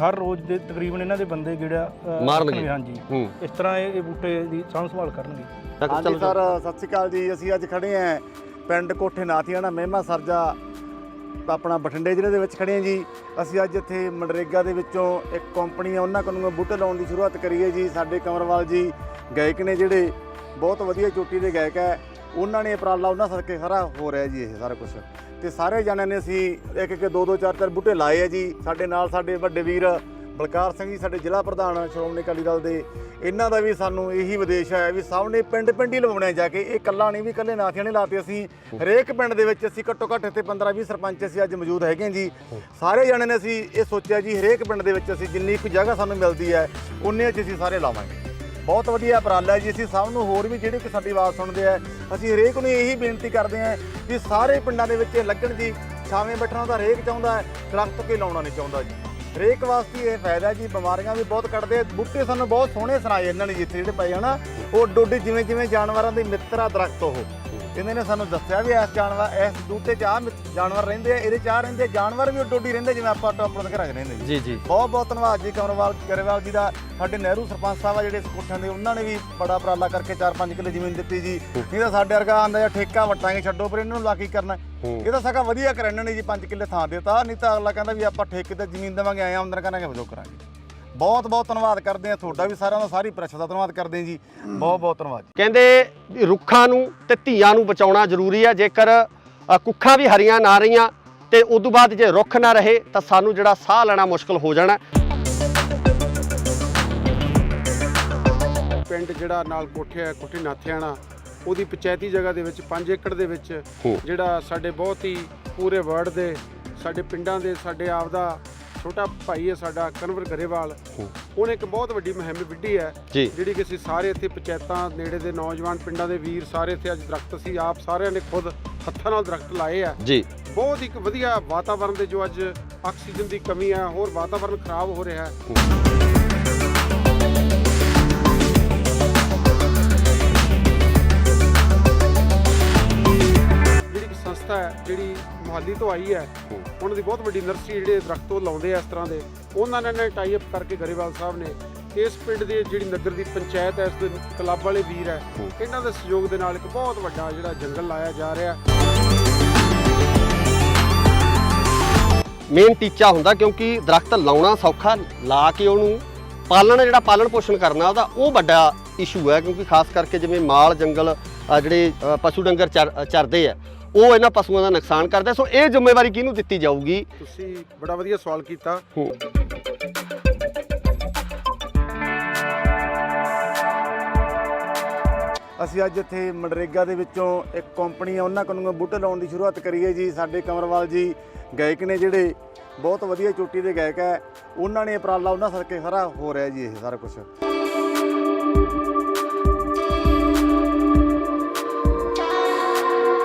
ਹਰ ਰੋਜ਼ ਦੇ ਤਕਰੀਬਨ ਇਹਨਾਂ ਦੇ ਬੰਦੇ ਜਿਹੜਾ ਮਾਰਨਗੇ। ਹਾਂਜੀ, ਇਸ ਤਰ੍ਹਾਂ ਇਹ ਬੂਟੇ ਦੀ ਸਾਂਭ ਸੰਭਾਲ ਕਰਨਗੇ। ਹਾਂਜੀ ਸਰ, ਸਤਿ ਸ਼੍ਰੀ ਅਕਾਲ ਜੀ। ਅਸੀਂ ਅੱਜ ਖੜੇ ਹਾਂ ਪਿੰਡ ਕੋਠੇ ਨਾਥਿਆਣਾ ਮਹਿਮਾ ਸਰਜਾ ਆਪਣਾ ਬਠਿੰਡੇ ਜ਼ਿਲ੍ਹੇ ਦੇ ਵਿੱਚ ਖੜੇ ਹਾਂ ਜੀ। ਅਸੀਂ ਅੱਜ ਇੱਥੇ ਮਨਰੇਗਾ ਦੇ ਵਿੱਚੋਂ ਇੱਕ ਕੰਪਨੀ ਆ, ਉਹਨਾਂ ਕੋਲੋਂ ਬੂਟੇ ਲਾਉਣ ਦੀ ਸ਼ੁਰੂਆਤ ਕਰੀ ਹੈ ਜੀ। ਸਾਡੇ ਕੰਵਰਵਾਲ ਜੀ ਗਾਇਕ ਨੇ ਜਿਹੜੇ ਬਹੁਤ ਵਧੀਆ ਚੋਟੀ ਦੇ ਗਾਇਕ ਹੈ, ਉਹਨਾਂ ਨੇ ਉਪਰਾਲਾ ਉਹਨਾਂ ਸਦਕੇ ਸਾਰਾ ਹੋ ਰਿਹਾ ਜੀ ਇਹ ਸਾਰਾ ਕੁਝ। ਤੇ ਸਾਰੇ ਜਣਿਆਂ ਨੇ ਅਸੀਂ ਇੱਕ 2-2 4-4 ਬੂਟੇ ਲਾਏ ਆ ਜੀ। ਸਾਡੇ ਨਾਲ ਸਾਡੇ ਵੱਡੇ ਵੀਰ ਬਲਕਾਰ ਸਿੰਘ ਜੀ, ਸਾਡੇ ਜ਼ਿਲ੍ਹਾ ਪ੍ਰਧਾਨ ਸ਼੍ਰੋਮਣੀ ਅਕਾਲੀ ਦਲ ਦੇ, ਇਹਨਾਂ ਦਾ ਵੀ ਸਾਨੂੰ ਇਹੀ ਵਿਦੇਸ਼ ਹੈ ਵੀ ਸਭ ਨੇ ਪਿੰਡ ਹੀ ਲਵਾਉਣੇ ਜਾ ਕੇ। ਇਹ ਇਕੱਲਾ ਨਹੀਂ ਵੀ ਇਕੱਲੇ ਨਾਥੀਆਂ ਨੇ ਲਾਤੇ, ਅਸੀਂ ਹਰੇਕ ਪਿੰਡ ਦੇ ਵਿੱਚ ਅਸੀਂ ਘੱਟੋ ਘੱਟ ਇੱਥੇ 15-20 ਸਰਪੰਚ ਅਸੀਂ ਅੱਜ ਮੌਜੂਦ ਹੈਗੇ ਹਾਂ ਜੀ। ਸਾਰੇ ਜਣੇ ਨੇ ਅਸੀਂ ਇਹ ਸੋਚਿਆ ਜੀ ਹਰੇਕ ਪਿੰਡ ਦੇ ਵਿੱਚ ਅਸੀਂ ਜਿੰਨੀ ਕੁ ਜਗ੍ਹਾ ਸਾਨੂੰ ਮਿਲਦੀ ਹੈ ਉਨੇ 'ਚ ਅਸੀਂ ਸਾਰੇ ਲਾਵਾਂਗੇ। ਬਹੁਤ ਵਧੀਆ ਉਪਰਾਲਾ ਜੀ। ਅਸੀਂ ਸਭ ਨੂੰ ਹੋਰ ਵੀ ਜਿਹੜੇ ਕਿ ਸਾਡੀ ਆਵਾਜ਼ ਸੁਣਦੇ ਆ, ਅਸੀਂ ਹਰੇਕ ਨੂੰ ਇਹੀ ਬੇਨਤੀ ਕਰਦੇ ਹਾਂ ਕਿ ਸਾਰੇ ਪਿੰਡਾਂ ਦੇ ਵਿੱਚ ਲੱਗਣ ਜੀ। ਛਾਵੇਂ ਬੈਠਣਾ ਤਾਂ ਹਰੇਕ ਚਾਹੁੰਦਾ ਹੈ, ਦਰਖਤ ਕੋਈ ਲਾਉਣਾ ਨਹੀਂ ਚਾਹੁੰਦਾ ਜੀ। ਹਰੇਕ ਵਾਸਤੇ ਇਹ ਫਾਇਦਾ ਜੀ। ਬਿਮਾਰੀਆਂ ਵੀ ਬਹੁਤ ਕੱਢਦੇ ਬੂਟੇ, ਸਾਨੂੰ ਬਹੁਤ ਸੋਹਣੇ ਸੁਣਾਏ ਇਹਨਾਂ ਨੇ ਜਿੱਥੇ ਜਿਹੜੇ ਪਏ ਹਨਾ, ਉਹ ਡੋਡੀ ਜਿਵੇਂ ਜਾਨਵਰਾਂ ਦੇ ਮਿੱਤਰ ਆ ਦਰਖਤ। ਉਹ ਇਹਨਾਂ ਨੇ ਸਾਨੂੰ ਦੱਸਿਆ ਵੀ ਇਸ ਬੂਟੇ 'ਚ ਆਹ ਜਾਨਵਰ ਰਹਿੰਦੇ ਆ, ਇਹਦੇ 'ਚ ਆਹ ਰਹਿੰਦੇ ਜਾਨਵਰ ਵੀ ਡੋਡੀ ਰਹਿੰਦੇ ਜਿਵੇਂ ਆਪਾਂ ਆਪਣੇ ਘਰਾਂ 'ਚ ਰਹਿੰਦੇ ਜੀ। ਜੀ ਬਹੁਤ ਧੰਨਵਾਦ ਜੀ ਗਰੇਵਾਲ ਜੀ ਦਾ। ਸਾਡੇ ਨਹਿਰੂ ਸਰਪੰਚ ਸਾਹਿਬ ਆ ਜਿਹੜੇ ਕੋਠਿਆਂ ਦੇ, ਉਹਨਾਂ ਨੇ ਵੀ ਬੜਾ ਉਪਰਾਲਾ ਕਰਕੇ 4-5 ਕਿੱਲੇ ਜ਼ਮੀਨ ਦਿੱਤੀ ਜੀ। ਨਹੀਂ ਤਾਂ ਸਾਡੇ ਵਰਗਾ ਆਂਦਾ ਜਾਂ ਠੇਕਾ ਵਟਾਂਗੇ ਛੱਡੋ, ਪਰ ਇਹਨਾਂ ਨੂੰ ਲਾ ਕੀ ਕਰਨਾ। ਇਹ ਤਾਂ ਸਗਾ ਵਧੀਆ ਕਰ ਇਹਨਾਂ ਨੇ ਜੀ, 5 ਕਿੱਲੇ ਥਾਂ ਦਿੱਤਾ। ਨਹੀਂ ਤਾਂ ਅਗਲਾ ਕਹਿੰਦਾ ਵੀ ਆਪਾਂ ਠੇਕੇ ਤੇ ਜ਼ਮੀਨ ਦੇਵਾਂਗੇ, ਆਏ ਆਮਦਨ ਕਰਾਂਗੇ, ਵਜੋਂ ਕਰਾਂਗੇ। ਬਹੁਤ ਧੰਨਵਾਦ ਕਰਦੇ ਹਾਂ ਤੁਹਾਡਾ ਵੀ, ਸਾਰਿਆਂ ਦਾ, ਸਾਰੀ ਪ੍ਰੈਸ ਦਾ ਧੰਨਵਾਦ ਕਰਦੇ ਹਾਂ ਜੀ। ਬਹੁਤ ਧੰਨਵਾਦ। ਕਹਿੰਦੇ ਰੁੱਖਾਂ ਨੂੰ ਤੇ ਧੀਆਂ ਨੂੰ ਬਚਾਉਣਾ ਜ਼ਰੂਰੀ ਹੈ। ਜੇਕਰ ਕੁੱਖਾਂ ਵੀ ਹਰੀਆਂ ਨਾ ਰਹੀਆਂ ਤੇ ਉਦੋਂ ਬਾਅਦ ਜੇ ਰੁੱਖ ਨਾ ਰਹੇ ਤਾਂ ਸਾਨੂੰ ਜਿਹੜਾ ਸਾਹ ਲੈਣਾ ਮੁਸ਼ਕਲ ਹੋ ਜਾਣਾ। ਪਿੰਡ ਜਿਹੜਾ ਨਾਲ ਕੋਠੇ ਹੈ, ਕੋਠੀ ਨਾਥਿਆਣਾ, ਉਹਦੀ ਪੰਚਾਇਤੀ ਜਗ੍ਹਾ ਦੇ ਵਿੱਚ 5 ਏਕੜ ਦੇ ਵਿੱਚ ਜਿਹੜਾ ਸਾਡੇ ਬਹੁਤ ਹੀ ਪੂਰੇ ਵਰਲਡ ਦੇ ਸਾਡੇ ਪਿੰਡਾਂ ਦੇ ਸਾਡੇ ਆਪ ਦਾ ਛੋਟਾ ਭਾਈ ਹੈ ਸਾਡਾ ਕਨਵਰ ਗਰੇਵਾਲ, ਉਹਨੇ ਇੱਕ ਬਹੁਤ ਵੱਡੀ ਮੁਹਿੰਮ ਵਿੱਢੀ ਹੈ ਜਿਹੜੀ ਕਿ ਅਸੀਂ ਸਾਰੇ ਇੱਥੇ ਪੰਚਾਇਤਾਂ ਨੇੜੇ ਦੇ ਨੌਜਵਾਨ ਪਿੰਡਾਂ ਦੇ ਵੀਰ ਸਾਰੇ ਇੱਥੇ ਅੱਜ ਦਰਖਤ ਅਸੀਂ ਆਪ ਸਾਰਿਆਂ ਨੇ ਖੁਦ ਹੱਥਾਂ ਨਾਲ ਦਰਖਤ ਲਾਏ ਆ ਜੀ। ਬਹੁਤ ਇੱਕ ਵਧੀਆ ਵਾਤਾਵਰਣ ਦੇ ਜੋ ਅੱਜ ਆਕਸੀਜਨ ਦੀ ਕਮੀ ਹੈ, ਹੋਰ ਵਾਤਾਵਰਣ ਖਰਾਬ ਹੋ ਰਿਹਾ ਹੈ। ਸੰਸਥਾ ਹੈ ਜਿਹੜੀ ਮੁਹਾਲੀ ਤੋਂ ਆਈ ਹੈ, ਉਹਨਾਂ ਦੀ ਬਹੁਤ ਵੱਡੀ ਨਰਸਰੀ ਜਿਹੜੇ ਦਰਖਤ ਉਹ ਲਾਉਂਦੇ ਆ ਇਸ ਤਰ੍ਹਾਂ ਦੇ, ਉਹਨਾਂ ਨੇ ਟਾਈ ਅਪ ਕਰਕੇ ਗਰੇਵਾਲ ਸਾਹਿਬ ਨੇ ਇਸ ਪਿੰਡ ਦੀ ਜਿਹੜੀ ਨਗਰ ਦੀ ਪੰਚਾਇਤ ਹੈ, ਇਸ ਦੇ ਕਲੱਬ ਵਾਲੇ ਵੀਰ ਹੈ, ਇਹਨਾਂ ਦੇ ਸਹਿਯੋਗ ਦੇ ਨਾਲ ਇੱਕ ਬਹੁਤ ਵੱਡਾ ਜਿਹੜਾ ਜੰਗਲ ਲਾਇਆ ਜਾ ਰਿਹਾ। ਮੇਨ ਟੀਚਾ ਹੁੰਦਾ ਕਿਉਂਕਿ ਦਰਖਤ ਲਾਉਣਾ ਸੌਖਾ, ਲਾ ਕੇ ਉਹਨੂੰ ਪਾਲਣ ਜਿਹੜਾ ਪਾਲਣ ਪੋਸ਼ਣ ਕਰਨਾ ਉਹਦਾ ਉਹ ਵੱਡਾ ਇਸ਼ੂ ਹੈ, ਕਿਉਂਕਿ ਖਾਸ ਕਰਕੇ ਜਿਵੇਂ ਮਾਲ ਜੰਗਲ ਜਿਹੜੇ ਪਸ਼ੂ ਡੰਗਰ ਚਰਦੇ ਆ ਉਹ ਇਹਨਾਂ ਪਸ਼ੂਆਂ ਦਾ ਨੁਕਸਾਨ ਕਰਦਾ। ਸੋ ਇਹ ਜ਼ਿੰਮੇਵਾਰੀ ਕਿਹਨੂੰ ਦਿੱਤੀ ਜਾਊਗੀ? ਤੁਸੀਂ ਬੜਾ ਵਧੀਆ ਸਵਾਲ ਕੀਤਾ। ਅਸੀਂ ਅੱਜ ਇੱਥੇ ਮਨਰੇਗਾ ਦੇ ਵਿੱਚੋਂ ਇੱਕ ਕੰਪਨੀ ਆ ਉਹਨਾਂ ਕੋਲੋਂ ਬੂਟੇ ਲਾਉਣ ਦੀ ਸ਼ੁਰੂਆਤ ਕਰੀ ਹੈ ਜੀ। ਸਾਡੇ ਕਮਰਵਾਲ ਜੀ ਗਾਇਕ ਨੇ ਜਿਹੜੇ ਬਹੁਤ ਵਧੀਆ ਚੋਟੀ ਦੇ ਗਾਇਕ ਹੈ, ਉਹਨਾਂ ਨੇ ਉਪਰਾਲਾ ਉਹਨਾਂ ਕਰਕੇ ਸਾਰਾ ਹੋ ਰਿਹਾ ਜੀ ਇਹ ਸਾਰਾ ਕੁਝ।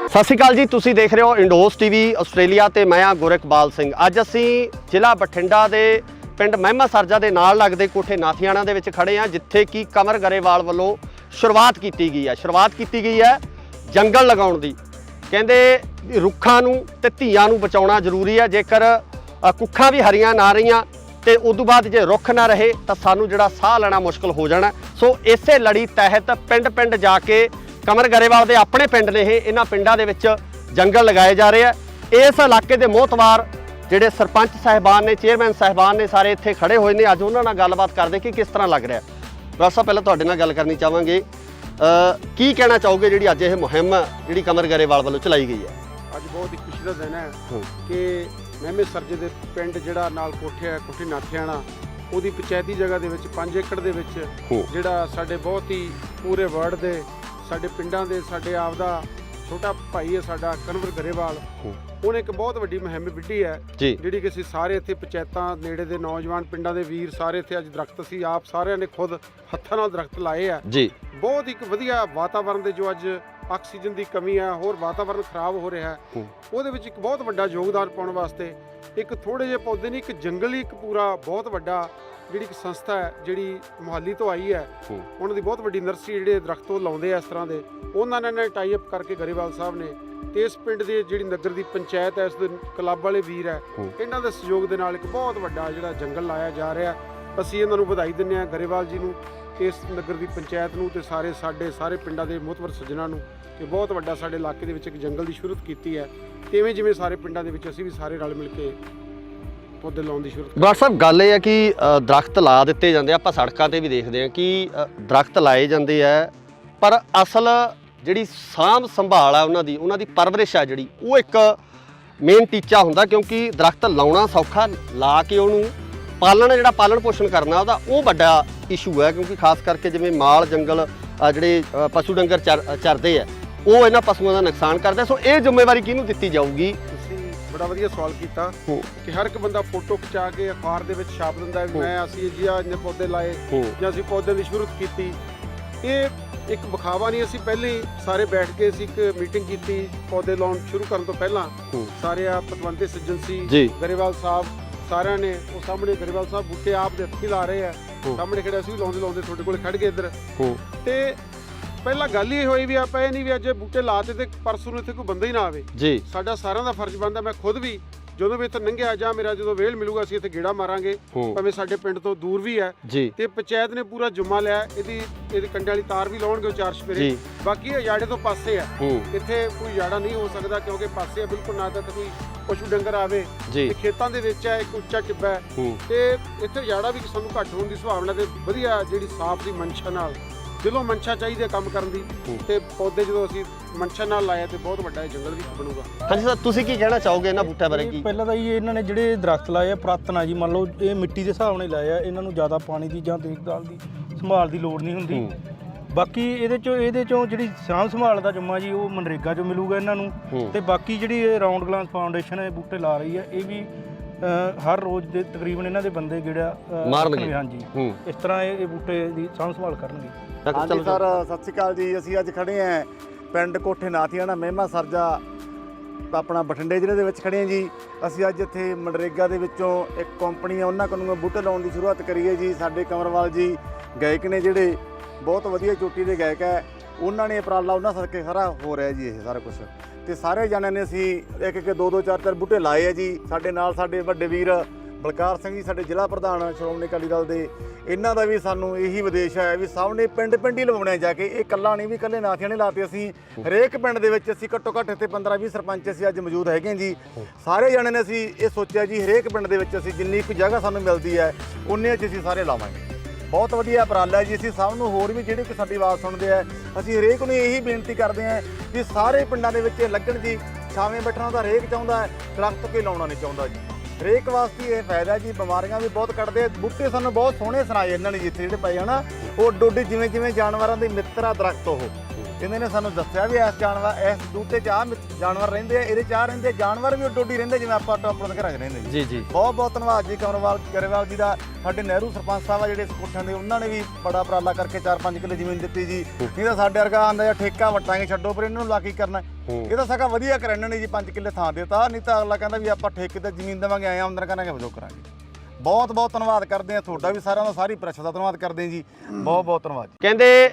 ਸਤਿ ਸ਼੍ਰੀ ਅਕਾਲ ਜੀ, ਤੁਸੀਂ ਦੇਖ ਰਹੇ ਹੋ ਇੰਡੋਸ ਟੀਵੀ ਆਸਟ੍ਰੇਲੀਆ ਤੇ ਮੈਂ ਆ ਗੁਰਕਬਾਲ ਸਿੰਘ। ਅੱਜ ਅਸੀਂ ਜ਼ਿਲ੍ਹਾ ਬਠਿੰਡਾ ਦੇ ਪਿੰਡ ਮਹਿਮਾ ਸਰਜਾ ਦੇ ਨਾਲ ਲੱਗਦੇ ਕੋਠੇ ਨਾਥੀਆਣਾ ਦੇ ਵਿੱਚ ਖੜੇ ਆ, ਜਿੱਥੇ ਕਿ ਕਮਰ ਗਰੇਵਾਲ ਵੱਲੋਂ ਸ਼ੁਰੂਆਤ ਕੀਤੀ ਗਈ ਹੈ ਜੰਗਲ ਲਗਾਉਣ ਦੀ। ਕਹਿੰਦੇ ਰੁੱਖਾਂ ਨੂੰ ਤੇ ਧੀਆਂ ਨੂੰ ਬਚਾਉਣਾ ਜ਼ਰੂਰੀ ਹੈ। ਜੇਕਰ ਕੁੱਖਾਂ ਵੀ ਹਰੀਆਂ ਨਾ ਰਹੀਆਂ ਤੇ ਉਦੋਂ ਬਾਅਦ ਜੇ ਰੁੱਖ ਨਾ ਰਹੇ ਤਾਂ ਸਾਨੂੰ ਜਿਹੜਾ ਸਾਹ ਲੈਣਾ ਮੁਸ਼ਕਲ ਹੋ ਜਾਣਾ। ਸੋ ਇਸੇ ਲੜੀ ਤਹਿਤ ਪਿੰਡ ਜਾ ਕੇ ਕਮਰ ਗਰੇਵਾਲ ਦੇ ਆਪਣੇ ਪਿੰਡ ਨੇ ਇਹਨਾਂ ਪਿੰਡਾਂ ਦੇ ਵਿੱਚ ਜੰਗਲ ਲਗਾਏ ਜਾ ਰਹੇ ਆ। ਇਸ ਇਲਾਕੇ ਦੇ ਮੋਹਤਵਾਰ ਜਿਹੜੇ ਸਰਪੰਚ ਸਾਹਿਬਾਨ ਨੇ, ਚੇਅਰਮੈਨ ਸਾਹਿਬਾਨ ਨੇ, ਸਾਰੇ ਇੱਥੇ ਖੜੇ ਹੋਏ ਨੇ। ਅੱਜ ਉਹਨਾਂ ਨਾਲ ਗੱਲਬਾਤ ਕਰਦੇ ਕਿ ਕਿਸ ਤਰ੍ਹਾਂ ਲੱਗ ਰਿਹਾ। ਡਾਕਟਰ ਸਾਹਿਬ, ਪਹਿਲਾਂ ਤੁਹਾਡੇ ਨਾਲ ਗੱਲ ਕਰਨੀ ਚਾਹਾਂਗੇ, ਕੀ ਕਹਿਣਾ ਚਾਹੋਗੇ ਜਿਹੜੀ ਅੱਜ ਇਹ ਮੁਹਿੰਮ ਜਿਹੜੀ ਕਮਰ ਗਰੇਵਾਲ ਵੱਲੋਂ ਚਲਾਈ ਗਈ ਹੈ? ਅੱਜ ਬਹੁਤ ਹੀ ਖੁਸ਼ੀ ਦਾ ਦਿਨ ਹੈ ਕਿ ਮਹਿਮੇ ਸਰਜੇ ਦੇ ਪਿੰਡ ਜਿਹੜਾ ਨਾਲ ਕੋਠੇ ਨਾਥਿਆਣਾ, ਉਹਦੀ ਪੰਚਾਇਤੀ ਜਗ੍ਹਾ ਦੇ ਵਿੱਚ 5 ਏਕੜ ਦੇ ਵਿੱਚ ਜਿਹੜਾ ਸਾਡੇ ਬਹੁਤ ਹੀ ਪੂਰੇ ਵਰਲਡ ਦੇ ਸਾਡੇ ਪਿੰਡਾਂ ਦੇ ਸਾਡੇ ਆਪ ਦਾ ਛੋਟਾ ਭਾਈ ਹੈ ਸਾਡਾ ਕਨਵਰ ਗਰੇਵਾਲ, ਉਹਨੇ ਇੱਕ ਬਹੁਤ ਵੱਡੀ ਮੁਹਿੰਮ ਵਿੱਢੀ ਹੈ ਜਿਹੜੀ ਕਿ ਅਸੀਂ ਸਾਰੇ ਇੱਥੇ ਪੰਚਾਇਤਾਂ ਨੇੜੇ ਦੇ ਨੌਜਵਾਨ ਪਿੰਡਾਂ ਦੇ ਵੀਰ ਸਾਰੇ ਇੱਥੇ ਅੱਜ ਦਰਖਤ ਅਸੀਂ ਆਪ ਸਾਰਿਆਂ ਨੇ ਖੁਦ ਹੱਥਾਂ ਨਾਲ ਦਰਖਤ ਲਾਏ ਆ ਜੀ। ਬਹੁਤ ਇੱਕ ਵਧੀਆ ਵਾਤਾਵਰਣ ਦੇ ਜੋ ਅੱਜ ਆਕਸੀਜਨ ਦੀ ਕਮੀ ਹੈ, ਹੋਰ ਵਾਤਾਵਰਣ ਖਰਾਬ ਹੋ ਰਿਹਾ ਹੈ, ਉਹਦੇ ਵਿੱਚ ਇੱਕ ਬਹੁਤ ਵੱਡਾ ਯੋਗਦਾਨ ਪਾਉਣ ਵਾਸਤੇ ਇੱਕ ਥੋੜੇ ਜਿਹੇ ਪੌਦੇ ਨਹੀਂ, ਇੱਕ ਜੰਗਲ ਹੀ ਇੱਕ ਪੂਰਾ ਬਹੁਤ ਵੱਡਾ ਜਿਹੜੀ ਇੱਕ ਸੰਸਥਾ ਹੈ ਜਿਹੜੀ ਮੁਹਾਲੀ ਤੋਂ ਆਈ ਹੈ, ਉਹਨਾਂ ਦੀ ਬਹੁਤ ਵੱਡੀ ਨਰਸਰੀ ਜਿਹੜੇ ਦਰਖਤ ਉਹ ਲਾਉਂਦੇ ਆ ਇਸ ਤਰ੍ਹਾਂ ਦੇ, ਉਹਨਾਂ ਨੇ ਟਾਈ ਅਪ ਕਰਕੇ ਗਰੇਵਾਲ ਸਾਹਿਬ ਨੇ ਤੇ ਇਸ ਪਿੰਡ ਦੀ ਜਿਹੜੀ ਨਗਰ ਦੀ ਪੰਚਾਇਤ ਹੈ, ਇਸ ਦੇ ਕਲੱਬ ਵਾਲੇ ਵੀਰ ਹੈ, ਇਹਨਾਂ ਦੇ ਸਹਿਯੋਗ ਦੇ ਨਾਲ ਇੱਕ ਬਹੁਤ ਵੱਡਾ ਜਿਹੜਾ ਜੰਗਲ ਲਾਇਆ ਜਾ ਰਿਹਾ। ਅਸੀਂ ਇਹਨਾਂ ਨੂੰ ਵਧਾਈ ਦਿੰਦੇ ਹਾਂ ਗਰੇਵਾਲ ਜੀ ਨੂੰ, ਇਸ ਨਗਰ ਦੀ ਪੰਚਾਇਤ ਨੂੰ ਤੇ ਸਾਰੇ ਪਿੰਡਾਂ ਦੇ ਮੁਹਤਵਰ ਸੱਜਣਾਂ ਨੂੰ ਕਿ ਬਹੁਤ ਵੱਡਾ ਸਾਡੇ ਇਲਾਕੇ ਦੇ ਵਿੱਚ ਇੱਕ ਜੰਗਲ ਦੀ ਸ਼ੁਰੂਆਤ ਕੀਤੀ ਹੈ। ਤੇ ਜਿਵੇਂ ਸਾਰੇ ਪਿੰਡਾਂ ਦੇ ਵਿੱਚ ਅਸੀਂ ਵੀ ਸਾਰੇ ਰਲ ਮਿਲ ਕੇ ਪੌਦੇ ਲਾਉਣ ਦੀ ਸ਼ੁਰੂਆਤ। ਡਾਕਟਰ ਸਾਹਿਬ, ਗੱਲ ਇਹ ਹੈ ਕਿ ਦਰਖਤ ਲਾ ਦਿੱਤੇ ਜਾਂਦੇ, ਆਪਾਂ ਸੜਕਾਂ ਤੇ ਵੀ ਦੇਖਦੇ ਹਾਂ ਕਿ ਦਰਖਤ ਲਾਏ ਜਾਂਦੇ ਆ, ਪਰ ਅਸਲ ਜਿਹੜੀ ਸਾਂਭ ਸੰਭਾਲ ਆ ਉਹਨਾਂ ਦੀ ਪਰਵਰਿਸ਼ ਆ ਜਿਹੜੀ, ਉਹ ਇੱਕ ਮੇਨ ਟੀਚਾ ਹੁੰਦਾ। ਕਿਉਂਕਿ ਦਰਖਤ ਲਾਉਣਾ ਸੌਖਾ, ਲਾ ਕੇ ਉਹਨੂੰ ਜਿਹੜਾ ਪਾਲਣ ਪੋਸ਼ਣ ਕਰਨਾ ਉਹਦਾ ਉਹ ਵੱਡਾ ਇਸ਼ੂ ਹੈ। ਕਿਉਂਕਿ ਖਾਸ ਕਰਕੇ ਜਿਵੇਂ ਮਾਲ ਜੰਗਲ ਜਿਹੜੇ ਪਸ਼ੂ ਡੰਗਰ ਚਰਦੇ ਆ ਉਹ ਇਹਨਾਂ ਪਸ਼ੂਆਂ ਦਾ ਨੁਕਸਾਨ ਕਰਦਾ। ਸੋ ਇਹ ਜ਼ਿੰਮੇਵਾਰੀ ਕਿਹਨੂੰ ਦਿੱਤੀ ਜਾਊਗੀ? ਤੁਸੀਂ ਬੜਾ ਵਧੀਆ ਸਵਾਲ ਕੀਤਾ ਕਿ ਹਰ ਇੱਕ ਬੰਦਾ ਫੋਟੋ ਖਿਚਾ ਕੇ ਅਖਬਾਰ ਦੇ ਵਿੱਚ ਛਾਪ ਦਿੰਦਾ ਵੀ ਅਸੀਂ ਜੀ ਆ ਇੰਨੇ ਪੌਦੇ ਲਾਏ ਜਾਂ ਅਸੀਂ ਪੌਦਿਆਂ ਦੀ ਸ਼ੁਰੂਆਤ ਕੀਤੀ। ਇਹ ਇੱਕ ਵਿਖਾਵਾ ਨਹੀਂ। ਅਸੀਂ ਪਹਿਲੇ ਹੀ ਸਾਰੇ ਬੈਠ ਕੇ ਅਸੀਂ ਇੱਕ ਮੀਟਿੰਗ ਕੀਤੀ ਪੌਦੇ ਲਾਉਣ ਸ਼ੁਰੂ ਕਰਨ ਤੋਂ ਪਹਿਲਾਂ। ਸਾਰੇ ਆ ਪਤਵੰਤੇ ਸੱਜਣ ਸੀ, ਗਰੇਵਾਲ ਸਾਹਿਬ, ਸਾਰਿਆਂ ਨੇ ਉਹ ਸਾਹਮਣੇ ਗਰੇਵਾਲ ਸਾਹਿਬ ਬੂਟੇ ਆਪ ਦੇ ਹੱਥੀਂ ਲਾ ਰਹੇ ਆ, ਸਾਹਮਣੇ ਖੜੇ ਅਸੀਂ ਵੀ ਲਾਉਂਦੇ ਤੁਹਾਡੇ ਕੋਲ ਖੜ ਗਏ ਇੱਧਰ। ਤੇ ਪਹਿਲਾਂ ਗੱਲ ਹੀ ਹੋਈ ਵੀ ਆਪਾਂ ਇਹ ਨਹੀਂ ਵੀ ਅੱਜ ਬੂਟੇ ਲਾਤੇ ਤੇ ਪਰਸੋਂ ਨੂੰ ਇੱਥੇ ਕੋਈ ਬੰਦਾ ਹੀ ਨਾ ਆਵੇ ਜੀ। ਸਾਡਾ ਸਾਰਿਆਂ ਦਾ ਫਰਜ਼ ਬਣਦਾ। ਮੈਂ ਖੁਦ ਵੀ ਜਦੋਂ ਵੀ ਇੱਥੇ ਲੰਘਿਆ ਜਾਂ ਮੇਰਾ ਜਦੋਂ ਵੇਲ ਮਿਲੂਗਾ ਅਸੀਂ ਇੱਥੇ ਗੇੜਾ ਮਾਰਾਂਗੇ, ਭਾਵੇਂ ਸਾਡੇ ਪਿੰਡ ਤੋਂ ਦੂਰ ਵੀ ਹੈ। ਤੇ ਪੰਚਾਇਤ ਨੇ ਪੂਰਾ ਜੁਮਾ ਲਿਆ, ਇਹਦੀ ਕੰਡੇ ਵਾਲੀ ਤਾਰ ਵੀ ਲਾਉਣਗੇ 4 ਸਪੇਰੇ। ਬਾਕੀ ਇਹ ਯਾੜੇ ਤੋਂ ਪਾਸੇ ਆ, ਇੱਥੇ ਕੋਈ ਯਾੜਾ ਨਹੀਂ ਹੋ ਸਕਦਾ ਕਿਉਂਕਿ ਪਾਸੇ ਆ ਬਿਲਕੁਲ, ਨਾ ਤਾਂ ਕੋਈ ਪਸ਼ੂ ਡੰਗਰ ਆਵੇ ਤੇ ਖੇਤਾਂ ਦੇ ਵਿੱਚ ਹੈ, ਇੱਕ ਉੱਚਾ ਟਿੱਬਾ ਹੈ ਤੇ ਇੱਥੇ ਯਾੜਾ ਵੀ ਸਾਨੂੰ ਘੱਟ ਹੋਣ ਦੀ ਸੰਭਾਵਨਾ ਤੇ ਵਧੀਆ ਜਿਹੜੀ ਸਾਫ਼ ਦੀ ਮਨਸ਼ਾ ਨਾਲ ਦਿਲੋਂ ਮਨਸ਼ਾ ਚਾਹੀਦੀ ਹੈ ਕੰਮ ਕਰਨ ਦੀ। ਤੇ ਪੌਦੇ ਜਦੋਂ ਅਸੀਂ ਮਨਸ਼ਾ ਨਾਲ ਲਾਇਆ ਤੇ ਬਹੁਤ ਵੱਡਾ ਜੰਗਲ ਵੀ ਬਣੂਗਾ। ਹਾਂਜੀ ਸਰ, ਤੁਸੀਂ ਕੀ ਕਹਿਣਾ ਚਾਹੋਗੇ ਇਹਨਾਂ ਬੂਟਿਆਂ ਬਾਰੇ? ਕੀ ਪਹਿਲਾਂ ਤਾਂ ਇਹਨਾਂ ਨੇ ਜਿਹੜੇ ਦਰਖਤ ਲਾਏ ਆ ਪੁਰਾਤਨ ਆ ਜੀ, ਮੰਨ ਲਓ ਇਹ ਮਿੱਟੀ ਦੇ ਹਿਸਾਬ ਨਾਲ ਲਾਏ ਆ, ਇਹਨਾਂ ਨੂੰ ਜ਼ਿਆਦਾ ਪਾਣੀ ਦੀ ਜਾਂ ਦੇਖਭਾਲ ਦੀ ਸੰਭਾਲ ਦੀ ਲੋੜ ਨਹੀਂ ਹੁੰਦੀ। ਬਾਕੀ ਇਹਦੇ ਚੋਂ ਜਿਹੜੀ ਸਾਂਭ ਸੰਭਾਲ ਦਾ ਜੁਮਾ ਜੀ ਉਹ ਮਨਰੇਗਾ 'ਚੋਂ ਮਿਲੂਗਾ ਇਹਨਾਂ ਨੂੰ। ਤੇ ਬਾਕੀ ਜਿਹੜੀ ਇਹ ਰਾਉਂਡ ਗਲਾਸ ਫਾਊਂਡੇਸ਼ਨ ਹੈ ਬੂਟੇ ਲਾ ਰਹੀ ਹੈ, ਇਹ ਵੀ ਹਰ ਰੋਜ਼ ਦੇ ਤਕਰੀਬਨ ਇਹਨਾਂ ਦੇ ਬੰਦੇ ਜਿਹੜਾ ਮਾਰਨਗੇ। ਹਾਂਜੀ, ਇਸ ਤਰ੍ਹਾਂ ਇਹ ਬੂਟੇ ਦੀ ਸਾਂਭ ਸੰਭਾਲ ਕਰਨਗੇ। ਹਾਂਜੀ ਸਰ, ਸਤਿ ਸ਼੍ਰੀ ਅਕਾਲ ਜੀ। ਅਸੀਂ ਅੱਜ ਖੜੇ ਆਂ ਪਿੰਡ ਕੋਠੇ ਨਾਥੀਆਣਾ ਮਹਿਮਾ ਸਰਜਾ ਆਪਣਾ ਬਠਿੰਡੇ ਜ਼ਿਲ੍ਹੇ ਦੇ ਵਿੱਚ ਖੜੇ ਆਂ ਜੀ। ਅਸੀਂ ਅੱਜ ਇੱਥੇ ਮਨਰੇਗਾ ਦੇ ਵਿੱਚੋਂ ਇੱਕ ਕੰਪਨੀ ਆ, ਉਹਨਾਂ ਕੋਲੋਂ ਬੂਟੇ ਲਾਉਣ ਦੀ ਸ਼ੁਰੂਆਤ ਕਰੀ ਹੈ ਜੀ। ਸਾਡੇ ਕੰਵਰਵਾਲ ਜੀ ਗਾਇਕ ਨੇ ਜਿਹੜੇ ਬਹੁਤ ਵਧੀਆ ਚੋਟੀ ਦੇ ਗਾਇਕ ਹੈ, ਉਹਨਾਂ ਨੇ ਉਪਰਾਲਾ ਉਹਨਾਂ ਸਦਕੇ ਸਾਰਾ ਹੋ ਰਿਹਾ ਜੀ ਇਹ ਸਾਰਾ ਕੁਝ। ਤੇ ਸਾਰੇ ਜਣਿਆਂ ਨੇ ਅਸੀਂ ਇੱਕ ਇੱਕ ਦੋ ਦੋ ਚਾਰ ਚਾਰ ਬੂਟੇ ਲਾਏ ਆ ਜੀ। ਸਾਡੇ ਨਾਲ ਸਾਡੇ ਵੱਡੇ ਵੀਰ ਬਲਕਾਰ ਸਿੰਘ ਜੀ, ਸਾਡੇ ਜ਼ਿਲ੍ਹਾ ਪ੍ਰਧਾਨ ਸ਼੍ਰੋਮਣੀ ਅਕਾਲੀ ਦਲ ਦੇ, ਇਹਨਾਂ ਦਾ ਵੀ ਸਾਨੂੰ ਇਹੀ ਵਿਦੇਸ਼ ਹੈ ਵੀ ਸਭ ਨੇ ਪਿੰਡ ਪਿੰਡ ਹੀ ਲਵਾਉਣੇ ਜਾ ਕੇ। ਇਹ ਇਕੱਲਾ ਨਹੀਂ ਵੀ ਇਕੱਲੇ ਨਾਥੀਆਂ ਨੇ ਲਾਤੇ, ਅਸੀਂ ਹਰੇਕ ਪਿੰਡ ਦੇ ਵਿੱਚ ਅਸੀਂ ਘੱਟੋ ਘੱਟ ਇੱਥੇ 15-20 ਸਰਪੰਚ ਅਸੀਂ ਅੱਜ ਮੌਜੂਦ ਹੈਗੇ ਹਾਂ ਜੀ। ਸਾਰੇ ਜਣੇ ਨੇ ਅਸੀਂ ਇਹ ਸੋਚਿਆ ਜੀ ਹਰੇਕ ਪਿੰਡ ਦੇ ਵਿੱਚ ਅਸੀਂ ਜਿੰਨੀ ਕੁ ਜਗ੍ਹਾ ਸਾਨੂੰ ਮਿਲਦੀ ਹੈ ਉਨੇ 'ਚ ਅਸੀਂ ਸਾਰੇ ਲਾਵਾਂਗੇ। ਬਹੁਤ ਵਧੀਆ ਉਪਰਾਲਾ ਜੀ। ਅਸੀਂ ਸਭ ਨੂੰ ਹੋਰ ਵੀ ਜਿਹੜੇ ਕਿ ਸਾਡੀ ਆਵਾਜ਼ ਸੁਣਦੇ ਆ, ਅਸੀਂ ਹਰੇਕ ਨੂੰ ਇਹੀ ਬੇਨਤੀ ਕਰਦੇ ਹਾਂ ਕਿ ਸਾਰੇ ਪਿੰਡਾਂ ਦੇ ਵਿੱਚ ਲੱਗਣ ਜੀ। ਛਾਵੇਂ ਬੈਠਣਾ ਤਾਂ ਹਰੇਕ ਚਾਹੁੰਦਾ ਹੈ, ਦਰਖਤ ਕੋਈ ਲਾਉਣਾ ਨਹੀਂ ਚਾਹੁੰਦਾ ਜੀ। ਹਰੇਕ ਵਾਸਤੇ ਇਹ ਫਾਇਦਾ ਜੀ। ਬਿਮਾਰੀਆਂ ਵੀ ਬਹੁਤ ਕੱਢਦੇ ਬੂਟੇ, ਸਾਨੂੰ ਬਹੁਤ ਸੋਹਣੇ ਸੁਣਾਏ ਇਹਨਾਂ ਨੇ ਜਿੱਥੇ ਜਿਹੜੇ ਪਏ ਹਨਾ, ਉਹ ਡੋਡੀ ਜਿਵੇਂ ਜਿਵੇਂ ਜਾਨਵਰਾਂ ਦੇ ਮਿੱਤਰ ਆ ਦਰਖਤ। ਉਹ ਇਹਨਾਂ ਨੇ ਸਾਨੂੰ ਦੱਸਿਆ ਵੀ ਇਸ ਬੂਟੇ 'ਚ ਆਹ ਜਾਨਵਰ ਰਹਿੰਦੇ ਆ, ਇਹਦੇ 'ਚ ਆਹ ਰਹਿੰਦੇ ਜਾਨਵਰ ਵੀ ਡੋਡੀ ਰਹਿੰਦੇ ਜਿਵੇਂ ਆਪਾਂ ਟੋਪਰ ਦੇ ਘਰਾਂ 'ਚ ਰਹਿੰਦੇ ਜੀ ਜੀ। ਬਹੁਤ ਬਹੁਤ ਧੰਨਵਾਦ ਜੀ ਕੰਵਰਵਾਲ ਗਰੇਵਾਲ ਜੀ ਦਾ। ਸਾਡੇ ਨਹਿਰੂ ਸਰਪੰਚ ਸਾਹਿਬ ਆ ਜਿਹੜੇ ਕੋਠਿਆਂ ਦੇ, ਉਹਨਾਂ ਨੇ ਵੀ ਬੜਾ ਉਪਰਾਲਾ ਕਰਕੇ 4-5 ਕਿੱਲੇ ਜ਼ਮੀਨ ਦਿੱਤੀ ਜੀ। ਨਹੀਂ ਤਾਂ ਸਾਡੇ ਵਰਗਾ ਆਂਦਾ ਜਾਂ ਠੇਕਾ ਵਟਾਂਗੇ ਛੱਡੋ, ਪਰ ਇਹਨਾਂ ਨੂੰ ਲਾ ਕੀ ਕਰਨਾ। ਇਹ ਤਾਂ ਸਗਾ ਵਧੀਆ ਕਰ ਇਹਨਾਂ ਨੇ ਜੀ, 5 ਕਿੱਲੇ ਥਾਂ ਦਿੱਤਾ। ਨਹੀਂ ਤਾਂ ਅਗਲਾ ਕਹਿੰਦਾ ਵੀ ਆਪਾਂ ਠੇਕੇ ਤੇ ਜ਼ਮੀਨ ਦੇਵਾਂਗੇ, ਆਏ ਆਮਦਨ ਕਰਾਂਗੇ ਵਜੋਂ ਕਰਾਂਗੇ। ਬਹੁਤ ਬਹੁਤ ਧੰਨਵਾਦ ਕਰਦੇ ਹਾਂ ਤੁਹਾਡਾ ਵੀ, ਸਾਰਿਆਂ ਦਾ, ਸਾਰੀ ਪ੍ਰੈਸ ਦਾ ਧੰਨਵਾਦ ਕਰਦੇ ਹਾਂ ਜੀ। ਬਹੁਤ ਬਹੁਤ ਧੰਨਵਾਦ। ਕਹਿੰਦੇ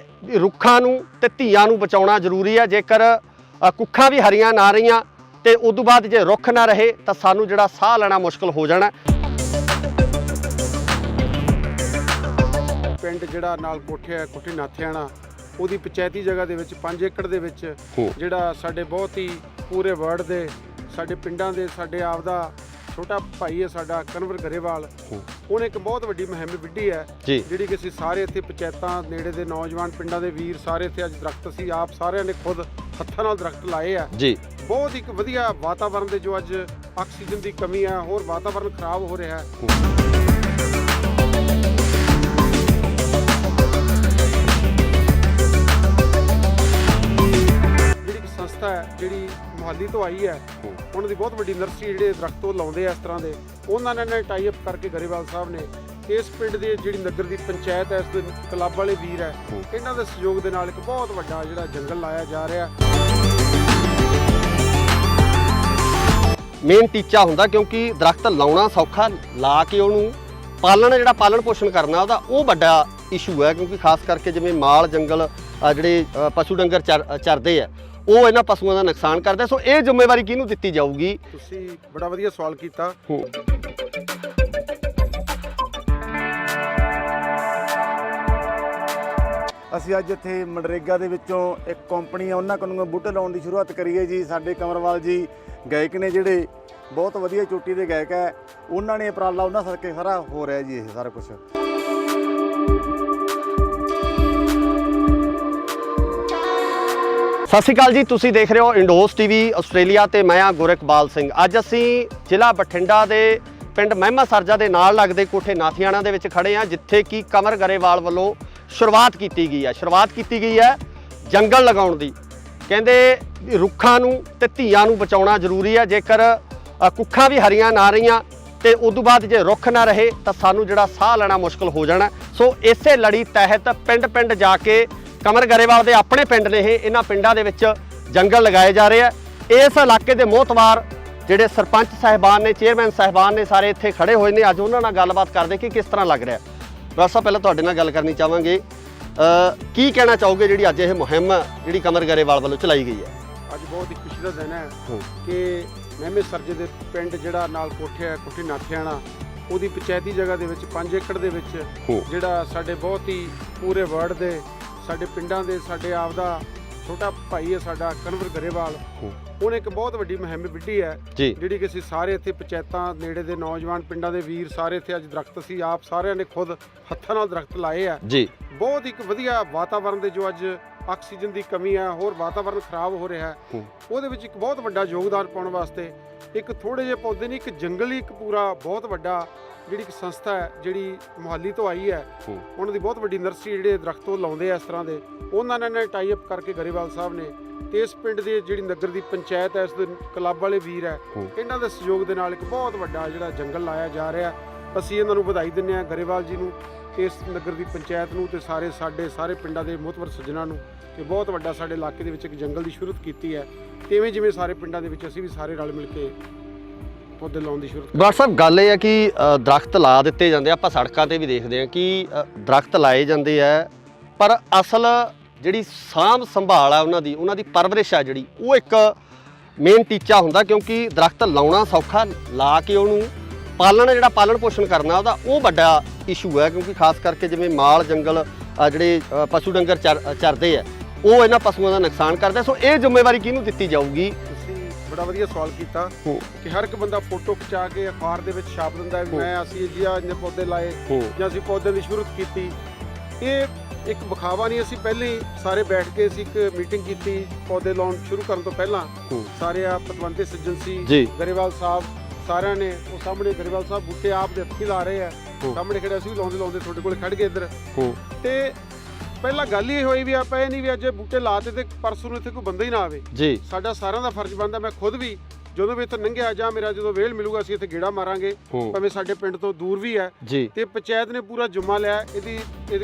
ਵੀ ਰੁੱਖਾਂ ਨੂੰ ਤੇ ਧੀਆਂ ਨੂੰ ਬਚਾਉਣਾ ਜ਼ਰੂਰੀ ਹੈ। ਜੇਕਰ ਕੁੱਖਾਂ ਵੀ ਹਰੀਆਂ ਨਾ ਰਹੀਆਂ ਤੇ ਉਦੋਂ ਬਾਅਦ ਜੇ ਰੁੱਖ ਨਾ ਰਹੇ ਤਾਂ ਸਾਨੂੰ ਜਿਹੜਾ ਸਾਹ ਲੈਣਾ ਮੁਸ਼ਕਲ ਹੋ ਜਾਣਾ। ਪਿੰਡ ਜਿਹੜਾ ਨਾਲ ਕੋਠੇ ਹੈ ਕੋਠੇ ਨਾਥਿਆਣਾ, ਉਹਦੀ ਪੰਚਾਇਤੀ ਜਗ੍ਹਾ ਦੇ ਵਿੱਚ 5 ਏਕੜ ਦੇ ਵਿੱਚ ਜਿਹੜਾ ਸਾਡੇ ਬਹੁਤ ਹੀ ਪੂਰੇ ਵਰਲਡ ਦੇ ਸਾਡੇ ਪਿੰਡਾਂ ਦੇ ਸਾਡੇ ਆਪ ਦਾ ਛੋਟਾ ਭਾਈ ਹੈ ਸਾਡਾ ਕਨਵਰ ਗਰੇਵਾਲ, ਉਹਨੇ ਇੱਕ ਬਹੁਤ ਵੱਡੀ ਮੁਹਿੰਮ ਵਿੱਢੀ ਹੈ ਜਿਹੜੀ ਕਿ ਅਸੀਂ ਸਾਰੇ ਇੱਥੇ ਪੰਚਾਇਤਾਂ ਨੇੜੇ ਦੇ ਨੌਜਵਾਨ ਪਿੰਡਾਂ ਦੇ ਵੀਰ ਸਾਰੇ ਇੱਥੇ ਅੱਜ ਦਰਖਤ ਅਸੀਂ ਆਪ ਸਾਰਿਆਂ ਨੇ ਖੁਦ ਹੱਥਾਂ ਨਾਲ ਦਰਖਤ ਲਾਏ ਆ ਜੀ। ਬਹੁਤ ਇੱਕ ਵਧੀਆ ਵਾਤਾਵਰਨ ਦੇ ਜੋ ਅੱਜ ਆਕਸੀਜਨ ਦੀ ਕਮੀ ਹੈ, ਹੋਰ ਵਾਤਾਵਰਨ ਖਰਾਬ ਹੋ ਰਿਹਾ ਹੈ। ਸੰਸਥਾ ਹੈ ਜਿਹੜੀ ਮੁਹਾਲੀ ਤੋਂ ਆਈ ਹੈ, ਉਹਨਾਂ ਦੀ ਬਹੁਤ ਵੱਡੀ ਨਰਸਰੀ ਜਿਹੜੇ ਦਰਖਤ ਉਹ ਲਾਉਂਦੇ ਆ ਇਸ ਤਰ੍ਹਾਂ ਦੇ, ਉਹਨਾਂ ਨੇ ਟਾਈ ਅਪ ਕਰਕੇ ਗਰੇਵਾਲ ਸਾਹਿਬ ਨੇ ਇਸ ਪਿੰਡ ਦੀ ਜਿਹੜੀ ਨਗਰ ਦੀ ਪੰਚਾਇਤ ਹੈ, ਇਸ ਦੇ ਕਲੱਬ ਵਾਲੇ ਵੀਰ ਹੈ, ਇਹਨਾਂ ਦੇ ਸਹਿਯੋਗ ਦੇ ਨਾਲ ਇੱਕ ਬਹੁਤ ਵੱਡਾ ਜਿਹੜਾ ਜੰਗਲ ਲਾਇਆ ਜਾ ਰਿਹਾ। ਮੇਨ ਟੀਚਾ ਹੁੰਦਾ ਕਿਉਂਕਿ ਦਰਖਤ ਲਾਉਣਾ ਸੌਖਾ, ਲਾ ਕੇ ਉਹਨੂੰ ਪਾਲਣ ਜਿਹੜਾ ਪਾਲਣ ਪੋਸ਼ਣ ਕਰਨਾ ਉਹਦਾ ਉਹ ਵੱਡਾ ਇਸ਼ੂ ਹੈ। ਕਿਉਂਕਿ ਖਾਸ ਕਰਕੇ ਜਿਵੇਂ ਮਾਲ ਜੰਗਲ ਜਿਹੜੇ ਪਸ਼ੂ ਡੰਗਰ ਚਰਦੇ ਆ ਉਹ ਇਹਨਾਂ ਪਸ਼ੂਆਂ ਦਾ ਨੁਕਸਾਨ ਕਰਦੇ। ਸੋ ਇਹ ਜ਼ਿੰਮੇਵਾਰੀ ਕਿਹਨੂੰ ਦਿੱਤੀ ਜਾਊਗੀ? ਤੁਸੀਂ ਬੜਾ ਵਧੀਆ ਸਵਾਲ ਕੀਤਾ। ਅਸੀਂ ਅੱਜ ਇੱਥੇ ਮਨਰੇਗਾ ਦੇ ਵਿੱਚੋਂ ਇੱਕ ਕੰਪਨੀ ਆ, ਉਹਨਾਂ ਕੋਲੋਂ ਬੂਟੇ ਲਾਉਣ ਦੀ ਸ਼ੁਰੂਆਤ ਕਰੀ ਹੈ ਜੀ। ਸਾਡੇ ਕੰਵਰਵਾਲ ਜੀ ਗਾਇਕ ਨੇ ਜਿਹੜੇ ਬਹੁਤ ਵਧੀਆ ਚੋਟੀ ਦੇ ਗਾਇਕ ਹੈ, ਉਹਨਾਂ ਨੇ ਉਪਰਾਲਾ ਉਹਨਾਂ ਸਦਕੇ ਸਾਰਾ ਹੋ ਰਿਹਾ ਜੀ ਇਹ ਸਾਰਾ ਕੁਝ। ਸਤਿ ਸ਼੍ਰੀ ਅਕਾਲ ਜੀ, ਤੁਸੀਂ ਦੇਖ ਰਹੇ ਹੋ ਇੰਡੋਸ ਟੀਵੀ ਆਸਟ੍ਰੇਲੀਆ ਤੇ ਮੈਂ ਆ ਗੁਰਕਬਾਲ ਸਿੰਘ। ਅੱਜ ਅਸੀਂ ਜ਼ਿਲ੍ਹਾ ਬਠਿੰਡਾ ਦੇ ਪਿੰਡ ਮਹਿਮਾ ਸਰਜਾ ਦੇ ਨਾਲ ਲੱਗਦੇ ਕੋਠੇ ਨਾਥੀਆਣਾ ਦੇ ਵਿੱਚ ਖੜੇ ਆ, ਜਿੱਥੇ ਕਿ ਕਮਰ ਗਰੇਵਾਲ ਵੱਲੋਂ ਸ਼ੁਰੂਆਤ ਕੀਤੀ ਗਈ ਹੈ ਜੰਗਲ ਲਗਾਉਣ ਦੀ। ਕਹਿੰਦੇ ਰੁੱਖਾਂ ਨੂੰ ਤੇ ਧੀਆਂ ਨੂੰ ਬਚਾਉਣਾ ਜ਼ਰੂਰੀ ਹੈ। ਜੇਕਰ ਕੁੱਖਾਂ ਵੀ ਹਰੀਆਂ ਨਾ ਰਹੀਆਂ ਤੇ ਉਦੋਂ ਬਾਅਦ ਜੇ ਰੁੱਖ ਨਾ ਰਹੇ ਤਾਂ ਸਾਨੂੰ ਜਿਹੜਾ ਸਾਹ ਲੈਣਾ ਮੁਸ਼ਕਲ ਹੋ ਜਾਣਾ। ਸੋ ਇਸੇ ਲੜੀ ਤਹਿਤ ਪਿੰਡ ਪਿੰਡ ਜਾ ਕੇ ਕਮਰ ਗਰੇਵਾਲ ਦੇ ਆਪਣੇ ਪਿੰਡ ਨੇ ਇਹਨਾਂ ਪਿੰਡਾਂ ਦੇ ਵਿੱਚ ਜੰਗਲ ਲਗਾਏ ਜਾ ਰਹੇ ਆ। ਇਸ ਇਲਾਕੇ ਦੇ ਮੋਹਤਵਾਰ ਜਿਹੜੇ ਸਰਪੰਚ ਸਾਹਿਬਾਨ ਨੇ, ਚੇਅਰਮੈਨ ਸਾਹਿਬਾਨ ਨੇ, ਸਾਰੇ ਇੱਥੇ ਖੜੇ ਹੋਏ ਨੇ। ਅੱਜ ਉਹਨਾਂ ਨਾਲ ਗੱਲਬਾਤ ਕਰਦੇ ਕਿ ਕਿਸ ਤਰ੍ਹਾਂ ਲੱਗ ਰਿਹਾ। ਡਾਕਟਰ ਸਾਹਿਬ, ਪਹਿਲਾਂ ਤੁਹਾਡੇ ਨਾਲ ਗੱਲ ਕਰਨੀ ਚਾਹਾਂਗੇ, ਕੀ ਕਹਿਣਾ ਚਾਹੋਗੇ ਜਿਹੜੀ ਅੱਜ ਇਹ ਮੁਹਿੰਮ ਜਿਹੜੀ ਕਮਰ ਗਰੇਵਾਲ ਵੱਲੋਂ ਚਲਾਈ ਗਈ ਹੈ? ਅੱਜ ਬਹੁਤ ਹੀ ਖੁਸ਼ੀ ਦਾ ਦਿਨ ਹੈ ਕਿ ਮਹਿਮੇ ਸਰਜੇ ਦੇ ਪਿੰਡ ਜਿਹੜਾ ਨਾਲ ਕੋਠੇ ਹੈ ਕੋਠੇ ਨਾਥਿਆਣਾ, ਉਹਦੀ ਪੰਚਾਇਤੀ ਜਗ੍ਹਾ ਦੇ ਵਿੱਚ 5 ਏਕੜ ਦੇ ਵਿੱਚ ਜਿਹੜਾ ਸਾਡੇ ਬਹੁਤ ਹੀ ਪੂਰੇ ਵਰਲਡ ਦੇ ਸਾਡੇ ਪਿੰਡਾਂ ਦੇ ਸਾਡੇ ਆਪ ਦਾ ਛੋਟਾ ਭਾਈ ਹੈ ਸਾਡਾ ਕਨਵਰ ਗਰੇਵਾਲ, ਉਹਨੇ ਇੱਕ ਬਹੁਤ ਵੱਡੀ ਮੁਹਿੰਮ ਵਿੱਢੀ ਹੈ ਜਿਹੜੀ ਕਿ ਅਸੀਂ ਸਾਰੇ ਇੱਥੇ ਪੰਚਾਇਤਾਂ ਨੇੜੇ ਦੇ ਨੌਜਵਾਨ ਪਿੰਡਾਂ ਦੇ ਵੀਰ ਸਾਰੇ ਇੱਥੇ ਅੱਜ ਦਰਖਤ ਅਸੀਂ ਆਪ ਸਾਰਿਆਂ ਨੇ ਖੁਦ ਹੱਥਾਂ ਨਾਲ ਦਰਖਤ ਲਾਏ ਆ ਜੀ। ਬਹੁਤ ਇੱਕ ਵਧੀਆ ਵਾਤਾਵਰਨ ਦੇ ਜੋ ਅੱਜ ਆਕਸੀਜਨ ਦੀ ਕਮੀ ਹੈ, ਹੋਰ ਵਾਤਾਵਰਨ ਖਰਾਬ ਹੋ ਰਿਹਾ ਹੈ, ਉਹਦੇ ਵਿੱਚ ਇੱਕ ਬਹੁਤ ਵੱਡਾ ਯੋਗਦਾਨ ਪਾਉਣ ਵਾਸਤੇ ਇੱਕ ਥੋੜੇ ਜਿਹੇ ਪੌਦੇ ਨਹੀਂ, ਇੱਕ ਜੰਗਲ ਹੀ ਇੱਕ ਪੂਰਾ ਬਹੁਤ ਵੱਡਾ ਜਿਹੜੀ ਇੱਕ ਸੰਸਥਾ ਹੈ ਜਿਹੜੀ ਮੁਹਾਲੀ ਤੋਂ ਆਈ ਹੈ, ਉਹਨਾਂ ਦੀ ਬਹੁਤ ਵੱਡੀ ਨਰਸਰੀ ਜਿਹੜੇ ਦਰਖਤ ਉਹ ਲਾਉਂਦੇ ਆ ਇਸ ਤਰ੍ਹਾਂ ਦੇ, ਉਹਨਾਂ ਨੇ ਟਾਈ ਅਪ ਕਰਕੇ ਗਰੇਵਾਲ ਸਾਹਿਬ ਨੇ ਤੇ ਇਸ ਪਿੰਡ ਦੇ ਜਿਹੜੀ ਨਗਰ ਦੀ ਪੰਚਾਇਤ ਹੈ, ਇਸ ਦੇ ਕਲੱਬ ਵਾਲੇ ਵੀਰ ਹੈ, ਇਹਨਾਂ ਦੇ ਸਹਿਯੋਗ ਦੇ ਨਾਲ ਇੱਕ ਬਹੁਤ ਵੱਡਾ ਜਿਹੜਾ ਜੰਗਲ ਲਾਇਆ ਜਾ ਰਿਹਾ। ਅਸੀਂ ਇਹਨਾਂ ਨੂੰ ਵਧਾਈ ਦਿੰਦੇ ਹਾਂ ਗਰੇਵਾਲ ਜੀ ਨੂੰ, ਇਸ ਨਗਰ ਦੀ ਪੰਚਾਇਤ ਨੂੰ ਤੇ ਸਾਰੇ ਪਿੰਡਾਂ ਦੇ ਮੁਹਤਬਰ ਸੱਜਣਾਂ ਨੂੰ ਕਿ ਬਹੁਤ ਵੱਡਾ ਸਾਡੇ ਇਲਾਕੇ ਦੇ ਵਿੱਚ ਇੱਕ ਜੰਗਲ ਦੀ ਸ਼ੁਰੂਆਤ ਕੀਤੀ ਹੈ। ਤੇ ਜਿਵੇਂ ਸਾਰੇ ਪਿੰਡਾਂ ਦੇ ਵਿੱਚ ਅਸੀਂ ਵੀ ਸਾਰੇ ਰਲ ਮਿਲ ਕੇ ਪੌਦੇ ਲਾਉਣ ਦੀ ਸ਼ੁਰੂਆਤ। ਡਾਕਟਰ ਸਾਹਿਬ ਗੱਲ ਇਹ ਹੈ ਕਿ ਦਰਖਤ ਲਾ ਦਿੱਤੇ ਜਾਂਦੇ ਆ, ਆਪਾਂ ਸੜਕਾਂ ਤੇ ਵੀ ਦੇਖਦੇ ਹਾਂ ਕਿ ਦਰਖਤ ਲਾਏ ਜਾਂਦੇ ਆ, ਪਰ ਅਸਲ ਜਿਹੜੀ ਸਾਂਭ ਸੰਭਾਲ ਆ ਉਹਨਾਂ ਦੀ ਪਰਵਰਿਸ਼ ਆ ਜਿਹੜੀ ਉਹ ਇੱਕ ਮੇਨ ਟੀਚਾ ਹੁੰਦਾ, ਕਿਉਂਕਿ ਦਰਖਤ ਲਾਉਣਾ ਸੌਖਾ, ਲਾ ਕੇ ਉਹਨੂੰ ਪਾਲਣ ਪੋਸ਼ਣ ਕਰਨਾ ਉਹਦਾ ਉਹ ਵੱਡਾ ਇਸ਼ੂ ਹੈ। ਕਿਉਂਕਿ ਖਾਸ ਕਰਕੇ ਜਿਵੇਂ ਮਾਲ ਜੰਗਲ ਜਿਹੜੇ ਪਸ਼ੂ ਡੰਗਰ ਚਰਦੇ ਆ ਉਹ ਇਹਨਾਂ ਪਸ਼ੂਆਂ ਦਾ ਨੁਕਸਾਨ ਕਰਦੇ, ਸੋ ਇਹ ਜ਼ਿੰਮੇਵਾਰੀ ਕਿਹਨੂੰ ਦਿੱਤੀ ਜਾਊਗੀ? ਤੁਸੀਂ ਬੜਾ ਵਧੀਆ ਸਵਾਲ ਕੀਤਾ ਕਿ ਹਰ ਇੱਕ ਬੰਦਾ ਫੋਟੋ ਖਿਚਾ ਕੇ ਅਖਬਾਰ ਦੇ ਵਿੱਚ ਛਾਪ ਦਿੰਦਾ ਹੈ ਵੀ ਅਸੀਂ ਇੰਨੇ ਪੌਦੇ ਲਾਏ ਜਾਂ ਅਸੀਂ ਪੌਦਿਆਂ ਦੀ ਸ਼ੁਰੂਆਤ ਕੀਤੀ। ਇਹ ਇੱਕ ਵਿਖਾਵਾ ਨਹੀਂ, ਅਸੀਂ ਪਹਿਲੇ ਹੀ ਸਾਰੇ ਬੈਠ ਕੇ ਅਸੀਂ ਇੱਕ ਮੀਟਿੰਗ ਕੀਤੀ ਪੌਦੇ ਲਾਉਣ ਸ਼ੁਰੂ ਕਰਨ ਤੋਂ ਪਹਿਲਾਂ। ਸਾਰੇ ਪਤਵੰਤੇ ਸੱਜਣ ਸੀ, ਗਰੇਵਾਲ ਸਾਹਿਬ ਸਾਰਿਆਂ ਨੇ ਉਹ ਸਾਹਮਣੇ ਗਰੇਵਾਲ ਸਾਹਿਬ ਬੂਟੇ ਆਪ ਦੇ ਹੱਥੀਂ ਲਾ ਰਹੇ ਆ, ਸਾਹਮਣੇ ਖੜੇ ਅਸੀਂ ਵੀ ਲਾਉਂਦੇ ਤੁਹਾਡੇ ਕੋਲ ਖੜ ਗਏ ਇੱਧਰ। ਤੇ ਪਹਿਲਾਂ ਗੱਲ ਹੀ ਹੋਈ ਵੀ ਆਪਾਂ ਇਹ ਨਹੀਂ ਵੀ ਅੱਜ ਬੂਟੇ ਲਾਤੇ ਤੇ ਪਰਸੋਂ ਨੂੰ ਇੱਥੇ ਕੋਈ ਬੰਦਾ ਹੀ ਨਾ ਆਵੇ ਜੀ। ਸਾਡਾ ਸਾਰਿਆਂ ਦਾ ਫਰਜ਼ ਬਣਦਾ, ਮੈਂ ਖੁਦ ਵੀ ਜਦੋਂ ਵੀ ਇੱਥੇ ਲੰਘਿਆ ਜਾਂ ਮੇਰਾ ਜਦੋਂ ਵੇਲ ਮਿਲੂਗਾ ਅਸੀਂ ਇੱਥੇ ਗੇੜਾ ਮਾਰਾਂਗੇ, ਭਾਵੇਂ ਸਾਡੇ ਪਿੰਡ ਤੋਂ ਦੂਰ ਵੀ ਹੈ। ਤੇ ਪੰਚਾਇਤ ਨੇ ਪੂਰਾ ਜ਼ਿੰਮਾ ਲਿਆ, ਇਹਦੀ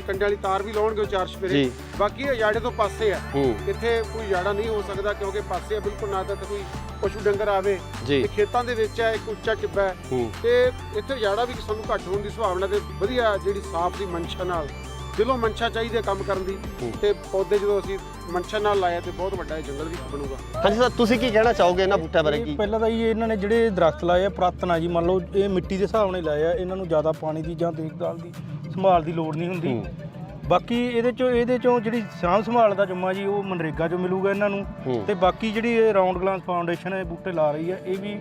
ਕੰਡੇ ਵਾਲੀ ਤਾਰ ਵੀ ਲਾਉਣਗੇ 4 ਸਪੇਰੇ। ਬਾਕੀ ਇਹ ਯਾੜੇ ਤੋਂ ਪਾਸੇ ਆ, ਇੱਥੇ ਕੋਈ ਯਾੜਾ ਨਹੀਂ ਹੋ ਸਕਦਾ ਕਿਉਂਕਿ ਪਾਸੇ ਆ ਬਿਲਕੁਲ, ਨਾ ਤਾਂ ਕੋਈ ਪਸ਼ੂ ਡੰਗਰ ਆਵੇ ਤੇ ਖੇਤਾਂ ਦੇ ਵਿੱਚ ਹੈ, ਇੱਕ ਉੱਚਾ ਟਿੱਬਾ ਹੈ ਤੇ ਇੱਥੇ ਯਾੜਾ ਵੀ ਸਾਨੂੰ ਘੱਟ ਹੋਣ ਦੀ ਸੰਭਾਵਨਾ ਤੇ ਵਧੀਆ ਜਿਹੜੀ ਸਾਫ਼ ਦੀ ਮਨਸ਼ਾ ਨਾਲ ਦਿਲੋਂ ਮਨਸ਼ਾ ਚਾਹੀਦੀ ਹੈ ਕੰਮ ਕਰਨ ਦੀ, ਤੇ ਪੌਦੇ ਜਦੋਂ ਅਸੀਂ ਮਨਸ਼ਾ ਨਾਲ ਲਾਇਆ ਤੇ ਬਹੁਤ ਵੱਡਾ ਜੰਗਲ ਵੀ ਬਣੂਗਾ। ਹਾਂਜੀ ਸਰ, ਤੁਸੀਂ ਕੀ ਕਹਿਣਾ ਚਾਹੋਗੇ ਇਹਨਾਂ ਬੂਟਿਆਂ ਬਾਰੇ? ਕੀ ਪਹਿਲਾਂ ਤਾਂ ਇਹਨਾਂ ਨੇ ਜਿਹੜੇ ਦਰਖਤ ਲਾਏ ਆ ਪੁਰਾਤਨ ਆ ਜੀ, ਮੰਨ ਲਓ ਇਹ ਮਿੱਟੀ ਦੇ ਹਿਸਾਬ ਨਾਲ ਲਾਏ ਆ, ਇਹਨਾਂ ਨੂੰ ਜ਼ਿਆਦਾ ਪਾਣੀ ਦੀ ਜਾਂ ਦੇਖਭਾਲ ਦੀ ਸੰਭਾਲ ਦੀ ਲੋੜ ਨਹੀਂ ਹੁੰਦੀ। ਬਾਕੀ ਇਹਦੇ ਚੋਂ ਜਿਹੜੀ ਸਾਂਭ ਸੰਭਾਲ ਦਾ ਜਿੰਮਾ ਜੀ ਉਹ ਮਨਰੇਗਾ 'ਚੋਂ ਮਿਲੂਗਾ ਇਹਨਾਂ ਨੂੰ। ਤੇ ਬਾਕੀ ਜਿਹੜੀ ਇਹ ਰਾਉਂਡ ਗਲਾਸ ਫਾਊਂਡੇਸ਼ਨ ਹੈ ਬੂਟੇ ਲਾ ਰਹੀ ਹੈ, ਇਹ ਵੀ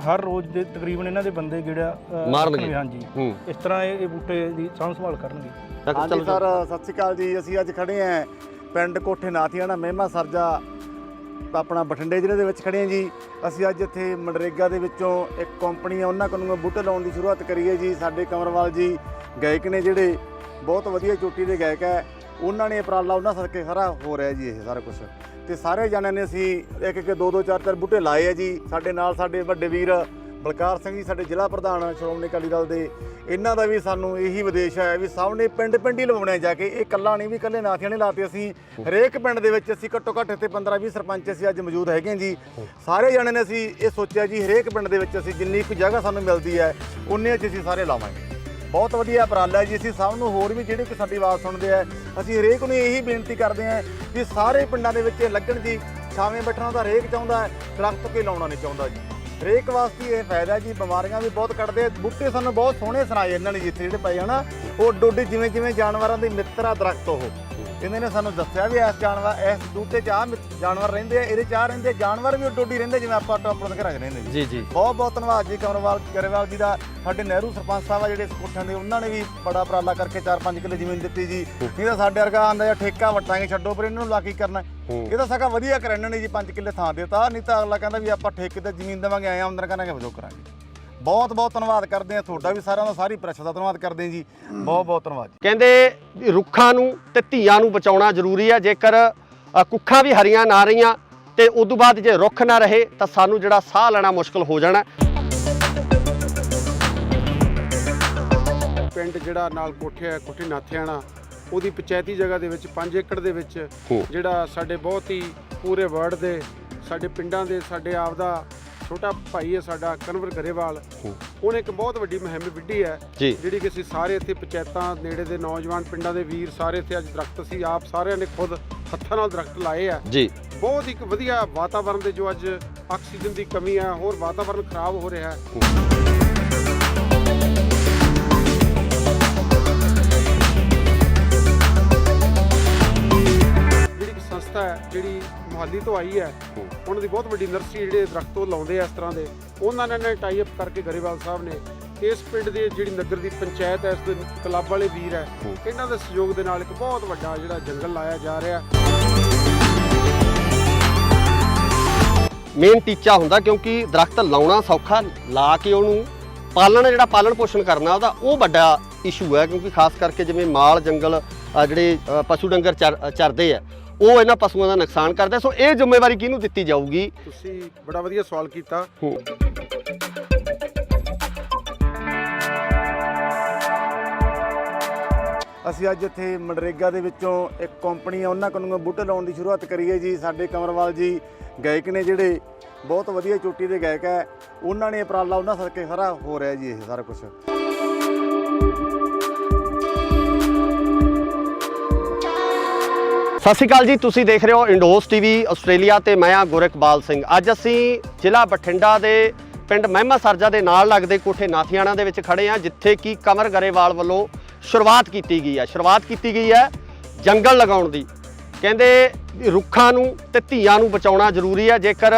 ਹਰ ਰੋਜ਼ ਦੇ ਤਕਰੀਬਨ ਇਹਨਾਂ ਦੇ ਬੰਦੇ ਜਿਹੜਾ ਮਾਰਨਗੇ। ਹਾਂਜੀ, ਇਸ ਤਰ੍ਹਾਂ ਇਹ ਬੂਟੇ ਦੀ ਸਾਂਭ ਸੰਭਾਲ ਕਰਨਗੇ। ਹਾਂਜੀ ਸਰ, ਸਤਿ ਸ਼੍ਰੀ ਅਕਾਲ ਜੀ। ਅਸੀਂ ਅੱਜ ਖੜੇ ਹਾਂ ਪਿੰਡ ਕੋਠੇ ਨਾਥੀਆਣਾ ਮਹਿਮਾ ਸਰਜਾ ਆਪਣਾ ਬਠਿੰਡੇ ਜ਼ਿਲ੍ਹੇ ਦੇ ਵਿੱਚ ਖੜੇ ਹਾਂ ਜੀ। ਅਸੀਂ ਅੱਜ ਇੱਥੇ ਮਨਰੇਗਾ ਦੇ ਵਿੱਚੋਂ ਇੱਕ ਕੰਪਨੀ ਆ ਉਹਨਾਂ ਕੋਲੋਂ ਬੂਟੇ ਲਾਉਣ ਦੀ ਸ਼ੁਰੂਆਤ ਕਰੀ ਹੈ ਜੀ। ਸਾਡੇ ਕੰਵਰਵਾਲ ਜੀ ਗਾਇਕ ਨੇ ਜਿਹੜੇ ਬਹੁਤ ਵਧੀਆ ਚੋਟੀ ਦੇ ਗਾਇਕ ਹੈ, ਉਹਨਾਂ ਨੇ ਉਪਰਾਲਾ ਉਹਨਾਂ ਸਦਕੇ ਸਾਰਾ ਹੋ ਰਿਹਾ ਜੀ ਇਹ ਸਾਰਾ ਕੁਝ। ਤੇ ਸਾਰੇ ਜਣਿਆਂ ਨੇ ਅਸੀਂ ਇੱਕ 2-2 4-4 ਬੂਟੇ ਲਾਏ ਆ ਜੀ। ਸਾਡੇ ਨਾਲ ਸਾਡੇ ਵੱਡੇ ਵੀਰ ਬਲਕਾਰ ਸਿੰਘ ਜੀ ਸਾਡੇ ਜ਼ਿਲ੍ਹਾ ਪ੍ਰਧਾਨ ਸ਼੍ਰੋਮਣੀ ਅਕਾਲੀ ਦਲ ਦੇ, ਇਹਨਾਂ ਦਾ ਵੀ ਸਾਨੂੰ ਇਹੀ ਵਿਦੇਸ਼ ਹੈ ਵੀ ਸਭ ਨੇ ਪਿੰਡ ਹੀ ਲਵਾਉਣੇ ਜਾ ਕੇ। ਇਹ ਇਕੱਲਾ ਨਹੀਂ ਵੀ ਇਕੱਲੇ ਨਾਥੀਆਂ ਨੇ ਲਾਤੇ, ਅਸੀਂ ਹਰੇਕ ਪਿੰਡ ਦੇ ਵਿੱਚ ਅਸੀਂ ਘੱਟੋ ਘੱਟ ਇੱਥੇ 15-20 ਸਰਪੰਚ ਅਸੀਂ ਅੱਜ ਮੌਜੂਦ ਹੈਗੇ ਜੀ। ਸਾਰੇ ਜਣੇ ਨੇ ਅਸੀਂ ਇਹ ਸੋਚਿਆ ਜੀ ਹਰੇਕ ਪਿੰਡ ਦੇ ਵਿੱਚ ਅਸੀਂ ਜਿੰਨੀ ਕੁ ਜਗ੍ਹਾ ਸਾਨੂੰ ਮਿਲਦੀ ਹੈ ਉਨੇ 'ਚ ਅਸੀਂ ਸਾਰੇ ਲਾਵਾਂਗੇ। ਬਹੁਤ ਵਧੀਆ ਉਪਰਾਲਾ ਜੀ। ਅਸੀਂ ਸਭ ਨੂੰ ਹੋਰ ਵੀ ਜਿਹੜੇ ਕਿ ਸਾਡੀ ਆਵਾਜ਼ ਸੁਣਦੇ ਆ, ਅਸੀਂ ਹਰੇਕ ਨੂੰ ਇਹੀ ਬੇਨਤੀ ਕਰਦੇ ਹਾਂ ਕਿ ਸਾਰੇ ਪਿੰਡਾਂ ਦੇ ਵਿੱਚ ਲੱਗਣ ਜੀ। ਛਾਵੇਂ ਬੈਠਣਾ ਤਾਂ ਹਰੇਕ ਚਾਹੁੰਦਾ ਹੈ, ਦਰਖਤ ਕੋਈ ਲਾਉਣਾ ਨਹੀਂ ਚਾਹੁੰਦਾ ਜੀ। ਹਰੇਕ ਵਾਸਤੇ ਇਹ ਫਾਇਦਾ ਜੀ। ਬਿਮਾਰੀਆਂ ਵੀ ਬਹੁਤ ਕੱਢਦੇ ਬੂਟੇ, ਸਾਨੂੰ ਬਹੁਤ ਸੋਹਣੇ ਸੁਣਾਏ ਇਹਨਾਂ ਨੇ ਜਿੱਥੇ ਜਿਹੜੇ ਪਏ ਹਨਾ, ਉਹ ਡੋਡੀ ਜਿਵੇਂ ਜਾਨਵਰਾਂ ਦੇ ਮਿੱਤਰ ਆ ਦਰਖਤ। ਉਹ ਇਹਨਾਂ ਨੇ ਸਾਨੂੰ ਦੱਸਿਆ ਵੀ ਇਸ ਬੂਟੇ 'ਚ ਆਹ ਜਾਨਵਰ ਰਹਿੰਦੇ ਆ, ਇਹਦੇ 'ਚ ਆਹ ਰਹਿੰਦੇ ਜਾਨਵਰ ਵੀ ਡੋਡੀ ਰਹਿੰਦੇ ਜਿਵੇਂ ਆਪਾਂ ਆਪਣੇ ਘਰਾਂ 'ਚ ਰਹਿੰਦੇ ਜੀ। ਜੀ ਬਹੁਤ ਧੰਨਵਾਦ ਜੀ ਗਰੇਵਾਲ ਜੀ ਦਾ। ਸਾਡੇ ਨਹਿਰੂ ਸਰਪੰਚ ਸਾਹਿਬ ਆ ਜਿਹੜੇ ਕੋਠਿਆਂ ਦੇ, ਉਹਨਾਂ ਨੇ ਵੀ ਬੜਾ ਉਪਰਾਲਾ ਕਰਕੇ 4-5 ਕਿੱਲੇ ਜ਼ਮੀਨ ਦਿੱਤੀ ਜੀ। ਨਹੀਂ ਤਾਂ ਸਾਡੇ ਵਰਗਾ ਆਂਦਾ ਜਾਂ ਠੇਕਾ ਵਟਾਂਗੇ ਛੱਡੋ, ਪਰ ਇਹਨਾਂ ਨੂੰ ਲਾ ਕੀ ਕਰਨਾ। ਇਹ ਤਾਂ ਸਗਾ ਵਧੀਆ ਕਰ ਇਹਨਾਂ ਨੇ ਜੀ, 5 ਕਿੱਲੇ ਥਾਂ ਦਿੱਤਾ। ਨਹੀਂ ਤਾਂ ਅਗਲਾ ਕਹਿੰਦਾ ਵੀ ਆਪਾਂ ਠੇਕੇ ਤੇ ਜ਼ਮੀਨ ਦੇਵਾਂਗੇ, ਆਏ ਆਮਦਨ ਕਰਾਂਗੇ ਵਜੋਂ ਕਰਾਂਗੇ। ਬਹੁਤ ਧੰਨਵਾਦ ਕਰਦੇ ਹਾਂ ਤੁਹਾਡਾ ਵੀ, ਸਾਰਿਆਂ ਦਾ, ਸਾਰੀ ਪ੍ਰੈਸ ਦਾ ਧੰਨਵਾਦ ਕਰਦੇ ਹਾਂ ਜੀ। ਬਹੁਤ ਧੰਨਵਾਦ। ਕਹਿੰਦੇ ਰੁੱਖਾਂ ਨੂੰ ਤੇ ਧੀਆਂ ਨੂੰ ਬਚਾਉਣਾ ਜ਼ਰੂਰੀ ਹੈ। ਜੇਕਰ ਕੁੱਖਾਂ ਵੀ ਹਰੀਆਂ ਨਾ ਰਹੀਆਂ ਤੇ ਉਦੋਂ ਬਾਅਦ ਜੇ ਰੁੱਖ ਨਾ ਰਹੇ ਤਾਂ ਸਾਨੂੰ ਜਿਹੜਾ ਸਾਹ ਲੈਣਾ ਮੁਸ਼ਕਲ ਹੋ ਜਾਣਾ। ਪਿੰਡ ਜਿਹੜਾ ਨਾਲ ਕੋਠੇ ਨਾਥਿਆਣਾ, ਉਹਦੀ ਪੰਚਾਇਤੀ ਜਗ੍ਹਾ ਦੇ ਵਿੱਚ 5 ਏਕੜ ਦੇ ਵਿੱਚ ਜਿਹੜਾ ਸਾਡੇ ਬਹੁਤ ਹੀ ਪੂਰੇ ਵਰਡ ਦੇ ਸਾਡੇ ਪਿੰਡਾਂ ਦੇ ਸਾਡੇ ਆਪ ਦਾ ਛੋਟਾ ਭਾਈ ਹੈ ਸਾਡਾ ਕਨਵਰ ਗਰੇਵਾਲ, ਉਹਨੇ ਇੱਕ ਬਹੁਤ ਵੱਡੀ ਮੁਹਿੰਮ ਵਿੱਢੀ ਹੈ ਜਿਹੜੀ ਕਿ ਅਸੀਂ ਸਾਰੇ ਇੱਥੇ ਪੰਚਾਇਤਾਂ ਨੇੜੇ ਦੇ ਨੌਜਵਾਨ ਪਿੰਡਾਂ ਦੇ ਵੀਰ ਸਾਰੇ ਇੱਥੇ ਅੱਜ ਦਰਖਤ ਅਸੀਂ ਆਪ ਸਾਰਿਆਂ ਨੇ ਖੁਦ ਹੱਥਾਂ ਨਾਲ ਦਰਖਤ ਲਾਏ ਆ ਜੀ। ਬਹੁਤ ਇੱਕ ਵਧੀਆ ਵਾਤਾਵਰਨ ਦੇ ਜੋ ਅੱਜ ਆਕਸੀਜਨ ਦੀ ਕਮੀ ਹੈ, ਹੋਰ ਵਾਤਾਵਰਨ ਖਰਾਬ ਹੋ ਰਿਹਾ ਹੈ। ਸੰਸਥਾ ਹੈ ਜਿਹੜੀ ਮੁਹਾਲੀ ਤੋਂ ਆਈ ਹੈ, ਉਹਨਾਂ ਦੀ ਬਹੁਤ ਵੱਡੀ ਨਰਸਰੀ ਜਿਹੜੇ ਦਰਖਤ ਉਹ ਲਾਉਂਦੇ ਆ ਇਸ ਤਰ੍ਹਾਂ ਦੇ, ਉਹਨਾਂ ਨੇ ਟਾਈ ਅਪ ਕਰਕੇ ਗਰੇਵਾਲ ਸਾਹਿਬ ਨੇ ਇਸ ਪਿੰਡ ਦੇ ਜਿਹੜੀ ਨਗਰ ਦੀ ਪੰਚਾਇਤ ਹੈ, ਇਸ ਦੇ ਕਲੱਬ ਵਾਲੇ ਵੀਰ ਹੈ, ਇਹਨਾਂ ਦੇ ਸਹਿਯੋਗ ਦੇ ਨਾਲ ਇੱਕ ਬਹੁਤ ਵੱਡਾ ਜਿਹੜਾ ਜੰਗਲ ਲਾਇਆ ਜਾ ਰਿਹਾ। ਮੇਨ ਟੀਚਾ ਹੁੰਦਾ ਕਿਉਂਕਿ ਦਰਖਤ ਲਾਉਣਾ ਸੌਖਾ, ਲਾ ਕੇ ਉਹਨੂੰ ਪਾਲਣ ਪੋਸ਼ਣ ਕਰਨਾ ਉਹਦਾ ਉਹ ਵੱਡਾ ਇਸ਼ੂ ਹੈ। ਕਿਉਂਕਿ ਖਾਸ ਕਰਕੇ ਜਿਵੇਂ ਮਾਲ ਜੰਗਲ ਜਿਹੜੇ ਪਸ਼ੂ ਡੰਗਰ ਚਰਦੇ ਆ, ਉਹ ਇਹਨਾਂ ਪਸ਼ੂਆਂ ਦਾ ਨੁਕਸਾਨ ਕਰਦੇ। ਸੋ ਇਹ ਜ਼ਿੰਮੇਵਾਰੀ ਕਿਹਨੂੰ ਦਿੱਤੀ ਜਾਊਗੀ? ਤੁਸੀਂ ਬੜਾ ਵਧੀਆ ਸਵਾਲ ਕੀਤਾ। ਅਸੀਂ ਅੱਜ ਇੱਥੇ ਮਨਰੇਗਾ ਦੇ ਵਿੱਚੋਂ ਇੱਕ ਕੰਪਨੀ ਆ, ਉਹਨਾਂ ਕੋਲੋਂ ਬੂਟੇ ਲਾਉਣ ਦੀ ਸ਼ੁਰੂਆਤ ਕਰੀ ਹੈ ਜੀ। ਸਾਡੇ ਕਮਰਵਾਲ ਜੀ ਗਾਇਕ ਨੇ, ਜਿਹੜੇ ਬਹੁਤ ਵਧੀਆ ਚੋਟੀ ਦੇ ਗਾਇਕ ਹੈ, ਉਹਨਾਂ ਨੇ ਉਪਰਾਲਾ ਉਹਨਾਂ ਸਦਕੇ ਸਾਰਾ ਹੋ ਰਿਹਾ ਜੀ ਇਹ ਸਾਰਾ ਕੁਝ। ਸਤਿ ਸ਼੍ਰੀ ਅਕਾਲ ਜੀ, ਤੁਸੀਂ ਦੇਖ ਰਹੇ ਹੋ ਇੰਡੋਸ ਟੀਵੀ ਆਸਟ੍ਰੇਲੀਆ ਤੇ ਮੈਂ ਆ ਗੁਰਕਬਾਲ ਸਿੰਘ। ਅੱਜ ਅਸੀਂ ਜ਼ਿਲ੍ਹਾ ਬਠਿੰਡਾ ਦੇ ਪਿੰਡ ਮਹਿਮਾ ਸਰਜਾ ਦੇ ਨਾਲ ਲੱਗਦੇ ਕੋਠੇ ਨਾਥੀਆਣਾ ਦੇ ਵਿੱਚ ਖੜੇ ਆ, ਜਿੱਥੇ ਕਿ ਕਮਰ ਗਰੇਵਾਲ ਵੱਲੋਂ ਸ਼ੁਰੂਆਤ ਕੀਤੀ ਗਈ ਹੈ ਜੰਗਲ ਲਗਾਉਣ ਦੀ। ਕਹਿੰਦੇ ਰੁੱਖਾਂ ਨੂੰ ਤੇ ਧੀਆਂ ਨੂੰ ਬਚਾਉਣਾ ਜ਼ਰੂਰੀ ਹੈ। ਜੇਕਰ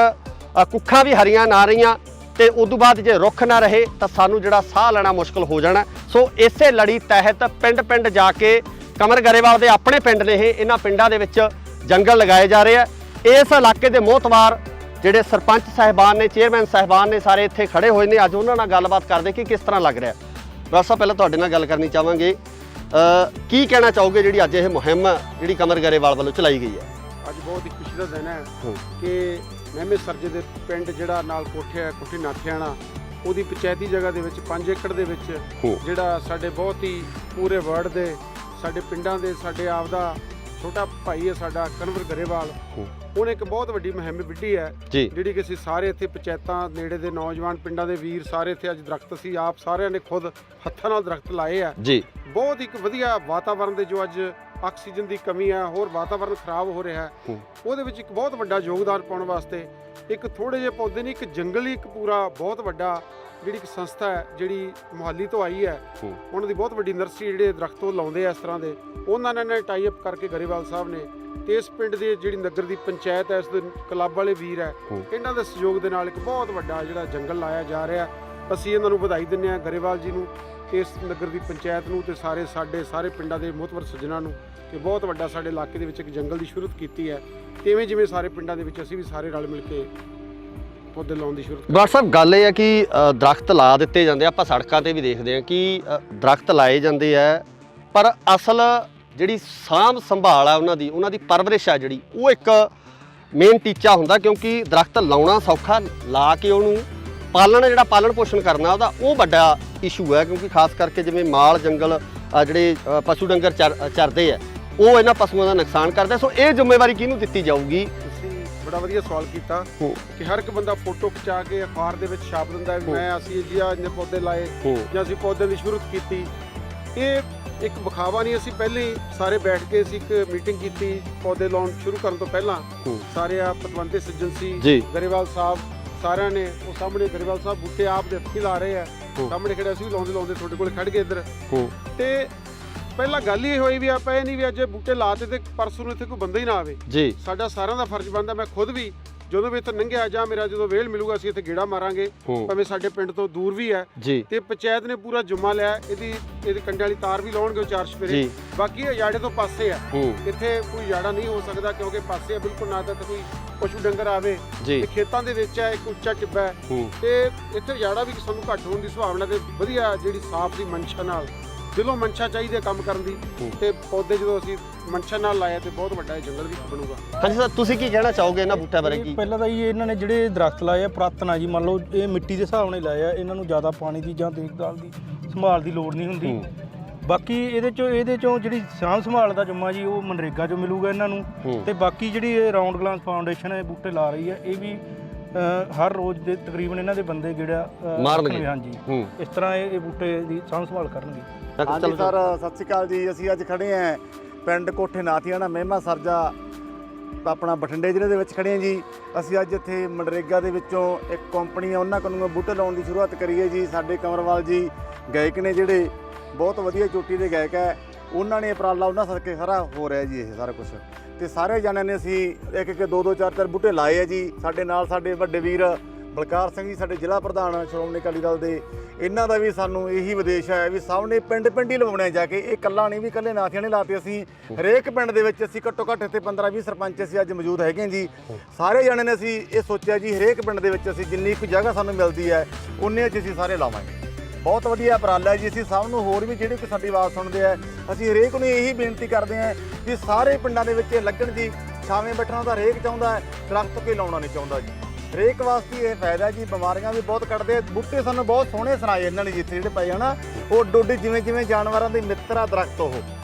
ਕੁੱਖਾਂ ਵੀ ਹਰੀਆਂ ਨਾ ਰਹੀਆਂ ਤੇ ਉਦੋਂ ਬਾਅਦ ਜੇ ਰੁੱਖ ਨਾ ਰਹੇ ਤਾਂ ਸਾਨੂੰ ਜਿਹੜਾ ਸਾਹ ਲੈਣਾ ਮੁਸ਼ਕਲ ਹੋ ਜਾਣਾ। ਸੋ ਇਸੇ ਲੜੀ ਤਹਿਤ ਪਿੰਡ ਜਾ ਕੇ ਕਮਰ ਗਰੇਵਾਲ ਦੇ ਆਪਣੇ ਪਿੰਡ ਨੇ ਇਹਨਾਂ ਪਿੰਡਾਂ ਦੇ ਵਿੱਚ ਜੰਗਲ ਲਗਾਏ ਜਾ ਰਹੇ ਆ। ਇਸ ਇਲਾਕੇ ਦੇ ਮੋਹਤਵਾਰ ਜਿਹੜੇ ਸਰਪੰਚ ਸਾਹਿਬਾਨ ਨੇ, ਚੇਅਰਮੈਨ ਸਾਹਿਬਾਨ ਨੇ, ਸਾਰੇ ਇੱਥੇ ਖੜੇ ਹੋਏ ਨੇ। ਅੱਜ ਉਹਨਾਂ ਨਾਲ ਗੱਲਬਾਤ ਕਰਦੇ ਕਿ ਕਿਸ ਤਰ੍ਹਾਂ ਲੱਗ ਰਿਹਾ। ਡਾਕਟਰ ਸਾਹਿਬ, ਪਹਿਲਾਂ ਤੁਹਾਡੇ ਨਾਲ ਗੱਲ ਕਰਨੀ ਚਾਹਾਂਗੇ, ਕੀ ਕਹਿਣਾ ਚਾਹੋਗੇ ਜਿਹੜੀ ਅੱਜ ਇਹ ਮੁਹਿੰਮ ਜਿਹੜੀ ਕਮਰ ਗਰੇਵਾਲ ਵੱਲੋਂ ਚਲਾਈ ਗਈ ਹੈ? ਅੱਜ ਬਹੁਤ ਹੀ ਖੁਸ਼ੀ ਦਾ ਦਿਨ ਹੈ ਕਿ ਮਹਿਮੇ ਸਰਜੇ ਦੇ ਪਿੰਡ ਜਿਹੜਾ ਨਾਲ ਕੋਠੀ ਨਾਥਿਆਣਾ, ਉਹਦੀ ਪੰਚਾਇਤੀ ਜਗ੍ਹਾ ਦੇ ਵਿੱਚ 5 ਏਕੜ ਦੇ ਵਿੱਚ ਜਿਹੜਾ ਸਾਡੇ ਬਹੁਤ ਹੀ ਪੂਰੇ ਵਰਲਡ ਦੇ ਸਾਡੇ ਪਿੰਡਾਂ ਦੇ ਸਾਡੇ ਆਪ ਦਾ ਛੋਟਾ ਭਾਈ ਹੈ ਸਾਡਾ ਕਨਵਰ ਗਰੇਵਾਲ, ਉਹਨੇ ਇੱਕ ਬਹੁਤ ਵੱਡੀ ਮੁਹਿੰਮ ਵਿੱਢੀ ਹੈ ਜਿਹੜੀ ਕਿ ਅਸੀਂ ਸਾਰੇ ਇੱਥੇ ਪੰਚਾਇਤਾਂ ਨੇੜੇ ਦੇ ਨੌਜਵਾਨ ਪਿੰਡਾਂ ਦੇ ਵੀਰ ਸਾਰੇ ਇੱਥੇ ਅੱਜ ਦਰਖਤ ਅਸੀਂ ਆਪ ਸਾਰਿਆਂ ਨੇ ਖੁਦ ਹੱਥਾਂ ਨਾਲ ਦਰਖਤ ਲਾਏ ਆ ਜੀ। ਬਹੁਤ ਇੱਕ ਵਧੀਆ ਵਾਤਾਵਰਨ ਦੇ ਜੋ ਅੱਜ ਆਕਸੀਜਨ ਦੀ ਕਮੀ ਹੈ, ਹੋਰ ਵਾਤਾਵਰਨ ਖਰਾਬ ਹੋ ਰਿਹਾ ਹੈ, ਉਹਦੇ ਵਿੱਚ ਇੱਕ ਬਹੁਤ ਵੱਡਾ ਯੋਗਦਾਨ ਪਾਉਣ ਵਾਸਤੇ ਇੱਕ ਥੋੜੇ ਜਿਹੇ ਪੌਦੇ ਨਹੀਂ, ਇੱਕ ਜੰਗਲ ਹੀ ਇੱਕ ਪੂਰਾ ਬਹੁਤ ਵੱਡਾ ਜਿਹੜੀ ਇੱਕ ਸੰਸਥਾ ਹੈ ਜਿਹੜੀ ਮੁਹਾਲੀ ਤੋਂ ਆਈ ਹੈ, ਉਹਨਾਂ ਦੀ ਬਹੁਤ ਵੱਡੀ ਨਰਸਰੀ ਜਿਹੜੇ ਦਰਖਤ ਉਹ ਲਾਉਂਦੇ ਆ ਇਸ ਤਰ੍ਹਾਂ ਦੇ, ਉਹਨਾਂ ਨੇ ਟਾਈ ਅਪ ਕਰਕੇ ਗਰੇਵਾਲ ਸਾਹਿਬ ਨੇ ਤੇ ਇਸ ਪਿੰਡ ਦੇ ਜਿਹੜੀ ਨਗਰ ਦੀ ਪੰਚਾਇਤ ਹੈ, ਇਸ ਦੇ ਕਲੱਬ ਵਾਲੇ ਵੀਰ ਹੈ, ਇਹਨਾਂ ਦੇ ਸਹਿਯੋਗ ਦੇ ਨਾਲ ਇੱਕ ਬਹੁਤ ਵੱਡਾ ਜਿਹੜਾ ਜੰਗਲ ਲਾਇਆ ਜਾ ਰਿਹਾ। ਅਸੀਂ ਇਹਨਾਂ ਨੂੰ ਵਧਾਈ ਦਿੰਦੇ ਹਾਂ ਗਰੇਵਾਲ ਜੀ ਨੂੰ, ਇਸ ਨਗਰ ਦੀ ਪੰਚਾਇਤ ਨੂੰ ਤੇ ਸਾਰੇ ਪਿੰਡਾਂ ਦੇ ਮੁਹਤਵਰ ਸੱਜਣਾਂ ਨੂੰ ਕਿ ਬਹੁਤ ਵੱਡਾ ਸਾਡੇ ਇਲਾਕੇ ਦੇ ਵਿੱਚ ਇੱਕ ਜੰਗਲ ਦੀ ਸ਼ੁਰੂਆਤ ਕੀਤੀ ਹੈ। ਤੇ ਜਿਵੇਂ ਸਾਰੇ ਪਿੰਡਾਂ ਦੇ ਵਿੱਚ ਅਸੀਂ ਵੀ ਸਾਰੇ ਰਲ ਮਿਲ ਕੇ ਪੌਦੇ ਲਾਉਣ ਦੀ ਸ਼ੁਰੂਆਤ। ਡਾਕਟਰ ਸਾਹਿਬ, ਗੱਲ ਇਹ ਹੈ ਕਿ ਦਰਖਤ ਲਾ ਦਿੱਤੇ ਜਾਂਦੇ, ਆਪਾਂ ਸੜਕਾਂ ਤੇ ਵੀ ਦੇਖਦੇ ਹਾਂ ਕਿ ਦਰਖਤ ਲਾਏ ਜਾਂਦੇ ਆ, ਪਰ ਅਸਲ ਜਿਹੜੀ ਸਾਂਭ ਸੰਭਾਲ ਆ ਉਹਨਾਂ ਦੀ ਪਰਵਰਿਸ਼ ਆ ਜਿਹੜੀ, ਉਹ ਇੱਕ ਮੇਨ ਟੀਚਾ ਹੁੰਦਾ। ਕਿਉਂਕਿ ਦਰਖਤ ਲਾਉਣਾ ਸੌਖਾ, ਲਾ ਕੇ ਉਹਨੂੰ ਪਾਲਣ ਪੋਸ਼ਣ ਕਰਨਾ ਉਹਦਾ ਉਹ ਵੱਡਾ ਇਸ਼ੂ ਹੈ। ਕਿਉਂਕਿ ਖਾਸ ਕਰਕੇ ਜਿਵੇਂ ਮਾਲ ਜੰਗਲ ਜਿਹੜੇ ਪਸ਼ੂ ਡੰਗਰ ਚਰਦੇ ਆ, ਉਹ ਇਹਨਾਂ ਪਸ਼ੂਆਂ ਦਾ ਨੁਕਸਾਨ ਕਰਦੇ। ਸੋ ਇਹ ਜ਼ਿੰਮੇਵਾਰੀ ਕਿਹਨੂੰ ਦਿੱਤੀ ਜਾਊਗੀ? ਤੁਸੀਂ ਬੜਾ ਵਧੀਆ ਸਵਾਲ ਕੀਤਾ ਕਿ ਹਰ ਇੱਕ ਬੰਦਾ ਫੋਟੋ ਖਿਚਾ ਕੇ ਅਖਬਾਰ ਦੇ ਵਿੱਚ ਛਾਪ ਦਿੰਦਾ ਵੀ ਅਸੀਂ ਜੀ ਇੰਨੇ ਪੌਦੇ ਲਾਏ ਜਾਂ ਅਸੀਂ ਪੌਦਿਆਂ ਦੀ ਸ਼ੁਰੂਆਤ ਕੀਤੀ। ਇਹ ਇੱਕ ਵਿਖਾਵਾ ਨਹੀਂ, ਅਸੀਂ ਪਹਿਲੇ ਹੀ ਸਾਰੇ ਬੈਠ ਕੇ ਅਸੀਂ ਇੱਕ ਮੀਟਿੰਗ ਕੀਤੀ ਪੌਦੇ ਲਾਉਣ ਸ਼ੁਰੂ ਕਰਨ ਤੋਂ ਪਹਿਲਾਂ। ਸਾਰੇ ਪਤਵੰਤੇ ਸੱਜਣ ਸੀ, ਗਰੇਵਾਲ ਸਾਹਿਬ ਸਾਰਿਆਂ ਨੇ, ਉਹ ਸਾਹਮਣੇ ਗਰੇਵਾਲ ਸਾਹਿਬ ਬੂਟੇ ਆਪ ਦੇ ਹੱਥੀਂ ਲਾ ਰਹੇ ਆ, ਸਾਹਮਣੇ ਖੜੇ ਅਸੀਂ ਵੀ ਲਾਉਂਦੇ ਤੁਹਾਡੇ ਕੋਲ ਖੜ ਗਏ ਇੱਧਰ। ਤੇ ਪਹਿਲਾਂ ਗੱਲ ਹੀ ਹੋਈ ਵੀ ਆਪਾਂ ਇਹ ਨਹੀਂ ਵੀ ਅੱਜ ਬੂਟੇ ਲਾਤੇ ਤੇ ਪਰਸੋਂ ਨੂੰ ਇੱਥੇ ਕੋਈ ਬੰਦਾ ਹੀ ਨਾ ਆਵੇ ਜੀ। ਸਾਡਾ ਸਾਰਿਆਂ ਦਾ ਫਰਜ਼ ਬਣਦਾ, ਮੈਂ ਖੁਦ ਵੀ ਜਦੋਂ ਵੀ ਇੱਥੇ ਲੰਘਿਆ ਜਾਂ ਮੇਰਾ ਜਦੋਂ ਵੇਲ ਮਿਲੂਗਾ ਅਸੀਂ ਇੱਥੇ ਗੇੜਾ ਮਾਰਾਂਗੇ, ਭਾਵੇਂ ਸਾਡੇ ਪਿੰਡ ਤੋਂ ਦੂਰ ਵੀ ਹੈ। ਤੇ ਪੰਚਾਇਤ ਨੇ ਪੂਰਾ ਜੁਮਾ ਲਿਆ, ਇਹਦੀ ਕੰਡੇ ਵਾਲੀ ਤਾਰ ਵੀ ਲਾਉਣਗੇ 4 ਸਪੇਰੇ। ਬਾਕੀ ਇਹ ਯਾੜੇ ਤੋਂ ਪਾਸੇ ਆ, ਇੱਥੇ ਕੋਈ ਯਾੜਾ ਨਹੀਂ ਹੋ ਸਕਦਾ ਕਿਉਂਕਿ ਪਾਸੇ ਆ ਬਿਲਕੁਲ, ਨਾ ਤਾਂ ਕੋਈ ਪਸ਼ੂ ਡੰਗਰ ਆਵੇ ਤੇ ਖੇਤਾਂ ਦੇ ਵਿੱਚ ਹੈ, ਇੱਕ ਉੱਚਾ ਟਿੱਬਾ ਹੈ ਤੇ ਇੱਥੇ ਯਾੜਾ ਵੀ ਸਾਨੂੰ ਘੱਟ ਹੋਣ ਦੀ ਸੰਭਾਵਨਾ ਤੇ ਵਧੀਆ ਜਿਹੜੀ ਸਾਫ਼ ਦੀ ਮਨਸ਼ਾ ਨਾਲ ਦਿਲੋਂ ਮਨਸ਼ਾ ਚਾਹੀਦੀ ਹੈ ਕੰਮ ਕਰਨ ਦੀ, ਤੇ ਪੌਦੇ ਜਦੋਂ ਅਸੀਂ ਮਨਸ਼ਾ ਨਾਲ ਲਾਇਆ ਤੇ ਬਹੁਤ ਵੱਡਾ ਜੰਗਲ ਵੀ ਬਣੂਗਾ। ਹਾਂਜੀ ਸਰ, ਤੁਸੀਂ ਕੀ ਕਹਿਣਾ ਚਾਹੋਗੇ ਇਹਨਾਂ ਬੂਟਿਆਂ ਬਾਰੇ? ਕੀ ਪਹਿਲਾਂ ਤਾਂ ਇਹਨਾਂ ਨੇ ਜਿਹੜੇ ਦਰਖਤ ਲਾਏ ਆ ਪੁਰਾਤਨ ਆ ਜੀ, ਮੰਨ ਲਓ ਇਹ ਮਿੱਟੀ ਦੇ ਹਿਸਾਬ ਨਾਲ ਲਾਏ ਆ, ਇਹਨਾਂ ਨੂੰ ਜ਼ਿਆਦਾ ਪਾਣੀ ਦੀ ਜਾਂ ਦੇਖਭਾਲ ਦੀ ਸੰਭਾਲ ਦੀ ਲੋੜ ਨਹੀਂ ਹੁੰਦੀ। ਬਾਕੀ ਇਹਦੇ ਚੋਂ ਜਿਹੜੀ ਸਾਂਭ ਸੰਭਾਲ ਦਾ ਜੁਮਾ ਜੀ ਉਹ ਮਨਰੇਗਾ 'ਚੋਂ ਮਿਲੂਗਾ ਇਹਨਾਂ ਨੂੰ। ਤੇ ਬਾਕੀ ਜਿਹੜੀ ਇਹ ਰਾਉਂਡ ਗਲਾਸ ਫਾਊਂਡੇਸ਼ਨ ਹੈ ਬੂਟੇ ਲਾ ਰਹੀ ਹੈ, ਇਹ ਵੀ ਹਰ ਰੋਜ਼ ਦੇ ਤਕਰੀਬਨ ਇਹਨਾਂ ਦੇ ਬੰਦੇ ਜਿਹੜਾ ਮਾਰਨਗੇ। ਹਾਂਜੀ, ਇਸ ਤਰ੍ਹਾਂ ਇਹ ਬੂਟੇ ਦੀ ਸਾਂਭ ਸੰਭਾਲ ਕਰਨਗੇ। ਹਾਂਜੀ ਸਰ, ਸਤਿ ਸ਼੍ਰੀ ਅਕਾਲ ਜੀ। ਅਸੀਂ ਅੱਜ ਖੜੇ ਹਾਂ ਪਿੰਡ ਕੋਠੇ ਨਾਥੀਆਣਾ ਮਹਿਮਾ ਸਰਜਾ ਆਪਣਾ ਬਠਿੰਡੇ ਜ਼ਿਲ੍ਹੇ ਦੇ ਵਿੱਚ ਖੜੇ ਹਾਂ ਜੀ। ਅਸੀਂ ਅੱਜ ਇੱਥੇ ਮਨਰੇਗਾ ਦੇ ਵਿੱਚੋਂ ਇੱਕ ਕੰਪਨੀ ਆ, ਉਹਨਾਂ ਕੋਲੋਂ ਬੂਟੇ ਲਾਉਣ ਦੀ ਸ਼ੁਰੂਆਤ ਕਰੀ ਹੈ ਜੀ। ਸਾਡੇ ਕਮਰਵਾਲ ਜੀ ਗਾਇਕ ਨੇ, ਜਿਹੜੇ ਬਹੁਤ ਵਧੀਆ ਚੋਟੀ ਦੇ ਗਾਇਕ ਹੈ, ਉਹਨਾਂ ਨੇ ਉਪਰਾਲਾ ਉਹਨਾਂ ਸਦਕੇ ਸਾਰਾ ਹੋ ਰਿਹਾ ਜੀ ਇਹ ਸਾਰਾ ਕੁਝ। ਤੇ ਸਾਰੇ ਜਣਿਆਂ ਨੇ ਅਸੀਂ ਇੱਕ 2-2 4-4 ਬੂਟੇ ਲਾਏ ਆ ਜੀ। ਸਾਡੇ ਨਾਲ ਸਾਡੇ ਵੱਡੇ ਵੀਰ ਬਲਕਾਰ ਸਿੰਘ ਜੀ ਸਾਡੇ ਜ਼ਿਲ੍ਹਾ ਪ੍ਰਧਾਨ ਸ਼੍ਰੋਮਣੀ ਅਕਾਲੀ ਦਲ ਦੇ, ਇਹਨਾਂ ਦਾ ਵੀ ਸਾਨੂੰ ਇਹੀ ਵਿਦੇਸ਼ ਹੈ ਵੀ ਸਭ ਨੇ ਪਿੰਡ ਪਿੰਡ ਹੀ ਲਵਾਉਣੇ ਜਾ ਕੇ। ਇਹ ਇਕੱਲਾ ਨਹੀਂ ਵੀ ਇਕੱਲੇ ਨਾਥੀਆਂ ਨੇ ਲਾਤੇ, ਅਸੀਂ ਹਰੇਕ ਪਿੰਡ ਦੇ ਵਿੱਚ ਅਸੀਂ ਘੱਟੋ ਘੱਟ ਇੱਥੇ 15-20 ਸਰਪੰਚ ਅਸੀਂ ਅੱਜ ਮੌਜੂਦ ਹੈਗੇ ਹਾਂ ਜੀ। ਸਾਰੇ ਜਾਣੇ ਨੇ ਅਸੀਂ ਇਹ ਸੋਚਿਆ ਜੀ ਹਰੇਕ ਪਿੰਡ ਦੇ ਵਿੱਚ ਅਸੀਂ ਜਿੰਨੀ ਕੁ ਜਗ੍ਹਾ ਸਾਨੂੰ ਮਿਲਦੀ ਹੈ ਉਨੇ 'ਚ ਅਸੀਂ ਸਾਰੇ ਲਾਵਾਂਗੇ। ਬਹੁਤ ਵਧੀਆ ਉਪਰਾਲਾ ਜੀ। ਅਸੀਂ ਸਭ ਨੂੰ ਹੋਰ ਵੀ ਜਿਹੜੇ ਕਿ ਸਾਡੀ ਆਵਾਜ਼ ਸੁਣਦੇ ਆ, ਅਸੀਂ ਹਰੇਕ ਨੂੰ ਇਹੀ ਬੇਨਤੀ ਕਰਦੇ ਹਾਂ ਕਿ ਸਾਰੇ ਪਿੰਡਾਂ ਦੇ ਵਿੱਚ ਲੱਗਣ ਜੀ। ਛਾਵੇਂ ਬੈਠਣਾ ਤਾਂ ਹਰੇਕ ਚਾਹੁੰਦਾ ਹੈ, ਦਰਖਤ ਕੋਈ ਲਾਉਣਾ ਨਹੀਂ ਚਾਹੁੰਦਾ ਜੀ। ਹਰੇਕ ਵਾਸਤੇ ਇਹ ਫਾਇਦਾ ਜੀ। ਬਿਮਾਰੀਆਂ ਵੀ ਬਹੁਤ ਕੱਢਦੇ ਬੂਟੇ, ਸਾਨੂੰ ਬਹੁਤ ਸੋਹਣੇ ਸੁਣਾਏ ਇਹਨਾਂ ਨੇ ਜਿੱਥੇ ਜਿਹੜੇ ਪਏ ਹਨਾ, ਉਹ ਡੋਡੀ ਜਿਵੇਂ ਜਿਵੇਂ ਜਾਨਵਰਾਂ ਦੇ ਮਿੱਤਰ ਆ ਦਰਖਤ। ਉਹ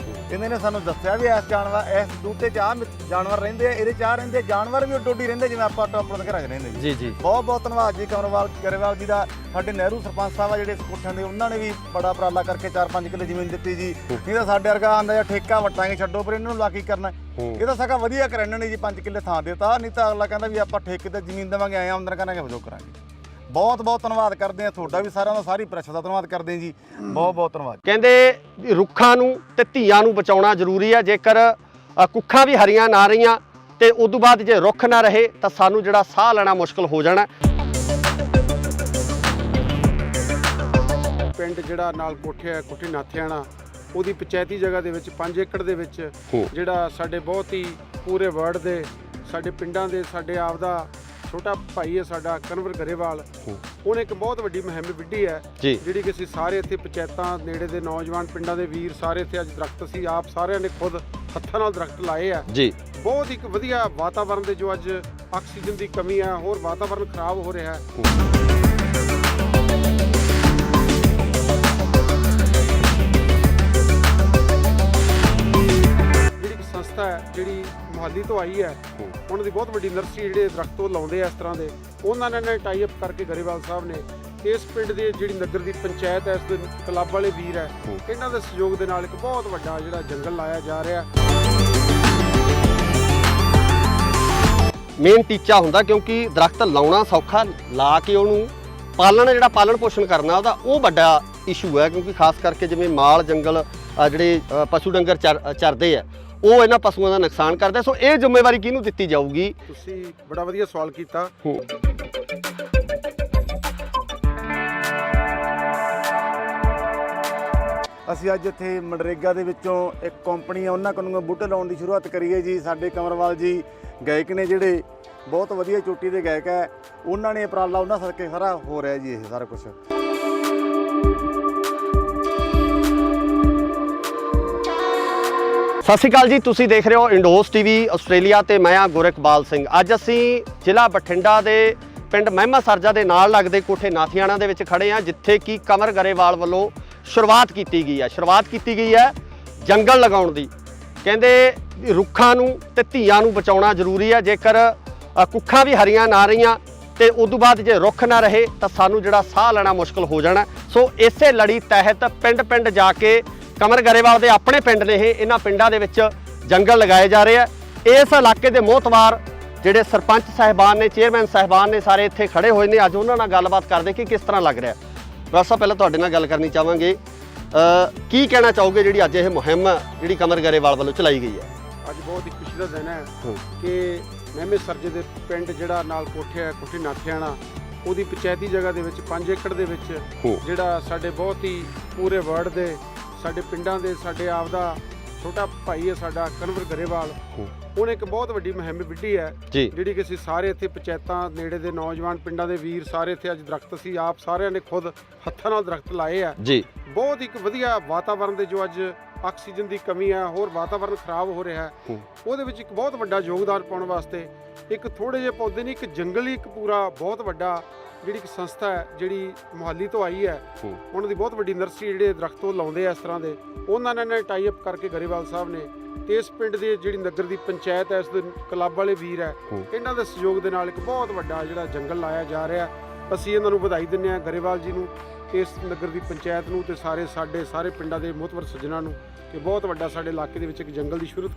ਇਹਨਾਂ ਨੇ ਸਾਨੂੰ ਦੱਸਿਆ ਵੀ ਇਸ ਬੂਟੇ 'ਚ ਆਹ ਜਾਨਵਰ ਰਹਿੰਦੇ ਆ, ਇਹਦੇ 'ਚ ਆਹ ਰਹਿੰਦੇ ਜਾਨਵਰ ਵੀ ਡੋਡੀ ਰਹਿੰਦੇ ਜਿਵੇਂ ਆਪਾਂ ਆਪਣੇ ਘਰਾਂ 'ਚ ਰਹਿੰਦੇ ਜੀ। ਜੀ ਬਹੁਤ ਬਹੁਤ ਧੰਨਵਾਦ ਜੀ ਗਰੇਵਾਲ ਜੀ ਦਾ। ਸਾਡੇ ਨਹਿਰੂ ਸਰਪੰਚ ਸਾਹਿਬ ਆ ਜਿਹੜੇ ਕੋਠਿਆਂ ਦੇ, ਉਹਨਾਂ ਨੇ ਵੀ ਬੜਾ ਉਪਰਾਲਾ ਕਰਕੇ 4-5 ਕਿੱਲੇ ਜ਼ਮੀਨ ਦਿੱਤੀ ਜੀ। ਨਹੀਂ ਤਾਂ ਸਾਡੇ ਵਰਗਾ ਆਂਦਾ ਜਾਂ ਠੇਕਾ ਵਟਾਂਗੇ ਛੱਡੋ, ਪਰ ਇਹਨਾਂ ਨੂੰ ਲਾ ਕੀ ਕਰਨਾ। ਇਹ ਤਾਂ ਸਗਾ ਵਧੀਆ ਕਰ ਇਹਨਾਂ ਨੇ ਜੀ, 5 ਕਿੱਲੇ ਥਾਂ ਦਿੱਤਾ। ਨਹੀਂ ਤਾਂ ਅਗਲਾ ਕਹਿੰਦਾ ਵੀ ਆਪਾਂ ਠੇਕੇ ਤੇ ਜ਼ਮੀਨ ਦੇਵਾਂਗੇ, ਆਏ ਆਮਦਨ ਕਰਾਂਗੇ, ਵਜੋਂ ਕਰਾਂਗੇ। ਬਹੁਤ ਬਹੁਤ ਧੰਨਵਾਦ ਕਰਦੇ ਹਾਂ ਤੁਹਾਡਾ ਵੀ, ਸਾਰਿਆਂ ਦਾ, ਸਾਰੀ ਪ੍ਰੈਸ ਦਾ ਧੰਨਵਾਦ ਕਰਦੇ ਹਾਂ ਜੀ। ਬਹੁਤ ਬਹੁਤ ਧੰਨਵਾਦ। ਕਹਿੰਦੇ ਰੁੱਖਾਂ ਨੂੰ ਤੇ ਧੀਆਂ ਨੂੰ ਬਚਾਉਣਾ ਜ਼ਰੂਰੀ ਹੈ। ਜੇਕਰ ਕੁੱਖਾਂ ਵੀ ਹਰੀਆਂ ਨਾ ਰਹੀਆਂ ਤੇ ਉਦੋਂ ਬਾਅਦ ਜੇ ਰੁੱਖ ਨਾ ਰਹੇ ਤਾਂ ਸਾਨੂੰ ਜਿਹੜਾ ਸਾਹ ਲੈਣਾ ਮੁਸ਼ਕਲ ਹੋ ਜਾਣਾ। ਪਿੰਡ ਜਿਹੜਾ ਨਾਲ ਕੋਠੇ ਹੈ, ਕੋਠੀ ਨਾਥਿਆਣਾ, ਉਹਦੀ ਪੰਚਾਇਤੀ ਜਗ੍ਹਾ ਦੇ ਵਿੱਚ 5 ਏਕੜ ਦੇ ਵਿੱਚ ਜਿਹੜਾ ਸਾਡੇ ਬਹੁਤ ਹੀ ਪੂਰੇ ਵਰਡ ਦੇ ਸਾਡੇ ਪਿੰਡਾਂ ਦੇ ਸਾਡੇ ਆਪ ਦਾ ਛੋਟਾ ਭਾਈ ਹੈ ਸਾਡਾ ਕਨਵਰ ਗਰੇਵਾਲ, ਉਹਨੇ ਇੱਕ ਬਹੁਤ ਵੱਡੀ ਮੁਹਿੰਮ ਵਿੱਢੀ ਹੈ ਜਿਹੜੀ ਕਿ ਅਸੀਂ ਸਾਰੇ ਇੱਥੇ ਪੰਚਾਇਤਾਂ ਨੇੜੇ ਦੇ ਨੌਜਵਾਨ ਪਿੰਡਾਂ ਦੇ ਵੀਰ ਸਾਰੇ ਇੱਥੇ ਅੱਜ ਦਰਖਤ ਅਸੀਂ ਆਪ ਸਾਰਿਆਂ ਨੇ ਖੁਦ ਹੱਥਾਂ ਨਾਲ ਦਰਖਤ ਲਾਏ ਆ ਜੀ। ਬਹੁਤ ਇੱਕ ਵਧੀਆ ਵਾਤਾਵਰਨ ਦੇ ਜੋ ਅੱਜ ਆਕਸੀਜਨ ਦੀ ਕਮੀ ਹੈ, ਹੋਰ ਵਾਤਾਵਰਨ ਖਰਾਬ ਹੋ ਰਿਹਾ ਹੈ। ਸੰਸਥਾ ਹੈ ਜਿਹੜੀ ਮੁਹਾਲੀ ਤੋਂ ਆਈ ਹੈ, ਉਹਨਾਂ ਦੀ ਬਹੁਤ ਵੱਡੀ ਨਰਸਰੀ ਜਿਹੜੇ ਦਰਖਤ ਉਹ ਲਾਉਂਦੇ ਆ ਇਸ ਤਰ੍ਹਾਂ ਦੇ, ਉਹਨਾਂ ਨੇ ਟਾਈ ਅਪ ਕਰਕੇ ਗਰੇਵਾਲ ਸਾਹਿਬ ਨੇ ਇਸ ਪਿੰਡ ਦੇ ਜਿਹੜੀ ਨਗਰ ਦੀ ਪੰਚਾਇਤ ਹੈ, ਇਸ ਦੇ ਕਲੱਬ ਵਾਲੇ ਵੀਰ ਹੈ, ਇਹਨਾਂ ਦੇ ਸਹਿਯੋਗ ਦੇ ਨਾਲ ਇੱਕ ਬਹੁਤ ਵੱਡਾ ਜਿਹੜਾ ਜੰਗਲ ਲਾਇਆ ਜਾ ਰਿਹਾ। ਮੇਨ ਟੀਚਾ ਹੁੰਦਾ ਕਿਉਂਕਿ ਦਰਖਤ ਲਾਉਣਾ ਸੌਖਾ, ਲਾ ਕੇ ਉਹਨੂੰ ਪਾਲਣਾ ਜਿਹੜਾ ਪਾਲਣ ਪੋਸ਼ਣ ਕਰਨਾ ਉਹਦਾ ਉਹ ਵੱਡਾ ਇਸ਼ੂ ਹੈ। ਕਿਉਂਕਿ ਖਾਸ ਕਰਕੇ ਜਿਵੇਂ ਮਾਲ ਜੰਗਲ ਜਿਹੜੇ ਪਸ਼ੂ ਡੰਗਰ ਚਰਦੇ ਆ ਉਹ ਇਹਨਾਂ ਪਸ਼ੂਆਂ ਦਾ ਨੁਕਸਾਨ ਕਰਦਾ। ਸੋ ਇਹ ਜ਼ਿੰਮੇਵਾਰੀ ਕਿਹਨੂੰ ਦਿੱਤੀ ਜਾਊਗੀ? ਤੁਸੀਂ ਬੜਾ ਵਧੀਆ ਸਵਾਲ ਕੀਤਾ। ਅਸੀਂ ਅੱਜ ਇੱਥੇ ਮਨਰੇਗਾ ਦੇ ਵਿੱਚੋਂ ਇੱਕ ਕੰਪਨੀ ਆ, ਉਹਨਾਂ ਕੋਲੋਂ ਬੂਟੇ ਲਾਉਣ ਦੀ ਸ਼ੁਰੂਆਤ ਕਰੀਏ ਜੀ। ਸਾਡੇ ਕੰਵਰਵਾਲ ਜੀ ਗਾਇਕ ਨੇ ਜਿਹੜੇ ਬਹੁਤ ਵਧੀਆ ਚੋਟੀ ਦੇ ਗਾਇਕ ਹੈ, ਉਹਨਾਂ ਨੇ ਉਪਰਾਲਾ, ਉਹਨਾਂ ਸਦਕੇ ਸਾਰਾ ਹੋ ਰਿਹਾ ਜੀ ਇਹ ਸਾਰਾ ਕੁਝ। ਸਤਿ ਸ਼੍ਰੀ ਅਕਾਲ ਜੀ, ਤੁਸੀਂ ਦੇਖ ਰਹੇ ਹੋ ਇੰਡੋਸ ਟੀਵੀ ਆਸਟ੍ਰੇਲੀਆ ਤੇ ਮੈਂ ਆ ਗੁਰਕਬਾਲ ਸਿੰਘ। ਅੱਜ ਅਸੀਂ ਜ਼ਿਲ੍ਹਾ ਬਠਿੰਡਾ ਦੇ ਪਿੰਡ ਮਹਿਮਾ ਸਰਜਾ ਦੇ ਨਾਲ ਲੱਗਦੇ ਕੋਠੇ ਨਾਥਿਆਣਾ ਦੇ ਵਿੱਚ ਖੜੇ ਆ, ਜਿੱਥੇ ਕਿ ਕਮਰ ਗਰੇਵਾਲ ਵੱਲੋਂ ਸ਼ੁਰੂਆਤ ਕੀਤੀ ਗਈ ਹੈ ਜੰਗਲ ਲਗਾਉਣ ਦੀ। ਕਹਿੰਦੇ ਰੁੱਖਾਂ ਨੂੰ ਤੇ ਧੀਆਂ ਨੂੰ ਬਚਾਉਣਾ ਜ਼ਰੂਰੀ ਹੈ। ਜੇਕਰ ਕੁੱਖਾਂ ਵੀ ਹਰੀਆਂ ਨਾ ਰਹੀਆਂ ਤੇ ਉਦੋਂ ਬਾਅਦ ਜੇ ਰੁੱਖ ਨਾ ਰਹੇ ਤਾਂ ਸਾਨੂੰ ਜਿਹੜਾ ਸਾਹ ਲੈਣਾ ਮੁਸ਼ਕਲ ਹੋ ਜਾਣਾ। ਸੋ ਇਸੇ ਲੜੀ ਤਹਿਤ ਪਿੰਡ ਪਿੰਡ ਜਾ ਕੇ ਕਮਰ ਗਰੇਵਾਲ ਦੇ ਆਪਣੇ ਪਿੰਡ ਨੇ ਇਹਨਾਂ ਪਿੰਡਾਂ ਦੇ ਵਿੱਚ ਜੰਗਲ ਲਗਾਏ ਜਾ ਰਹੇ ਆ। ਇਸ ਇਲਾਕੇ ਦੇ ਮੋਹਤਵਾਰ ਜਿਹੜੇ ਸਰਪੰਚ ਸਾਹਿਬਾਨ ਨੇ, ਚੇਅਰਮੈਨ ਸਾਹਿਬਾਨ ਨੇ, ਸਾਰੇ ਇੱਥੇ ਖੜੇ ਹੋਏ ਨੇ। ਅੱਜ ਉਹਨਾਂ ਨਾਲ ਗੱਲਬਾਤ ਕਰਦੇ ਕਿ ਕਿਸ ਤਰ੍ਹਾਂ ਲੱਗ ਰਿਹਾ। ਡਾਕਟਰ ਸਾਹਿਬ, ਪਹਿਲਾਂ ਤੁਹਾਡੇ ਨਾਲ ਗੱਲ ਕਰਨੀ ਚਾਹਾਂਗੇ, ਕੀ ਕਹਿਣਾ ਚਾਹੋਗੇ ਜਿਹੜੀ ਅੱਜ ਇਹ ਮੁਹਿੰਮ ਜਿਹੜੀ ਕਮਰ ਗਰੇਵਾਲ ਵੱਲੋਂ ਚਲਾਈ ਗਈ ਹੈ? ਅੱਜ ਬਹੁਤ ਹੀ ਖੁਸ਼ੀ ਦਾ ਦਿਨ ਹੈ ਕਿ ਮਹਿਮੇ ਸਰਜੇ ਦੇ ਪਿੰਡ ਜਿਹੜਾ ਨਾਲ ਕੋਠੇ ਹੈ, ਕੋਠੀ ਨਾਥਿਆਣਾ, ਉਹਦੀ ਪੰਚਾਇਤੀ ਜਗ੍ਹਾ ਦੇ ਵਿੱਚ 5 ਏਕੜ ਦੇ ਵਿੱਚ ਜਿਹੜਾ ਸਾਡੇ ਬਹੁਤ ਹੀ ਪੂਰੇ ਵਰਡ ਦੇ ਸਾਡੇ ਪਿੰਡਾਂ ਦੇ ਸਾਡੇ ਆਪ ਦਾ ਛੋਟਾ ਭਾਈ ਹੈ ਸਾਡਾ ਕਨਵਰ ਗਰੇਵਾਲ, ਉਹਨੇ ਇੱਕ ਬਹੁਤ ਵੱਡੀ ਮੁਹਿੰਮ ਵਿੱਢੀ ਹੈ ਜਿਹੜੀ ਕਿ ਅਸੀਂ ਸਾਰੇ ਇੱਥੇ ਪੰਚਾਇਤਾਂ ਨੇੜੇ ਦੇ ਨੌਜਵਾਨ ਪਿੰਡਾਂ ਦੇ ਵੀਰ ਸਾਰੇ ਇੱਥੇ ਅੱਜ ਦਰਖਤ ਅਸੀਂ ਆਪ ਸਾਰਿਆਂ ਨੇ ਖੁਦ ਹੱਥਾਂ ਨਾਲ ਦਰਖਤ ਲਾਏ ਆ ਜੀ। ਬਹੁਤ ਇੱਕ ਵਧੀਆ ਵਾਤਾਵਰਨ ਦੇ ਜੋ ਅੱਜ ਆਕਸੀਜਨ ਦੀ ਕਮੀ ਹੈ, ਹੋਰ ਵਾਤਾਵਰਨ ਖਰਾਬ ਹੋ ਰਿਹਾ ਹੈ, ਉਹਦੇ ਵਿੱਚ ਇੱਕ ਬਹੁਤ ਵੱਡਾ ਯੋਗਦਾਨ ਪਾਉਣ ਵਾਸਤੇ ਇੱਕ ਥੋੜੇ ਜਿਹੇ ਪੌਦੇ ਨਹੀਂ, ਇੱਕ ਜੰਗਲ ਹੀ ਇੱਕ ਪੂਰਾ ਬਹੁਤ ਵੱਡਾ ਜਿਹੜੀ ਇੱਕ ਸੰਸਥਾ ਹੈ ਜਿਹੜੀ ਮੁਹਾਲੀ ਤੋਂ ਆਈ ਹੈ, ਉਹਨਾਂ ਦੀ ਬਹੁਤ ਵੱਡੀ ਨਰਸਰੀ ਜਿਹੜੇ ਦਰਖਤ ਉਹ ਲਾਉਂਦੇ ਆ ਇਸ ਤਰ੍ਹਾਂ ਦੇ, ਉਹਨਾਂ ਨੇ ਟਾਈ ਅਪ ਕਰਕੇ ਗਰੇਵਾਲ ਸਾਹਿਬ ਨੇ ਇਸ ਪਿੰਡ ਦੇ ਜਿਹੜੀ ਨਗਰ ਦੀ ਪੰਚਾਇਤ ਹੈ, ਇਸ ਦੇ ਕਲੱਬ ਵਾਲੇ ਵੀਰ ਹੈ, ਇਹਨਾਂ ਦੇ ਸਹਿਯੋਗ ਦੇ ਨਾਲ ਇੱਕ ਬਹੁਤ ਵੱਡਾ ਜਿਹੜਾ ਜੰਗਲ ਲਾਇਆ ਜਾ ਰਿਹਾ। ਅਸੀਂ ਇਹਨਾਂ ਨੂੰ ਵਧਾਈ ਦਿੰਦੇ ਹਾਂ ਗਰੇਵਾਲ ਜੀ ਨੂੰ, ਇਸ ਨਗਰ ਦੀ ਪੰਚਾਇਤ ਨੂੰ ਤੇ ਸਾਰੇ ਪਿੰਡਾਂ ਦੇ ਮੁਹਤਬਰ ਸੱਜਣਾਂ ਨੂੰ ਕਿ ਬਹੁਤ ਵੱਡਾ ਸਾਡੇ ਇਲਾਕੇ ਦੇ ਵਿੱਚ ਇੱਕ ਜੰਗਲ ਦੀ ਸ਼ੁਰੂਆਤ